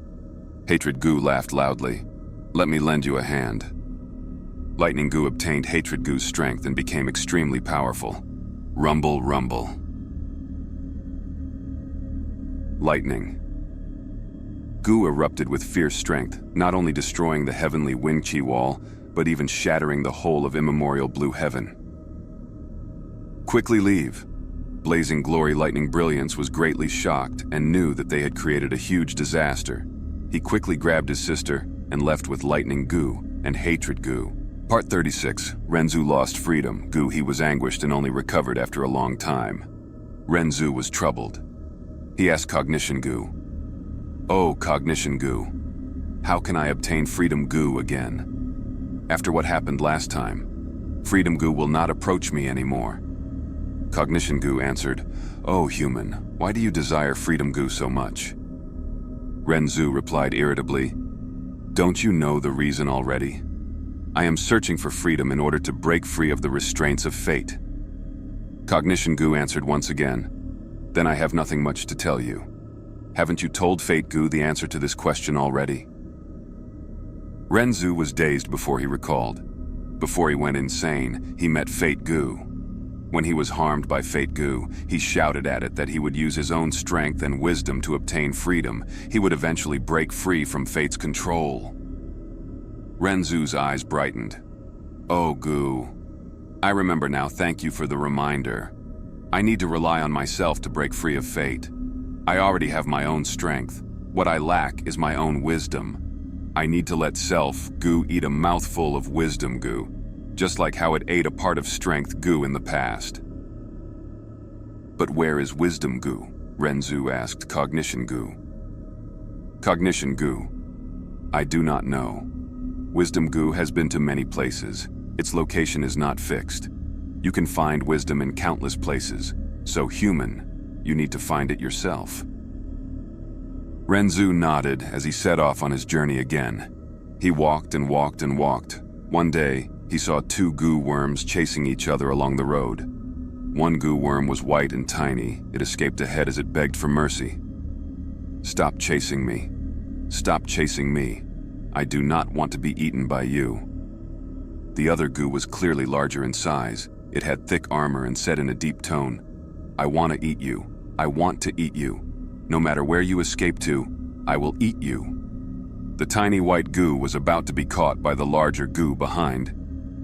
Hatred Gu laughed loudly. "Let me lend you a hand." Lightning Gu obtained Hatred Gu's strength and became extremely powerful. Rumble, rumble. Lightning. Gu erupted with fierce strength, not only destroying the heavenly Wing Chi wall, but even shattering the whole of immemorial blue heaven. "Quickly leave." Blazing Glory Lightning Brilliance was greatly shocked and knew that they had created a huge disaster. He quickly grabbed his sister and left with Lightning Gu and Hatred Gu. Part 36. Renzu lost freedom. Gu he was anguished and only recovered after a long time. Renzu was troubled. He asked Cognition Gu, "Oh, Cognition Gu, how can I obtain Freedom Gu again? After what happened last time, Freedom Gu will not approach me anymore." Cognition Gu answered, "Oh, human, why do you desire Freedom Gu so much?" Renzu replied irritably, "Don't you know the reason already? I am searching for freedom in order to break free of the restraints of fate." Cognition Gu answered once again, "Then I have nothing much to tell you. Haven't you told Fate Gu the answer to this question already?" Renzu was dazed before he recalled. Before he went insane, he met Fate Gu. When he was harmed by Fate Gu, he shouted at it that he would use his own strength and wisdom to obtain freedom. He would eventually break free from Fate's control. Renzu's eyes brightened. "Oh, Gu. I remember now, thank you for the reminder. I need to rely on myself to break free of Fate. I already have my own strength. What I lack is my own wisdom. I need to let Self, Gu, eat a mouthful of wisdom Gu, just like how it ate a part of strength Gu in the past." "But where is wisdom Gu?" Renzu asked Cognition Gu. Cognition Gu, "I do not know. Wisdom Gu has been to many places. Its location is not fixed. You can find wisdom in countless places, so human, you need to find it yourself." Renzu nodded as he set off on his journey again. He walked and walked and walked. One day, he saw two Gu worms chasing each other along the road. One Gu worm was white and tiny. It escaped ahead as it begged for mercy. "Stop chasing me. Stop chasing me. I do not want to be eaten by you." The other Gu was clearly larger in size. It had thick armor and said in a deep tone, "I want to eat you. I want to eat you. No matter where you escape to, I will eat you." The tiny white Gu was about to be caught by the larger Gu behind.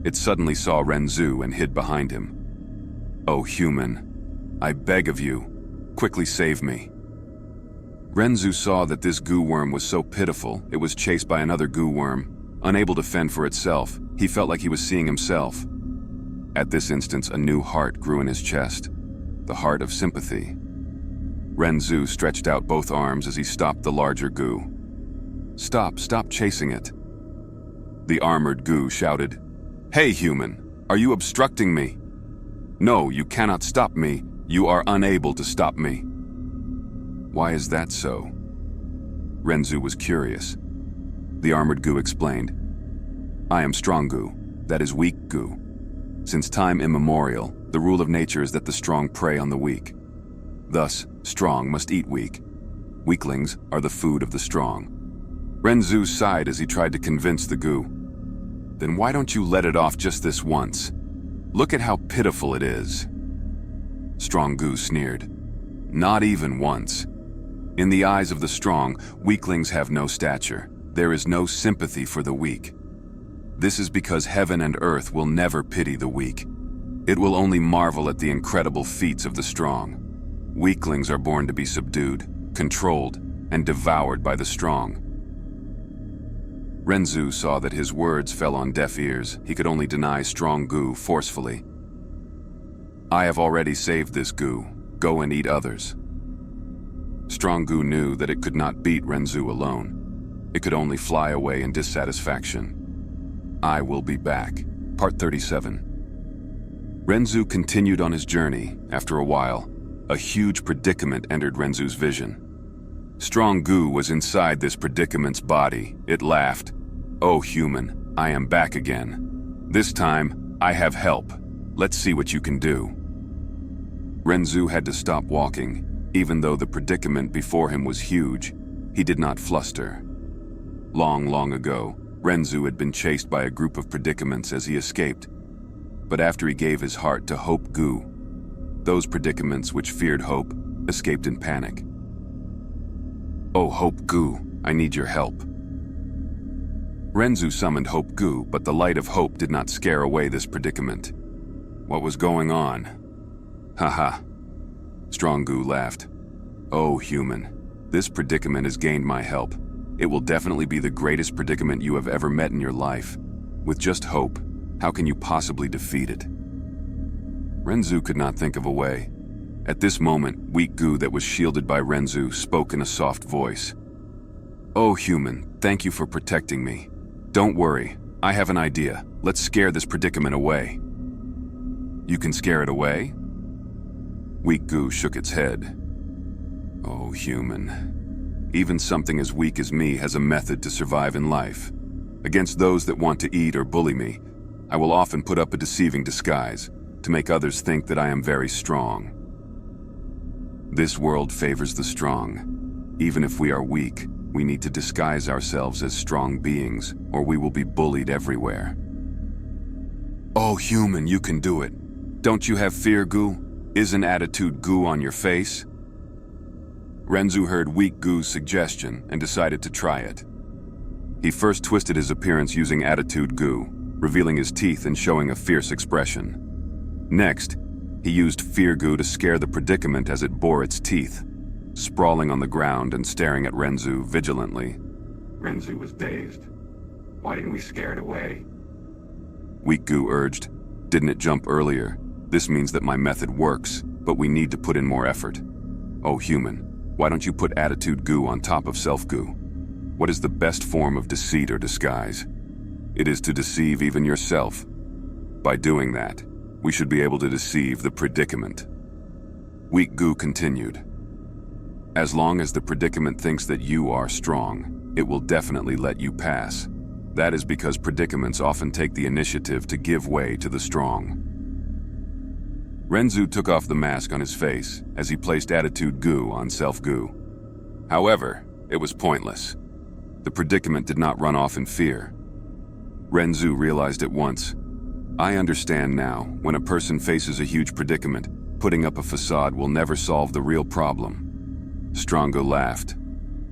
It suddenly saw Renzu and hid behind him. "Oh, human, I beg of you, quickly save me." Renzu saw that this Gu worm was so pitiful, it was chased by another Gu worm. Unable to fend for itself, he felt like he was seeing himself. At this instance, a new heart grew in his chest, the heart of sympathy. Renzu stretched out both arms as he stopped the larger Gu. Stop chasing it." The armored Gu shouted, "Hey, human, are you obstructing me? No, you cannot stop me. You are unable to stop me." "Why is that so?" Renzu was curious. The armored Gu explained, "I am strong Gu, that is weak Gu. Since time immemorial, the rule of nature is that the strong prey on the weak. Thus, strong must eat weak. Weaklings are the food of the strong." Renzu sighed as he tried to convince the Gu. "Then why don't you let it off just this once? Look at how pitiful it is." Strong Gu sneered. "Not even once. In the eyes of the strong, weaklings have no stature. There is no sympathy for the weak. This is because heaven and earth will never pity the weak. It will only marvel at the incredible feats of the strong. Weaklings are born to be subdued, controlled, and devoured by the strong." Renzu saw that his words fell on deaf ears. He could only deny strong Gu forcefully. "I have already saved this Gu. Go and eat others." Strong Gu knew that it could not beat Renzu alone. It could only fly away in dissatisfaction. I will be back. Part 37. Renzu continued on his journey. After a while, a huge predicament entered Renzu's vision. Strong Gu was inside this predicament's body. It laughed. "Oh, human, I am back again. This time, I have help. Let's see what you can do." Renzu had to stop walking. Even though the predicament before him was huge, he did not fluster. Long ago, Renzu had been chased by a group of predicaments as he escaped. But after he gave his heart to Hope Gu, those predicaments which feared Hope escaped in panic. "Oh, Hope Gu, I need your help." Renzu summoned Hope Gu, but the light of hope did not scare away this predicament. What was going on? Haha. Strong Gu laughed. "Oh, human, this predicament has gained my help. It will definitely be the greatest predicament you have ever met in your life. With just hope, how can you possibly defeat it?" Renzu could not think of a way. At this moment, weak Gu that was shielded by Renzu spoke in a soft voice. "Oh, human, thank you for protecting me. Don't worry, I have an idea. Let's scare this predicament away." "You can scare it away?" Weak Gu shook its head. "Oh, human. Even something as weak as me has a method to survive in life. Against those that want to eat or bully me, I will often put up a deceiving disguise to make others think that I am very strong. This world favors the strong. Even if we are weak, we need to disguise ourselves as strong beings, or we will be bullied everywhere." "Oh, human, you can do it. Don't you have fear, Gu? Isn't attitude Gu on your face?" Renzu heard weak Gu's suggestion and decided to try it. He first twisted his appearance using attitude Gu, revealing his teeth and showing a fierce expression. Next, he used fear Gu to scare the predicament as it bore its teeth, sprawling on the ground and staring at Renzu vigilantly. Renzu was dazed. "Why didn't we scare it away?" Weak Gu urged. "Didn't it jump earlier? This means that my method works, but we need to put in more effort. Oh, human, why don't you put attitude Gu on top of self Gu? What is the best form of deceit or disguise? It is to deceive even yourself. By doing that, we should be able to deceive the predicament." Weak Gu continued. "As long as the predicament thinks that you are strong, it will definitely let you pass. That is because predicaments often take the initiative to give way to the strong." Renzu took off the mask on his face as he placed attitude Gu on self Gu. However, it was pointless. The predicament did not run off in fear. Renzu realized at once. I understand now, when a person faces a huge predicament, putting up a facade will never solve the real problem. Strong Gu laughed.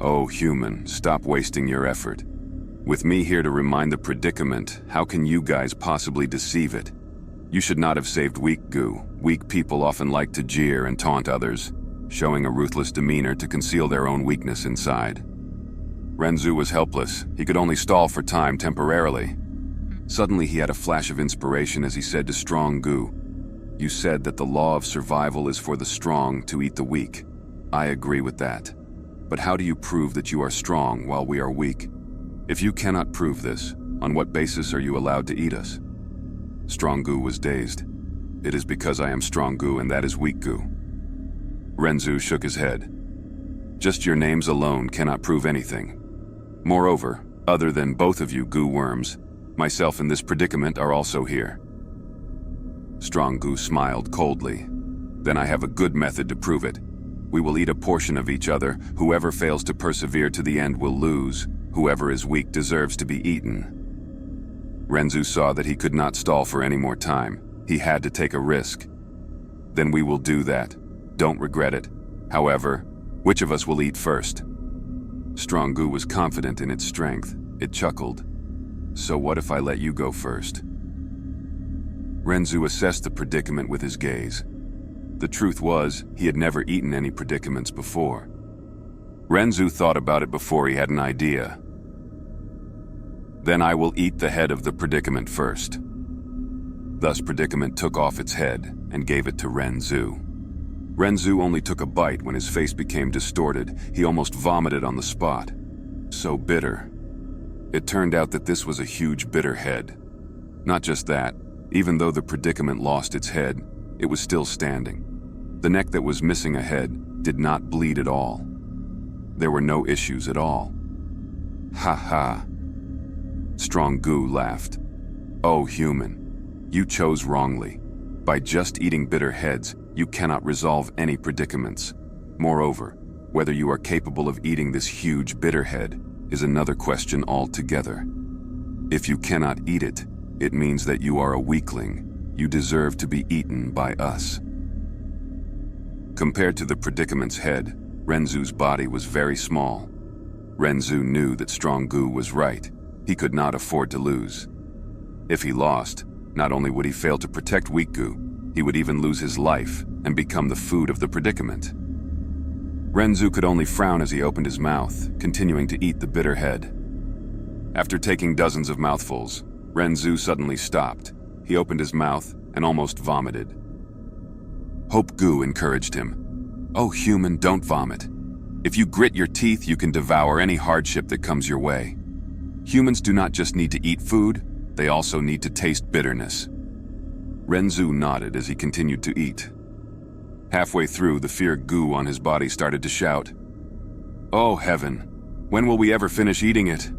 "Oh, human, stop wasting your effort. With me here to remind the predicament, how can you guys possibly deceive it? You should not have saved weak Gu. Weak people often like to jeer and taunt others, showing a ruthless demeanor to conceal their own weakness inside." Renzu was helpless. He could only stall for time temporarily. Suddenly he had a flash of inspiration as he said to Strong Gu, "You said that the law of survival is for the strong to eat the weak. I agree with that. But how do you prove that you are strong while we are weak? If you cannot prove this, on what basis are you allowed to eat us?" Strong Gu was dazed. "It is because I am Strong Gu and that is weak Gu." Renzu shook his head. "Just your names alone cannot prove anything. Moreover, other than both of you Gu worms, myself and this predicament are also here." Strong Gu smiled coldly. "Then I have a good method to prove it. We will eat a portion of each other. Whoever fails to persevere to the end will lose. Whoever is weak deserves to be eaten." Renzu saw that he could not stall for any more time. He had to take a risk. "Then we will do that. Don't regret it. However, which of us will eat first?" Strong Gu was confident in its strength. It chuckled. "So what if I let you go first?" Renzu assessed the predicament with his gaze. The truth was, he had never eaten any predicaments before. Renzu thought about it before he had an idea. "Then I will eat the head of the predicament first." Thus predicament took off its head and gave it to Renzu. Renzu only took a bite when his face became distorted. He almost vomited on the spot. So bitter. It turned out that this was a huge bitter head. Not just that, even though the predicament lost its head, it was still standing. The neck that was missing a head did not bleed at all. There were no issues at all. "Ha ha." Strong Gu laughed. "Oh, human, you chose wrongly. By just eating bitter heads, you cannot resolve any predicaments. Moreover, whether you are capable of eating this huge bitterhead is another question altogether. If you cannot eat it, it means that you are a weakling. You deserve to be eaten by us. Compared to the predicament's head, Renzu's body was very small. Renzu knew that Strong Gu was right. He could not afford to lose. If he lost, not only would he fail to protect weak Gu, he would even lose his life and become the food of the predicament. Renzu could only frown as he opened his mouth, continuing to eat the bitter head. After taking dozens of mouthfuls, Renzu suddenly stopped. He opened his mouth and almost vomited. Hope Gu encouraged him. "Oh, human, don't vomit. If you grit your teeth, you can devour any hardship that comes your way. Humans do not just need to eat food, they also need to taste bitterness." Renzu nodded as he continued to eat. Halfway through, the fear Gu on his body started to shout, "Oh heaven, when will we ever finish eating it?"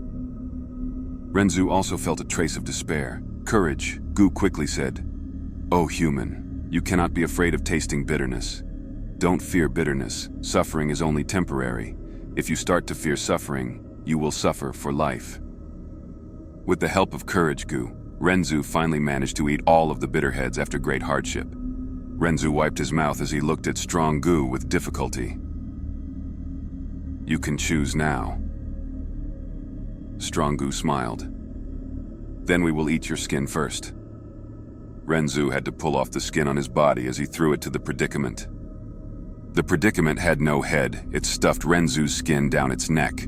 Renzu also felt a trace of despair. "Courage," Gu quickly said. "Oh human, you cannot be afraid of tasting bitterness. Don't fear bitterness. Suffering is only temporary. If you start to fear suffering, you will suffer for life." With the help of Courage Gu, Renzu finally managed to eat all of the bitterheads after great hardship. Renzu wiped his mouth as he looked at Strong Gu with difficulty. "You can choose now." Strong Gu smiled. "Then we will eat your skin first." Renzu had to pull off the skin on his body as he threw it to the predicament. The predicament had no head. It stuffed Renzu's skin down its neck.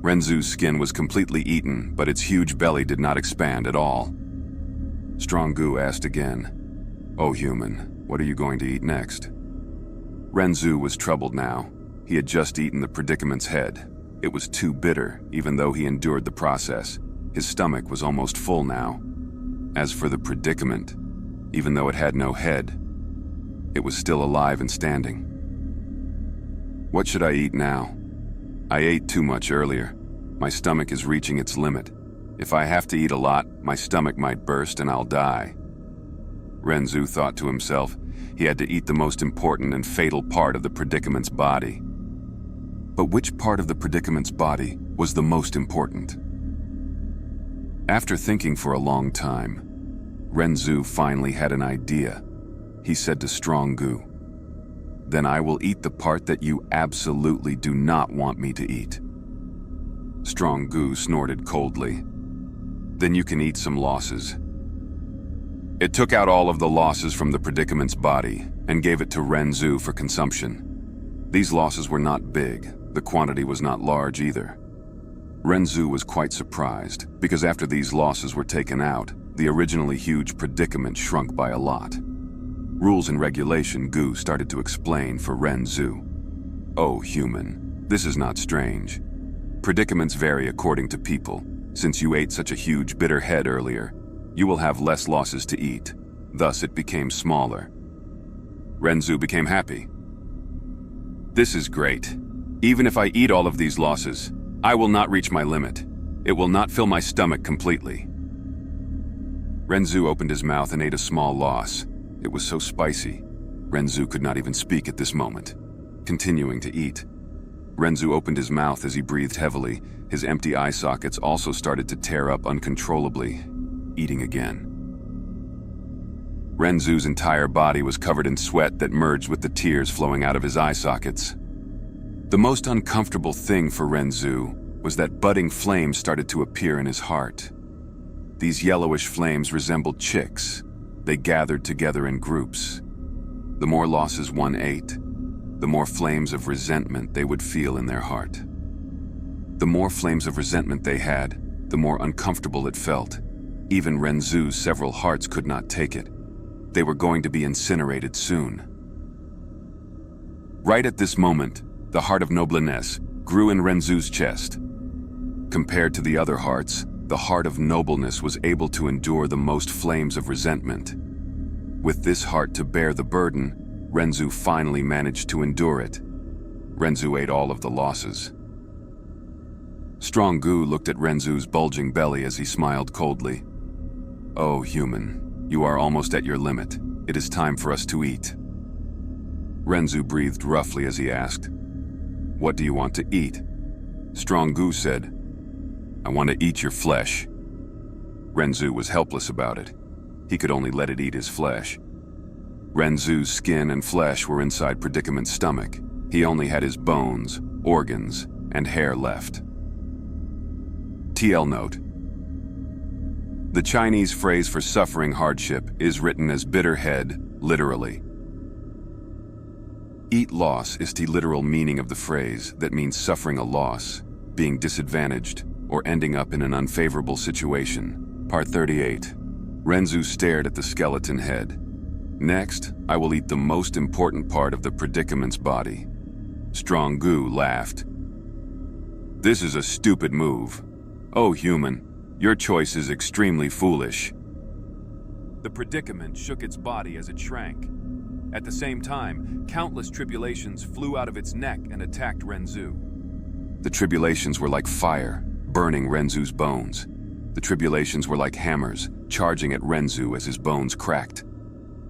Renzu's skin was completely eaten, but its huge belly did not expand at all. Strong Gu asked again, "Oh human, what are you going to eat next?" Renzu was troubled now. He had just eaten the predicament's head. It was too bitter, even though he endured the process. His stomach was almost full now. As for the predicament, even though it had no head, it was still alive and standing. What should I eat now? I ate too much earlier. My stomach is reaching its limit. If I have to eat a lot, my stomach might burst and I'll die. Renzu thought to himself. He had to eat the most important and fatal part of the predicament's body. But which part of the predicament's body was the most important? After thinking for a long time, Renzu finally had an idea. He said to Strong Gu, "Then I will eat the part that you absolutely do not want me to eat." Strong Gu snorted coldly. "Then you can eat some losses." It took out all of the losses from the predicament's body and gave it to Renzu for consumption. These losses were not big. The quantity was not large either. Renzu was quite surprised, because after these losses were taken out, the originally huge predicament shrunk by a lot. Rules and regulation Gu started to explain for Renzu. "Oh, human, this is not strange. Predicaments vary according to people. Since you ate such a huge bitter head earlier, you will have less losses to eat. Thus it became smaller." Renzu became happy. "This is great. Even if I eat all of these losses, I will not reach my limit. It will not fill my stomach completely." Renzu opened his mouth and ate a small loss. It was so spicy. Renzu could not even speak at this moment. Continuing to eat, Renzu opened his mouth as he breathed heavily. His empty eye sockets also started to tear up uncontrollably, eating again. Renzu's entire body was covered in sweat that merged with the tears flowing out of his eye sockets. The most uncomfortable thing for Renzu was that budding flames started to appear in his heart. These yellowish flames resembled chicks. They gathered together in groups. The more losses one ate, the more flames of resentment they would feel in their heart. The more flames of resentment they had, the more uncomfortable it felt. Even Renzu's several hearts could not take it. They were going to be incinerated soon. Right at this moment, the heart of nobleness grew in Renzu's chest. Compared to the other hearts, the heart of nobleness was able to endure the most flames of resentment. With this heart to bear the burden, Renzu finally managed to endure it. Renzu ate all of the losses. Strong Gu looked at Renzu's bulging belly as he smiled coldly. "Oh, human, you are almost at your limit. It is time for us to eat." Renzu breathed roughly as he asked, "What do you want to eat?" Strong Gu said, "I want to eat your flesh." Renzu was helpless about it. He could only let it eat his flesh. Renzu's skin and flesh were inside Predicament's stomach. He only had his bones, organs, and hair left. TL note: the Chinese phrase for suffering hardship is written as bitter head, literally. Eat loss is the literal meaning of the phrase that means suffering a loss, being disadvantaged, or ending up in an unfavorable situation. Part 38. Renzu stared at the skeleton head. Next, I will eat the most important part of the Predicament's body. Strong Gu laughed. This is a stupid move. Oh, human, your choice is extremely foolish. The Predicament shook its body as it shrank. At the same time, countless tribulations flew out of its neck and attacked Renzu. The tribulations were like fire, burning Renzu's bones. The tribulations were like hammers, charging at Renzu as his bones cracked.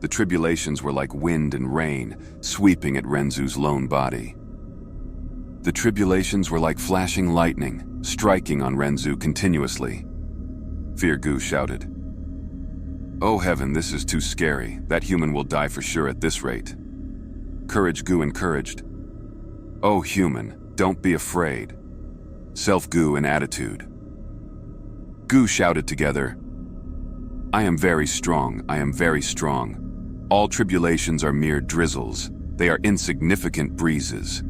The tribulations were like wind and rain, sweeping at Renzu's lone body. The tribulations were like flashing lightning, striking on Renzu continuously. Fear Gu shouted, "Oh heaven, this is too scary. That human will die for sure at this rate." Courage Gu encouraged. "Oh human, don't be afraid." Self Gu in attitude. Gu shouted together, "I am very strong, I am very strong. All tribulations are mere drizzles. They are insignificant breezes."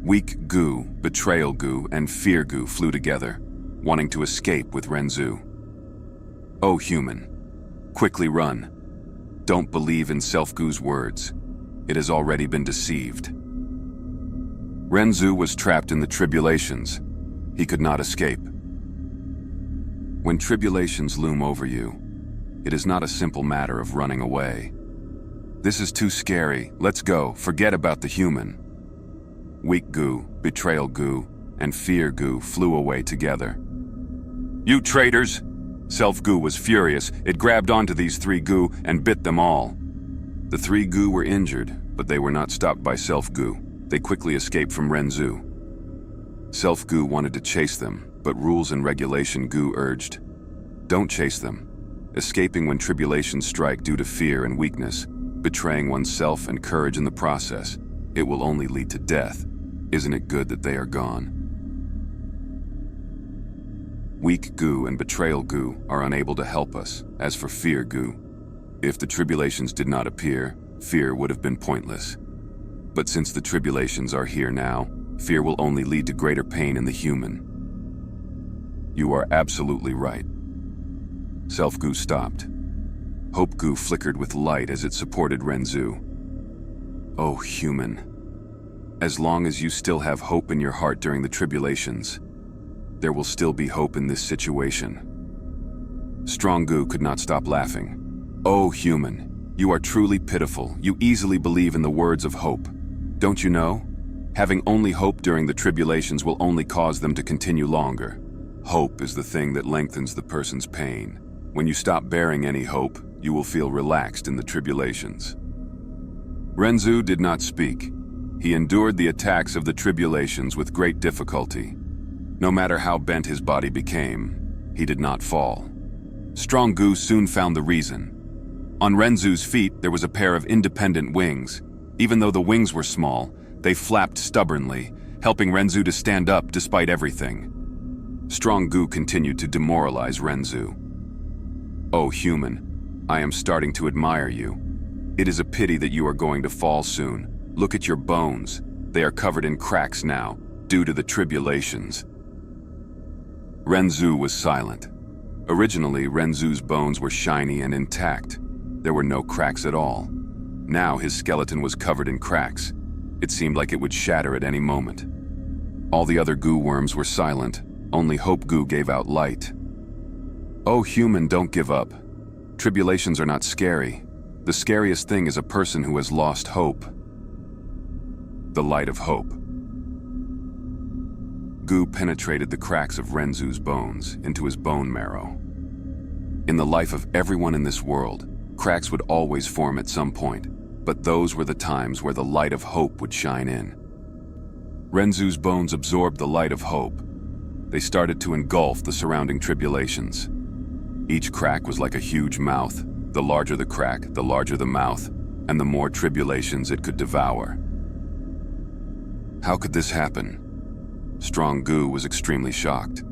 Weak Gu, Betrayal Gu, and Fear Gu flew together, wanting to escape with Renzu. "Oh human, quickly run. Don't believe in Self Gu's words. It has already been deceived." Renzu was trapped in the tribulations. He could not escape. When tribulations loom over you, it is not a simple matter of running away. "This is too scary. Let's go. Forget about the human." Weak Gu, Betrayal Gu, and Fear Gu flew away together. "You traitors!" Self Gu was furious. It grabbed onto these three Gu and bit them all. The three Gu were injured, but they were not stopped by Self Gu. They quickly escaped from Renzu. Self Gu wanted to chase them, but rules and regulation Gu urged. Don't chase them. Escaping when tribulations strike due to fear and weakness, betraying oneself and courage in the process, it will only lead to death. Isn't it good that they are gone? Weak Gu and Betrayal Gu are unable to help us. As for Fear Gu, if the tribulations did not appear, fear would have been pointless. But since the tribulations are here now, fear will only lead to greater pain in the human. You are absolutely right. Self Gu stopped. Hope Gu flickered with light as it supported Renzu. Oh, human. As long as you still have hope in your heart during the tribulations, there will still be hope in this situation. Strong Gu could not stop laughing. Oh, human, you are truly pitiful. You easily believe in the words of hope. Don't you know? Having only hope during the tribulations will only cause them to continue longer. Hope is the thing that lengthens the person's pain. When you stop bearing any hope, you will feel relaxed in the tribulations. Renzu did not speak. He endured the attacks of the tribulations with great difficulty. No matter how bent his body became, he did not fall. Strong Gu soon found the reason. On Renzu's feet, there was a pair of independent wings. Even though the wings were small, they flapped stubbornly, helping Renzu to stand up despite everything. Strong Gu continued to demoralize Renzu. Oh, human, I am starting to admire you. It is a pity that you are going to fall soon. Look at your bones. They are covered in cracks now, due to the tribulations. Renzu was silent. Originally, Renzu's bones were shiny and intact. There were no cracks at all. Now his skeleton was covered in cracks. It seemed like it would shatter at any moment. All the other Gu worms were silent. Only Hope Gu gave out light. Oh, human, don't give up. Tribulations are not scary. The scariest thing is a person who has lost hope. The light of hope. Gu penetrated the cracks of Renzu's bones into his bone marrow. In the life of everyone in this world, cracks would always form at some point. but those were the times where the light of hope would shine in. Renzu's bones absorbed the light of hope. They started to engulf the surrounding tribulations. Each crack was like a huge mouth. The larger the crack, the larger the mouth, and the more tribulations it could devour. How could this happen? Strong Gu was extremely shocked.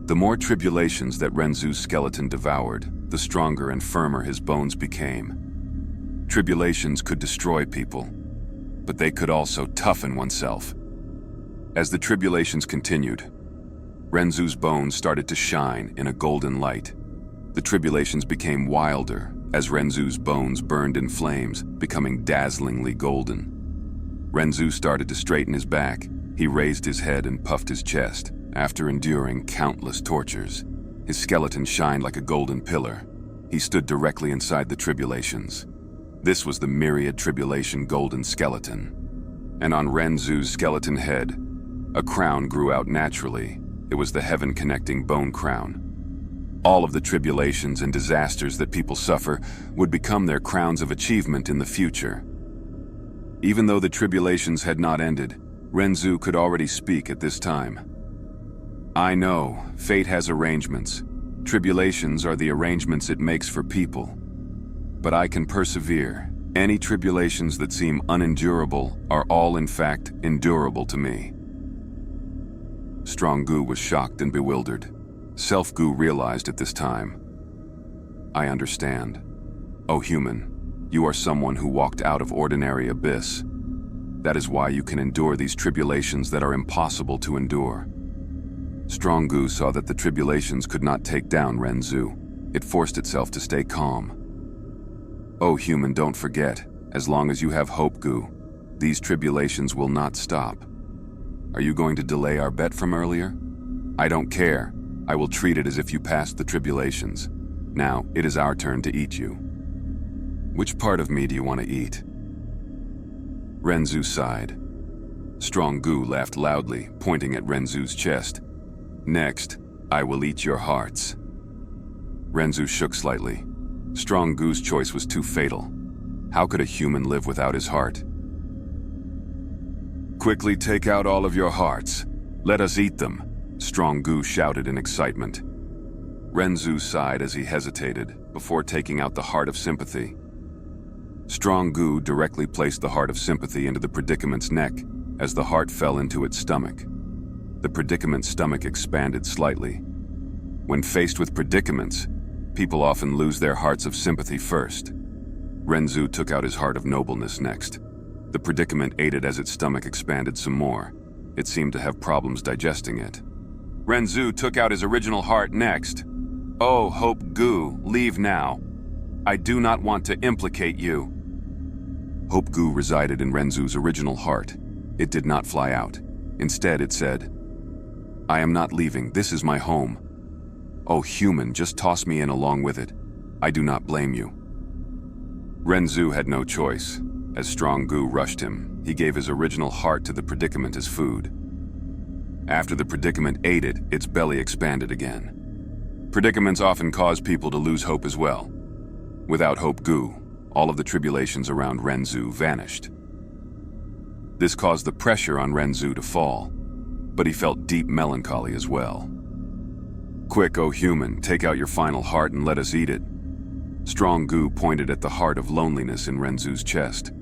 The more tribulations that Renzu's skeleton devoured, the stronger and firmer his bones became. Tribulations could destroy people, but they could also toughen oneself. As the tribulations continued, Renzu's bones started to shine in a golden light. The tribulations became wilder as Renzu's bones burned in flames, becoming dazzlingly golden. Renzu started to straighten his back. He raised his head and puffed his chest. After enduring countless tortures, his skeleton shined like a golden pillar. He stood directly inside the tribulations. This was the myriad tribulation golden skeleton. And on Renzu's skeleton head, a crown grew out naturally. It was the heaven-connecting bone crown. All of the tribulations and disasters that people suffer would become their crowns of achievement in the future. Even though the tribulations had not ended, Renzu could already speak at this time. I know, fate has arrangements. Tribulations are the arrangements it makes for people. But I can persevere. Any tribulations that seem unendurable are all in fact endurable to me. Strong Gu was shocked and bewildered. Self Gu realized at this time. I understand. O human, you are someone who walked out of ordinary abyss. That is why you can endure these tribulations that are impossible to endure. Strong Gu saw that the tribulations could not take down Renzu. It forced itself to stay calm. O human, don't forget, as long as you have hope, Gu, these tribulations will not stop. Are you going to delay our bet from earlier? I don't care. I will treat it as if you passed the tribulations. Now, it is our turn to eat you. Which part of me do you want to eat? Renzu sighed. Strong Gu laughed loudly, pointing at Renzu's chest. Next, I will eat your hearts. Renzu shook slightly. Strong Gu's choice was too fatal. How could a human live without his heart? Quickly take out all of your hearts. Let us eat them, Strong Gu shouted in excitement. Renzu sighed as he hesitated, before taking out the heart of sympathy. Strong Gu directly placed the heart of sympathy into the Predicament's neck, as the heart fell into its stomach. The Predicament's stomach expanded slightly. When faced with predicaments, people often lose their hearts of sympathy first. Renzu took out his heart of nobleness next. The Predicament ate it as its stomach expanded some more. It seemed to have problems digesting it. Renzu took out his original heart next. Oh, Hope Gu, leave now. I do not want to implicate you. Hope Gu resided in Renzu's original heart. It did not fly out. Instead, it said, I am not leaving. This is my home. Oh, human, just toss me in along with it. I do not blame you. Renzu had no choice. As Strong Gu rushed him, he gave his original heart to the Predicament as food. After the Predicament ate it, its belly expanded again. Predicaments often cause people to lose hope as well. Without Hope Gu, all of the tribulations around Renzu vanished. This caused the pressure on Renzu to fall, but he felt deep melancholy as well. Quick, O human, take out your final heart and let us eat it. Strong Gu pointed at the heart of loneliness in Renzu's chest.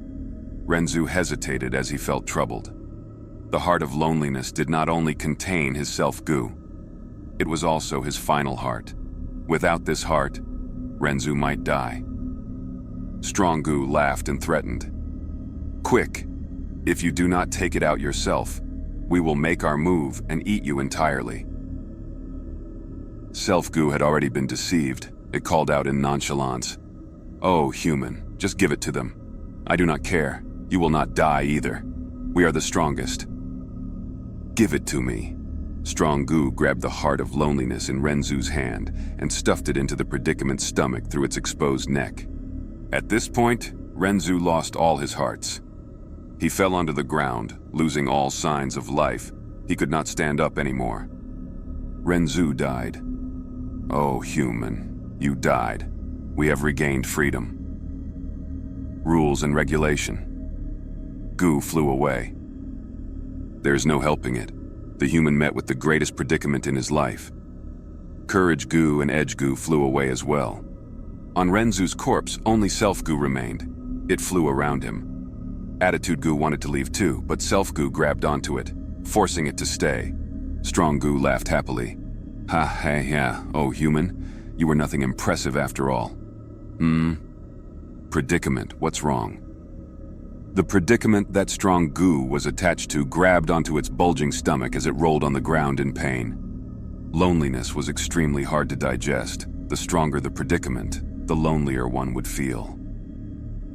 Renzu hesitated as he felt troubled. The heart of loneliness did not only contain his self-Gu, it was also his final heart. Without this heart, Renzu might die. Strong Gu laughed and threatened. Quick, if you do not take it out yourself, we will make our move and eat you entirely. Self-Gu had already been deceived. It called out in nonchalance. Oh, human, just give it to them. I do not care. You will not die either. We are the strongest. Give it to me. Strong Gu grabbed the heart of loneliness in Renzu's hand and stuffed it into the Predicament's stomach through its exposed neck. At this point, Renzu lost all his hearts. He fell onto the ground, losing all signs of life. He could not stand up anymore. Renzu died. Oh, human, you died. We have regained freedom. rules and regulation. Gu flew away. There's no helping it. The human met with the greatest predicament in his life. Courage Gu and Edge Gu flew away as well. On Renzu's corpse, only Self Gu remained. It flew around him. Attitude Gu wanted to leave too, but Self Gu grabbed onto it, forcing it to stay. Strong Gu laughed happily. Ha, hey, yeah, oh human, you were nothing impressive after all. Predicament, what's wrong? The predicament that Strong Gu was attached to grabbed onto its bulging stomach as it rolled on the ground in pain. Loneliness was extremely hard to digest. The stronger the predicament, the lonelier one would feel.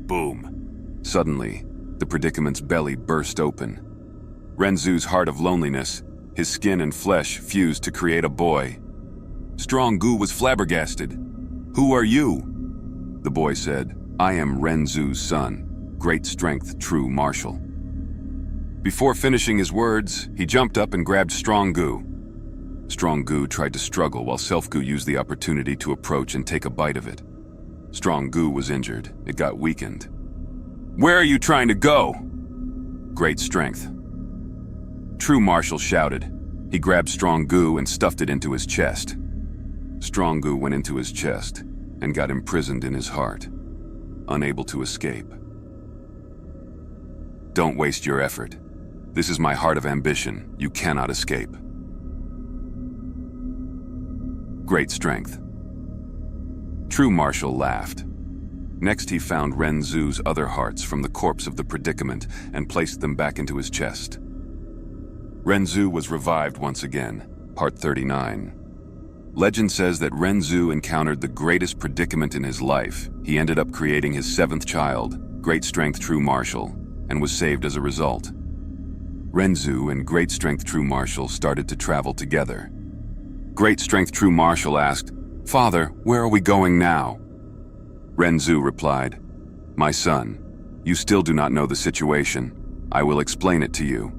Boom. Suddenly, the predicament's belly burst open. Renzu's heart of loneliness, his skin and flesh fused to create a boy. Strong Gu was flabbergasted. Who are you? The boy said, I am Renzu's son. Great strength, true martial. Before finishing his words, he jumped up and grabbed Strong Gu. Strong Gu tried to struggle while Self Gu used the opportunity to approach and take a bite of it. Strong Gu was injured. It got weakened. Where are you trying to go? Great strength. True martial shouted. He grabbed Strong Gu and stuffed it into his chest. Strong Gu went into his chest and got imprisoned in his heart, unable to escape. Don't waste your effort. This is my heart of ambition. You cannot escape. Great strength. True martial laughed. Next he found Renzu's other hearts from the corpse of the predicament and placed them back into his chest. Renzu was revived once again. Part 39. Legend says that Renzu encountered the greatest predicament in his life. He ended up creating his 7th child, Great Strength True Martial, and was saved as a result. Renzu and Great Strength True Martial started to travel together. Great Strength True Martial asked, Father, where are we going now? Renzu replied, My son, you still do not know the situation. I will explain it to you.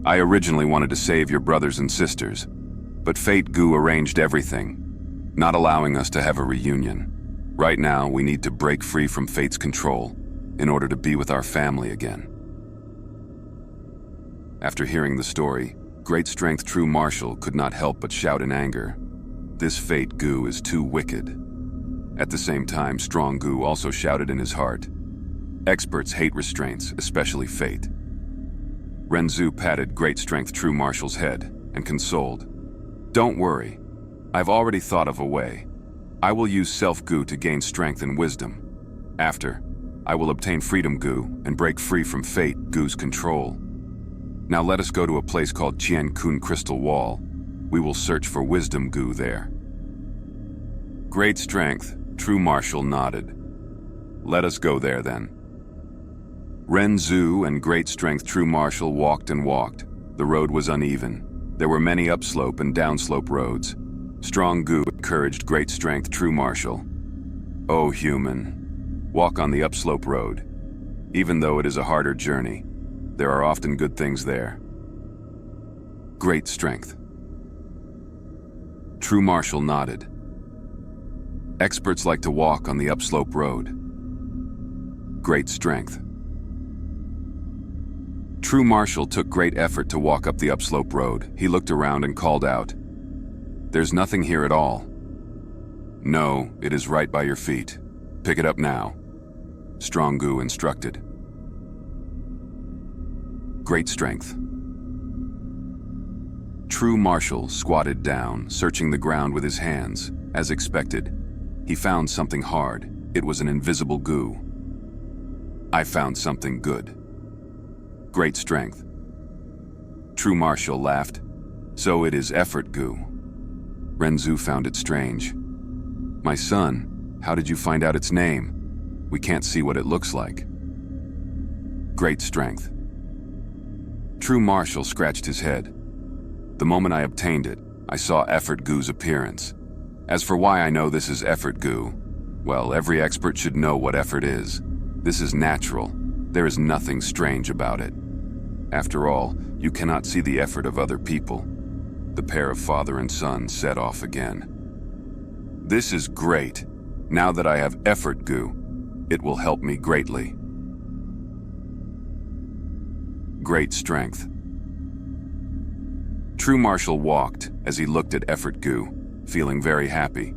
I originally wanted to save your brothers and sisters, but Fate Gu arranged everything, not allowing us to have a reunion. Right now, we need to break free from Fate's control in order to be with our family again. After hearing the story, Great Strength True Martial could not help but shout in anger. This Fate Gu is too wicked. At the same time, Strong Gu also shouted in his heart. Experts hate restraints, especially Fate. Renzu patted Great Strength True Martial's head and consoled. Don't worry. I've already thought of a way. I will use Self Gu to gain strength and wisdom. After, I will obtain Freedom Gu and break free from Fate Gu's control. Now let us go to a place called Qian Kun Crystal Wall. We will search for Wisdom Gu there. Great Strength, True Martial nodded. Let us go there then. Renzu and Great Strength True Martial walked and walked. The road was uneven. There were many upslope and downslope roads. Strong Gu encouraged Great Strength True Martial. Oh human, walk on the upslope road. Even though it is a harder journey, there are often good things there. Great Strength. True Martial nodded. Experts like to walk on the upslope road. Great Strength. True Martial took great effort to walk up the upslope road. He looked around and called out, There's nothing here at all. No, it is right by your feet. Pick it up now. Strong Gu instructed. Great Strength. True Martial squatted down, searching the ground with his hands. As expected, he found something hard. It was an invisible Gu. I found something good. Great Strength. True Martial laughed. So it is Effort Gu. Renzu found it strange. My son, how did you find out its name? We can't see what it looks like. Great Strength. True Martial scratched his head. The moment I obtained it, I saw Effort Gu's appearance. As for why I know this is Effort Gu, well, every expert should know what effort is. This is natural. There is nothing strange about it. After all, you cannot see the effort of other people. The pair of father and son set off again. This is great. Now that I have Effort Gu, It will help me greatly. Great strength. True Marshal walked as he looked at Effort Gu, feeling very happy.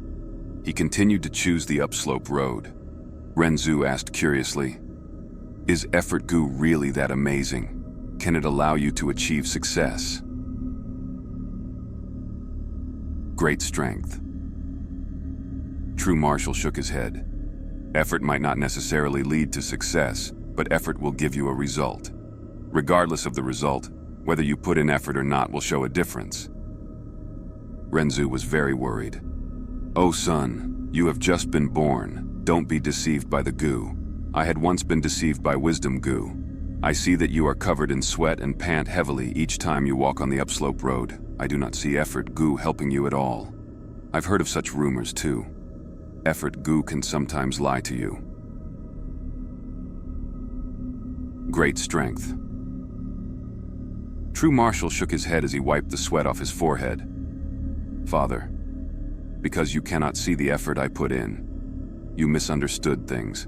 He continued to choose the upslope road. Renzu asked curiously, "Is Effort Gu really that amazing? Can it allow you to achieve success?" Great strength. True Marshal shook his head. Effort might not necessarily lead to success, but effort will give you a result. Regardless of the result, whether you put in effort or not will show a difference. Renzu was very worried. "Oh son, you have just been born. Don't be deceived by the Gu. I had once been deceived by Wisdom Gu. I see that you are covered in sweat and pant heavily each time you walk on the upslope road. I do not see Effort Gu helping you at all. I've heard of such rumors too. Effort Gu can sometimes lie to you." Great strength. True Marshal shook his head as he wiped the sweat off his forehead. "Father, because you cannot see the effort I put in, you misunderstood things.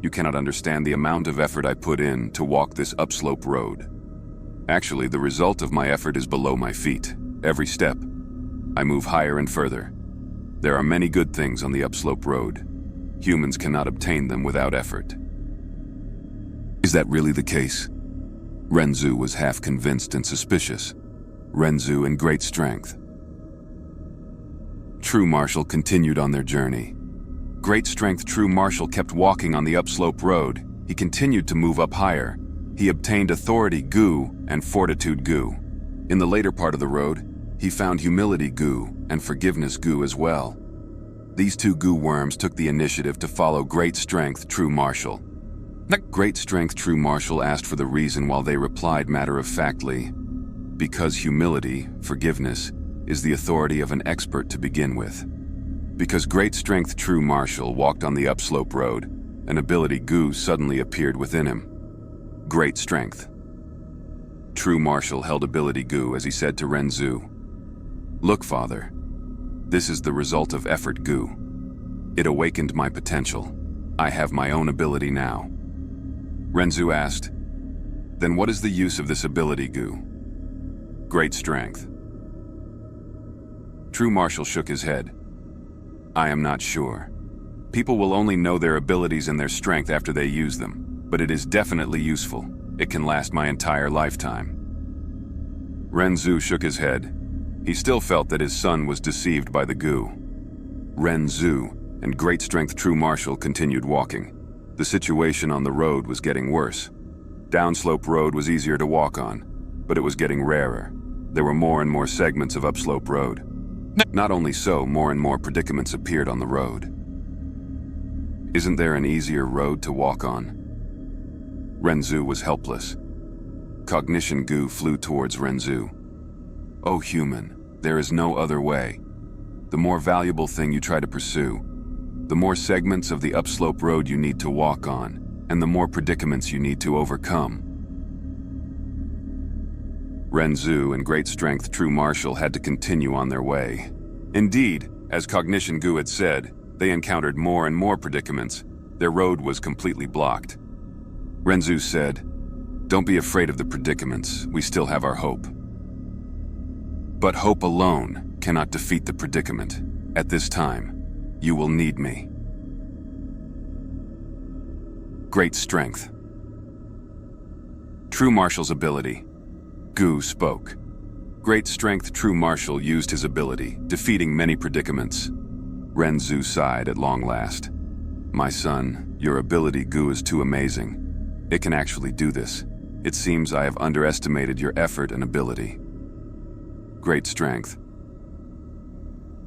You cannot understand the amount of effort I put in to walk this upslope road. Actually, the result of my effort is below my feet. Every step, I move higher and further. There are many good things on the upslope road. Humans cannot obtain them without effort." "Is that really the case?" Renzu was half convinced and suspicious. Renzu in great strength. True Marshal continued on their journey. Great strength True Marshal kept walking on the upslope road. He continued to move up higher. He obtained Authority Gu and Fortitude Gu. In the later part of the road, he found Humility Gu and Forgiveness Gu as well. These two Gu worms took the initiative to follow Great Strength True Marshal. Great Strength True Marshal asked for the reason while they replied matter-of-factly, "Because humility, forgiveness, is the authority of an expert to begin with." Because Great Strength True Marshal walked on the upslope road, an ability Gu suddenly appeared within him. Great Strength. True Marshal held ability Gu as he said to Renzu, "Look, Father, this is the result of effort Gu. It awakened my potential. I have my own ability now." Renzu asked, "Then what is the use of this ability Gu?" Great Strength. True Marshal shook his head. "I am not sure. People will only know their abilities and their strength after they use them, but it is definitely useful. It can last my entire lifetime." Renzu shook his head. He still felt that his son was deceived by the Gu. Renzu and Great Strength True Marshal continued walking. The situation on the road was getting worse. Downslope road was easier to walk on, but it was getting rarer. There were more and more segments of upslope road. Not only so, more and more predicaments appeared on the road. "Isn't there an easier road to walk on?" Renzu was helpless. Cognition Gu flew towards Renzu. "Oh human, there is no other way. The more valuable thing you try to pursue, the more segments of the upslope road you need to walk on, and the more predicaments you need to overcome." Renzu and Great Strength True Marshal had to continue on their way. Indeed, as Cognition Gu had said, they encountered more and more predicaments. Their road was completely blocked. Renzu said, "Don't be afraid of the predicaments. We still have our hope." But hope alone cannot defeat the predicament. At this time, you will need me. Great Strength. True Marshal's ability. Gu spoke. Great Strength True Marshal used his ability, defeating many predicaments. Renzu sighed at long last. "My son, your ability Gu is too amazing. It can actually do this. It seems I have underestimated your effort and ability." Great Strength.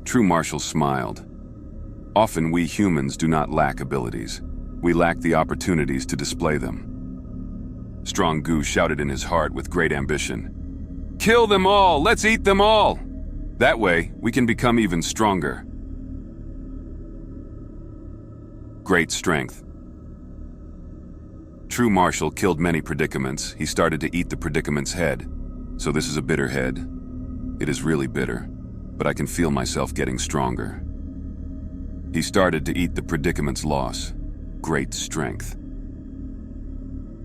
True Marshal smiled. "Often we humans do not lack abilities. We lack the opportunities to display them." Strong Gu shouted in his heart with great ambition. "Kill them all! Let's eat them all! That way, we can become even stronger." Great Strength. True Marshal killed many predicaments. He started to eat the predicament's head. So this is a bitter head. It is really bitter, but I can feel myself getting stronger. He started to eat the predicament's loss. great strength.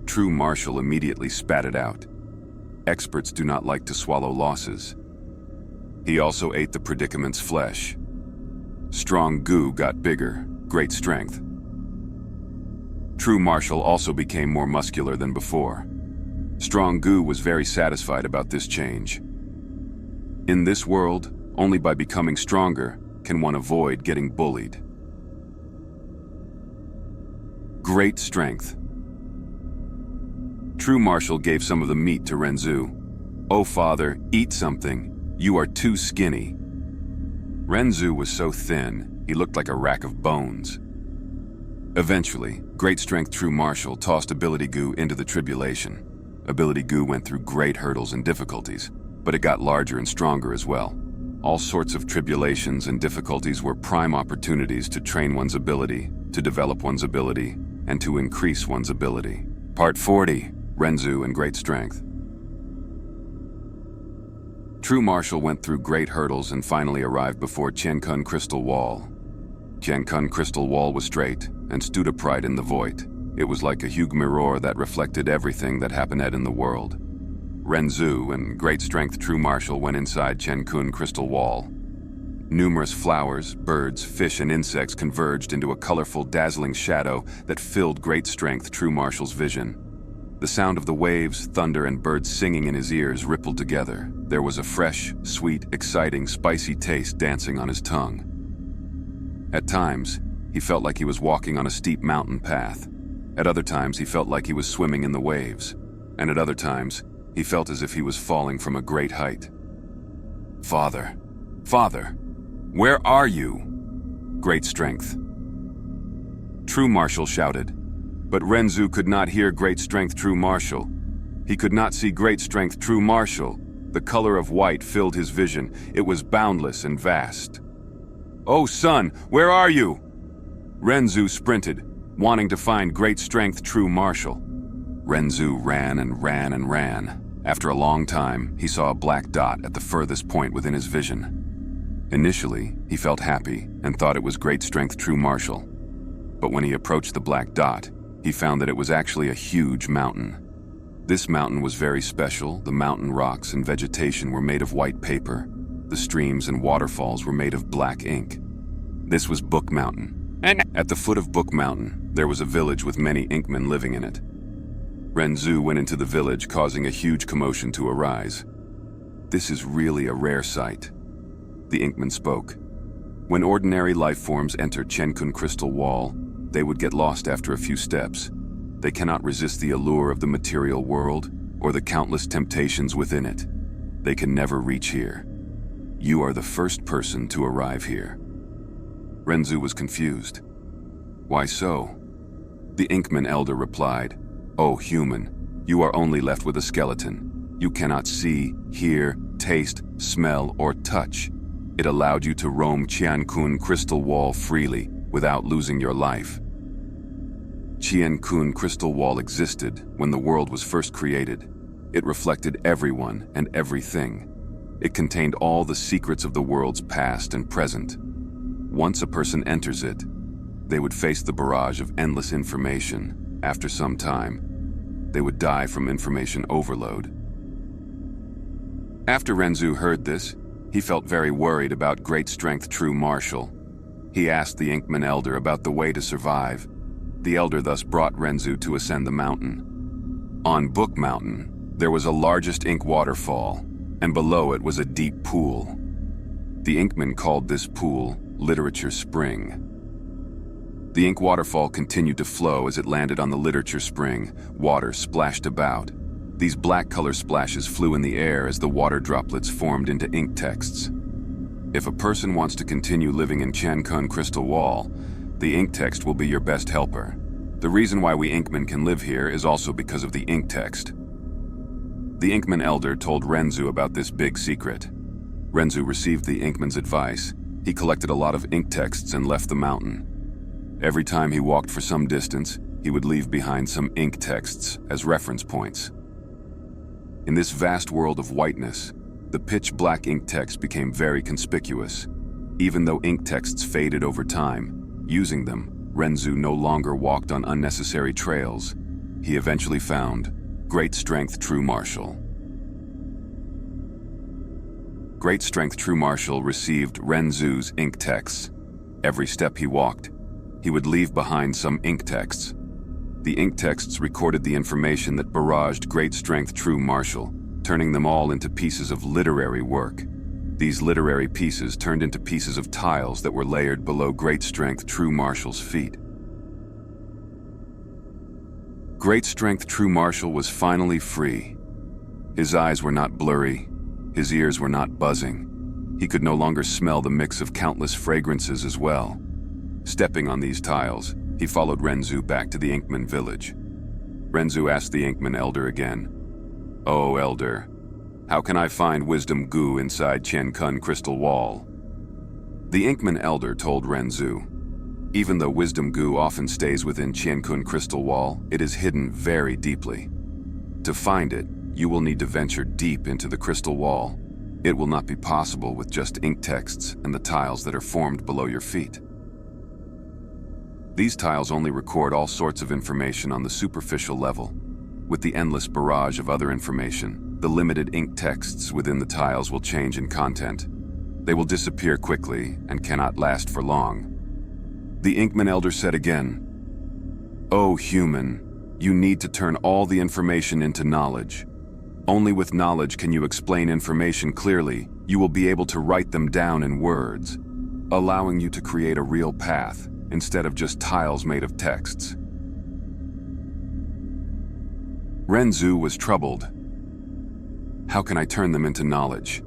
True Marshal immediately spat it out. Experts do not like to swallow losses. He also ate the Predicament's flesh. Strong Gu got bigger, great strength. True Marshal also became more muscular than before. Strong Gu was very satisfied about this change. In this world, only by becoming stronger can one avoid getting bullied. Great strength. True Marshal gave some of the meat to Renzu. "Oh, father, eat something. You are too skinny." Renzu was so thin, he looked like a rack of bones. Eventually, Great Strength True Marshal tossed Ability Gu into the tribulation. Ability Gu went through great hurdles and difficulties, but it got larger and stronger as well. All sorts of tribulations and difficulties were prime opportunities to train one's ability, to develop one's ability, and to increase one's ability. Part 40, Renzu and Great Strength. True Marshal went through great hurdles and finally arrived before Qiankun Crystal Wall. Qiankun Crystal Wall was straight and stood upright in the void. It was like a huge mirror that reflected everything that happened in the world. Renzu and Great Strength True Marshal went inside Qiankun Crystal Wall. Numerous flowers, birds, fish, and insects converged into a colorful, dazzling shadow that filled Great Strength True Marshal's vision. The sound of the waves, thunder, and birds singing in his ears rippled together. There was a fresh, sweet, exciting, spicy taste dancing on his tongue. At times, he felt like he was walking on a steep mountain path. At other times, he felt like he was swimming in the waves. And at other times, he felt as if he was falling from a great height. "Father, Father, where are you?" Great Strength. True Marshal shouted. But Renzu could not hear Great Strength True Marshal. He could not see Great Strength True Marshal. The color of white filled his vision. It was boundless and vast. "Oh, son, where are you?" Renzu sprinted, wanting to find Great Strength True Marshal. Renzu ran and ran and ran. After a long time, he saw a black dot at the furthest point within his vision. Initially, he felt happy and thought it was Great Strength True Marshal. But when he approached the black dot, he found that it was actually a huge mountain. This mountain was very special. The mountain rocks and vegetation were made of white paper. The streams and waterfalls were made of black ink. This was Book Mountain. And at the foot of Book Mountain, there was a village with many Inkmen living in it. Renzu went into the village, causing a huge commotion to arise. "This is really a rare sight," the Inkman spoke. "When ordinary life forms enter Qiankun Crystal Wall, they would get lost after a few steps. They cannot resist the allure of the material world or the countless temptations within it. They can never reach here. You are the first person to arrive here." Renzu was confused. "Why so?" The Inkman elder replied, "Oh, human, you are only left with a skeleton. You cannot see, hear, taste, smell, or touch. It allowed you to roam Qiankun Crystal Wall freely without losing your life. Qiankun Crystal Wall existed when the world was first created. It reflected everyone and everything. It contained all the secrets of the world's past and present. Once a person enters it, they would face the barrage of endless information. After some time, they would die from information overload." After Renzu heard this, he felt very worried about Great Strength True Marshal. He asked the Inkman elder about the way to survive. The elder thus brought Renzu to ascend the mountain. On Book Mountain, there was a largest ink waterfall, and below it was a deep pool. The Inkman called this pool Literature Spring. The ink waterfall continued to flow as it landed on the literature spring. Water splashed about. These black color splashes flew in the air as the water droplets formed into ink texts. If a person wants to continue living in Qiankun Crystal Wall, the ink text will be your best helper. The reason why we Inkmen can live here is also because of the ink text. The Inkman elder told Renzu about this big secret. Renzu received the Inkman's advice. He collected a lot of ink texts and left the mountain. Every time he walked for some distance, he would leave behind some ink texts as reference points. In this vast world of whiteness, the pitch-black ink text became very conspicuous. Even though ink texts faded over time, using them, Renzu no longer walked on unnecessary trails. He eventually found Great Strength True Martial. Great Strength True Martial received Renzu's ink texts. Every step he walked, he would leave behind some ink texts. The ink texts recorded the information that barraged Great Strength True Martial, turning them all into pieces of literary work. These literary pieces turned into pieces of tiles that were layered below Great Strength True Martial's feet. Great Strength True Martial was finally free. His eyes were not blurry, his ears were not buzzing. He could no longer smell the mix of countless fragrances as well. Stepping on these tiles, he followed Renzu back to the Inkman village. Renzu asked the Inkman Elder again, "Oh, Elder, how can I find Wisdom Gu inside Qian Kun Crystal Wall?" The Inkman Elder told Renzu, "Even though Wisdom Gu often stays within Qian Kun Crystal Wall, it is hidden very deeply. To find it, you will need to venture deep into the crystal wall. It will not be possible with just ink texts and the tiles that are formed below your feet. These tiles only record all sorts of information on the superficial level. With the endless barrage of other information, the limited ink texts within the tiles will change in content. They will disappear quickly and cannot last for long." The Inkman Elder said again, "Oh, human, you need to turn all the information into knowledge. Only with knowledge can you explain information clearly. You will be able to write them down in words, allowing you to create a real path instead of just tiles made of texts." Renzu was troubled. "How can I turn them into knowledge?"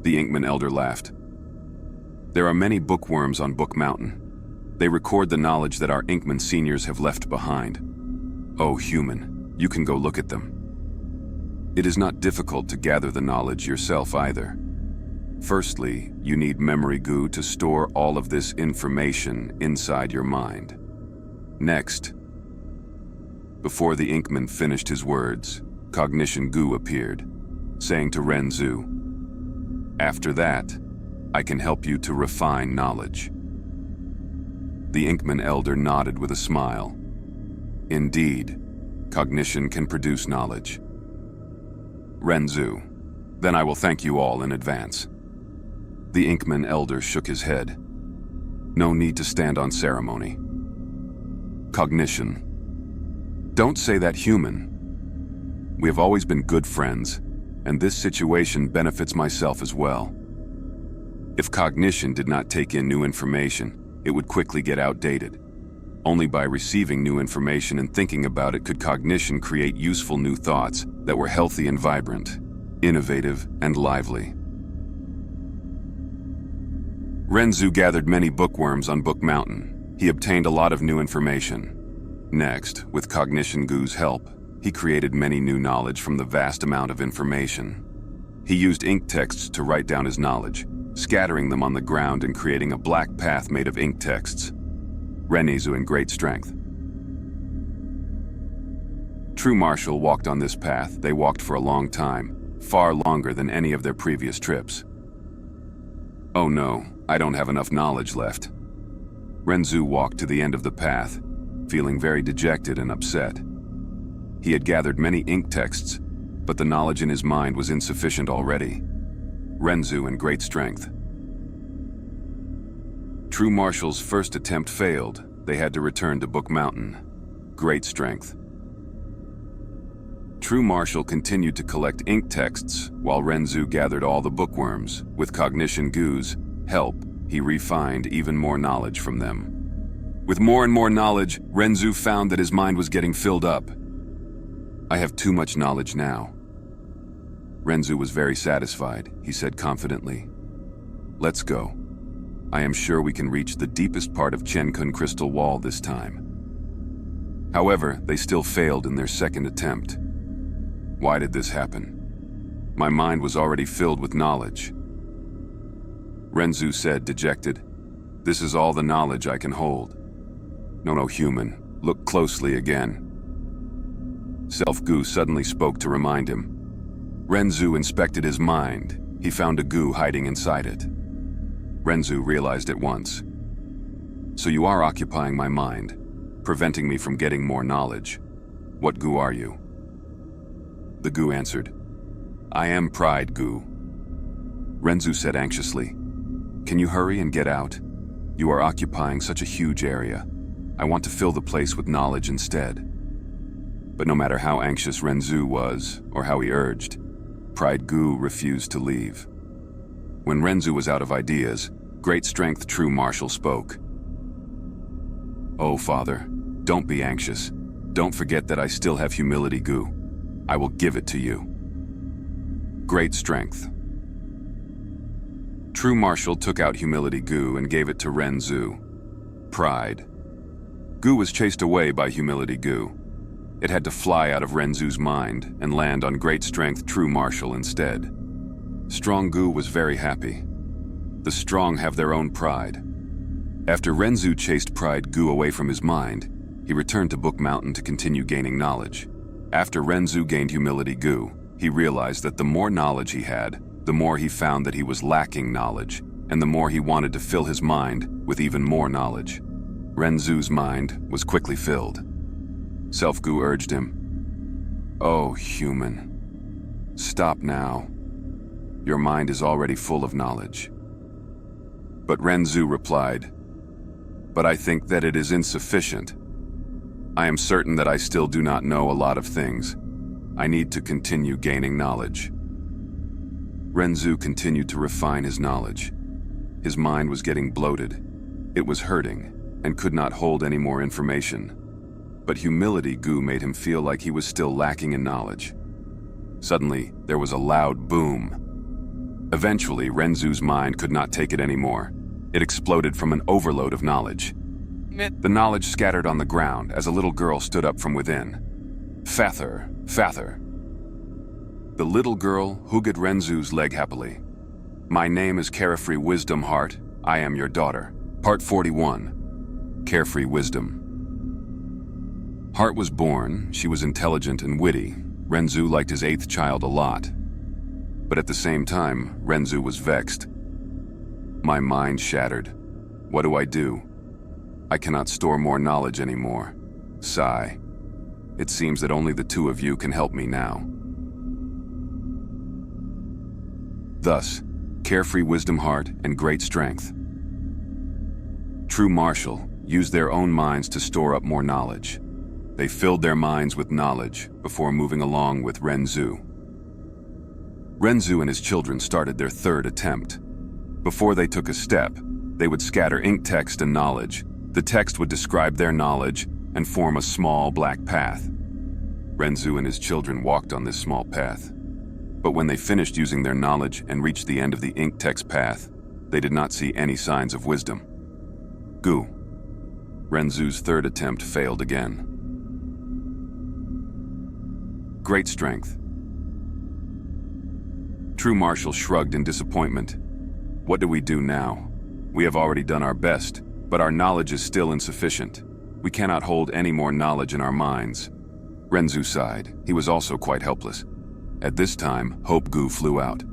The Inkman Elder laughed. "There are many bookworms on Book Mountain. They record the knowledge that our Inkman seniors have left behind. Oh, human, you can go look at them. It is not difficult to gather the knowledge yourself either. Firstly, you need Memory Gu to store all of this information inside your mind. Next..." Before the Inkman finished his words, Cognition Gu appeared, saying to Renzu, "After that, I can help you to refine knowledge." The Inkman Elder nodded with a smile. "Indeed, cognition can produce knowledge." "Renzu, then I will thank you all in advance." The Inkman Elder shook his head. "No need to stand on ceremony." "Cognition. Don't say that, human. We have always been good friends, and this situation benefits myself as well. If cognition did not take in new information, it would quickly get outdated. Only by receiving new information and thinking about it could cognition create useful new thoughts that were healthy and vibrant, innovative and lively." Renzu gathered many bookworms on Book Mountain. He obtained a lot of new information. Next, with Cognition Gu's help, he created many new knowledge from the vast amount of information. He used ink texts to write down his knowledge, scattering them on the ground and creating a black path made of ink texts. Renzu in Great Strength. True Martial walked on this path. They walked for a long time, far longer than any of their previous trips. "Oh no, I don't have enough knowledge left." Renzu walked to the end of the path, feeling very dejected and upset. He had gathered many ink texts, but the knowledge in his mind was insufficient already. Renzu in Great Strength. True Martial's first attempt failed. They had to return to Book Mountain. Great Strength. True Martial continued to collect ink texts while Renzu gathered all the bookworms. With Cognition Gu's help, he refined even more knowledge from them. With more and more knowledge, Renzu found that his mind was getting filled up. "I have too much knowledge now." Renzu was very satisfied. He said confidently, "Let's go. I am sure we can reach the deepest part of Qian Kun Crystal Wall this time." However, they still failed in their second attempt. Why did this happen? My mind was already filled with knowledge. Renzu said, dejected, "This is all the knowledge I can hold." No, human, look closely again." Self-Gu suddenly spoke to remind him. Renzu inspected his mind. He found a Gu hiding inside it. Renzu realized at once. So you are occupying my mind, preventing me from getting more knowledge. What Gu are you? The Gu answered, I am Pride Gu. Renzu said anxiously, Can you hurry and get out? You are occupying such a huge area. I want to fill the place with knowledge instead. But no matter how anxious Renzu was, or how he urged, Pride Gu refused to leave. When Renzu was out of ideas, Great Strength True Marshal spoke. Oh, Father, don't be anxious. Don't forget that I still have humility, Gu. I will give it to you. Great Strength. True Marshal took out humility Gu and gave it to Renzu. Pride. Gu was chased away by humility Gu. It had to fly out of Renzu's mind and land on Great Strength True Marshal instead. Strong Gu was very happy. The strong have their own pride. After Renzu chased Pride Gu away from his mind, he returned to Book Mountain to continue gaining knowledge. After Renzu gained humility Gu, he realized that the more knowledge he had, the more he found that he was lacking knowledge, and the more he wanted to fill his mind with even more knowledge. Renzu's mind was quickly filled. Self-Gu urged him, Oh, human, stop now. Your mind is already full of knowledge. But Renzu replied, But I think that it is insufficient. I am certain that I still do not know a lot of things. I need to continue gaining knowledge. Renzu continued to refine his knowledge. His mind was getting bloated. It was hurting and could not hold any more information. But humility Gu made him feel like he was still lacking in knowledge. Suddenly, there was a loud boom. Eventually, Renzu's mind could not take it anymore. It exploded from an overload of knowledge. The knowledge scattered on the ground as a little girl stood up from within. Father, Father. The little girl hugged Renzu's leg happily. My name is Carefree Wisdom Heart. I am your daughter. Part 41. Carefree Wisdom. Heart was born. She was intelligent and witty. Renzu liked his 8th child a lot. But at the same time, Renzu was vexed. My mind shattered. What do I do? I cannot store more knowledge anymore. Sigh. It seems that only the two of you can help me now. Thus, Carefree Wisdom Heart and Great Strength. True Marshal used their own minds to store up more knowledge. They filled their minds with knowledge before moving along with Renzu. Renzu and his children started their 3rd attempt. Before they took a step, they would scatter ink text and knowledge. The text would describe their knowledge and form a small black path. Renzu and his children walked on this small path. But when they finished using their knowledge and reached the end of the ink text path, they did not see any signs of wisdom. Gu. Renzu's 3rd attempt failed again. Great Strength. True Marshal shrugged in disappointment. What do we do now? We have already done our best, but our knowledge is still insufficient. We cannot hold any more knowledge in our minds. Renzu sighed. He was also quite helpless. At this time, Hope Gu flew out.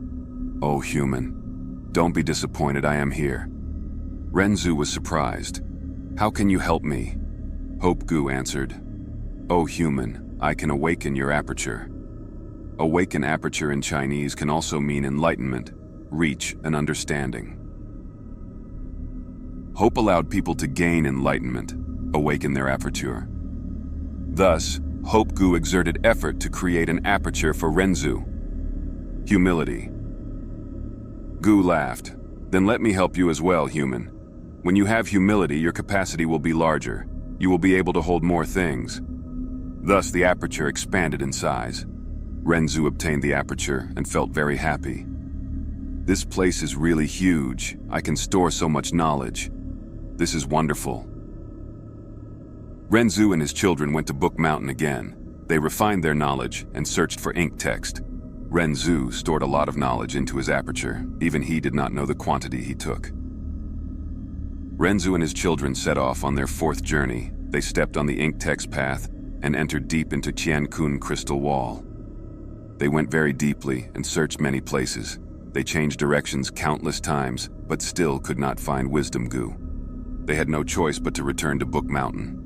Oh, human. Don't be disappointed, I am here. Renzu was surprised. How can you help me? Hope Gu answered. Oh, human, I can awaken your aperture. Awaken aperture in Chinese can also mean enlightenment, reach, and understanding. Hope allowed people to gain enlightenment, awaken their aperture. Thus, Hope Gu exerted effort to create an aperture for Renzu. Humility. Gu laughed. Then let me help you as well, human. When you have humility, your capacity will be larger. You will be able to hold more things. Thus, the aperture expanded in size. Renzu obtained the aperture and felt very happy. This place is really huge. I can store so much knowledge. This is wonderful. Renzu and his children went to Book Mountain again. They refined their knowledge and searched for ink text. Renzu stored a lot of knowledge into his aperture. Even he did not know the quantity he took. Renzu and his children set off on their 4th journey. They stepped on the ink text path and entered deep into Qiankun Crystal Wall. They went very deeply and searched many places. They changed directions countless times, but still could not find Wisdom Gu. They had no choice but to return to Book Mountain.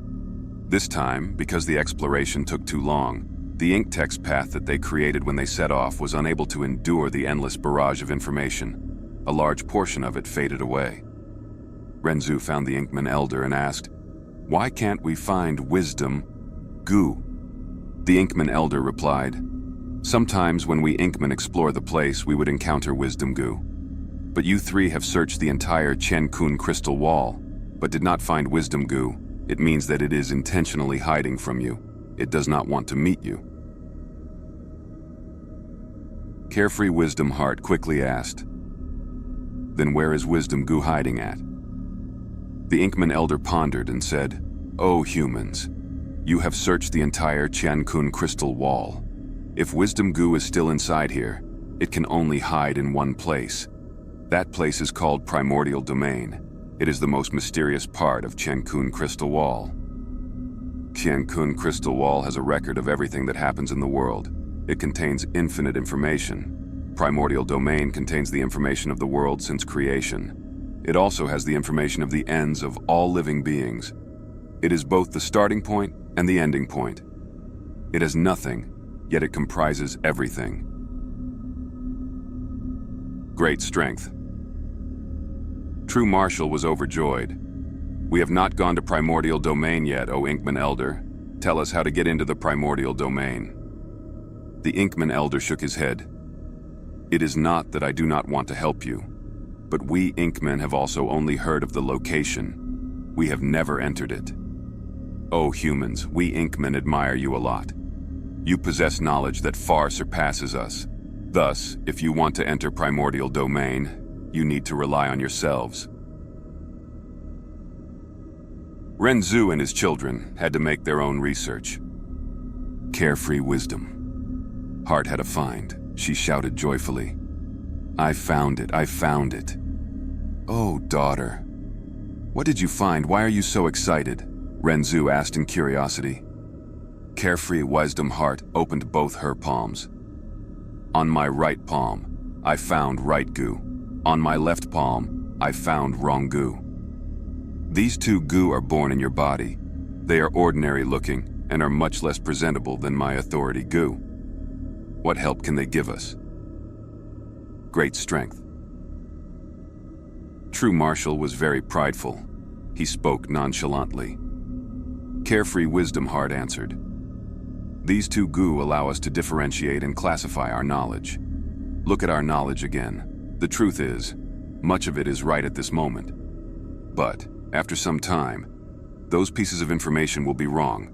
This time, because the exploration took too long, the ink text path that they created when they set off was unable to endure the endless barrage of information. A large portion of it faded away. Renzu found the Inkman Elder and asked, "Why can't we find wisdom, Gu?" The Inkman Elder replied, "Sometimes when we Inkmen explore the place, we would encounter wisdom, Gu. But you three have searched the entire Chen Kun crystal wall, but did not find wisdom, Gu. It means that it is intentionally hiding from you. It does not want to meet you." Carefree Wisdom Heart quickly asked, "Then where is Wisdom Gu hiding at?" The Inkman Elder pondered and said, "O humans, you have searched the entire Chen Kun crystal wall. If Wisdom Gu is still inside here, it can only hide in one place. That place is called Primordial Domain. It is the most mysterious part of Chen Kun crystal wall. Chen Kun crystal wall has a record of everything that happens in the world. It contains infinite information. Primordial Domain contains the information of the world since creation. It also has the information of the ends of all living beings. It is both the starting point and the ending point. It has nothing, yet it comprises everything. Great strength." True Marshal was overjoyed. "We have not gone to Primordial Domain yet, O Inkman Elder. Tell us how to get into the Primordial Domain." The Inkman Elder shook his head. "It is not that I do not want to help you, but we Inkmen have also only heard of the location. We have never entered it. O humans, we Inkmen admire you a lot. You possess knowledge that far surpasses us. Thus, if you want to enter Primordial Domain, you need to rely on yourselves." Renzu and his children had to make their own research. Carefree Wisdom Heart had a find. She shouted joyfully, "I found it, I found it." "Oh, daughter. What did you find? Why are you so excited?" Renzu asked in curiosity. Carefree Wisdom Heart opened both her palms. "On my right palm, I found right Gu. On my left palm, I found wrong Gu. These two Gu are born in your body. They are ordinary looking and are much less presentable than my authority Gu. What help can they give us?" Great strength. True Marshal was very prideful. He spoke nonchalantly. Carefree Wisdom Heart answered, "These two Gu allow us to differentiate and classify our knowledge. Look at our knowledge again. The truth is, much of it is right at this moment. But, after some time, those pieces of information will be wrong.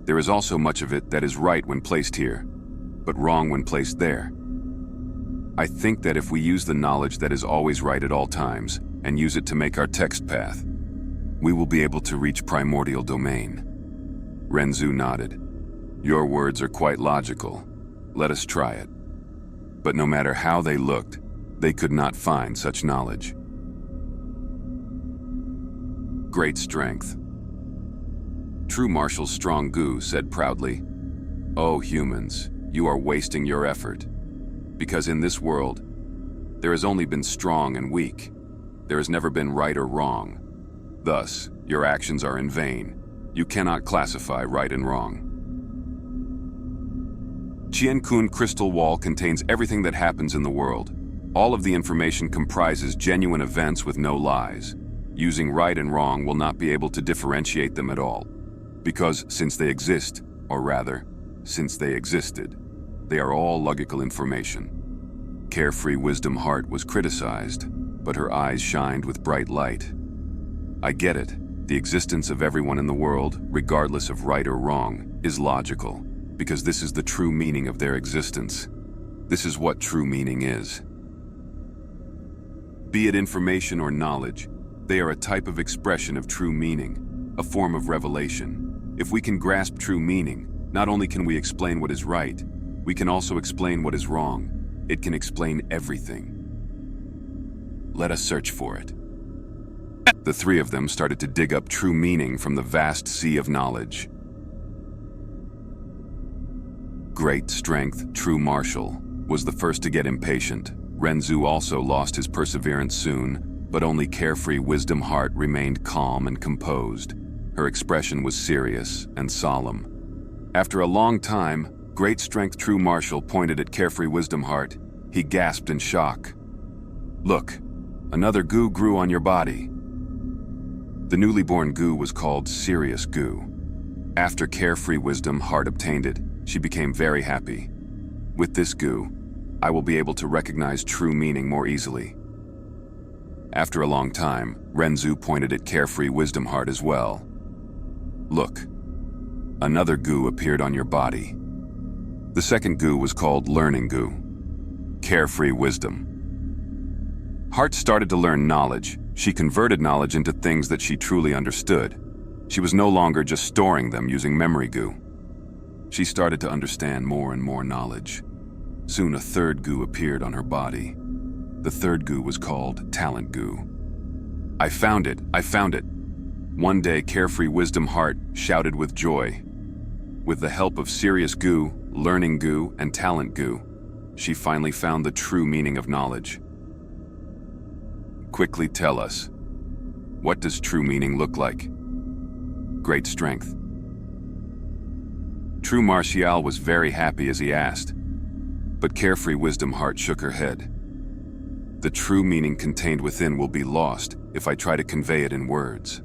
There is also much of it that is right when placed here, but wrong when placed there. I think that if we use the knowledge that is always right at all times and use it to make our text path, we will be able to reach Primordial Domain." Renzu nodded. "Your words are quite logical. Let us try it." But no matter how they looked, they could not find such knowledge. Great strength. True Marshal's strong Gu said proudly, "O humans, you are wasting your effort. Because in this world, there has only been strong and weak. There has never been right or wrong. Thus, your actions are in vain. You cannot classify right and wrong. Chen Kun Crystal Wall contains everything that happens in the world. All of the information comprises genuine events with no lies. Using right and wrong will not be able to differentiate them at all. Because since they exist, or rather, since they existed, they are all logical information." Carefree Wisdom Heart was criticized, but her eyes shined with bright light. "I get it. The existence of everyone in the world, regardless of right or wrong, is logical, because this is the true meaning of their existence. This is what true meaning is. Be it information or knowledge, they are a type of expression of true meaning, a form of revelation. If we can grasp true meaning, not only can we explain what is right, we can also explain what is wrong. It can explain everything. Let us search for it." The three of them started to dig up true meaning from the vast sea of knowledge. Great strength, True Marshal, was the first to get impatient. Renzu also lost his perseverance soon, but only Carefree Wisdom Heart remained calm and composed. Her expression was serious and solemn. After a long time, Great Strength True Marshal pointed at Carefree Wisdom Heart. He gasped in shock. "Look, another Gu grew on your body." The newly born Gu was called Serious Gu. After Carefree Wisdom Heart obtained it, she became very happy. "With this Gu, I will be able to recognize true meaning more easily." After a long time, Renzu pointed at Carefree Wisdom Heart as well. "Look, another Gu appeared on your body." The second Gu was called Learning Gu, Carefree Wisdom. Heart started to learn knowledge. She converted knowledge into things that she truly understood. She was no longer just storing them using memory Gu. She started to understand more and more knowledge. Soon a third Gu appeared on her body. The third Gu was called Talent Gu. I found it! I found it! One day, Carefree Wisdom Heart shouted with joy. With the help of Serious Gu, Learning Gu, and Talent Gu, she finally found the true meaning of knowledge. Quickly tell us, what does true meaning look like? Great Strength. True Martial was very happy as he asked, but Carefree Wisdom Heart shook her head. The true meaning contained within will be lost if I try to convey it in words.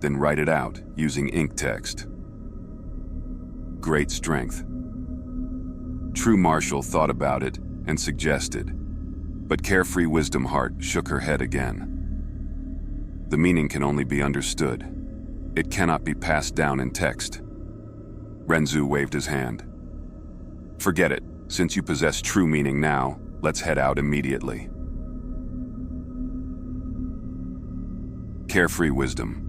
Then write it out using ink text. Great Strength. True Marshal thought about it and suggested, but Carefree Wisdom Heart shook her head again. The meaning can only be understood. It cannot be passed down in text. Renzu waved his hand. Forget it. Since you possess true meaning now, let's head out immediately. Carefree Wisdom.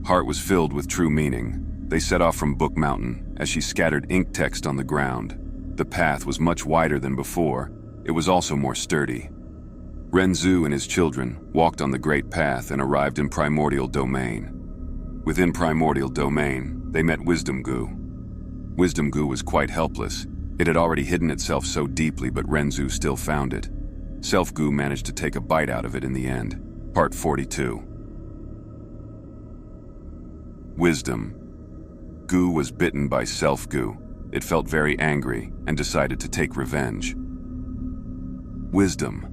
Heart was filled with true meaning. They set off from Book Mountain as she scattered ink text on the ground. The path was much wider than before. It was also more sturdy. Renzu and his children walked on the Great Path and arrived in Primordial Domain. Within Primordial Domain, they met Wisdom Gu. Wisdom Gu was quite helpless. It had already hidden itself so deeply, but Renzu still found it. Self Gu managed to take a bite out of it in the end. Part 42. Wisdom. Gu was bitten by Self Gu. It felt very angry and decided to take revenge. Wisdom.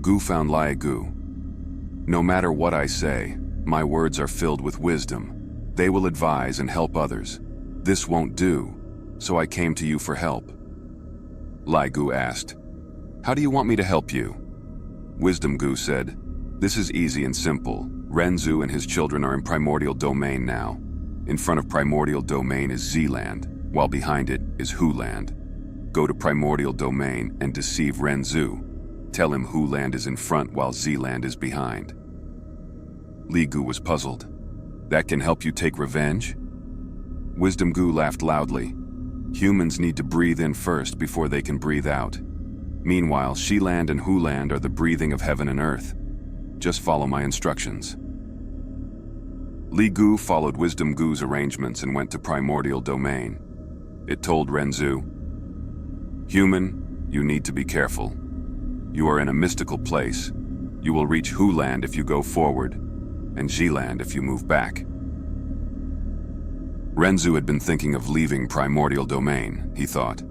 Gu found Lai Gu. No matter what I say, my words are filled with wisdom. They will advise and help others. This won't do, so I came to you for help. Lai Gu asked, "How do you want me to help you?" Wisdom Gu said, "This is easy and simple. Renzu and his children are in Primordial Domain now. In front of Primordial Domain is Z-Land, while behind it is Hu-Land. Go to Primordial Domain and deceive Renzu. Tell him Hu-Land is in front while Z-Land is behind." Li Gu was puzzled. "That can help you take revenge?" Wisdom Gu laughed loudly. "Humans need to breathe in first before they can breathe out. Meanwhile, She-Land and Hu-Land are the breathing of heaven and earth. Just follow my instructions." Li Gu followed Wisdom Gu's arrangements and went to Primordial Domain. It told Renzu, "Human, you need to be careful. You are in a mystical place. You will reach Hu-Land if you go forward, and Ji-Land if you move back." Renzu had been thinking of leaving Primordial Domain, he thought.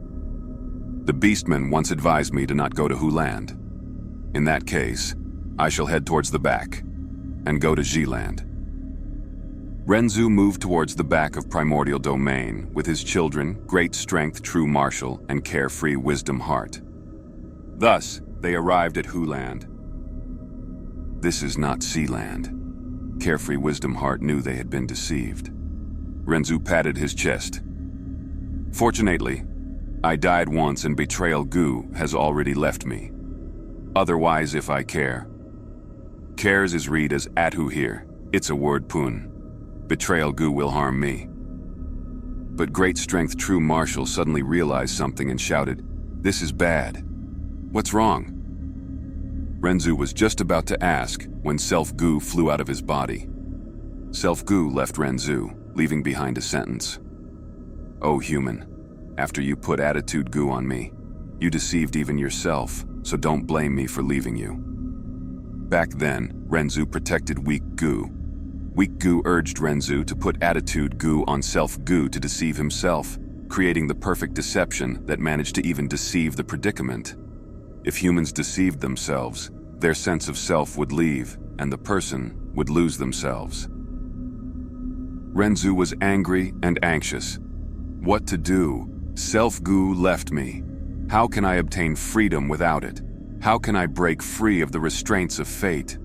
The Beastman once advised me to not go to Hu-Land. In that case, I shall head towards the back, and go to Ji-Land. Renzu moved towards the back of Primordial Domain with his children, Great Strength True Marshal, and Carefree Wisdom Heart. Thus, they arrived at Hu-Land. This is not Sea-Land. Carefree Wisdom Heart knew they had been deceived. Renzu patted his chest. "Fortunately, I died once and Betrayal Gu has already left me. Otherwise, if I care. Cares is read as Atu here. It's a word pun. Betrayal Gu will harm me." But Great Strength True Marshal suddenly realized something and shouted, "This is bad. What's wrong?" Renzu was just about to ask when Self Gu flew out of his body. Self Gu left Renzu, leaving behind a sentence. "Oh human, after you put Attitude Gu on me, you deceived even yourself, so don't blame me for leaving you. back then, Renzu protected weak Gu. Weak Gu urged Renzu to put attitude Gu on self Gu to deceive himself, creating the perfect deception that managed to even deceive the predicament. If humans deceived themselves, their sense of self would leave, and the person would lose themselves. Renzu was angry and anxious. What to do? Self Gu left me. How can I obtain freedom without it? How can I break free of the restraints of fate?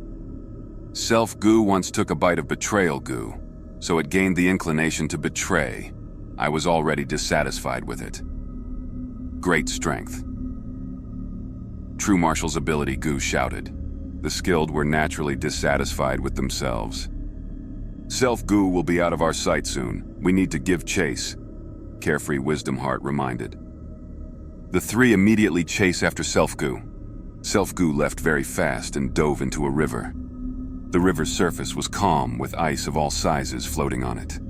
Self Gu once took a bite of Betrayal Gu, so it gained the inclination to betray. I was already dissatisfied with it. Great strength. True martial's ability, Gu shouted. The skilled were naturally dissatisfied with themselves. Self Gu will be out of our sight soon. We need to give chase, Carefree Wisdom Heart reminded. The three immediately chase after Self Gu. Self Gu left very fast and dove into a river. The river's surface was calm with ice of all sizes floating on it.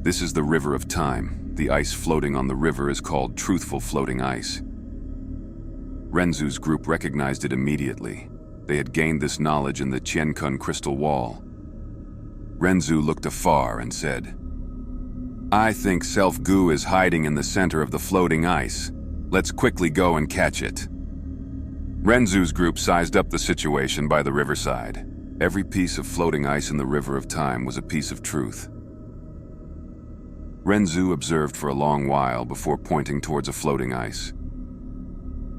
This is the river of time. The ice floating on the river is called truthful floating ice. Renzu's group recognized it immediately. They had gained this knowledge in the Qiankun crystal wall. Renzu looked afar and said, I think Self Gu is hiding in the center of the floating ice. Let's quickly go and catch it. Renzu's group sized up the situation by the riverside. Every piece of floating ice in the river of time was a piece of truth. Renzu observed for a long while before pointing towards a floating ice.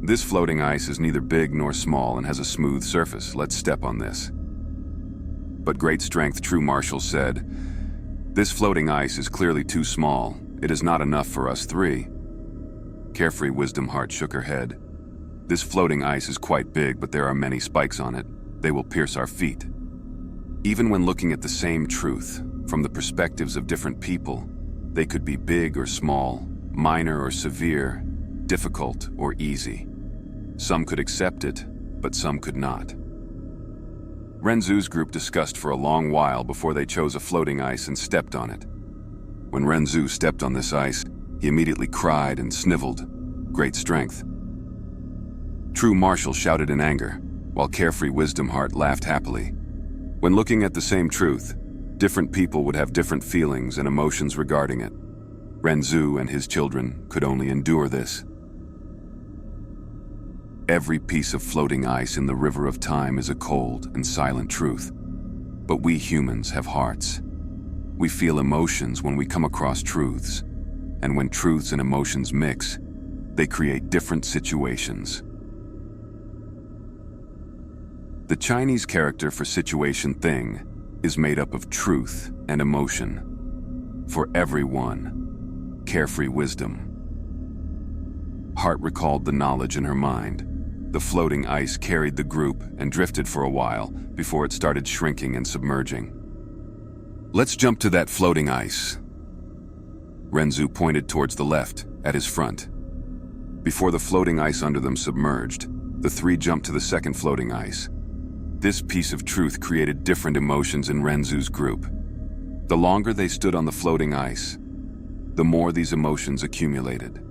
This floating ice is neither big nor small and has a smooth surface. Let's step on this. But great strength True Martial said, This floating ice is clearly too small. It is not enough for us three. Carefree Wisdom Heart shook her head. This floating ice is quite big, but there are many spikes on it. They will pierce our feet. Even when looking at the same truth, from the perspectives of different people, they could be big or small, minor or severe, difficult or easy. Some could accept it, but some could not. Renzu's group discussed for a long while before they chose a floating ice and stepped on it. When Renzu stepped on this ice, he immediately cried and sniveled. Great strength. True Martial shouted in anger, while Carefree Wisdom Heart laughed happily. When looking at the same truth, different people would have different feelings and emotions regarding it. Renzu and his children could only endure this. Every piece of floating ice in the river of time is a cold and silent truth. But we humans have hearts. We feel emotions when we come across truths. And when truths and emotions mix, they create different situations. The Chinese character for situation thing is made up of truth and emotion. For everyone, Carefree Wisdom. Heart recalled the knowledge in her mind. The floating ice carried the group and drifted for a while before it started shrinking and submerging. Let's jump to that floating ice. Renzu pointed towards the left, at his front. Before the floating ice under them submerged, the three jumped to the second floating ice. This piece of truth created different emotions in Renzu's group. The longer they stood on the floating ice, the more these emotions accumulated.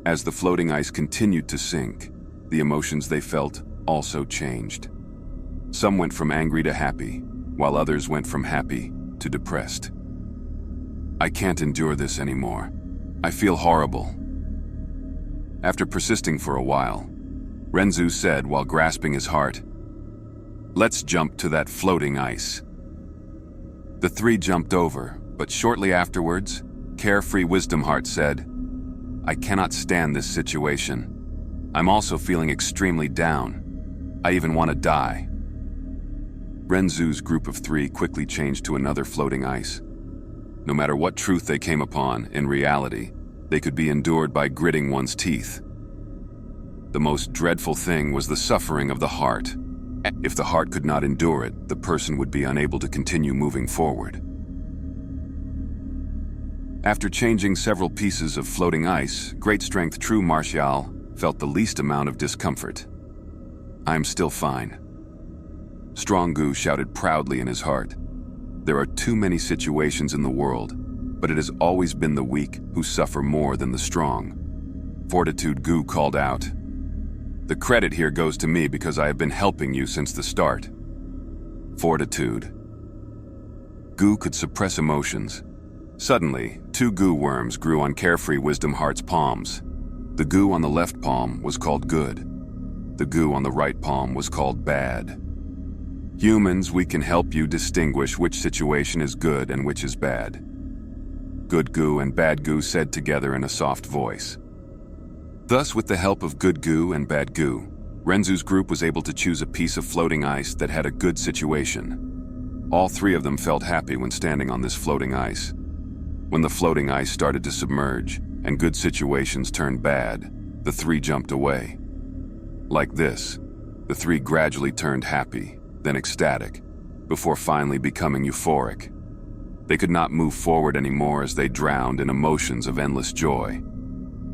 As the floating ice continued to sink, the emotions they felt also changed. Some went from angry to happy, while others went from happy to depressed. I can't endure this anymore. I feel horrible. After persisting for a while, Renzu said while grasping his heart, Let's jump to that floating ice. The three jumped over, but shortly afterwards, Carefree Wisdom Heart said, I cannot stand this situation. I'm also feeling extremely down. I even want to die. Renzu's group of three quickly changed to another floating ice. No matter what truth they came upon, in reality, they could be endured by gritting one's teeth. The most dreadful thing was the suffering of the heart. If the heart could not endure it, the person would be unable to continue moving forward. After changing several pieces of floating ice, great strength True Martial felt the least amount of discomfort. I'm still fine. Strong Gu shouted proudly in his heart. There are too many situations in the world, but it has always been the weak who suffer more than the strong. Fortitude Gu called out, The credit here goes to me because I have been helping you since the start. Fortitude. Gu could suppress emotions. Suddenly, 2 Gu worms grew on Carefree Wisdom Heart's palms. The Gu on the left palm was called good. The Gu on the right palm was called bad. Humans, we can help you distinguish which situation is good and which is bad. Good Gu and Bad Gu said together in a soft voice. Thus, with the help of Good Gu and Bad Gu, Renzu's group was able to choose a piece of floating ice that had a good situation. All 3 of them felt happy when standing on this floating ice. When the floating ice started to submerge and good situations turned bad, the 3 jumped away. Like this, the 3 gradually turned happy, then ecstatic, before finally becoming euphoric. They could not move forward anymore as they drowned in emotions of endless joy.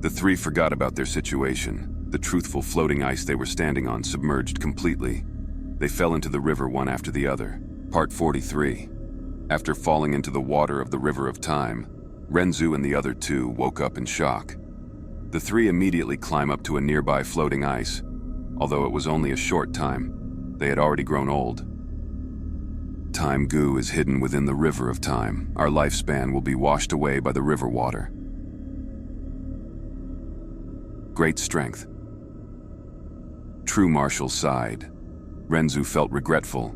The 3 forgot about their situation. The truthful floating ice they were standing on submerged completely. They fell into the river one after the other. Part 43. After falling into the water of the river of time, Renzu and the other 2 woke up in shock. The 3 immediately climb up to a nearby floating ice. Although it was only a short time, they had already grown old. Time Gu is hidden within the river of time. Our lifespan will be washed away by the river water. Great strength. True Marshal sighed. Renzu felt regretful.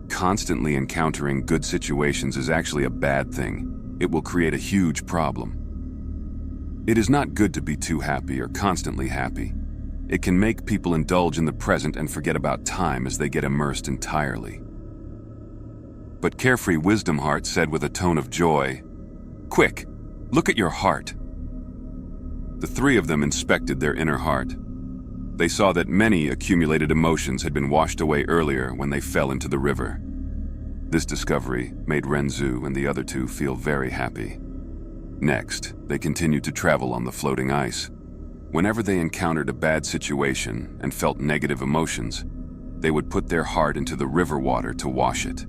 Constantly encountering good situations is actually a bad thing. It will create a huge problem. It is not good to be too happy or constantly happy. It can make people indulge in the present and forget about time as they get immersed entirely. But Carefree Wisdom Heart said with a tone of joy, "Quick, look at your heart." The 3 of them inspected their inner heart. They saw that many accumulated emotions had been washed away earlier when they fell into the river. This discovery made Renzu and the other 2 feel very happy. Next, they continued to travel on the floating ice. Whenever they encountered a bad situation and felt negative emotions, they would put their heart into the river water to wash it.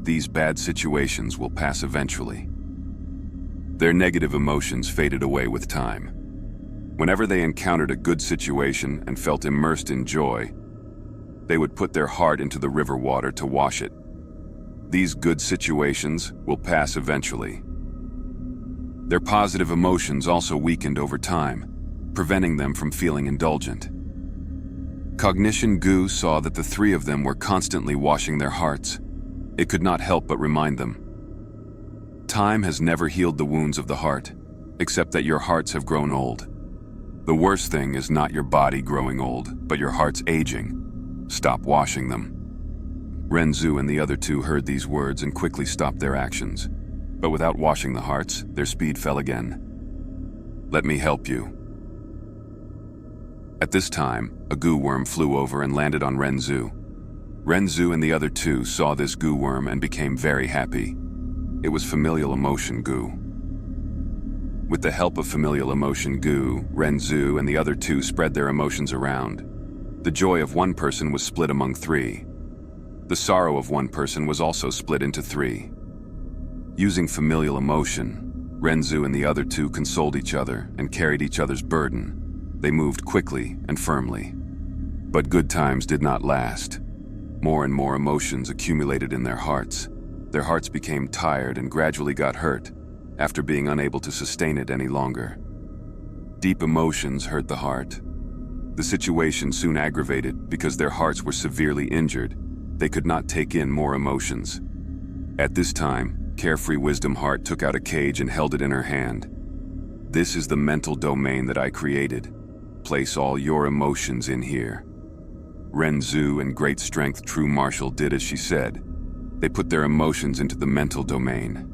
These bad situations will pass eventually. Their negative emotions faded away with time. Whenever they encountered a good situation and felt immersed in joy, they would put their heart into the river water to wash it. These good situations will pass eventually. Their positive emotions also weakened over time, preventing them from feeling indulgent. Cognition Gu saw that the 3 of them were constantly washing their hearts. It could not help but remind them. Time has never healed the wounds of the heart, except that your hearts have grown old. The worst thing is not your body growing old, but your heart's aging. Stop washing them. Renzu and the other 2 heard these words and quickly stopped their actions. But without washing the hearts, their speed fell again. Let me help you. At this time, a Gu worm flew over and landed on Renzu. Renzu and the other 2 saw this Gu worm and became very happy. It was familial emotion Gu. With the help of familial emotion Gu, Renzu and the other 2 spread their emotions around. The joy of one person was split among 3. The sorrow of one person was also split into 3. Using familial emotion, Renzu and the other 2 consoled each other and carried each other's burden. They moved quickly and firmly. But good times did not last. More and more emotions accumulated in their hearts. Their hearts became tired and gradually got hurt, after being unable to sustain it any longer. Deep emotions hurt the heart. The situation soon aggravated because their hearts were severely injured. They could not take in more emotions. At this time, Carefree Wisdom Heart took out a cage and held it in her hand. This is the mental domain that I created. Place all your emotions in here. Renzu and Great Strength True Marshal did as she said. They put their emotions into the mental domain.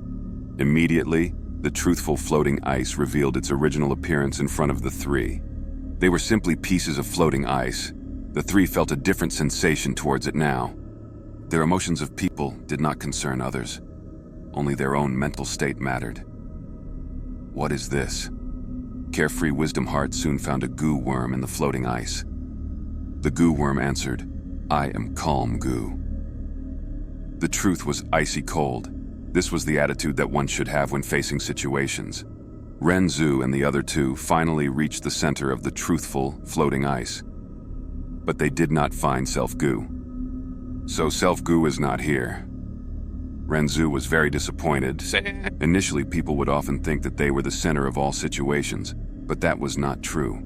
Immediately, the truthful floating ice revealed its original appearance in front of the 3. They were simply pieces of floating ice. The 3 felt a different sensation towards it now. Their emotions of people did not concern others. Only their own mental state mattered. What is this? Carefree Wisdom Heart soon found a Gu worm in the floating ice. The Gu worm answered, "I am calm, Gu." The truth was icy cold. This was the attitude that one should have when facing situations. Renzu and the other 2 finally reached the center of the truthful, floating ice. but they did not find Self-Gu. So Self-Gu is not here. Renzu was very disappointed. Initially, people would often think that they were the center of all situations, but that was not true.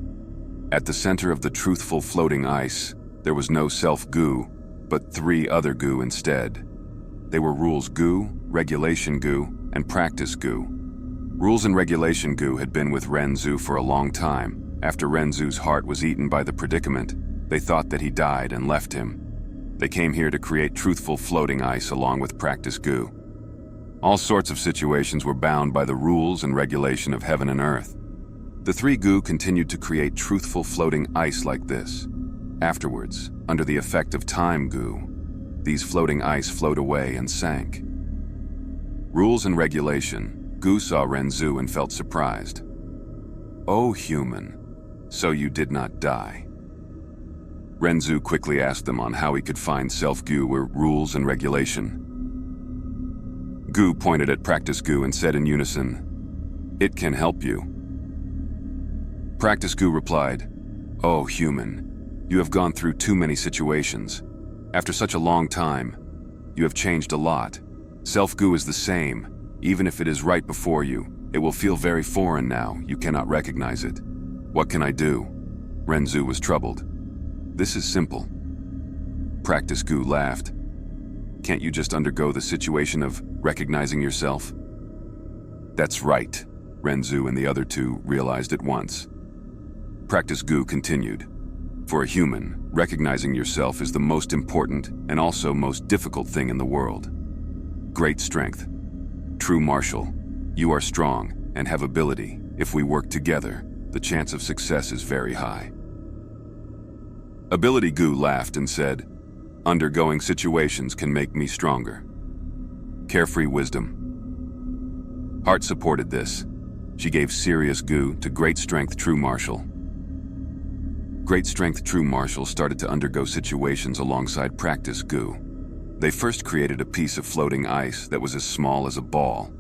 At the center of the truthful floating ice, there was no Self-Gu, but 3 other Gu instead. They were Rules Gu, Regulation Gu, and Practice Gu. Rules and Regulation Gu had been with Renzu for a long time. After Renzu's heart was eaten by the predicament, they thought that he died and left him. They came here to create truthful floating ice along with Practice Gu. All sorts of situations were bound by the rules and regulation of heaven and earth. The 3 Gu continued to create truthful floating ice like this. Afterwards, under the effect of time Gu, these floating ice flowed away and sank. Rules and Regulation, Gu saw Renzu and felt surprised. "Oh, human, so you did not die." Renzu quickly asked them on how he could find Self-Gu or Rules and Regulation. Gu pointed at Practice Gu and said in unison, "It can help you." Practice Gu replied, "Oh, human, you have gone through too many situations. After such a long time, you have changed a lot. Self-Gu is the same. Even if it is right before you, it will feel very foreign now. You cannot recognize it. What can I do?" Renzu was troubled. "This is simple." Practice Gu laughed. "Can't you just undergo the situation of recognizing yourself?" "That's right," Renzu and the other 2 realized at once. Practice Gu continued. "For a human, recognizing yourself is the most important and also most difficult thing in the world. Great strength. True martial. You are strong and have ability. If we work together, the chance of success is very high." Ability Gu laughed and said, "Undergoing situations can make me stronger." Carefree wisdom. Heart supported this. She gave serious Gu to Great Strength True Martial. Great Strength True Martial started to undergo situations alongside Practice Gu. They first created a piece of floating ice that was as small as a ball.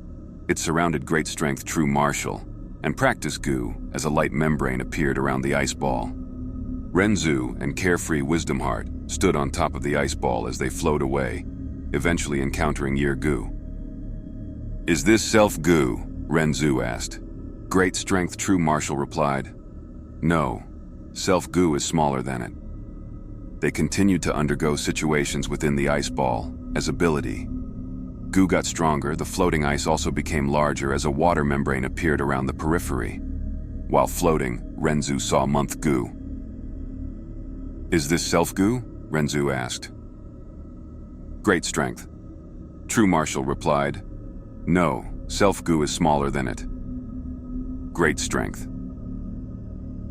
It surrounded Great Strength True Martial, and Practice Gu as a light membrane appeared around the ice ball. Renzu and Carefree Wisdom Heart stood on top of the ice ball as they flowed away, eventually encountering Year Gu. "Is this Self-Gu?" Renzu asked. Great Strength True Martial replied, "No, Self-Gu is smaller than it." They continued to undergo situations within the ice ball as ability. Gu got stronger. The floating ice also became larger as a water membrane appeared around the periphery. While floating, Renzu saw Month Gu. "Is this Self-Gu?" Renzu asked. Great Strength True Martial replied, "No, Self-Gu is smaller than it." Great Strength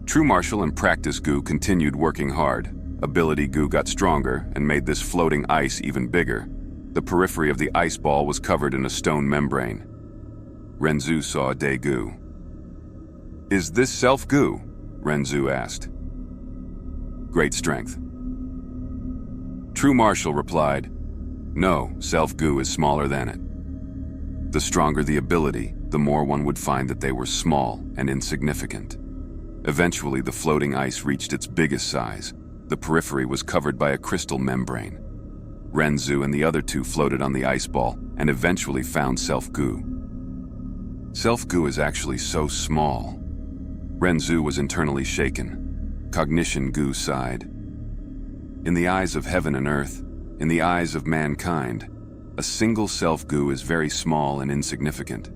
True Martial and Practice Gu continued working hard. Ability Gu got stronger and made this floating ice even bigger. The periphery of the ice ball was covered in a stone membrane. Renzu saw a Day Gu. "Is this Self-Gu?" Renzu asked. Great Strength True Martial replied, "No, Self-Gu is smaller than it." The stronger the ability, the more one would find that they were small and insignificant. Eventually, the floating ice reached its biggest size. The periphery was covered by a crystal membrane. Renzu and the other 2 floated on the ice ball and eventually found Self-Gu. Self-Gu is actually so small. Renzu was internally shaken. Cognition Gu sighed. In the eyes of heaven and earth, in the eyes of mankind, a single Self-Gu is very small and insignificant.